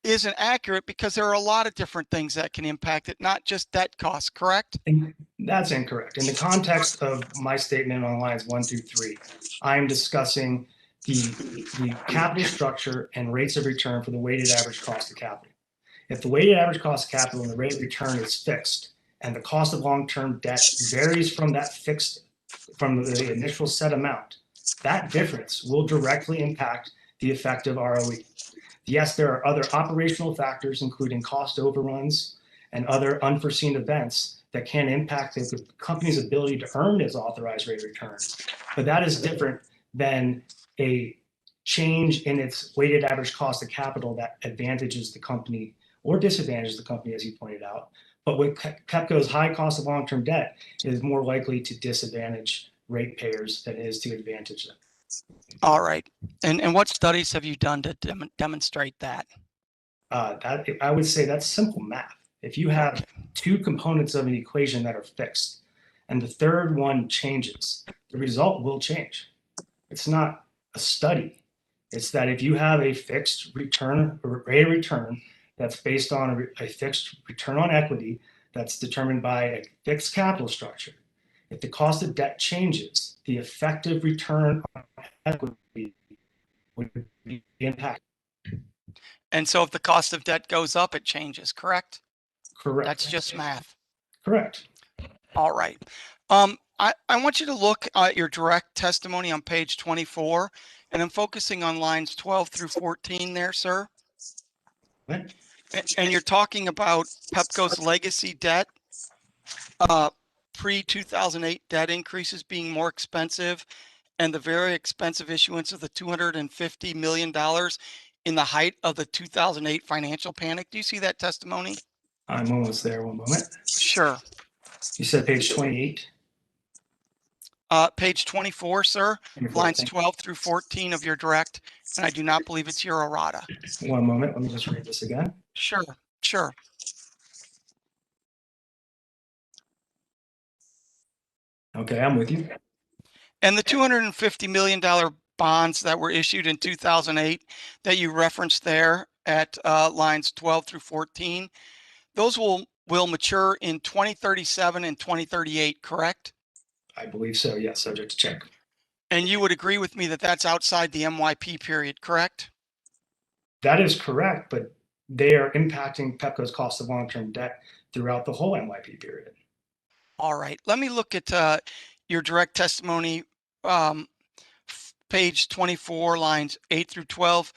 isn't accurate because there are a lot of different things that can impact it, not just debt costs, correct? And that's incorrect. In the context of my statement on lines 1 through 3, I'm discussing the capital structure and rates of return for the weighted average cost of capital. If the weighted average cost of capital and the rate of return is fixed, and the cost of long-term debt varies from the initial set amount, that difference will directly impact the effective ROE. Yes, there are other operational factors, including cost overruns and other unforeseen events that can impact the company's ability to earn its authorized rate of return. But that is different than a change in its weighted average cost of capital that advantages the company or disadvantages the company, as you pointed out. But with Pepco's high cost of long-term debt, it is more likely to disadvantage ratepayers than it is to advantage them. All right. And what studies have you done to demonstrate that? I would say that's simple math. If you have two components of an equation that are fixed and the third one changes, the result will change. It's not a study. It's that if you have a fixed return or rate of return that's based on a fixed return on equity that's determined by a fixed capital structure, if the cost of debt changes, the effective return on equity would be impacted. And so if the cost of debt goes up, it changes, correct? Correct. That's just math. Correct. All right. I want you to look at your direct testimony on page 24, and I'm focusing on lines 12 through 14 there, sir. What? And you're talking about Pepco's legacy debt, pre-2008 debt increases being more expensive, and the very expensive issuance of the $250 million in the height of the 2008 financial panic. Do you see that testimony? I'm almost there. One moment. Sure. You said page 28? Page 24, sir, lines 12 through 14 of your direct, and I do not believe it's your errata. One moment. Let me just read this again. Sure, sure. Okay, I'm with you. And the $250 million bonds that were issued in 2008 that you referenced there at lines 12 through 14, those will mature in 2037 and 2038, correct? I believe so, yes, subject to check. And you would agree with me that that's outside the MYP period, correct? That is correct, but they are impacting Pepco's cost of long-term debt throughout the whole MYP period. All right, let me look at your direct testimony, page 24, lines 8 through 12.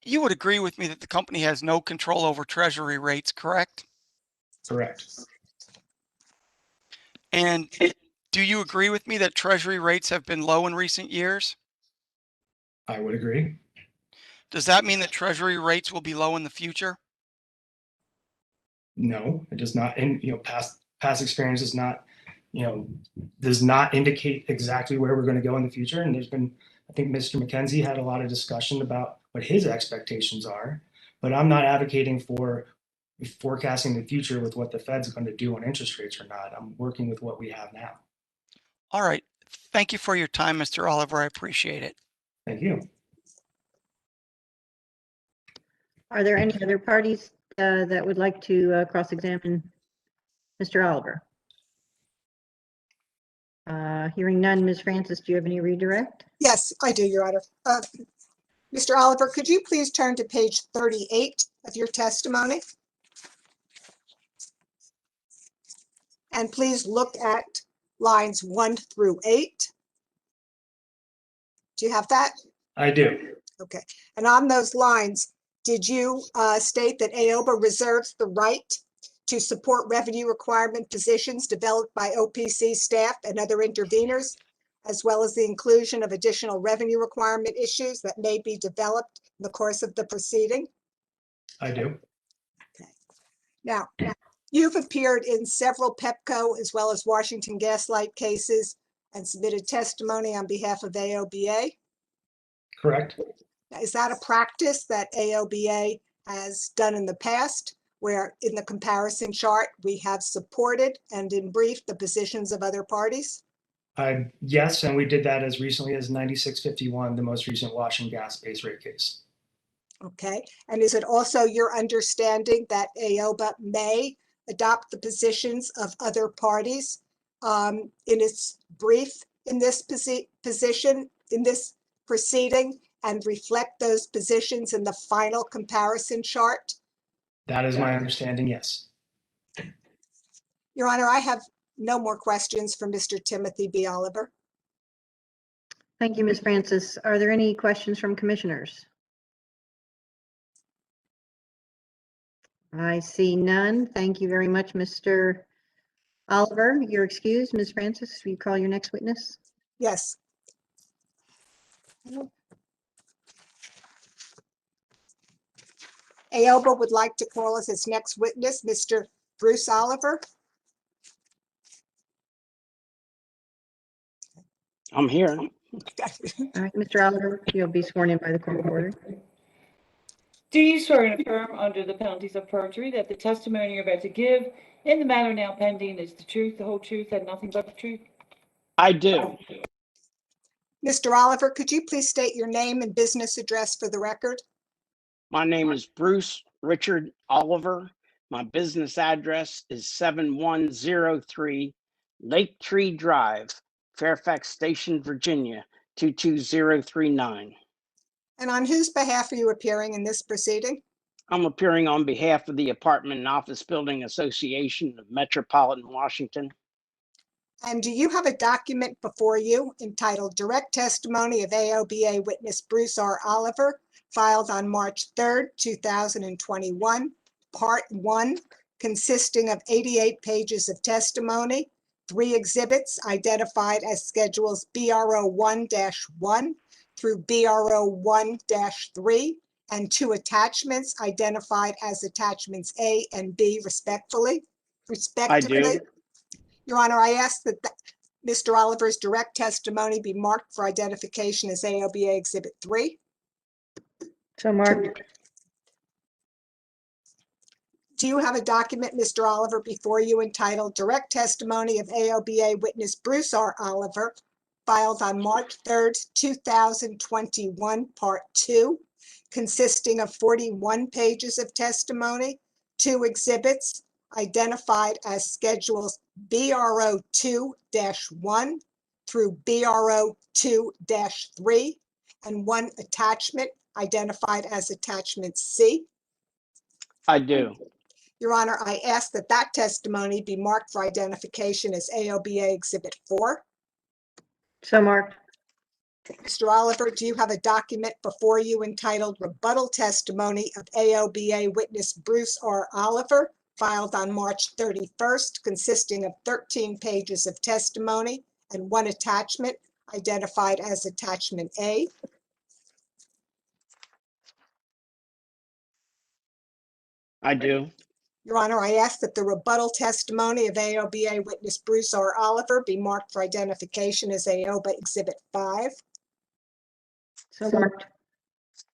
You would agree with me that the company has no control over treasury rates, correct? Correct. And do you agree with me that treasury rates have been low in recent years? I would agree. Does that mean that treasury rates will be low in the future? No, it does not. And past experience is not, does not indicate exactly where we're going to go in the future. And there's been, I think Mr. McKenzie had a lot of discussion about what his expectations are, but I'm not advocating for forecasting the future with what the Fed's going to do on interest rates or not. I'm working with what we have now. All right. Thank you for your time, Mr. Oliver. I appreciate it. Thank you. Are there any other parties that would like to cross-examine Mr. Oliver? Hearing none, Ms. Francis, do you have any redirect? Yes, I do, Your Honor. Mr. Oliver, could you please turn to page 38 of your testimony? And please look at lines 1 through 8. Do you have that? I do. Okay. And on those lines, did you state that AOBA reserves the right to support revenue requirement positions developed by OPC staff and other interveners, as well as the inclusion of additional revenue requirement issues that may be developed in the course of the proceeding? I do. Okay. Now, you've appeared in several Pepco as well as Washington Gaslight cases and submitted testimony on behalf of AOBA. Correct. Is that a practice that AOBA has done in the past, where in the comparison chart, we have supported and in brief the positions of other parties? Yes, and we did that as recently as 9651, the most recent Washington Gas base rate case. Okay, and is it also your understanding that AOBA may adopt the positions of other parties in its brief in this position, in this proceeding, and reflect those positions in the final comparison chart? That is my understanding, yes. Your Honor, I have no more questions for Mr. Timothy B. Oliver. Thank you, Ms. Francis. Are there any questions from commissioners? I see none. Thank you very much, Mr. Oliver. You're excused. Ms. Francis, will you call your next witness? Yes. AOBA would like to call as its next witness, Mr. Bruce Oliver. I'm here. All right, Mr. Oliver, you'll be sworn in by the court of order. Do you swear and affirm under the penalties of perjury that the testimony you're about to give in the matter now pending is the truth, the whole truth, and nothing but the truth? I do. Mr. Oliver, could you please state your name and business address for the record? My name is Bruce Richard Oliver. My business address is 7103 Lake Tree Drive, Fairfax Station, Virginia, 22039. And on whose behalf are you appearing in this proceeding? I'm appearing on behalf of the Apartment and Office Building Association of Metropolitan Washington. And do you have a document before you entitled Direct Testimony of AOBA Witness Bruce R. Oliver, filed on March 3rd, 2021, Part 1, consisting of 88 pages of testimony, 3 exhibits identified as Schedules BRO1-1 through BRO1-3, and 2 attachments identified as Attachments A and B, respectively? I do. Your Honor, I ask that Mr. Oliver's direct testimony be marked for identification as AOBA Exhibit 3. So marked. Do you have a document, Mr. Oliver, before you entitled Direct Testimony of AOBA Witness Bruce R. Oliver, filed on March 3rd, 2021, Part 2, consisting of 41 pages of testimony, 2 exhibits identified as Schedules BRO2-1 through BRO2-3, and 1 attachment identified as Attachment C? I do. Your Honor, I ask that that testimony be marked for identification as AOBA Exhibit 4. So marked. Mr. Oliver, do you have a document before you entitled Rebuttal Testimony of AOBA Witness Bruce R. Oliver, filed on March 31st, consisting of 13 pages of testimony and 1 attachment identified as Attachment A? I do. Your Honor, I ask that the rebuttal testimony of AOBA Witness Bruce R. Oliver be marked for identification as AOBA Exhibit 5. So marked.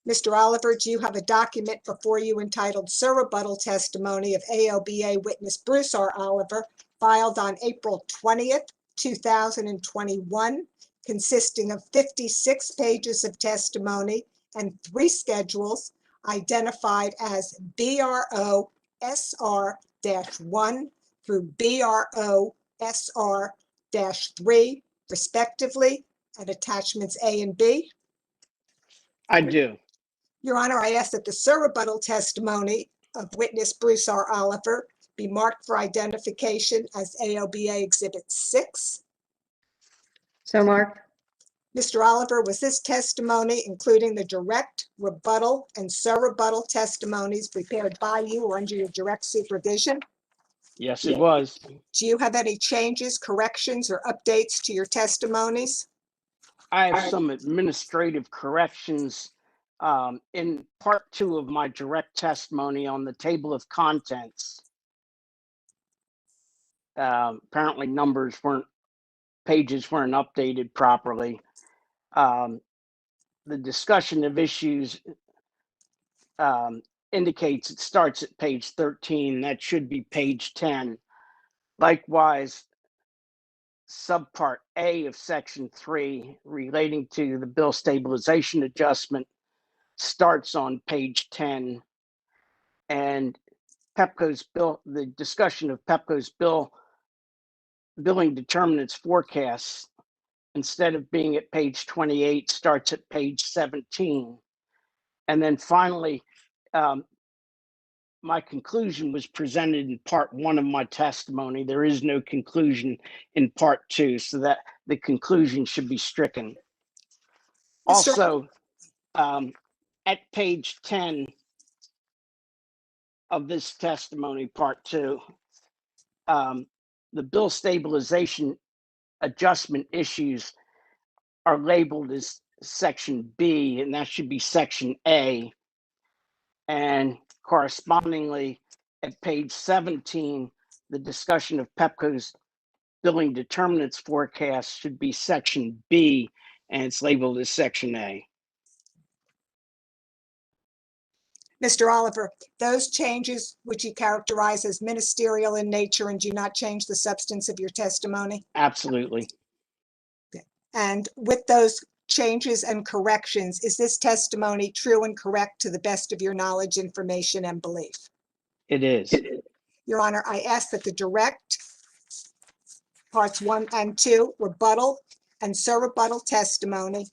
Mr. Oliver, do you have a document before you entitled Surrebuttal Testimony of AOBA Witness Bruce R. Oliver, filed on April 20th, 2021, consisting of 56 pages of testimony and 3 schedules identified as BRO SR-1 through BRO SR-3, respectively at attachments A and B? I do. Your Honor, I ask that the surrebuttal testimony of witness Bruce R. Oliver be marked for identification as AOBA Exhibit 6. So marked. Mr. Oliver, was this testimony, including the direct, rebuttal, and surrebuttal testimonies prepared by you or under your direct supervision? Yes, it was. Do you have any changes, corrections, or updates to your testimonies? I have some administrative corrections in part 2 of my direct testimony on the table of contents. Apparently pages weren't updated properly. The discussion of issues indicates it starts at page 13. That should be page 10. Likewise, subpart A of section 3 relating to the bill stabilization adjustment starts on page 10, and Pepco's bill, the discussion of Pepco's billing determinants forecasts, instead of being at page 28, starts at page 17. And then finally, my conclusion was presented in part 1 of my testimony. There is no conclusion in part 2, so that the conclusion should be stricken. Also, at page 10 of this testimony, part 2, the bill stabilization adjustment issues are labeled as section B, and that should be section A. And correspondingly, at page 17, the discussion of Pepco's billing determinants forecast should be section B, and it's labeled as section A. Mr. Oliver, those changes which you characterize as ministerial in nature and do not change the substance of your testimony? Absolutely. And with those changes and corrections, is this testimony true and correct to the best of your knowledge, information, and belief? It is. Your Honor, I ask that the direct parts 1 and 2, rebuttal and surrebuttal testimony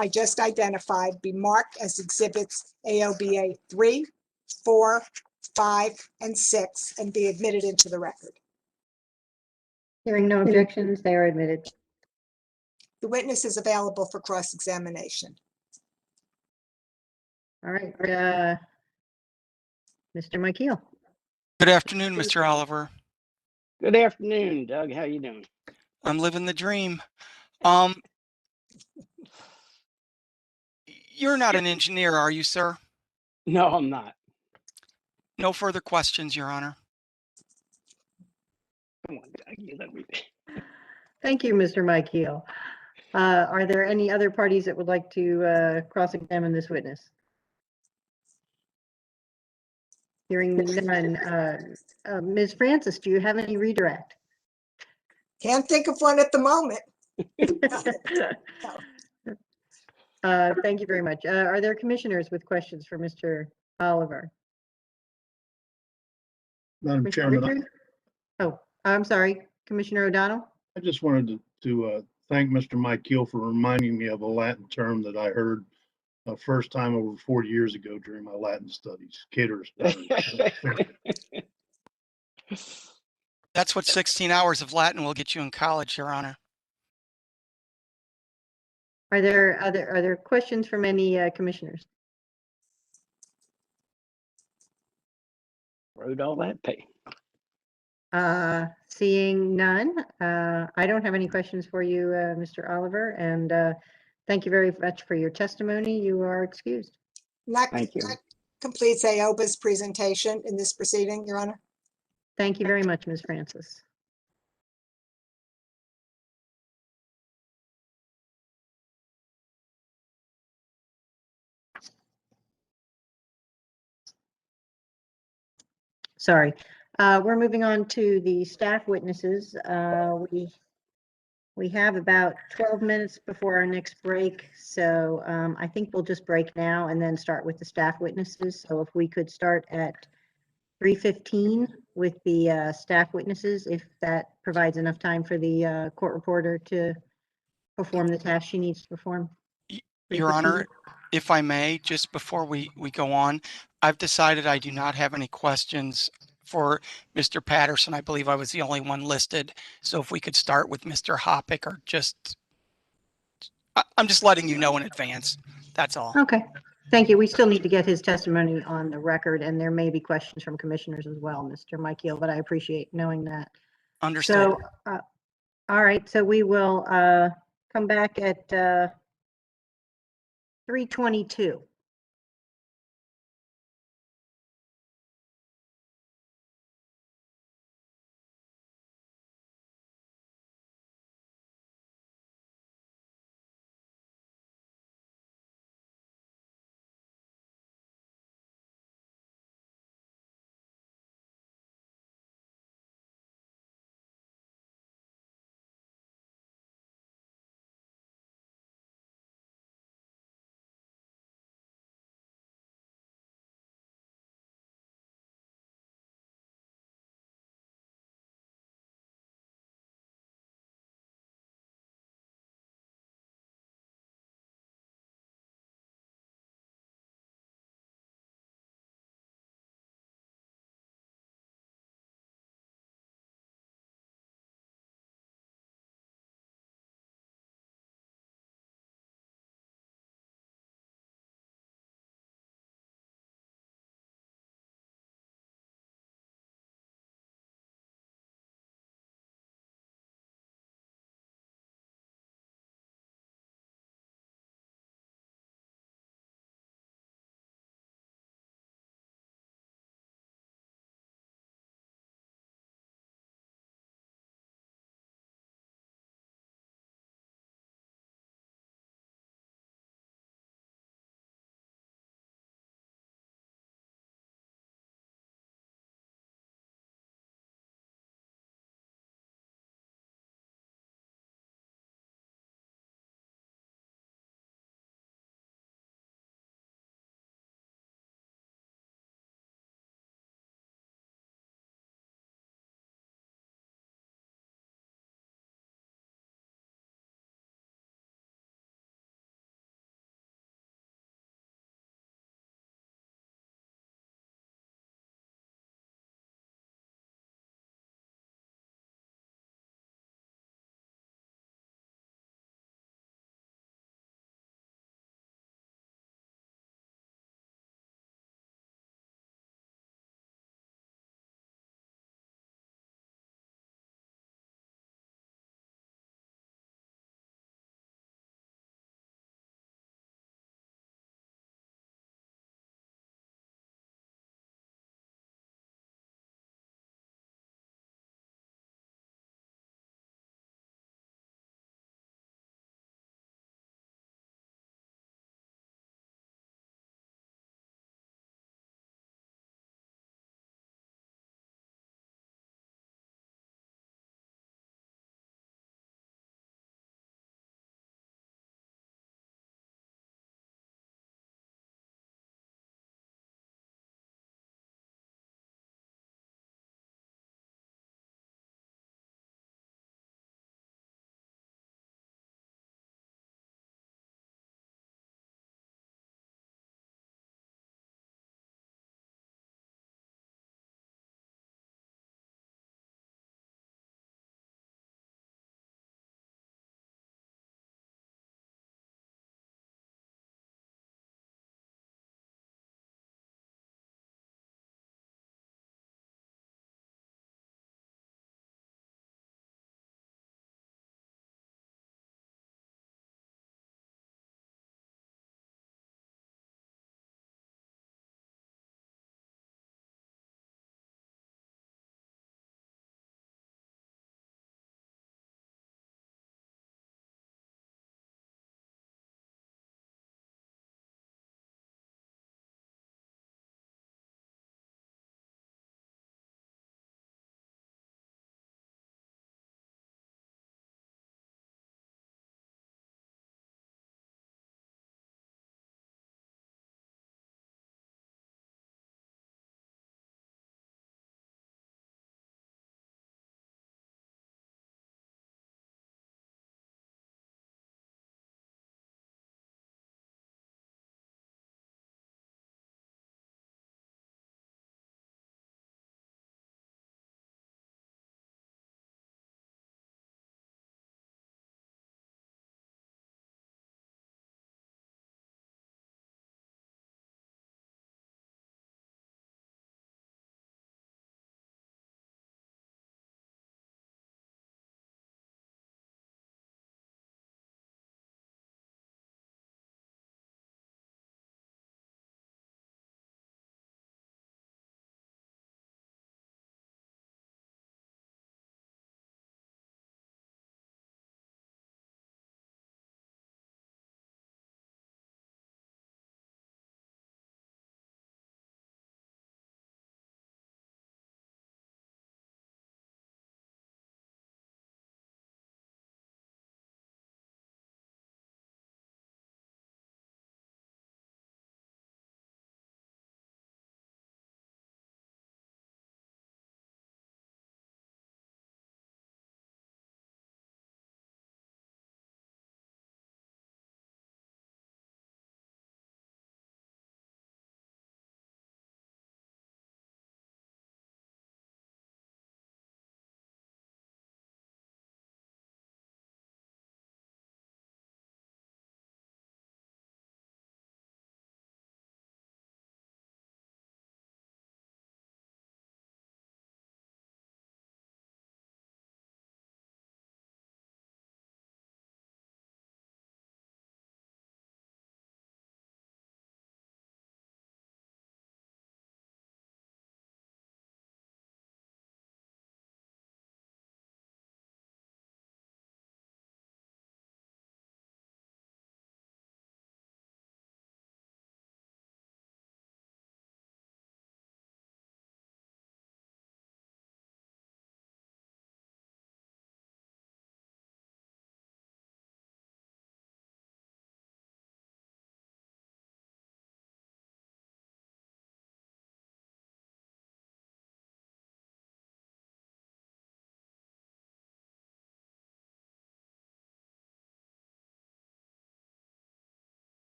I just identified be marked as exhibits AOBA 3, 4, 5, and 6 and be admitted into the record. Hearing no objections, they are admitted. The witness is available for cross-examination. All right, Mr. McKeel. Good afternoon, Mr. Oliver. Good afternoon, Doug. How you doing? I'm living the dream. You're not an engineer, are you, sir? No, I'm not. No further questions, Your Honor. Come on, Doug. You let me. Thank you, Mr. McKeel. Are there any other parties that would like to cross-examine this witness? Hearing none. Ms. Francis, do you have any redirect? Can't think of one at the moment. Thank you very much. Are there commissioners with questions for Mr. Oliver? Madam Commissioner Chairman, Richard? Oh, I'm sorry, Commissioner O'Donnell? I just wanted to thank Mr. McKeel for reminding me of a Latin term that I heard first time over 40 years ago during my Latin studies, caterers. That's what 16 hours of Latin will get you in college, Your Honor. Are there questions from any commissioners? Wrote all that pay. Seeing none, I don't have any questions for you, Mr. Oliver, and thank you very much for your testimony. You are excused. Thank you. That completes AOBA's presentation in this proceeding, Your Honor. Thank you very much, Ms. Francis. Sorry. We're moving on to the staff witnesses. We have about 12 minutes before our next break, so I think we'll just break now and then start with the staff witnesses. So if we could start at 3:15 with the staff witnesses, if that provides enough time for the court reporter to perform the task she needs to perform? Your Honor, proceed? if I may, just before we go on, I've decided I do not have any questions for Mr. Patterson. I believe I was the only one listed. So if we could start with Mr. Hoppick, or I'm just letting you know in advance. That's all. Okay, thank you. We still need to get his testimony on the record, and there may be questions from commissioners as well, Mr. Michael, but I appreciate knowing that. Understood. So, all right, so we will come back at 3:22.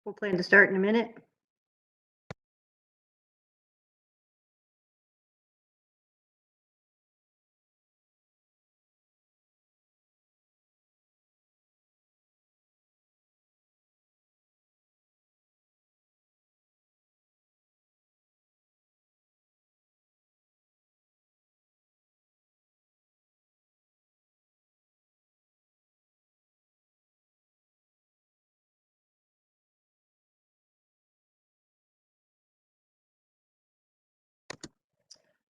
We'll plan to start in a minute.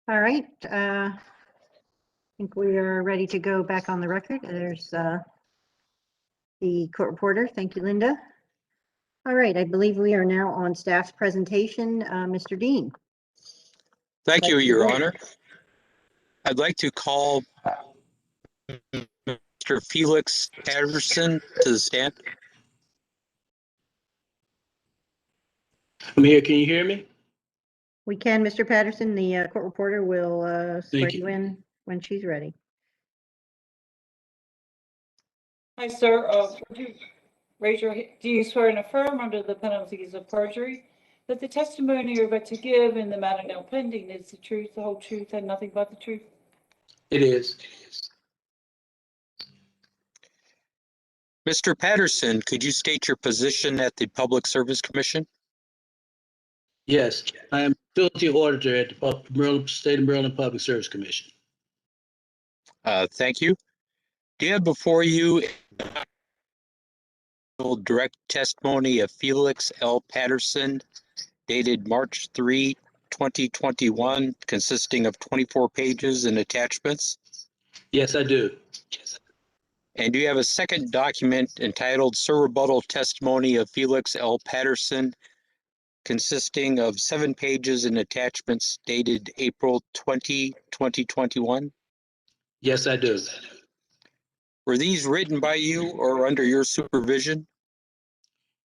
All right. I think we are ready to go back on the record. There's the court reporter. Thank you, Linda. All right. I believe we are now on staff's presentation. Mr. Dean. Thank you, Your Honor. I'd like to call Mr. Felix Patterson to the stand. I'm here. Can you hear me? We can, Mr. Patterson. The court reporter will swear you. you in when she's ready. Hi, sir. Would you raise your, do you swear and affirm under the penalties of perjury that the testimony you're about to give in the matter now pending is the truth, the whole truth, and nothing but the truth? It is. Mr. Patterson, could you state your position at the Public Service Commission? Yes, I am utility auditor at the Maryland, State of Maryland Public Service Commission. Thank you. Do you have before you direct testimony of Felix L. Patterson dated March 3, 2021, consisting of 24 pages and attachments? Yes, I do. And do you have a second document entitled Sir Rebuttal Testimony of Felix L. Patterson, consisting of 7 pages and attachments dated April 20, 2021? Yes, I do. Were these written by you or under your supervision?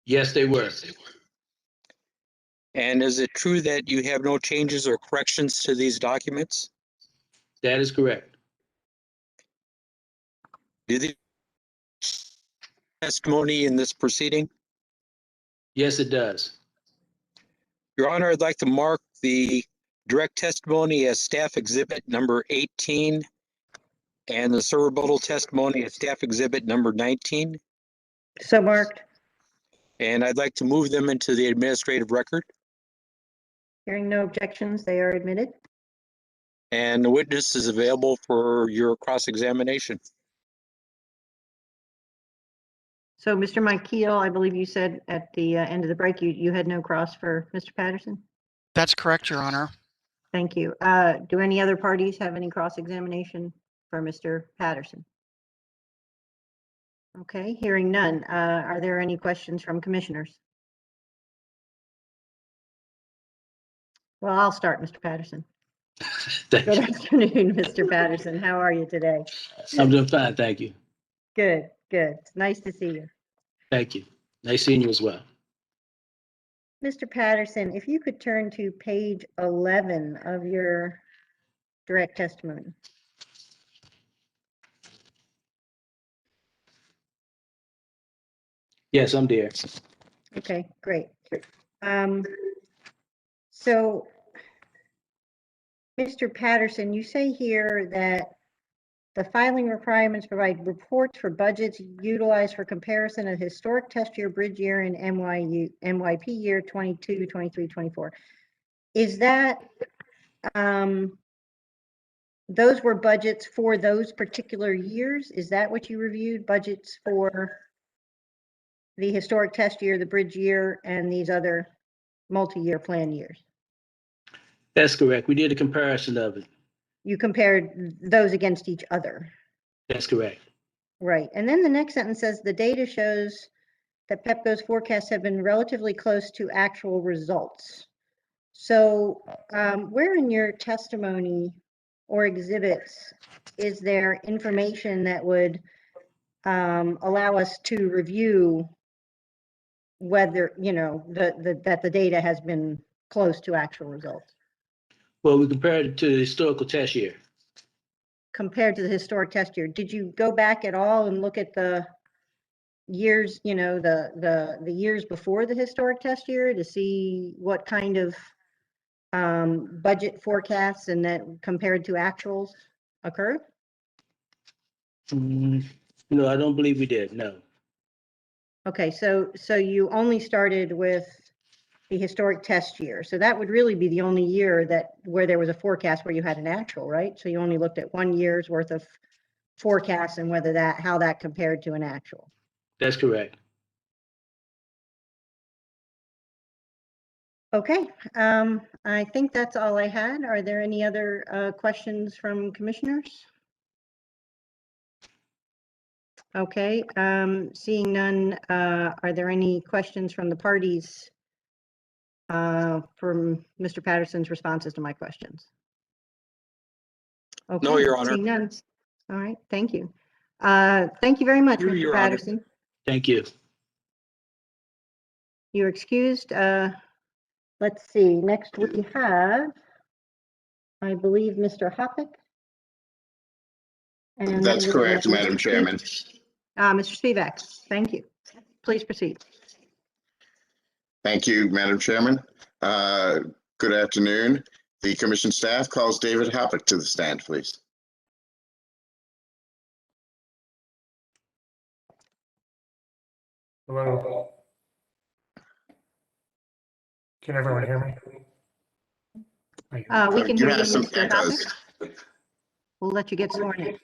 Yes, they were. And is it true that you have no changes or corrections to these documents? That is correct. Do the testimony in this proceeding? Yes, it does. Your Honor, I'd like to mark the direct testimony as staff exhibit number 18 and the Sir Rebuttal testimony as staff exhibit number 19. So marked. And I'd like to move them into the administrative record. Hearing no objections, they are admitted. And the witness is available for your cross-examination. So, Mr. Mike Keel, I believe you said at the end of the break you had no cross for Mr. Patterson? That's correct, Your Honor. Thank you. Do any other parties have any cross-examination for Mr. Patterson? Okay, hearing none. Are there any questions from commissioners? Well, I'll start, Mr. Patterson. Thank Good you. afternoon, Mr. Patterson. How are you today? I'm doing fine, thank you. Good, good. It's nice to see you. Thank you. Nice seeing you as well. Mr. Patterson, if you could turn to page 11 of your direct testimony. Yes, I'm there. Okay, great. So, Mr. Patterson, you say here that the filing requirements provide reports for budgets utilized for comparison of historic test year, bridge year, and MYP year 22, 23, 24. Is that, those were budgets for those particular years? Is that what you reviewed? Budgets for the historic test year, the bridge year, and these other multi-year plan years? That's correct. We did a comparison of it. You compared those against each other. That's correct. Right. And then the next sentence says the data shows that Pepco's forecasts have been relatively close to actual results. So where in your testimony or exhibits is there information that would allow us to review whether, you know, that the data has been close to actual results? Well, we compared it to the historical test year. Compared to the historic test year, did you go back at all and look at the years, you know, the years before the historic test year to see what kind of budget forecasts and that compared to actuals occurred? No, I don't believe we did, no. Okay, so you only started with the historic test year. So that would really be the only year that where there was a forecast where you had an actual, right? So you only looked at 1 year's worth of forecasts and whether how that compared to an actual. That's correct. Okay, I think that's all I had. Are there any other questions from commissioners? Okay, seeing none, are there any questions from the parties from Mr. Patterson's responses to my questions? Okay, No, Your Honor. seeing none. All right, thank you. Thank you very much, Mr. Your Honor. Patterson. Thank you. You're excused. Let's see, next we have, I believe, Mr. Hoppick. And That's then correct, Mr. Madam Chairman. Mr. Spivak, thank you. Please proceed. Thank you, Madam Chairman. Good afternoon. The commission staff calls David Hoppick to the stand, please. Hello. Can everyone hear me? We can You hear you, have some Mr. echoes. Hoppick. We'll let you get sworn in.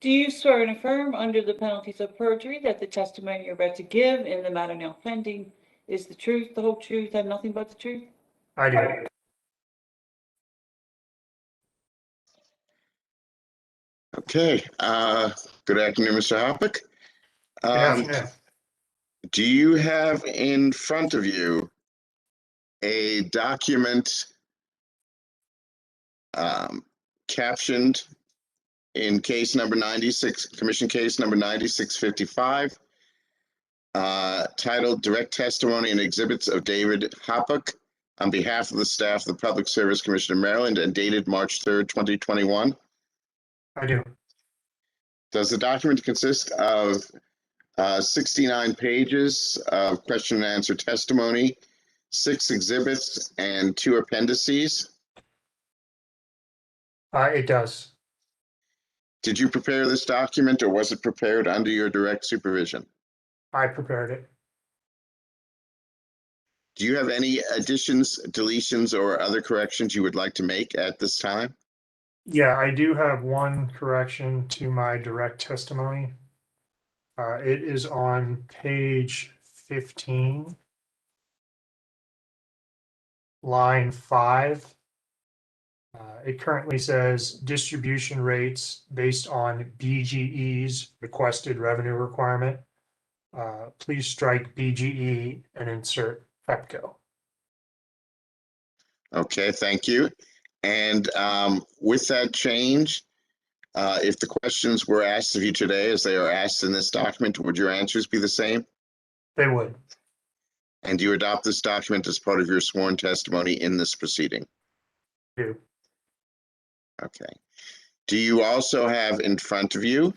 Do you swear and affirm under the penalties of perjury that the testimony you're about to give in the matter now pending is the truth, the whole truth, and nothing but the truth? I do. Okay. Good afternoon, Mr. Hoppick. Good afternoon. Do you have in front of you a document captioned in case number 96, commission case number 9655, titled Direct Testimony and Exhibits of David Hoppick on behalf of the staff of the Public Service Commission of Maryland and dated March 3rd, 2021? I do. Does the document consist of 69 pages of question and answer testimony, 6 exhibits, and 2 appendices? It does. Did you prepare this document or was it prepared under your direct supervision? I prepared it. Do you have any additions, deletions, or other corrections you would like to make at this time? Yeah, I do have one correction to my direct testimony. It is on page 15, line 5. It currently says distribution rates based on BGE's requested revenue requirement. Please strike BGE and insert Pepco. Okay, thank you. And with that change, if the questions were asked of you today as they are asked in this document, would your answers be the same? They would. And do you adopt this document as part of your sworn testimony in this proceeding? Do. Okay. Do you also have in front of you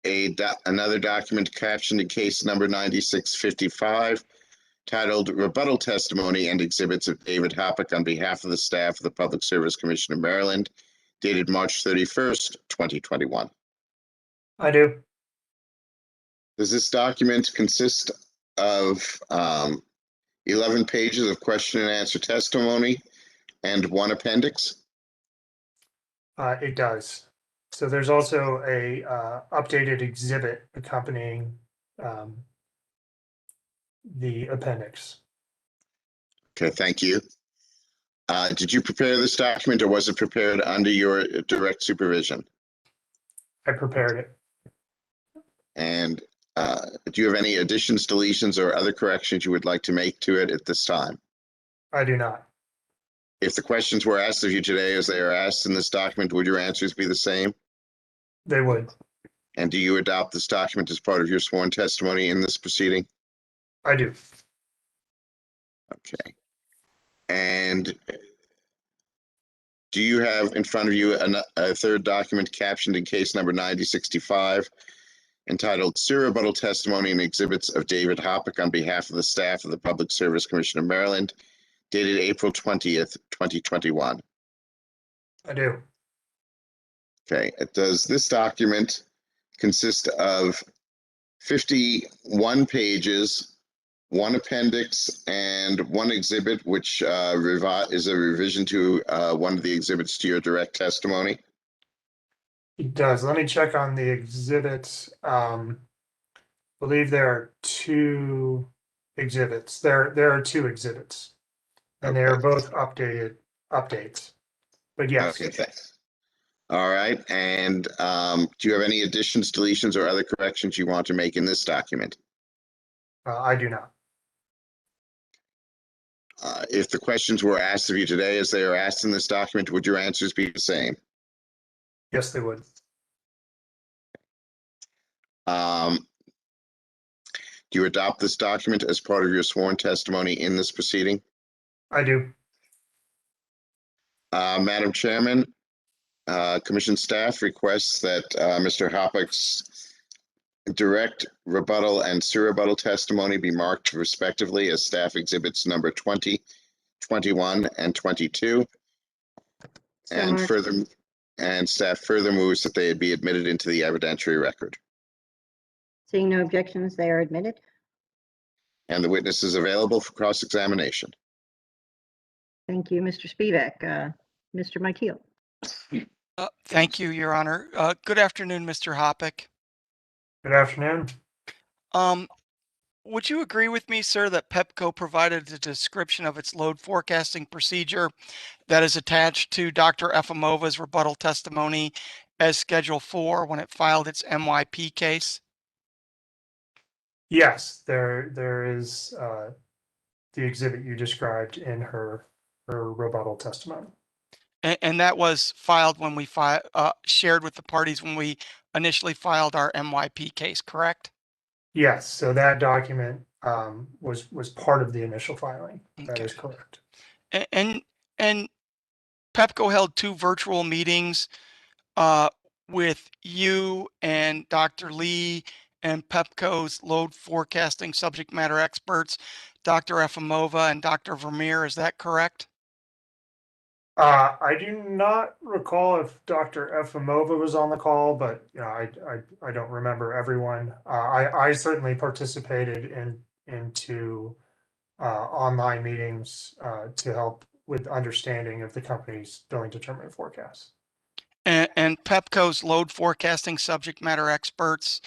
another document captioned in case number 9655, titled Rebuttal Testimony and Exhibits of David Hoppick on behalf of the staff of the Public Service Commission of Maryland, dated March 31st, 2021? I do. Does this document consist of 11 pages of question and answer testimony and 1 appendix? It does. So there's also a updated exhibit accompanying the appendix. Okay, thank you. Did you prepare this document or was it prepared under your direct supervision? I prepared it. And do you have any additions, deletions, or other corrections you would like to make to it at this time? I do not. If the questions were asked of you today as they are asked in this document, would your answers be the same? They would. And do you adopt this document as part of your sworn testimony in this proceeding? I do. Okay. And do you have in front of you a third document captioned in case number 9065, entitled Sewer Rebuttal Testimony and Exhibits of David Hoppick on behalf of the staff of the Public Service Commission of Maryland, dated April 20th, 2021. I do. Okay, does this document consist of 51 pages, one appendix, and one exhibit, which is a revision to one of the exhibits to your direct testimony? It does. Let me check on the exhibits. Believe there are two exhibits. There are two exhibits, and they are both updates. But yes. Okay, thanks. All right, and do you have any additions, deletions, or other corrections you want to make in this document? I do not. If the questions were asked of you today as they are asked in this document, would your answers be the same? Yes, they would. Do you adopt this document as part of your sworn testimony in this proceeding? I do. Madam Chairman, Commission staff requests that Mr. Hoppick's direct rebuttal and surrebuttal testimony be marked respectively as staff exhibits number 20, 21, and 22. And staff further moves that they be admitted into the evidentiary record. Seeing no objections, they are admitted. And the witness is available for cross-examination. Thank you, Mr. Spivak. Mr. Michael. Thank you, Your Honor. Good afternoon, Mr. Hoppick. Good afternoon. Would you agree with me, sir, that Pepco provided a description of its load forecasting procedure that is attached to Dr. Efimova's rebuttal testimony as Schedule 4 when it filed its MYP case? Yes, there is the exhibit you described in her rebuttal testimony. And that was filed when we shared with the parties when we initially filed our MYP case, correct? Yes, so that document was part of the initial filing. That is correct. And Pepco held 2 virtual meetings with you and Dr. Lee and Pepco's load forecasting subject matter experts, Dr. Efimova and Dr. Vermeer. Is that correct? I do not recall if Dr. Efimova was on the call, but you know, I don't remember everyone. I certainly participated into online meetings to help with understanding of the company's billing determinant forecasts. And Pepco's load forecasting subject matter experts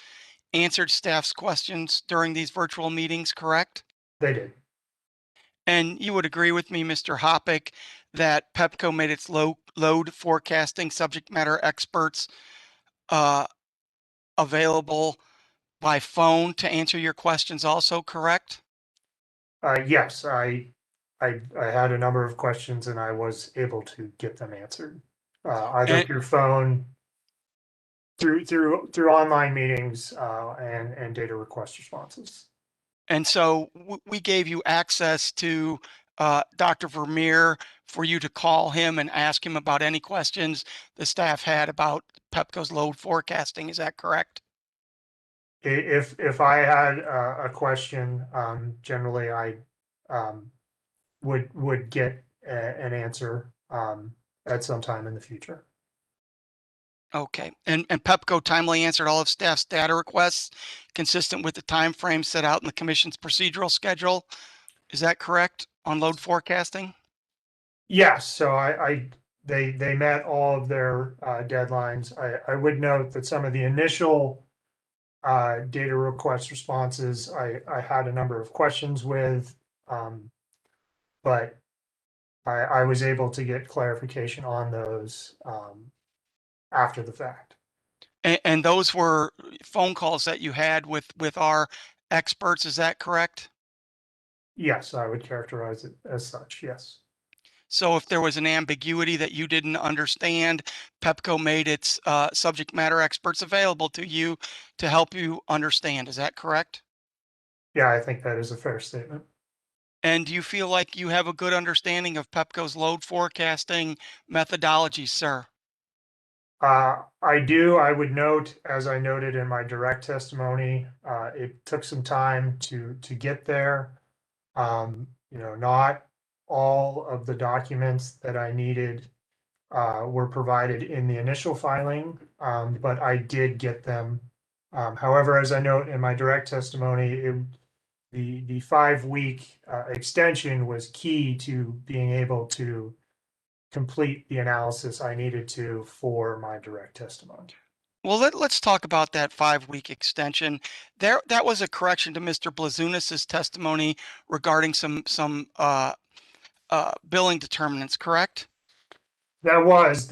answered staff's questions during these virtual meetings, correct? They did. And you would agree with me, Mr. Hoppick, that Pepco made its load forecasting subject matter experts available by phone to answer your questions also, correct? Yes, I had a number of questions and I was able to get them answered either through phone, through online meetings, and data request responses. And so we gave you access to Dr. Vermeer for you to call him and ask him about any questions the staff had about Pepco's load forecasting. Is that correct? If I had a question, generally I would get an answer at some time in the future. Okay, and Pepco timely answered all of staff's data requests consistent with the time frame set out in the commission's procedural schedule. Is that correct on load forecasting? Yes, so they met all of their deadlines. I would note that some of the initial data request responses I had a number of questions with, but I was able to get clarification on those after the fact. And those were phone calls that you had with our experts, is that correct? Yes, I would characterize it as such, yes. So if there was an ambiguity that you didn't understand, Pepco made its subject matter experts available to you to help you understand, is that correct? Yeah, I think that is a fair statement. And do you feel like you have a good understanding of Pepco's load forecasting methodology, sir? I would note, as I noted in my direct testimony, it took some time to get there. Not all of the documents that I needed were provided in the initial filing, but I did get them. However, as I note in my direct testimony, the 5-week extension was key to being able to complete the analysis I needed to for my direct testimony. Well, let's talk about that 5-week extension. That was a correction to Mr. Blazunis's testimony regarding some billing determinants, correct? There was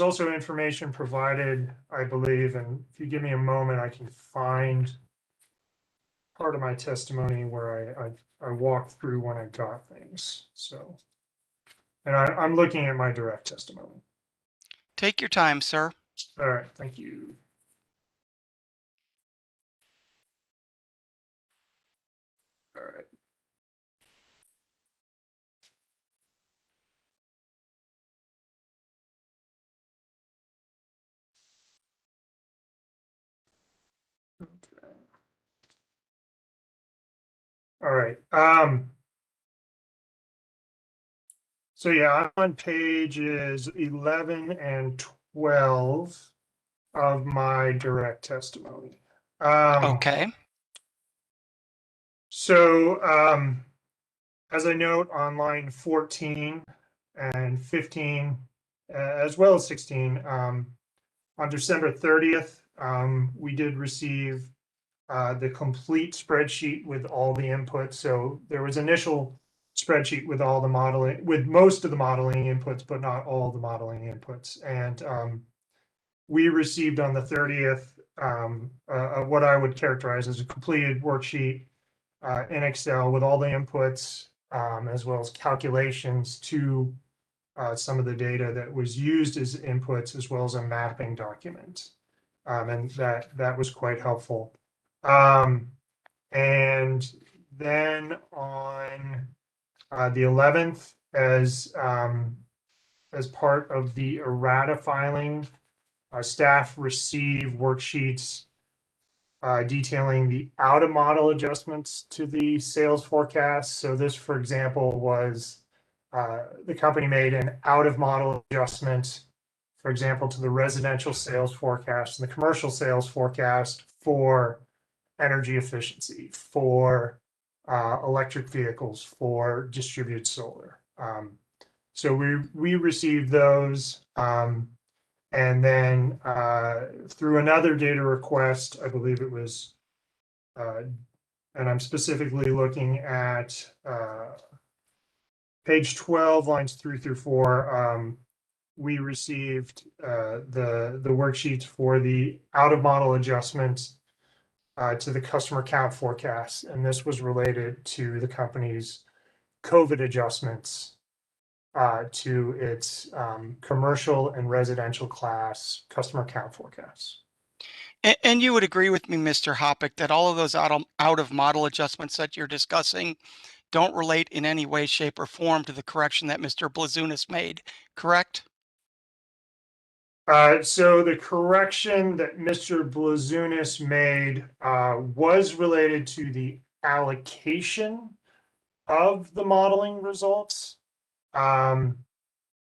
also information provided, I believe, and if you give me a moment, I can find part of my testimony where I walked through when I got things. So, and I'm looking at my direct testimony. Take your time, sir. All right, thank you. All right. Okay. All right. So yeah, I'm on pages 11 and 12 of my direct testimony. Okay. So as I note on line 14 and 15, as well as 16, on December 30th, we did receive the complete spreadsheet with all the inputs. So there was initial spreadsheet with all the modeling, with most of the modeling inputs, but not all the modeling inputs. And we received on the 30th what I would characterize as a completed worksheet in Excel with all the inputs, as well as calculations to some of the data that was used as inputs, as well as a mapping document. And that was quite helpful. And then on the 11th, as part of the errata filing, staff received worksheets detailing the out of model adjustments to the sales forecast. So this, for example, was the company made an out of model adjustment, for example, to the residential sales forecast and the commercial sales forecast for energy efficiency, for electric vehicles, for distributed solar. So we received those. And then through another data request, I believe it was, and I'm specifically looking at page 12, lines 3 through 4, we received the worksheets for the out of model adjustments to the customer count forecast. And this was related to the company's COVID adjustments to its commercial and residential class customer count forecasts. And you would agree with me, Mr. Hoppick, that all of those out of model adjustments that you're discussing don't relate in any way, shape, or form to the correction that Mr. Blazunis made, correct? So the correction that Mr. Blazunis made was related to the allocation of the modeling results. And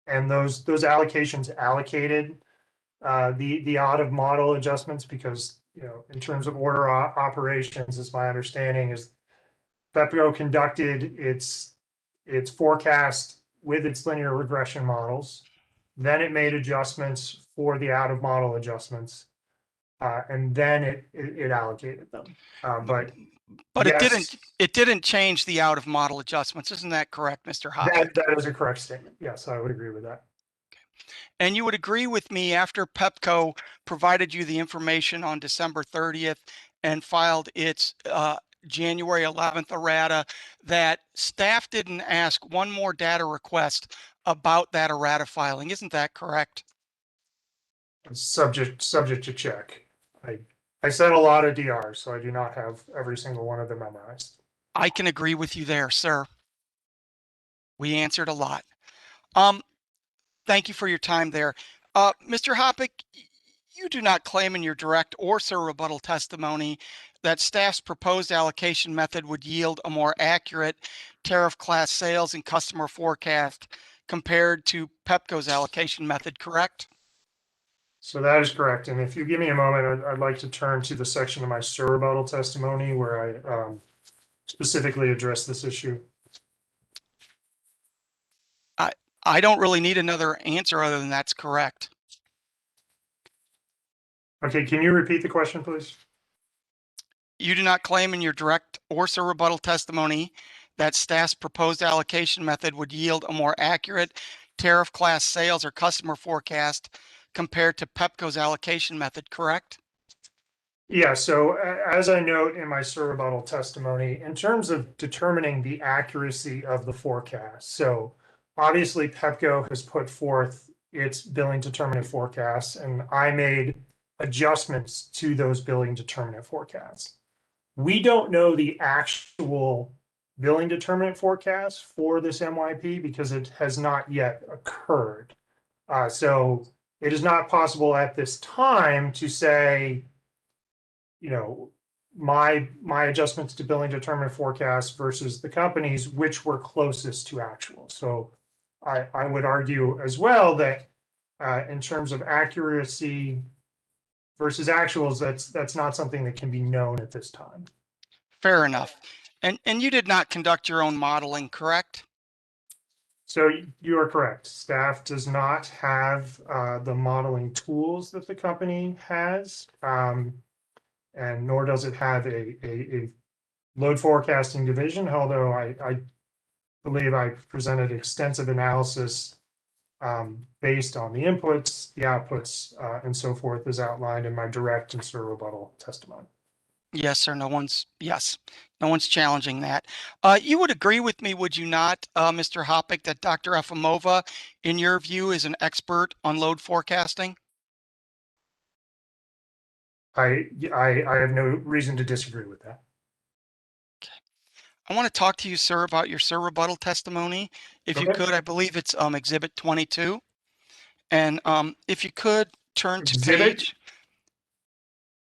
those allocations allocated the out of model adjustments because, in terms of order operations, as my understanding is, Pepco conducted its forecast with its linear regression models. Then it made adjustments for the out of model adjustments, and then it allocated them. But yes, it didn't change the out of model adjustments. Isn't that correct, Mr. Hoppick? that is a correct statement. Yes, I would agree with that. And you would agree with me after Pepco provided you the information on December 30th and filed its January 11th errata that staff didn't ask one more data request about that errata filing. Isn't that correct? Subject to check. I sent a lot of DRs, so I do not have every single one of them memorized. I can agree with you there, sir. We answered a lot. Thank you for your time there. Mr. Hoppick, you do not claim in your direct or rebuttal testimony that staff's proposed allocation method would yield a more accurate tariff class sales and customer forecast compared to Pepco's allocation method, correct? So that is correct. And if you give me a moment, I'd like to turn to the section of my rebuttal testimony where I specifically address this issue. I don't really need another answer other than that's correct. Okay, can you repeat the question, please? You do not claim in your direct or rebuttal testimony that staff's proposed allocation method would yield a more accurate tariff class sales or customer forecast compared to Pepco's allocation method, correct? Yeah, so as I note in my rebuttal testimony, in terms of determining the accuracy of the forecast, so obviously Pepco has put forth its billing determinant forecasts, and I made adjustments to those billing determinant forecasts. We don't know the actual billing determinant forecast for this MYP because it has not yet occurred. So it is not possible at this time to say, you know, my adjustments to billing determinant forecast versus the company's, which were closest to actual. So I would argue as well that in terms of accuracy versus actuals, that's not something that can be known at this time. Fair enough. And you did not conduct your own modeling, correct? So you are correct. Staff does not have the modeling tools that the company has, and nor does it have a load forecasting division, although I believe I presented extensive analysis based on the inputs, the outputs, and so forth, as outlined in my direct and rebuttal testimony. Yes, sir. No one's challenging that. You would agree with me, would you not, Mr. Hoppick, that Dr. Efimova, in your view, is an expert on load forecasting? I have no reason to disagree with that. I want to talk to you, sir, about your rebuttal testimony. If you could, I believe it's Exhibit 22. And if you could turn to page.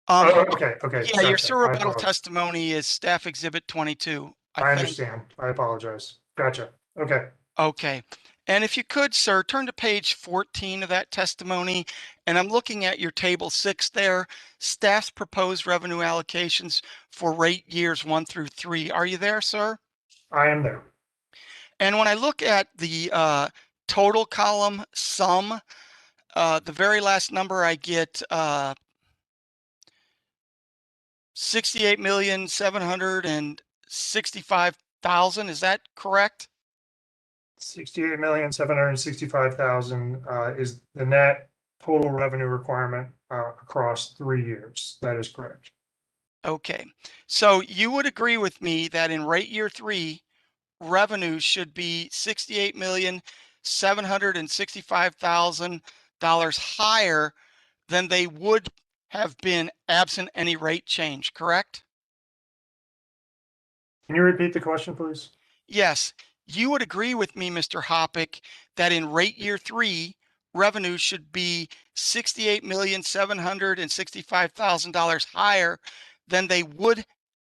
Okay. Yeah, your rebuttal testimony is Staff Exhibit 22. I understand. I apologize. Gotcha. Okay. Okay. And if you could, sir, turn to page 14 of that testimony. And I'm looking at your table 6 there, staff's proposed revenue allocations for rate years 1 through 3. Are you there, sir? I am there. And when I look at the total column sum, the very last number I get 68,765,000. Is that correct? 68,765,000 is the net total revenue requirement across 3 years. That is correct. Okay. So you would agree with me that in rate year 3, revenue should be $68,765,000 higher than they would have been absent any rate change, correct? Can you repeat the question, please? Yes. You would agree with me, Mr. Hoppick, that in rate year 3, revenue should be $68,765,000 higher than they would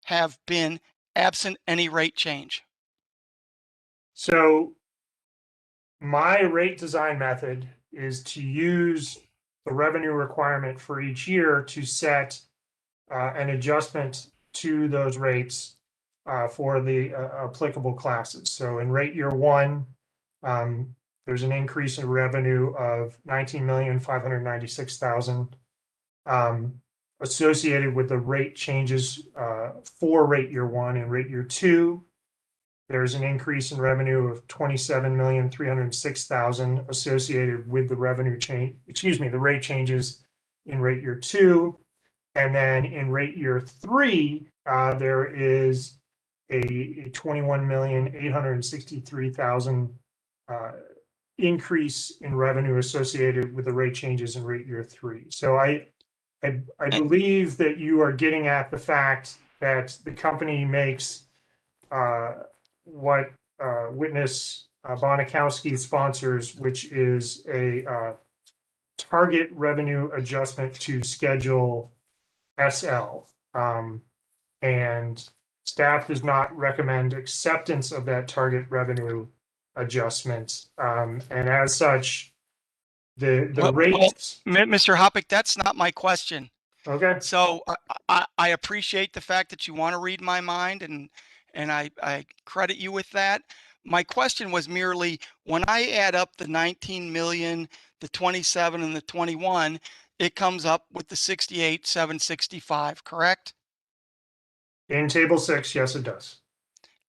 have been absent any rate change. So my rate design method is to use the revenue requirement for each year to set an adjustment to those rates for the applicable classes. So in rate year 1, there's an increase in revenue of $19,596,000 associated with the rate changes for rate year 1 and rate year 2. There's an increase in revenue of $27,306,000 associated with the revenue change, the rate changes in rate year 2. And then in rate year 3, there is a $21,863,000 increase in revenue associated with the rate changes in rate year 3. So I believe that you are getting at the fact that the company makes what witness Bonikowski sponsors, which is a target revenue adjustment to Schedule SL. And staff does not recommend acceptance of that target revenue adjustment. And as such, the rates. Mr. Hoppick, that's not my question. Okay. So I appreciate the fact that you want to read my mind, and I credit you with that. My question was merely, when I add up the 19 million, the 27 and the 21, it comes up with the 68,765, correct? In table 6, yes, it does.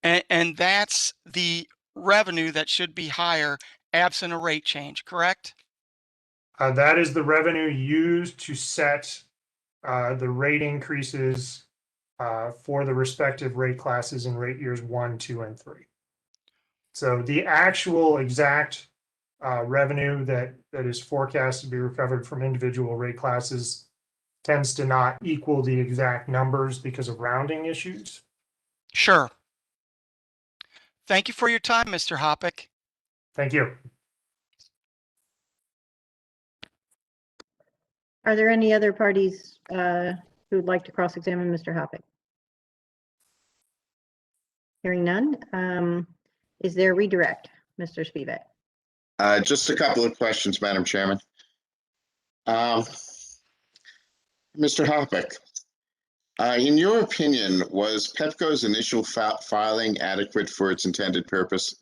And that's the revenue that should be higher absent a rate change, correct? That is the revenue used to set the rate increases for the respective rate classes in rate years 1, 2, and 3. So the actual exact revenue that is forecast to be recovered from individual rate classes tends to not equal the exact numbers because of rounding issues. Sure. Thank you for your time, Mr. Hoppick. Thank you. Are there any other parties who would like to cross-examine Mr. Hoppick? Hearing none. Is there redirect, Mr. Spivak? Just a couple of questions, Madam Chairman. Mr. Hoppick, in your opinion, was Pepco's initial filing adequate for its intended purpose?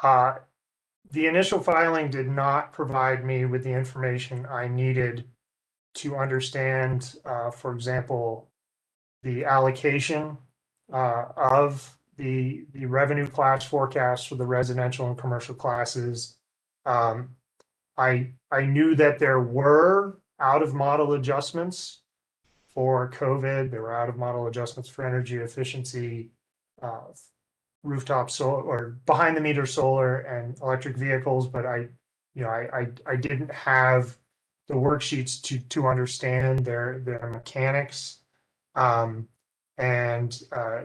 The initial filing did not provide me with the information I needed to understand, for example, the allocation of the revenue class forecast for the residential and commercial classes. I knew that there were out of model adjustments for COVID. There were out of model adjustments for energy efficiency, rooftop solar or behind the meter solar and electric vehicles, but I didn't have the worksheets to understand their mechanics.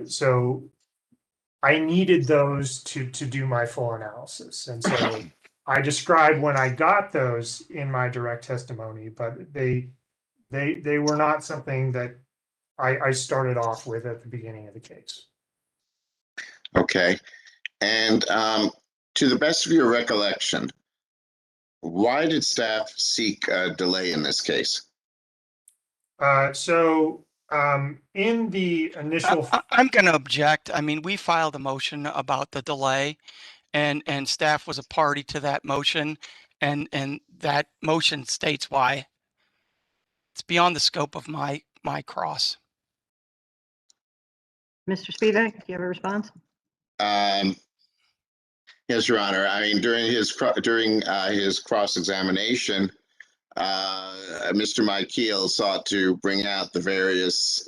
So I needed those to do my full analysis. And so I described when I got those in my direct testimony, but they were not something that I started off with at the beginning of the case. Okay. And to the best of your recollection, why did staff seek a delay in this case? In the initial, I'm going to object. I mean, we filed a motion about the delay, and staff was a party to that motion, and that motion states why. It's beyond the scope of my cross. Mr. Spivak, do you have a response? Yes, Your Honor. I mean, during his cross-examination, Mr. MyKeel sought to bring out the various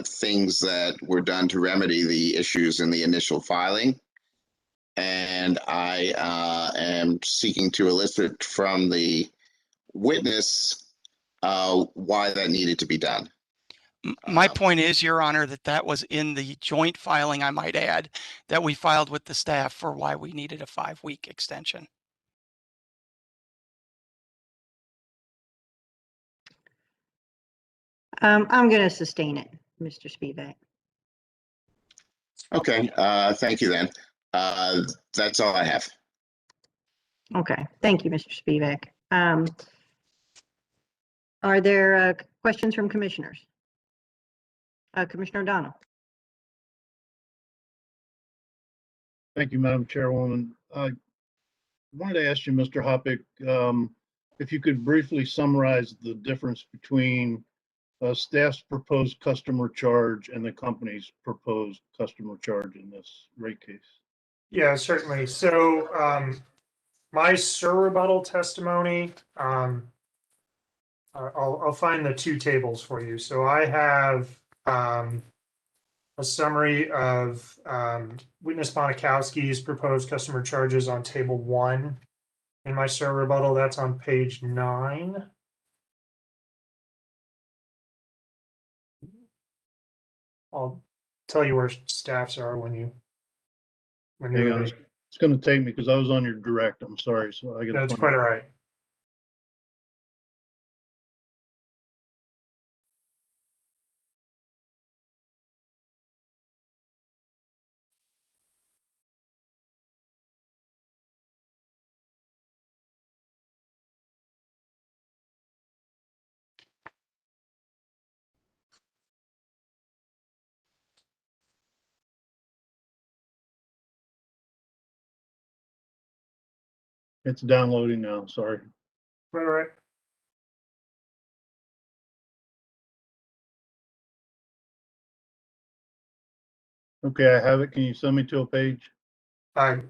things that were done to remedy the issues in the initial filing. And I am seeking to elicit from the witness why that needed to be done. My point is, Your Honor, that was in the joint filing, I might add, that we filed with the staff for why we needed a 5-week extension. I'm going to sustain it, Mr. Spivak. Okay, thank you then. That's all I have. Okay, thank you, Mr. Spivak. Are there questions from commissioners? Commissioner O'Donnell. Thank you, Madam Chairwoman. I wanted to ask you, Mr. Hoppick, if you could briefly summarize the difference between staff's proposed customer charge and the company's proposed customer charge in this rate case. yeah, certainly. So my rebuttal testimony, I'll find the 2 tables for you. So I have a summary of witness Bonikowski's proposed customer charges on table 1 in my rebuttal. That's on page 9. I'll tell you where staffs are when you're ready. It's gonna take me because I was on your direct. I'm sorry, so I That's got. quite all right. It's downloading now, sorry. Quite all right. Okay, I have it. Can you send me to a page?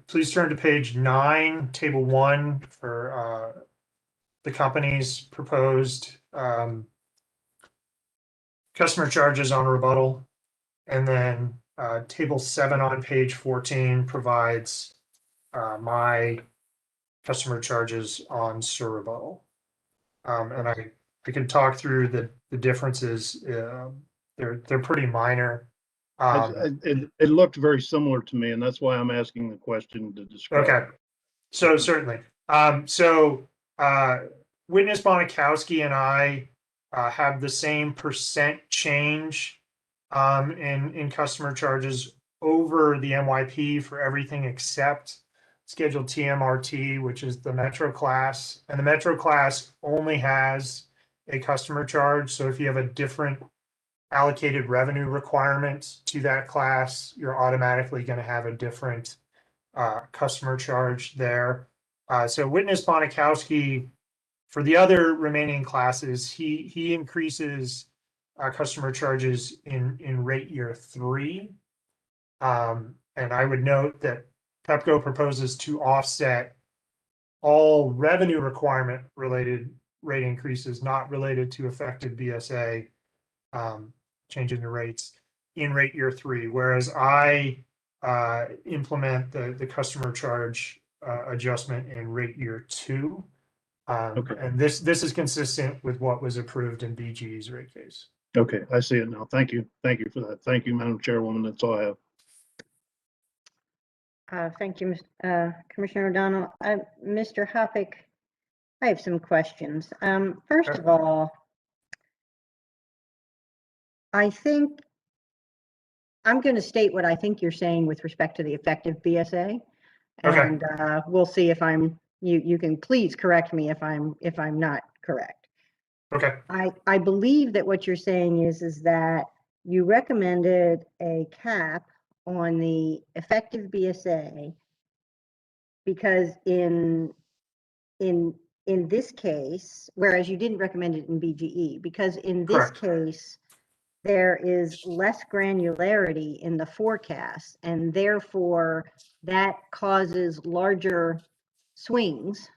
Please turn to page 9, table 1 for the company's proposed customer charges on rebuttal. And then table 7 on page 14 provides my customer charges on rebuttal. And I can talk through the differences. They're pretty minor. It looked very similar to me, and that's why I'm asking the question to describe. Okay, so certainly. Witness Bonikowski and I have the same percent change in customer charges over the MYP for everything except scheduled TMRT, which is the Metro class. And the Metro class only has a customer charge. So if you have a different allocated revenue requirement to that class, you're automatically going to have a different customer charge there. So Witness Bonikowski, for the other remaining classes, he increases customer charges in rate year 3. And I would note that Pepco proposes to offset all revenue requirement related rate increases not related to effective BSA changing the rates in rate year 3, whereas I implement the customer charge adjustment in rate year 2. Okay. And this is consistent with what was approved in BGE's rate case. Okay, I see it now. Thank you. Thank you for that. Thank you, Madam Chairwoman. That's all I have. Thank you, Commissioner O'Donnell. Mr. Hoppick, I have some questions. First of all, I think I'm going to state what I think you're saying with respect to the effective BSA, and we'll see if I'm. You can please correct me if I'm not correct. Okay. I believe that what you're saying is that you recommended a cap on the effective BSA because in this case, whereas you didn't recommend it in BGE, because in this case, there is less granularity in the forecast, and therefore that causes larger swings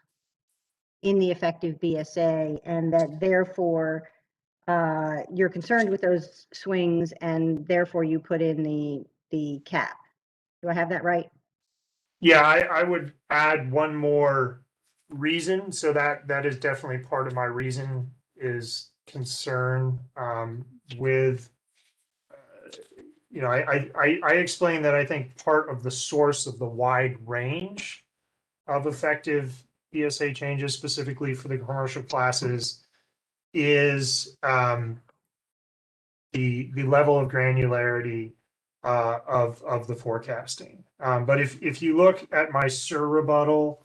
in the effective BSA, and that therefore you're concerned with those swings, and therefore you put in the cap. Do I have that right? Yeah, I would add one more reason. So that is definitely part of my reason is concern with, I explained that I think part of the source of the wide range of effective BSA changes, specifically for the commercial classes, is the level of granularity of the forecasting. But if you look at my SIR rebuttal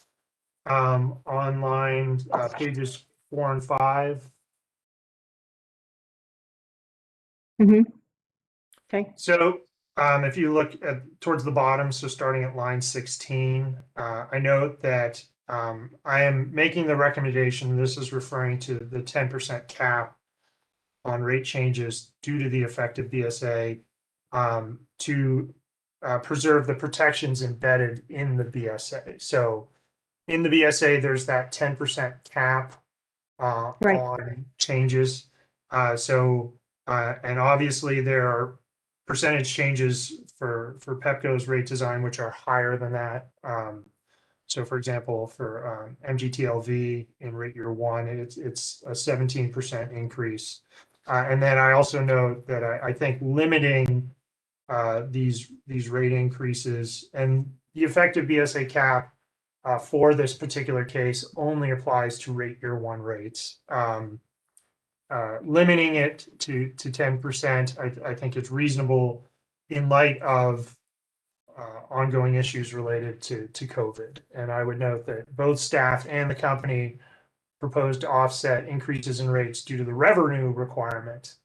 online, pages 4 and 5. Okay. So if you look towards the bottom, so starting at line 16, I note that I am making the recommendation, this is referring to the 10% cap on rate changes due to the effective BSA to preserve the protections embedded in the BSA. So in the BSA, there's that 10% cap on changes. And obviously there are percentage changes for Pepco's rate design, which are higher than that. So for example, for MGTLV in rate year 1, it's a 17% increase. And then I also note that I think limiting these rate increases, and the effective BSA cap for this particular case only applies to rate year one rates. Limiting it to 10%, I think it's reasonable in light of ongoing issues related to COVID. And I would note that both staff and the company proposed to offset increases in rates due to the revenue requirement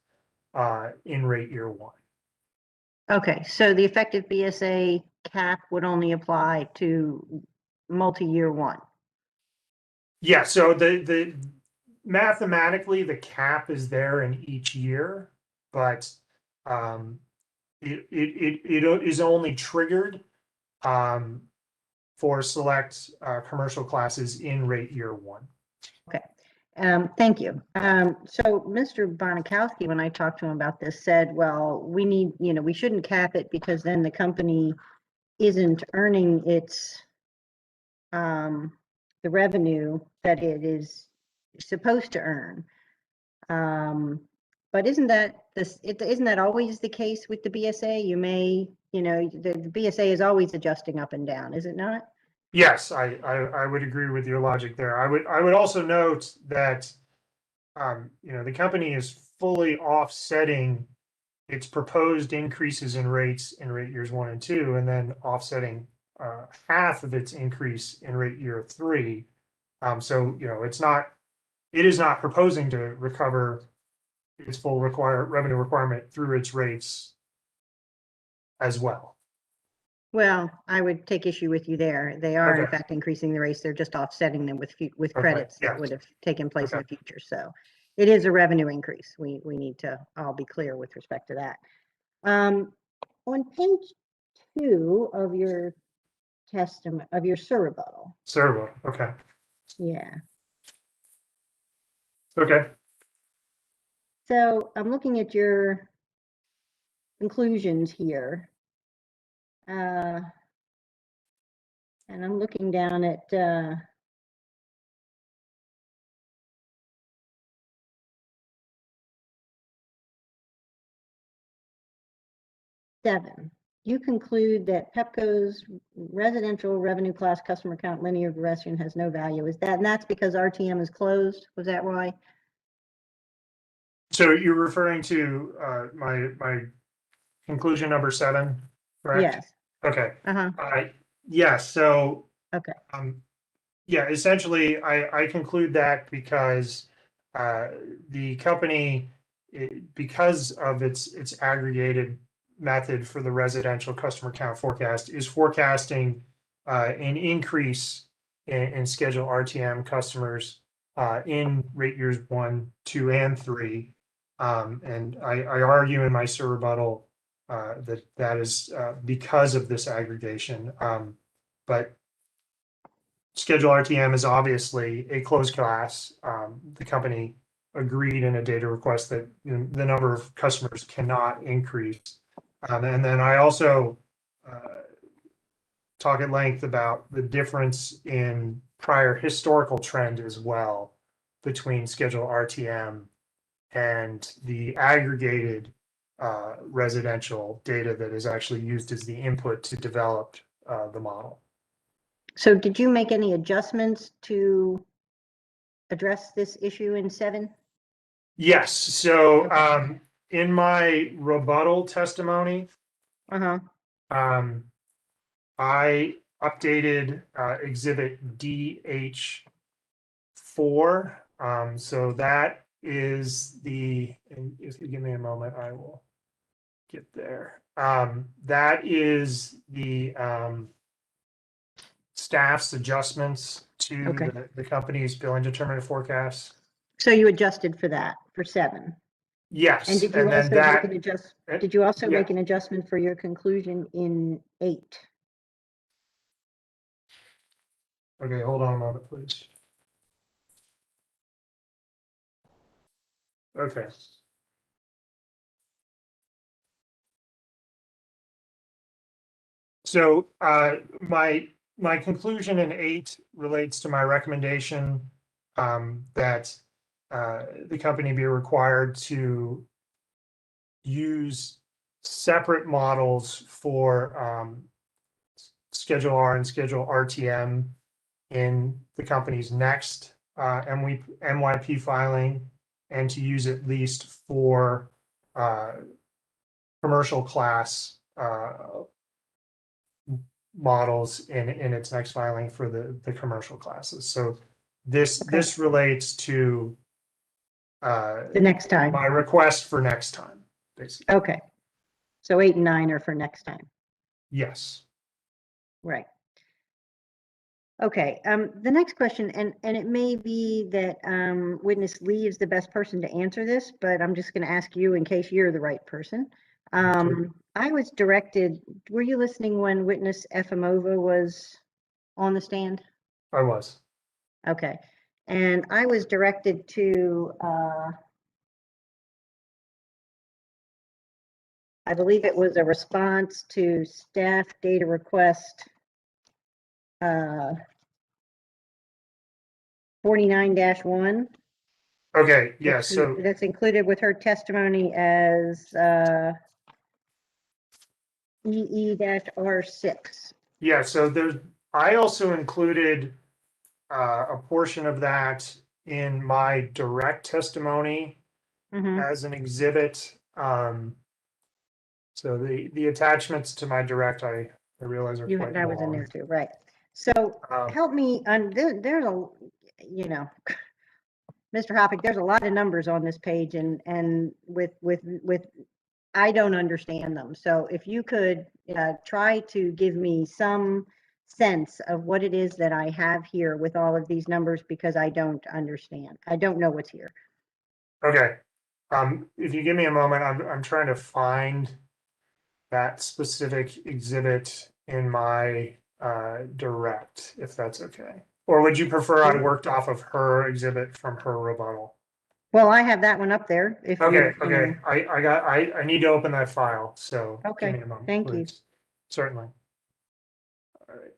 in rate year one. Okay, so the effective BSA cap would only apply to multi-year one. Yeah, so the mathematically the cap is there in each year, but it is only triggered for select commercial classes in rate year one. Okay, thank you. So Mr. Bonikowski, when I talked to him about this, said, well, we need, we shouldn't cap it because then the company isn't earning its the revenue that it is supposed to earn. But isn't that always the case with the BSA? You may, the BSA is always adjusting up and down, is it not? Yes, I would agree with your logic there. I would also note that the company is fully offsetting its proposed increases in rates in rate years 1 and 2, and then offsetting half of its increase in rate year 3. So it is not proposing to recover its full revenue requirement through its rates as well. Well, I would take issue with you there. They are in Okay. fact increasing the rates. They're just offsetting them with Okay, credits that yes. would have taken place in Okay. the future. So it is a revenue increase. We need to all be clear with respect to that. On page 2 of your testament of your surrebuttal. Servo, okay. Yeah. Okay. So I'm looking at your conclusions here. And I'm looking down at seven. You conclude that Pepco's residential revenue class customer count linear regression has no value. And that's because RTM is closed? Was that why? So you're referring to my conclusion number 7, correct? Yes. Okay. Uh-huh. Yes. So okay. Yeah, essentially, I conclude that because the company, because of its aggregated method for the residential customer count forecast, is forecasting an increase in schedule RTM customers in rate years 1, 2, and 3. And I argue in my surrebuttal that is because of this aggregation. But Schedule RTM is obviously a closed class. The company agreed in a data request that the number of customers cannot increase. And then I also talk at length about the difference in prior historical trend as well between Schedule RTM and the aggregated residential data that is actually used as the input to develop the model. So did you make any adjustments to address this issue in 7? Yes. So in my rebuttal testimony, Uh-huh. I updated exhibit DH4. So that is the, and if you give me a moment, I will get there. That is the staff's adjustments to Okay. the company's billing determinative forecast. So you adjusted for that for 7. Yes. And did you and also then that, make an did you also yeah. make an adjustment for your conclusion in 8? Okay, hold on a moment, please. Okay. So my conclusion in 8 relates to my recommendation that the company be required to use separate models for Schedule R and Schedule RTM in the company's next MYP filing, and to use at least for commercial class models in its next filing for the commercial classes. So this relates to The next time. my request for next time, basically. Okay. So 8 and 9 are for next time. Yes. Right. Okay, the next question, and it may be that witness Lee is the best person to answer this, but I'm just going to ask you in case you're the right person. I was directed, were you listening when witness Efimova was on the stand? I was. Okay, and I was directed to, I believe it was a response to staff data request 49-1. Okay, yeah, so That's included with her testimony as EE-R6. yeah, so there's, I also included a portion of that in my direct testimony as an exhibit. So the attachments to my direct, I realize are You quite that was in there long. too, right? So help me on there's a, you know, Mr. Hoppick, there's a lot of numbers on this page, and with I don't understand them. So if you could try to give me some sense of what it is that I have here with all of these numbers, because I don't understand. I don't know what's here. Okay. If you give me a moment, I'm trying to find that specific exhibit in my direct, if that's okay. Or would you prefer I worked off of her exhibit from her rebuttal? Well, I have that one up there. If Okay, you okay. know. I need to open that file, so give Okay, me a moment, thank you. please. Certainly. All right.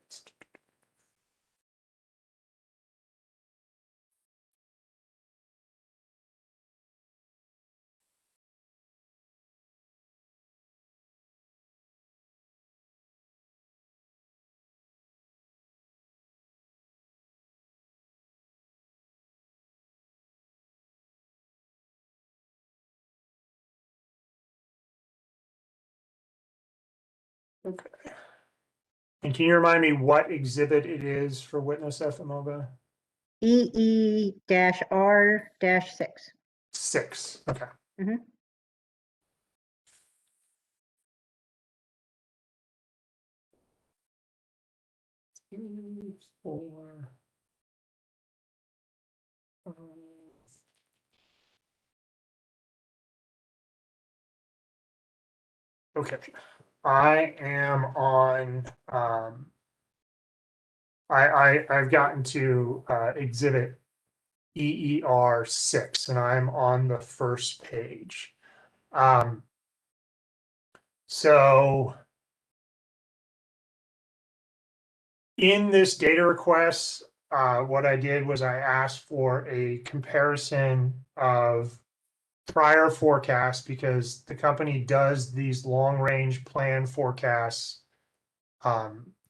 Okay. And can you remind me what exhibit it is for witness Efimova? EE-R-6. 6. Okay. Mm-hmm. Four. Okay. I am on I've gotten to exhibit EER6 and I'm on the first page. So in this data request, what I did was I asked for a comparison of prior forecasts, because the company does these long range plan forecasts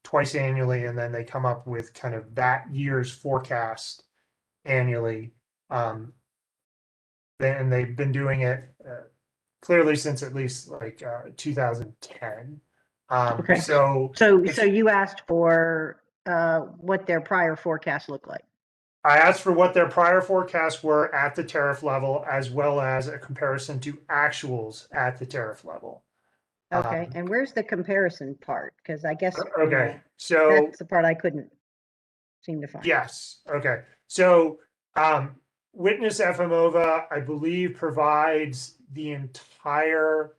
twice annually, and then they come up with kind of that year's forecast annually. And they've been doing it clearly since at least like 2010. Okay. So you asked for what their prior forecasts look like. I asked for what their prior forecasts were at the tariff level, as well as a comparison to actuals at the tariff level. Okay, and where's the comparison part? Because I guess okay, so that's the part I couldn't seem to find. Yes. Okay. So witness Efimova, I believe, provides the entire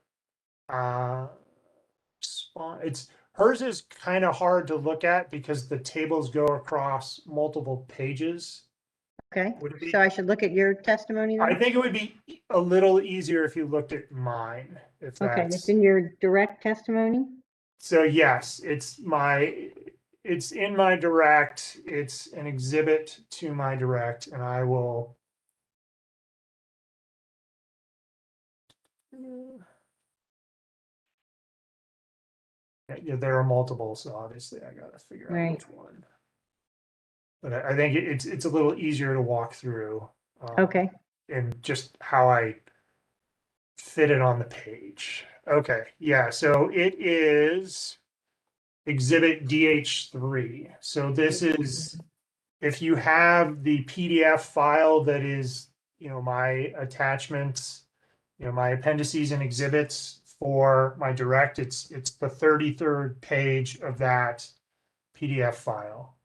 it's hers is kind of hard to look at because the tables go across multiple pages. Okay, so I should look at your testimony then? I think it would be a little easier if you looked at mine, if Okay, that's it's in your direct testimony? so. Yes, it's in my direct. It's an exhibit to my direct, and I will. Yeah, there are multiple, so obviously I gotta figure out Right. which one. But I think it's a little easier to walk through. Okay. And just how I fit it on the page. Okay, yeah, so it is Exhibit DH3. So this is, if you have the PDF file that is, my attachments, my appendices and exhibits for my direct, it's the 33rd page of that PDF file.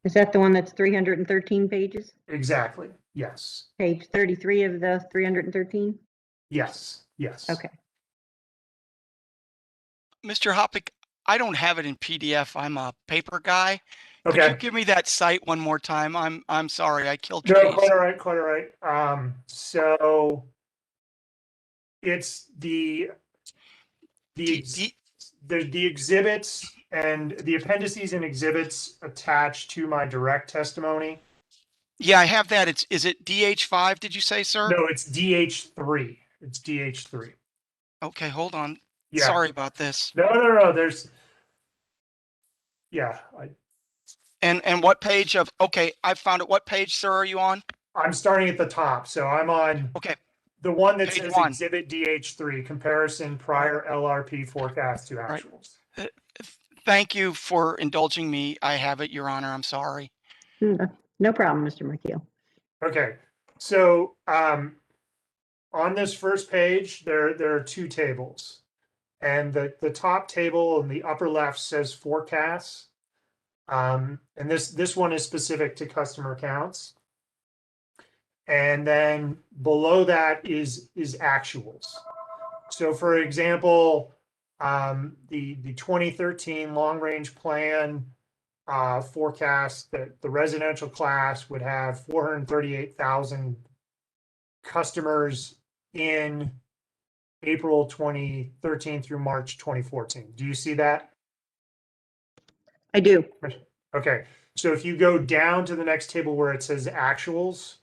Is that the one that's 313 pages? Exactly, yes. Page 33 of the 313? Yes, yes. Okay. Mr. Hoppick, I don't have it in PDF. I'm a paper guy. Could you Okay. give me that site one more time? I'm sorry, I killed No, trees. quite all right, quite all right. So it's the exhibits and the appendices and exhibits attached to my direct testimony. Yeah, I have that. Is it DH5, did you say, sir? No, it's DH3. It's DH3. Okay, hold on. Yeah. Sorry about this. No. There's, yeah. And what page of, okay, I found it. What page, sir, are you on? I'm starting at the top. So I'm on Okay. the one that Page says 1. Exhibit DH3, comparison prior LRP forecast to Right. actuals. Thank you for indulging me. I have it, Your Honor. I'm sorry. No problem, Mr. McKeel. Okay. So on this first page, there are two tables. And the top table in the upper left says forecasts. And this one is specific to customer accounts. And then below that is actuals. So for example, the 2013 long range plan forecast that the residential class would have 438,000 customers in April 2013 through March 2014. Do you see that? I do. Okay. So if you go down to the next table where it says actuals,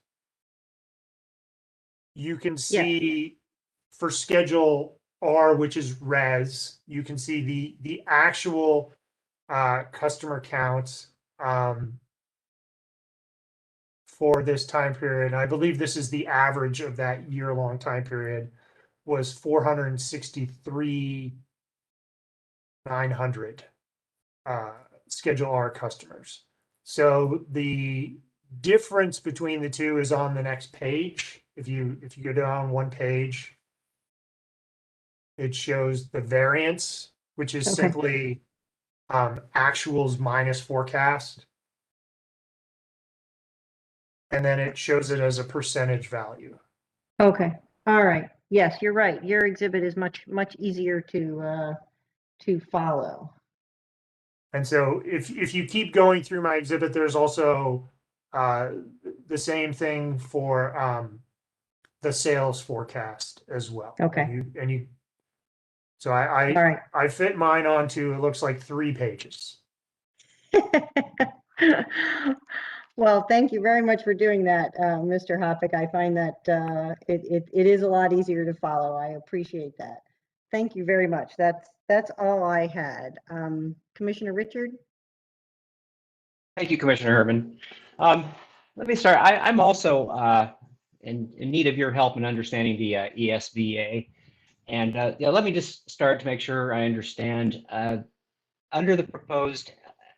you can see for Schedule R, which is res, you can see the actual customer counts for this time period. I believe this is the average of that year-long time period, was 463,900 Schedule R customers. So the difference between the two is on the next page. If you go down one page, it shows the variance, which is simply actuals minus forecast. And then it shows it as a percentage value. Okay. All right. Yes, you're right. Your exhibit is much easier to follow. And so if you keep going through my exhibit, there's also the same thing for the sales forecast as well. Okay. So I fit mine onto, it looks like 3 pages. Well, thank you very much for doing that, Mr. Hoppick. I find that it is a lot easier to follow. I appreciate that. Thank you very much. That's all I had. Commissioner Richard? Thank you, Commissioner Herman. Let me start. I'm also in need of your help in understanding the ESVA. And let me just start to make sure I understand. Under the proposed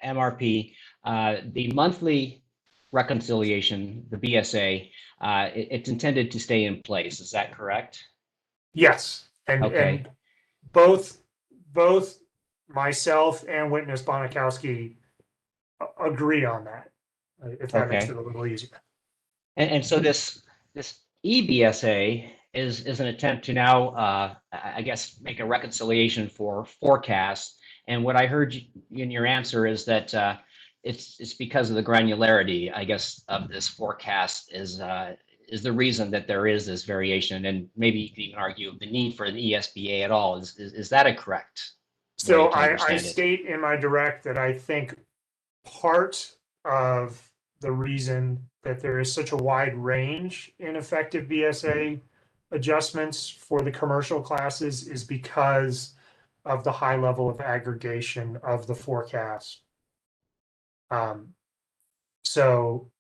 MRP, the monthly reconciliation, the BSA, it's intended to stay in place. Is that correct? Yes. And both myself and witness Bonikowski agree on that, if that makes it a little easier. And so this EBSA is an attempt to now, I guess, make a reconciliation for forecasts. And what I heard in your answer is that it's because of the granularity, I guess, of this forecast is the reason that there is this variation, and maybe you could even argue the need for an ESBA at all. Is that a correct? So I state in my direct that I think part of the reason that there is such a wide range in effective BSA adjustments for the commercial classes is because of the high level of aggregation of the forecast. So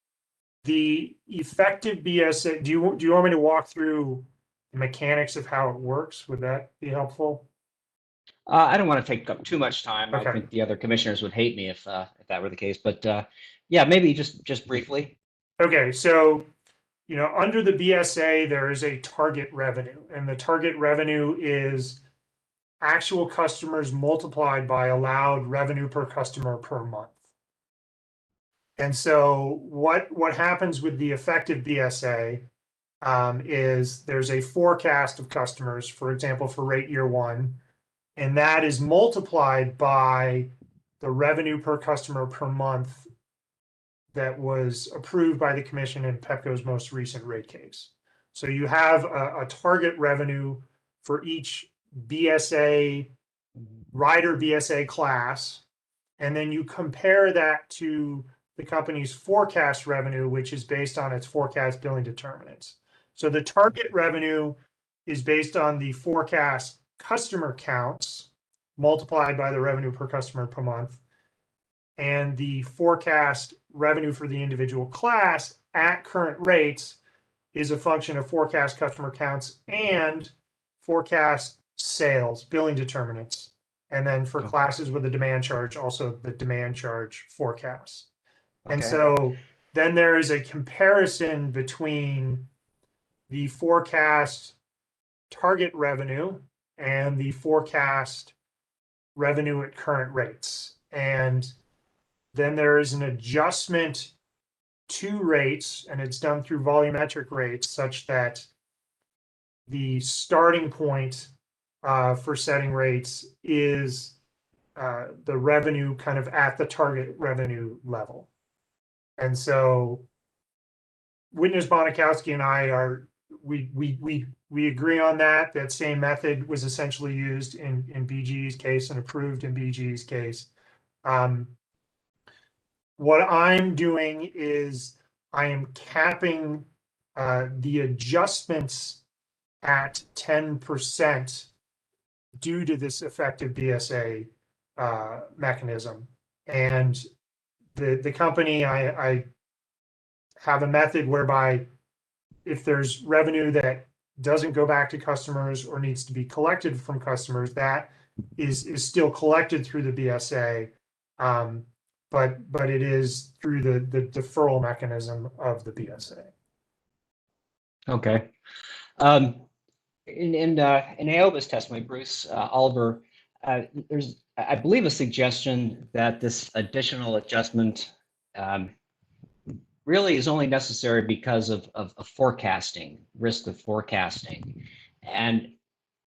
the effective BSA, do you want me to walk through the mechanics of how it works? Would that be helpful? I don't want to take up too much time. Okay. I think the other commissioners would hate me if that were the case. But yeah, maybe just briefly. Okay, so under the BSA, there is a target revenue, and the target revenue is actual customers multiplied by allowed revenue per customer per month. And so what happens with the effective BSA is there's a forecast of customers, for example, for rate year one, and that is multiplied by the revenue per customer per month that was approved by the commission in Pepco's most recent rate case. So you have a target revenue for each BSA, rider BSA class, and then you compare that to the company's forecast revenue, which is based on its forecast billing determinants. So the target revenue is based on the forecast customer counts multiplied by the revenue per customer per month, and the forecast revenue for the individual class at current rates is a function of forecast customer counts and forecast sales billing determinants. And then for classes with a demand charge, also the demand charge forecast. And so then there is a comparison between the forecast target revenue and the forecast revenue at current rates. And then there is an adjustment to rates, and it's done through volumetric rates, such that the starting point for setting rates is the revenue kind of at the target revenue level. And so Witness Bonikowski and I we agree on that. That same method was essentially used in BG's case and approved in BG's case. What I'm doing is I am capping the adjustments at 10% due to this effective BSA mechanism. And the company, I have a method whereby if there's revenue that doesn't go back to customers or needs to be collected from customers, that is still collected through the BSA. But it is through the deferral mechanism of the BSA. Okay. In Aoba's testimony, Bruce Oliver, there's, I believe, a suggestion that this additional adjustment really is only necessary because of forecasting, risk of forecasting. And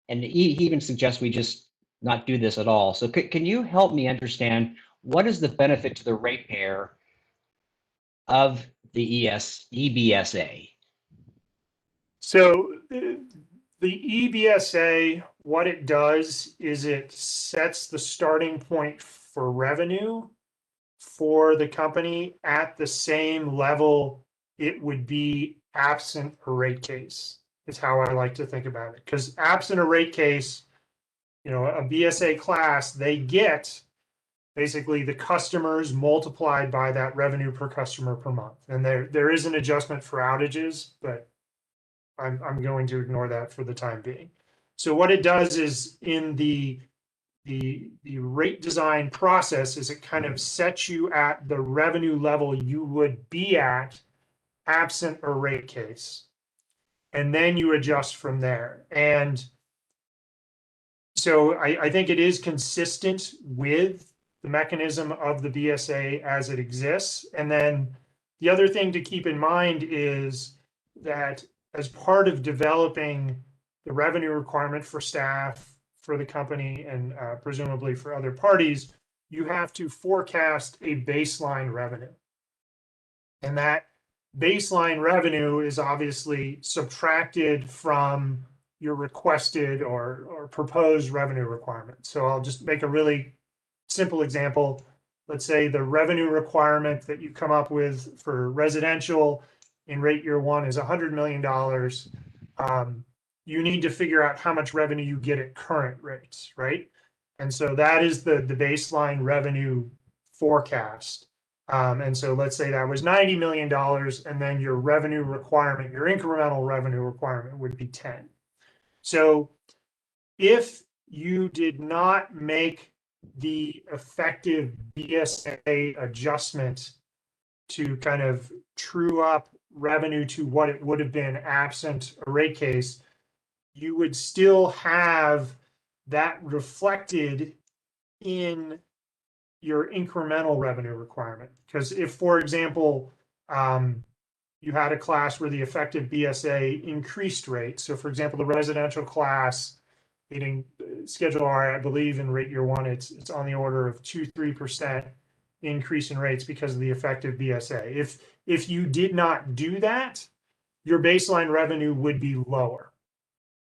he even suggests we just not do this at all. So can you help me understand what is the benefit to the ratepayer of the EBSA? So the EBSA, what it does is it sets the starting point for revenue for the company at the same level it would be absent a rate case, is how I like to think about it. Because absent a rate case, a BSA class, they get basically the customers multiplied by that revenue per customer per month. And there is an adjustment for outages, but I'm going to ignore that for the time being. So what it does is in the rate design process is it kind of sets you at the revenue level you would be at absent a rate case. And then you adjust from there. And so I think it is consistent with the mechanism of the BSA as it exists. And then the other thing to keep in mind is that as part of developing the revenue requirement for staff, for the company, and presumably for other parties, you have to forecast a baseline revenue. And that baseline revenue is obviously subtracted from your requested or proposed revenue requirement. So I'll just make a really simple example. Let's say the revenue requirement that you come up with for residential in rate year one is $100 million. You need to figure out how much revenue you get at current rates, right? And so that is the baseline revenue forecast. And so let's say that was $90 million, and then your revenue requirement, your incremental revenue requirement would be 10. So if you did not make the effective BSA adjustment to kind of true up revenue to what it would have been absent a rate case, you would still have that reflected in your incremental revenue requirement. Because if, for example, you had a class where the effective BSA increased rate. So for example, the residential class meaning Schedule R, I believe in rate year one, it's on the order of 2-3% increase in rates because of the effective BSA. If you did not do that, your baseline revenue would be lower.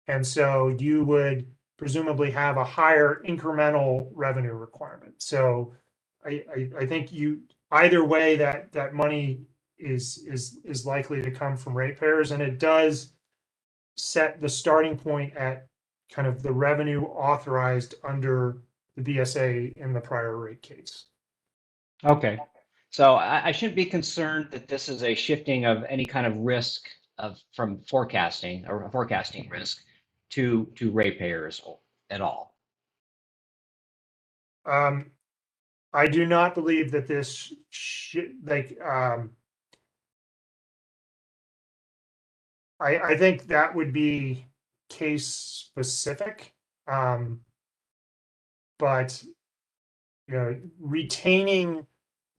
And so you would presumably have a higher incremental revenue requirement. So I think you either way that money is likely to come from ratepayers, and it does set the starting point at kind of the revenue authorized under the BSA in the prior rate case. Okay. So I shouldn't be concerned that this is a shifting of any kind of risk from forecasting or forecasting risk to ratepayers at all. I do not believe that this I think that would be case specific. But retaining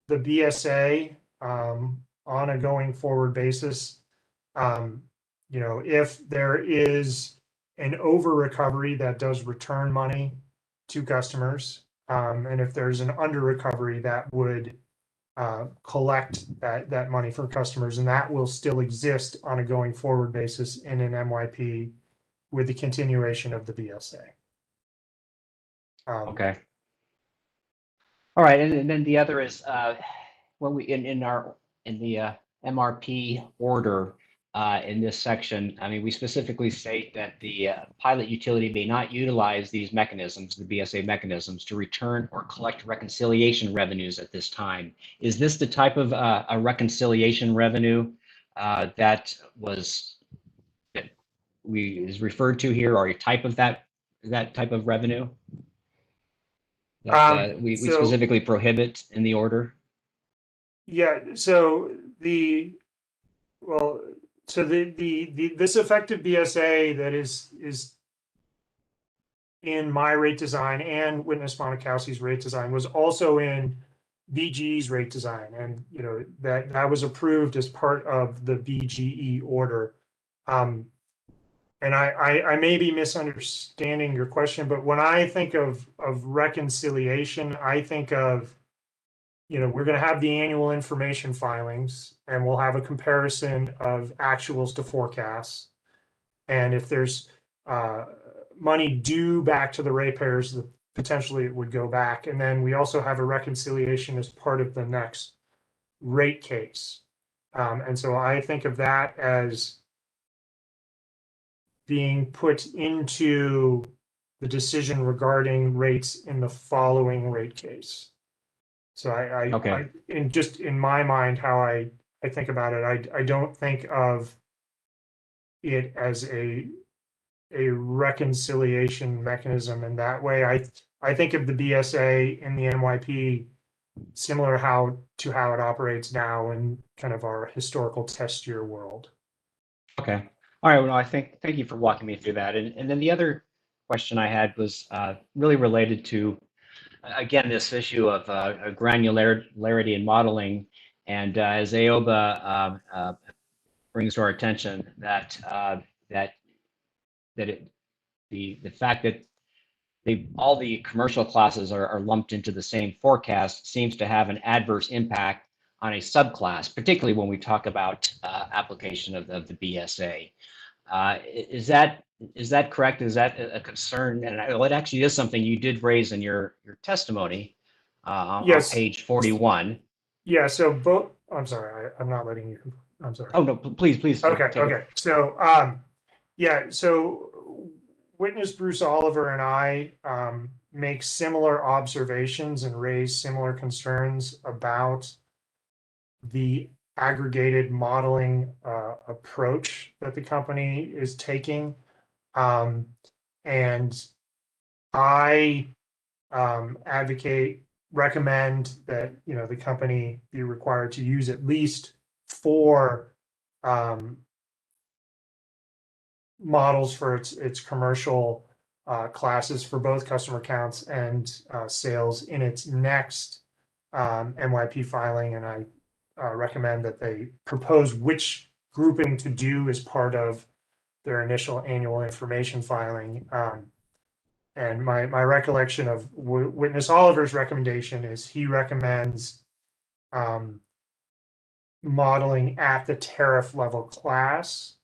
the BSA on a going forward basis, if there is an over recovery that does return money to customers, and if there's an under recovery that would collect that money from customers, and that will still exist on a going forward basis in an MYP with the continuation of the BSA. Okay. All right, and then the other is when we in the MRP order in this section, I mean, we specifically state that the pilot utility may not utilize these mechanisms, the BSA mechanisms, to return or collect reconciliation revenues at this time. Is this the type of a reconciliation revenue that is referred to here, or a type of that type of revenue that we specifically prohibit in the order? Yeah, so this effective BSA that is in my rate design and Witness Monikowski's rate design was also in BGE's rate design, and that was approved as part of the BGE order. And I may be misunderstanding your question, but when I think of reconciliation, I think of we're going to have the annual information filings, and we'll have a comparison of actuals to forecasts. And if there's money due back to the ratepayers, potentially it would go back. And then we also have a reconciliation as part of the next rate case. And so I think of that as being put into the decision regarding rates in the following rate case. So Okay. in my mind, how I think about it, I don't think of it as a reconciliation mechanism in that way. I think of the BSA in the MYP similar to how it operates now in kind of our historical test year world. Okay. All right. Well, thank you for walking me through that. And then the other question I had was really related to, again, this issue of granularity in modeling. And as AOBA brings to our attention that the fact that all the commercial classes are lumped into the same forecast seems to have an adverse impact on a subclass, particularly when we talk about application of the BSA. Is that correct? Is that a concern? And it actually is something you did raise in your testimony on page 41. Yeah. So both. I'm sorry. I'm not letting you. I'm sorry. Oh no! Please. Okay. So yeah. So Witness Bruce Oliver and I make similar observations and raise similar concerns about the aggregated modeling approach that the company is taking. And I recommend that, you know, the company be required to use at least 4 models for its commercial classes for both customer counts and sales in its next MYP filing. And I recommend that they propose which grouping to do as part of their initial annual information filing. And my recollection of Witness Oliver's recommendation is he recommends modeling at the tariff class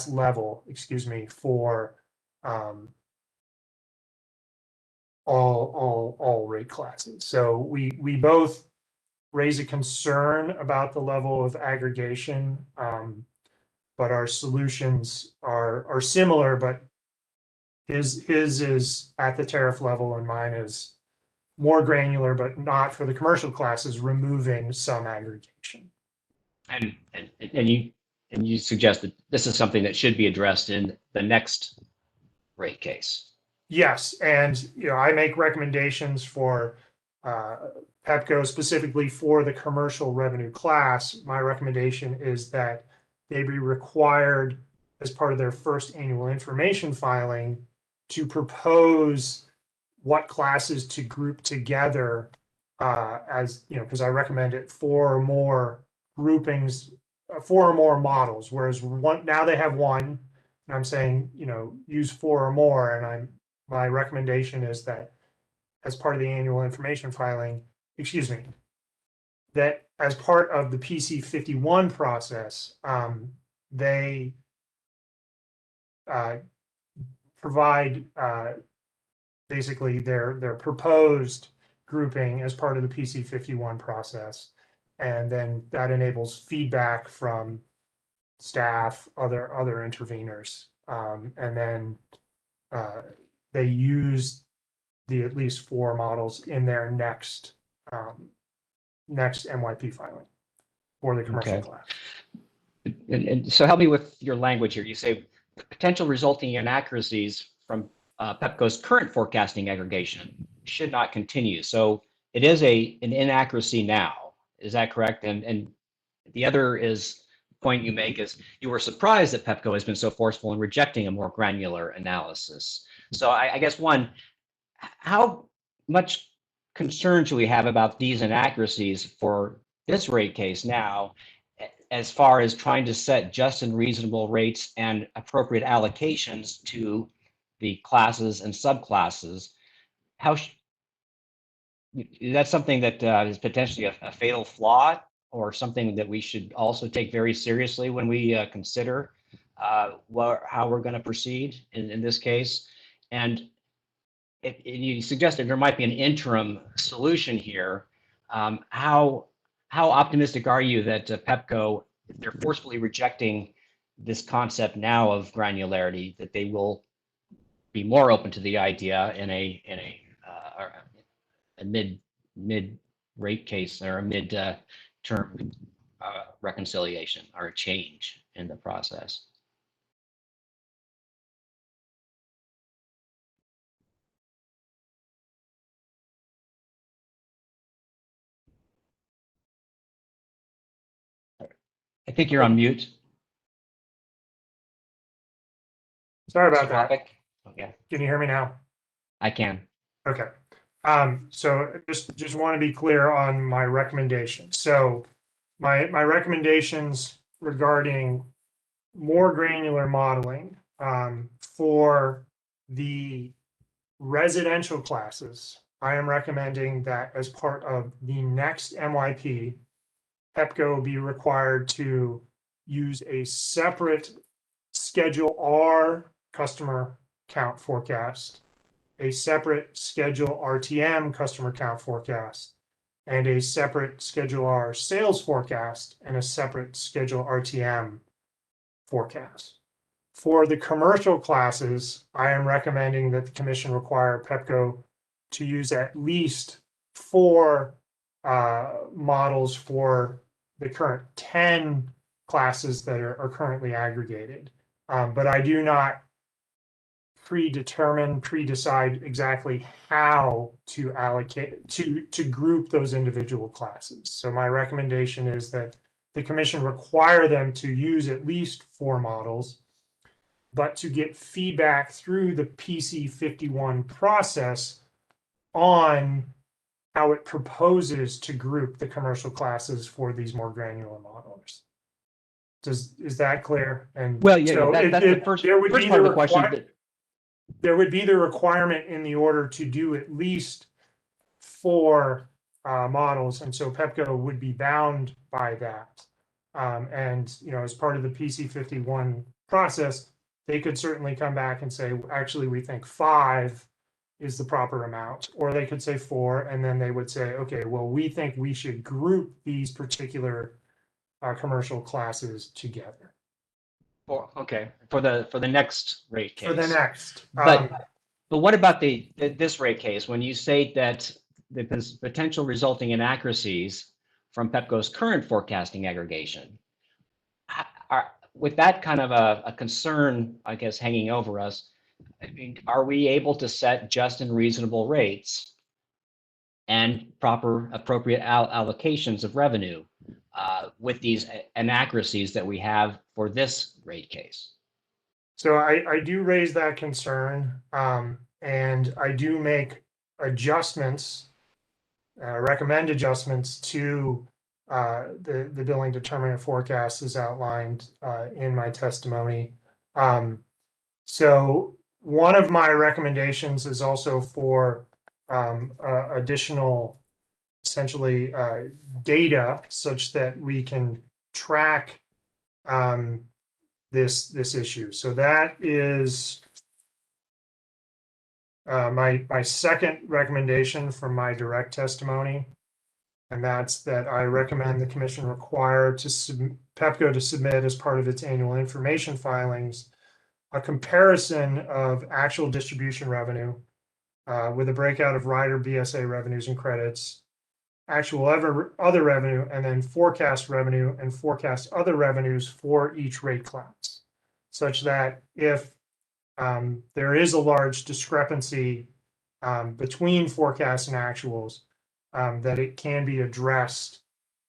level, excuse me, for all rate classes. So we both raise a concern about the level of aggregation, but our solutions are similar, but his is at the tariff level and mine is more granular, but not for the commercial classes, removing some aggregation. And you suggest that this is something that should be addressed in the next rate case. Yes, and you know, I make recommendations for Pepco specifically for the commercial revenue class. My recommendation is that they be required as part of their first annual information filing to propose what classes to group together as, you know, because I recommend it 4 or more groupings, 4 or more models, whereas now they have 1, and I'm saying, you know, use 4 or more, and my recommendation is that as part of the annual information filing, excuse me, that as part of the PC 51 process, they provide basically their proposed grouping as part of the PC 51 process. And then that enables feedback from staff, other interveners. And then they use the at least 4 models in their next MYP filing for the commercial class. And so help me with your language here. You say potential resulting inaccuracies from Pepco's current forecasting aggregation should not continue. So it is an inaccuracy now. Is that correct? And the other point you make is you were surprised that Pepco has been so forceful in rejecting a more granular analysis. So I guess one, how much concern should we have about these inaccuracies for this rate case now, as far as trying to set just and reasonable rates and appropriate allocations to the classes and subclasses? Is that something that is potentially a fatal flaw, or something that we should also take very seriously when we consider how we're going to proceed in this case? And you suggested there might be an interim solution here. How optimistic are you that Pepco, if they're forcefully rejecting this concept now of granularity, that they will be more open to the idea in a mid rate case or a mid term reconciliation or a change in the process? I think you're on mute. Sorry about that. Okay. Can you hear me now? I can. Okay. So just want to be clear on my recommendation. So my recommendations regarding more granular modeling for the residential classes, I am recommending that as part of the next MYP, Pepco be required to use a separate Schedule R customer count forecast, a separate Schedule RTM customer count forecast, and a separate Schedule R sales forecast, and a separate Schedule RTM forecast. For the commercial classes, I am recommending that the commission require Pepco to use at least 4 models for the current 10 classes that are currently aggregated. But I do not pre-decide exactly how to allocate, to group those individual classes. So my recommendation is that the commission require them to use at least 4 models, but to get feedback through the PC 51 process on how it proposes to group the commercial classes for these more granular modelers. Is that clear? And Well, yeah, so that's the first part of the question. There would be the requirement in the order to do at least 4 models, and so Pepco would be bound by that. And as part of the PC 51 process, they could certainly come back and say, actually, we think 5 is the proper amount, or they could say 4, and then they would say, okay, well, we think we should group these particular commercial classes together. Okay, for the next rate case. For the next. But what about this rate case? When you state that the potential resulting inaccuracies from Pepco's current forecasting aggregation, with that kind of a concern, I guess, hanging over us, I mean, are we able to set just and reasonable rates and appropriate allocations of revenue with these inaccuracies that we have for this rate case? So I do raise that concern, and I do make adjustments, recommend adjustments to the billing determinant forecast as outlined in my testimony. So one of my recommendations is also for additional, essentially, data such that we can track this issue. So that is my second recommendation from my direct testimony, and that's that I recommend the commission require Pepco to submit as part of its annual information filings a comparison of actual distribution revenue with a breakout of rider BSA revenues and credits, actual other revenue, and then forecast revenue and forecast other revenues for each rate class, such that if there is a large discrepancy between forecasts and actuals, that it can be addressed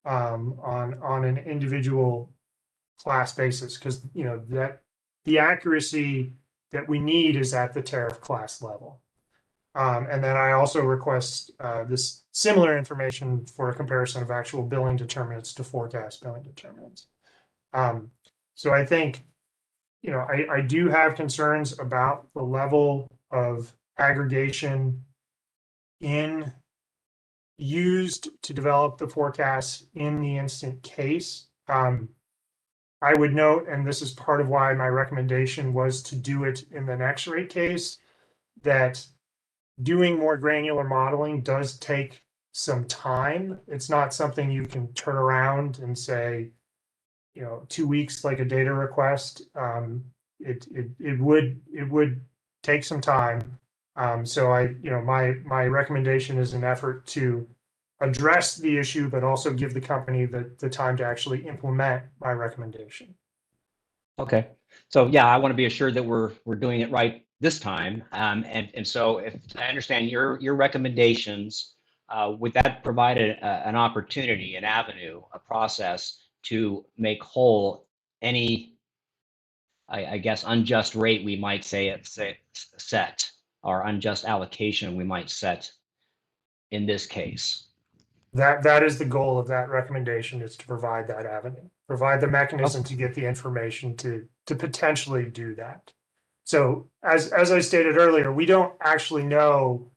on an individual class basis, because that the accuracy that we need is at the tariff class level. And then I also request this similar information for a comparison of actual billing determinants to forecast billing determinants. So I think, I do have concerns about the level of aggregation used to develop the forecasts in the instant case. I would note, and this is part of why my recommendation was to do it in the next rate case, that doing more granular modeling does take some time. It's not something you can turn around and say, 2 weeks like a data request. It would take some time. So my recommendation is an effort to address the issue, but also give the company the time to actually implement my recommendation. Okay, so yeah, I want to be assured that we're doing it right this time. And so if I understand your recommendations, would that provide an opportunity, an avenue, a process to make whole any, I guess, unjust rate we might set, or unjust allocation we might set in this case? That is the goal of that recommendation, is to provide that avenue, provide the mechanism to get the information to potentially do that. So as I stated earlier, we don't actually know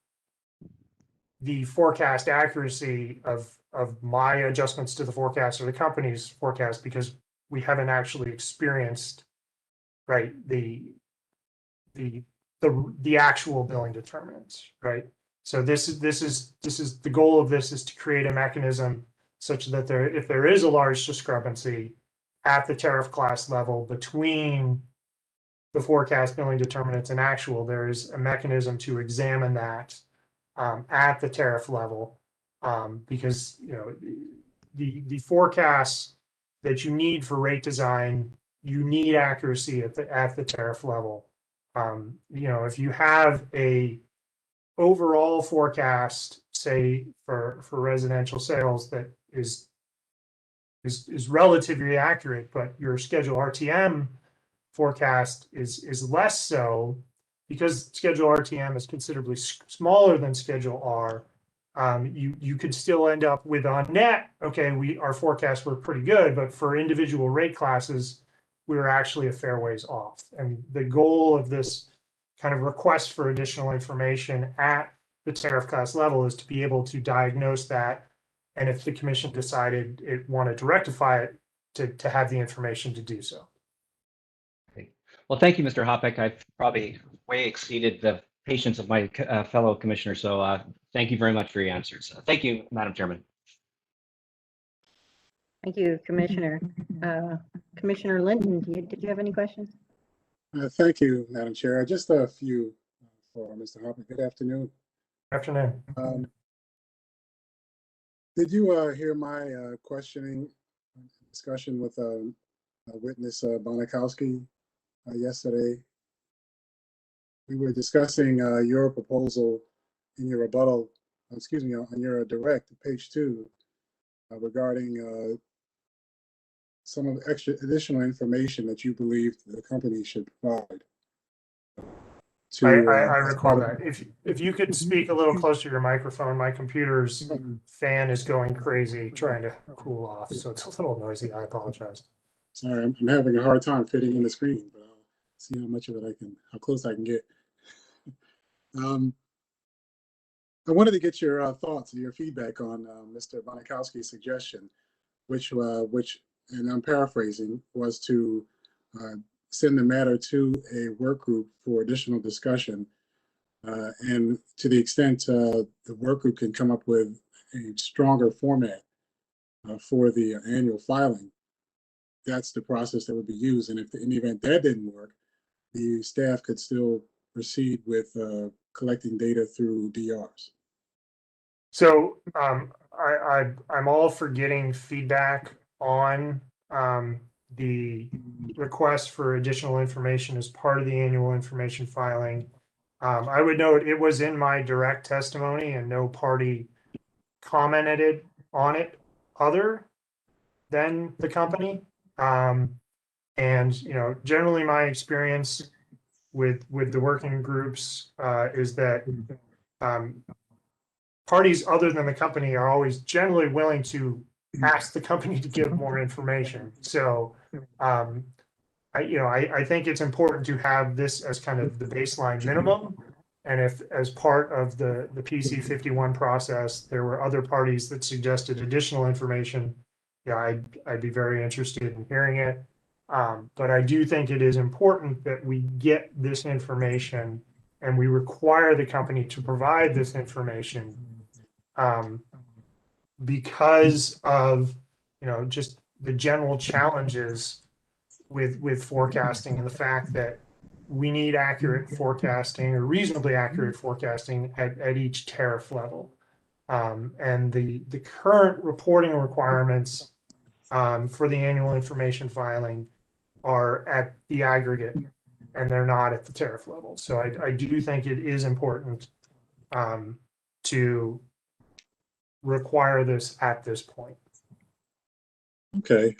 the forecast accuracy of my adjustments to the forecast or the company's forecast, because we haven't actually experienced, right, the actual billing determinants, right? So this is the goal of this, is to create a mechanism such that if there is a large discrepancy at the tariff class level between the forecast billing determinants and actual, there is a mechanism to examine that at the tariff level, because the forecasts that you need for rate design, you need accuracy at the tariff level. If you have a overall forecast, say for residential sales, that is relatively accurate, but your schedule RTM forecast is less so, because schedule RTM is considerably smaller than schedule R. You could still end up with, on net, okay, our forecasts were pretty good, but for individual rate classes, we were actually a fair ways off. And the goal of this kind of request for additional information at the tariff class level is to be able to diagnose that. And if the commission decided it wanted to rectify it, to have the information to do so. Well, thank you, Mr. Hoppeck. I've probably way exceeded the patience of my fellow commissioner. So thank you very much for your answers. Thank you, Madam Chairman. Thank you, Commissioner. Commissioner Linton, did you have any questions? Thank you, Madam Chair. Just a few for Mr. Hoppeck. Good afternoon. Afternoon. Did you hear my questioning discussion with witness Bonikowski yesterday? We were discussing your proposal in your rebuttal, excuse me, on your direct, page 2, regarding some of the additional information that you believe the company should provide. I recall that. If you could speak a little closer to your microphone, my computer's fan is going crazy trying to cool off, so it's a little noisy. I apologize. Sorry, I'm having a hard time fitting in the screen, but I'll see how much of it how close I can get. I wanted to get your thoughts and your feedback on Mr. Bonikowski's suggestion, which, and I'm paraphrasing, was to send the matter to a work group for additional discussion. And to the extent the work group can come up with a stronger format for the annual filing, that's the process that would be used. And if in the event that didn't work, the staff could still proceed with collecting data through DRs. So I'm all for getting feedback on the request for additional information as part of the annual information filing. I would note it was in my direct testimony and no party commented on it other than the company. And generally my experience with the working groups is that parties other than the company are always generally willing to ask the company to give more information. So I think it's important to have this as kind of the baseline minimum. And if, as part of the PC 51 process, there were other parties that suggested additional information, I'd be very interested in hearing it. But I do think it is important that we get this information and we require the company to provide this information because of, just the general challenges with forecasting and the fact that we need accurate forecasting or reasonably accurate forecasting at each tariff level. And the current reporting requirements for the annual information filing are at the aggregate and they're not at the tariff level. So I do think it is important to require this at this point. Okay.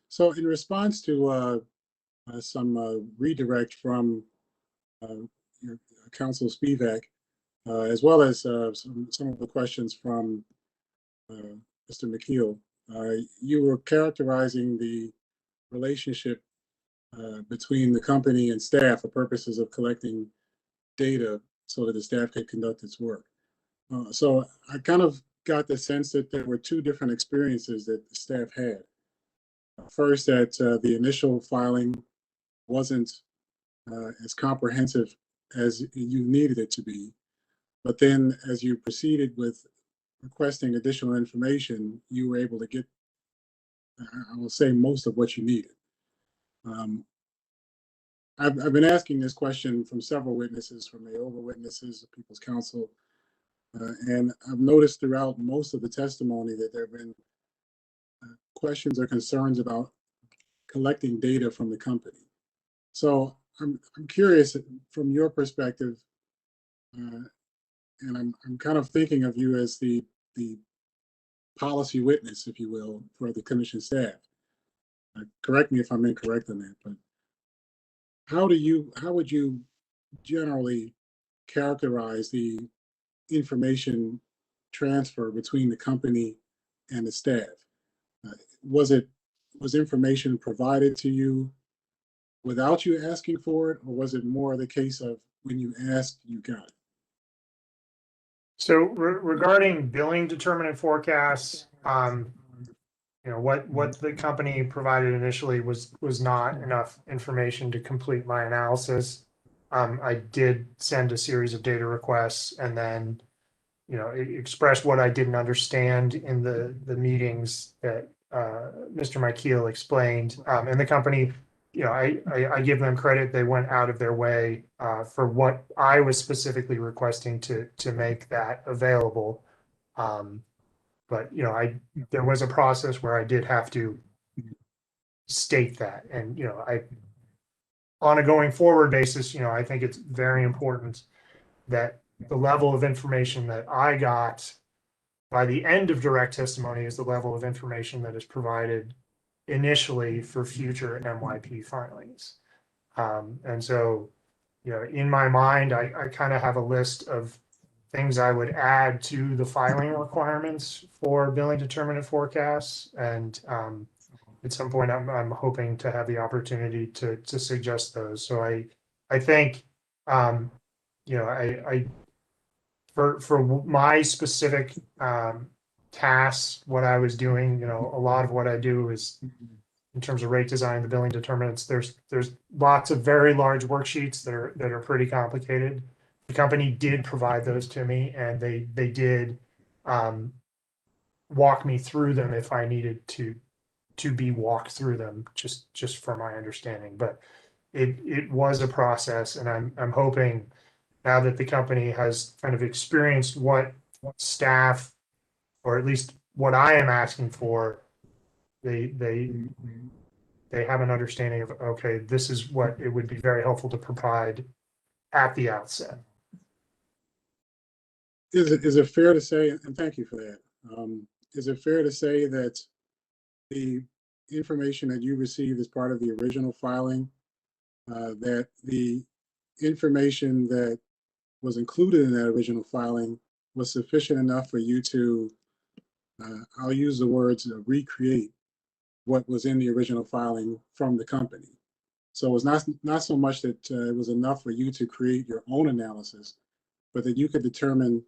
So in response to some redirect from your Council Spivak, as well as some of the questions from Mr. McKeel, you were characterizing the relationship between the company and staff for purposes of collecting data so that the staff could conduct its work. So I kind of got the sense that there were two different experiences that the staff had. First, that the initial filing wasn't as comprehensive as you needed it to be. But then as you proceeded with requesting additional information, you were able to get, I will say, most of what you needed. I've been asking this question from several witnesses, from the over witnesses, the People's Counsel, and I've noticed throughout most of the testimony that there have been questions or concerns about collecting data from the company. So I'm curious from your perspective, and I'm kind of thinking of you as the policy witness, if you will, for the commission staff. Correct me if I'm incorrect on that, but how would you generally characterize the information transfer between the company and the staff? Was information provided to you without you asking for it, or was it more the case of when you asked, you got it? So regarding billing determinant forecasts, what the company provided initially was not enough information to complete my analysis. I did send a series of data requests and then, express what I didn't understand in the meetings that Mr. Michael explained. And the company, I give them credit. They went out of their way for what I was specifically requesting to make that available. But there was a process where I did have to state that, and on a going forward basis, I think it's very important that the level of information that I got by the end of direct testimony is the level of information that is provided initially for future MYP filings. And so, in my mind, I kind of have a list of things I would add to the filing requirements for billing determinant forecasts. And at some point, I'm hoping to have the opportunity to suggest those. So I think, for my specific tasks, what I was doing, a lot of what I do is in terms of rate design, the billing determinants, there's lots of very large worksheets that are pretty complicated. The company did provide those to me, and they did walk me through them if I needed to be walked through them, just from my understanding. But it was a process, and I'm hoping now that the company has kind of experienced what staff, or at least what I am asking for, they have an understanding of, okay, this is what it would be very helpful to provide at the outset. Is it fair to say, and thank you for that, is it fair to say that the information that you received as part of the original filing, that the information that was included in that original filing was sufficient enough for you to, I'll use the words, recreate what was in the original filing from the company? So it was not so much that it was enough for you to create your own analysis, but that you could determine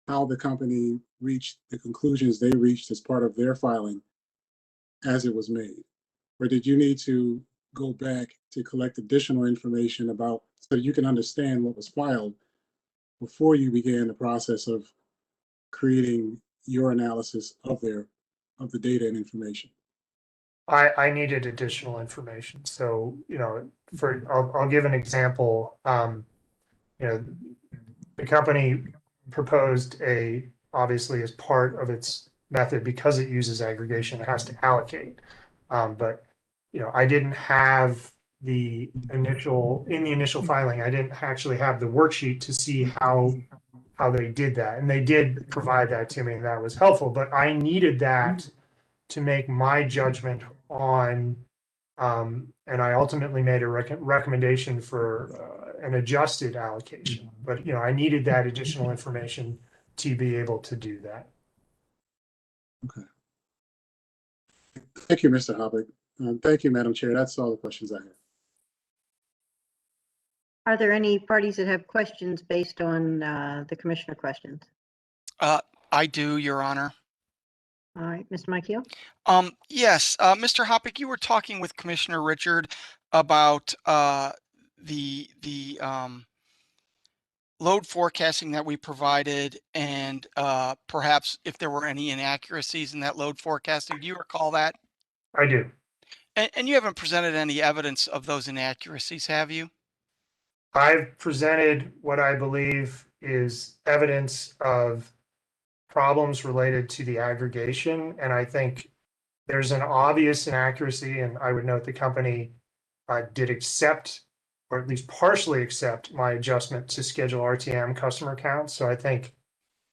how the company reached the conclusions they reached as part of their filing as it was made? Or did you need to go back to collect additional information about, so you can understand what was filed before you began the process of creating your analysis of the data and information? I needed additional information. So, I'll give an example. The company proposed obviously as part of its method, because it uses aggregation, it has to allocate. But, I didn't have in the initial filing, I didn't actually have the worksheet to see how they did that. And they did provide that to me, and that was helpful, but I needed that to make my judgment on, and I ultimately made a recommendation for an adjusted allocation. But I needed that additional information to be able to do that. Okay. Thank you, Mr. Hoppick. Thank you, Madam Chair. That's all the questions I have. Are there any parties that have questions based on the commissioner questions? I do, Your Honor. All right, Mr. Michael? Yes, Mr. Hoppick, you were talking with Commissioner Richard about the load forecasting that we provided, and perhaps if there were any inaccuracies in that load forecasting. Do you recall that? I do. And you haven't presented any evidence of those inaccuracies, have you? I've presented what I believe is evidence of problems related to the aggregation, and I think there's an obvious inaccuracy, and I would note the company did accept, or at least partially accept, my adjustment to schedule RTM customer counts. So I think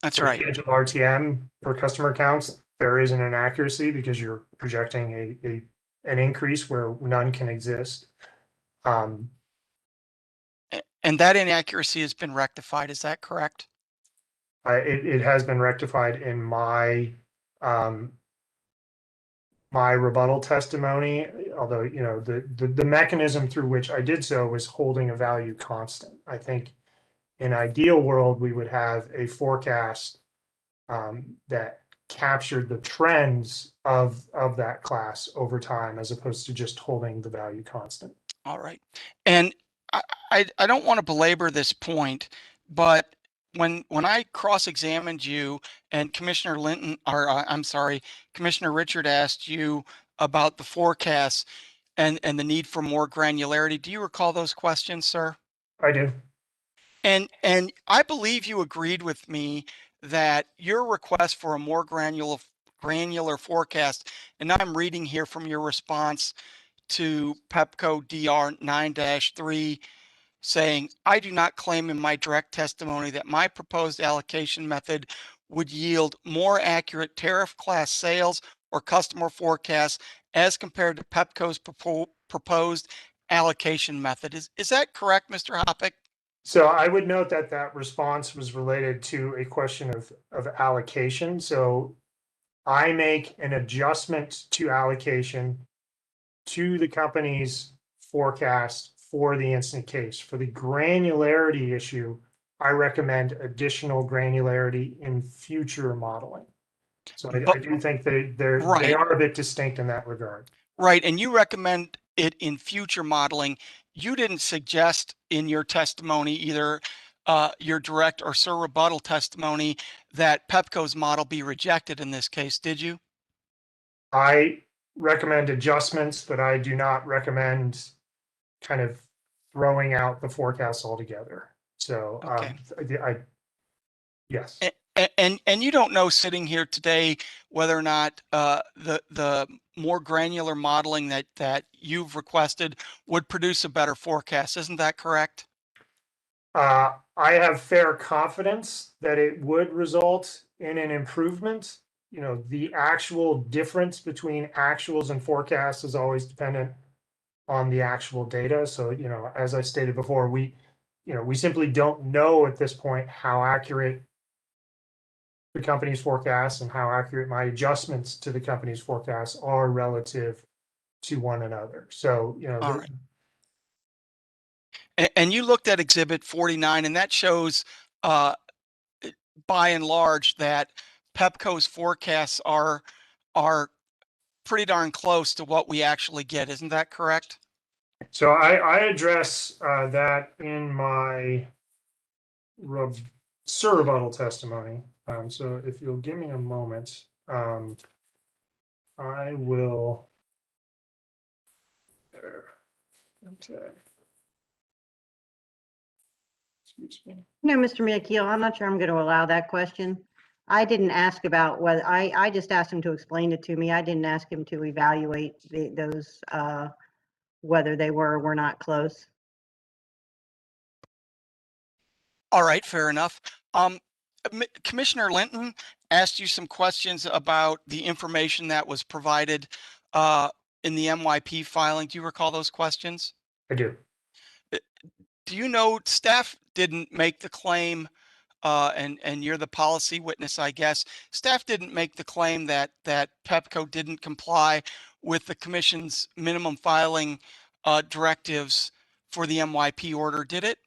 That's for right. schedule RTM for customer counts, there is an inaccuracy because you're projecting an increase where none can exist. And that inaccuracy has been rectified. Is that correct? It has been rectified in my my rebuttal testimony, although, you know, the mechanism through which I did so was holding a value constant. I think in ideal world, we would have a forecast that captured the trends of that class over time, as opposed to just holding the value constant. All right. And I don't want to belabor this point, but when I cross-examined you and Commissioner Linton, or I'm sorry, Commissioner Richard asked you about the forecasts and the need for more granularity, do you recall those questions, sir? I do. And I believe you agreed with me that your request for a more granular forecast, and I'm reading here from your response to Pepco DR 9-3, saying, I do not claim in my direct testimony that my proposed allocation method would yield more accurate tariff class sales or customer forecasts as compared to Pepco's proposed allocation method. Is that correct, Mr. Hoppick? So I would note that that response was related to a question of allocation. So I make an adjustment to allocation to the company's forecast for the instant case. For the granularity issue, I recommend additional granularity in future modeling. So I do think they are a bit distinct in that regard. Right, and you recommend it in future modeling. You didn't suggest in your testimony, either your direct or sir rebuttal testimony, that Pepco's model be rejected in this case, did you? I recommend adjustments, but I do not recommend kind of throwing out the forecast altogether. So yes. And you don't know, sitting here today, whether or not the more granular modeling that you've requested would produce a better forecast. Isn't that correct? I have fair confidence that it would result in an improvement. You know, the actual difference between actuals and forecasts is always dependent on the actual data. So, you know, as I stated before, we simply don't know at this point how accurate the company's forecasts and how accurate my adjustments to the company's forecasts are relative to one another. So, you know, All right. And you looked at Exhibit 49, and that shows, by and large, that Pepco's forecasts are pretty darn close to what we actually get. Isn't that correct? So I address that in my rebuttal testimony. So if you'll give me a moment, I will. There. Okay. Excuse me. No, Mr. McKeel, I'm not sure I'm going to allow that question. I didn't ask about whether I just asked him to explain it to me. I didn't ask him to evaluate those whether they were or were not close. All right, fair enough. Commissioner Linton asked you some questions about the information that was provided in the MYP filing. Do you recall those questions? I do. Do you know staff didn't make the claim, and you're the policy witness, I guess. Staff didn't make the claim that Pepco didn't comply with the commission's minimum filing directives for the MYP order, did it?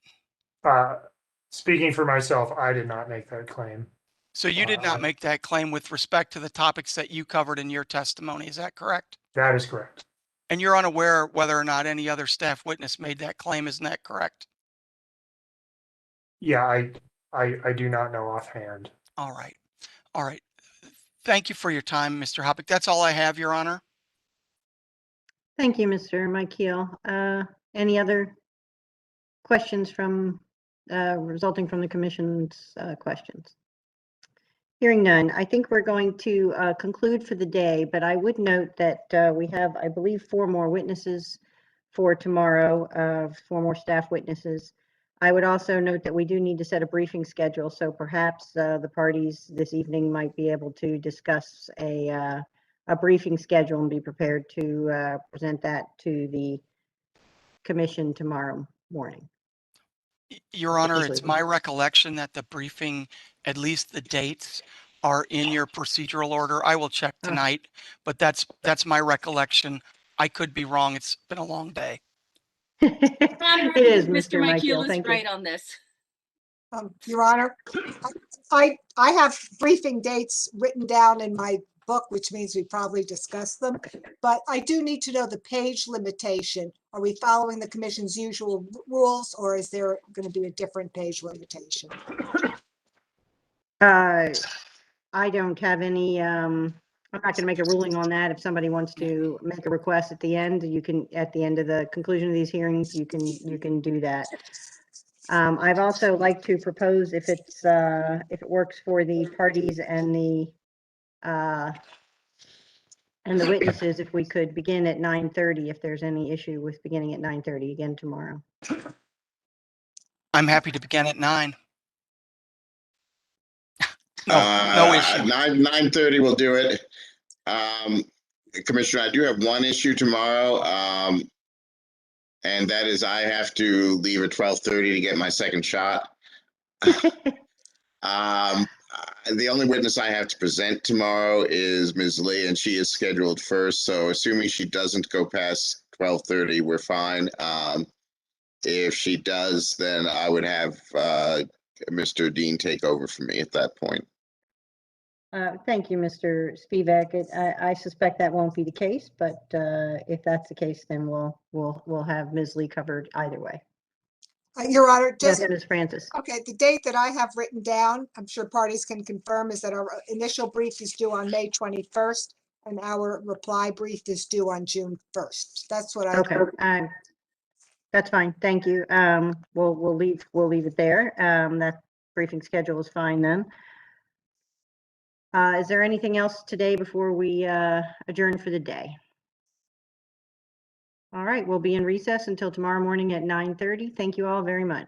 Speaking for myself, I did not make that claim. So you did not make that claim with respect to the topics that you covered in your testimony. Is that correct? That is correct. And you're unaware whether or not any other staff witness made that claim. Isn't that correct? Yeah, I do not know offhand. All right. All right. Thank you for your time, Mr. Hoppick. That's all I have, Your Honor. Thank you, Mr. Mikeel. Any other questions from resulting from the commission's questions? Hearing none, I think we're going to conclude for the day, but I would note that we have, I believe, 4 more witnesses for tomorrow, 4 more staff witnesses. I would also note that we do need to set a briefing schedule, so perhaps the parties this evening might be able to discuss a briefing schedule and be prepared to present that to the commission tomorrow morning. Your Honor, it's Potentially. my recollection that the briefing, at least the dates, are in your procedural order. I will check tonight, but that's my recollection. I could be wrong. It's been a long day. It is, Mr. Mikeel. is Thank right you. on this. Your Honor, I have briefing dates written down in my book, which means we probably discussed them, but I do need to know the page limitation. Are we following the commission's usual rules, or is there going to be a different page limitation? I don't have any, I'm not going to make a ruling on that. If somebody wants to make a request at the end, you can, at the end of the conclusion of these hearings, you can do that. I've also like to propose, if it works for the parties and the witnesses, if we could begin at 9:30, if there's any issue with beginning at 9:30 again tomorrow. I'm happy to begin at 9. No issue. 9:30 will do it. Commissioner, I do have one issue tomorrow, and that is I have to leave at 12:30 to get my second shot. The only witness I have to present tomorrow is Ms. Lee, and she is scheduled first. So assuming she doesn't go past 12:30, we're fine. If she does, then I would have Mr. Dean take over for me at that point. Thank you, Mr. Spivak. I suspect that won't be the case, but if that's the case, then we'll have Ms. Lee covered either way. Your Honor, just Yes, Ms. Francis. okay. The date that I have written down, I'm sure parties can confirm, is that our initial brief is due on May 21st, and our reply brief is due on June 1st. That's what I. Okay, that's fine. Thank you. We'll leave it there. That briefing schedule is fine then. Is there anything else today before we adjourn for the day? All right, we'll be in recess until tomorrow morning at 9:30. Thank you all very much.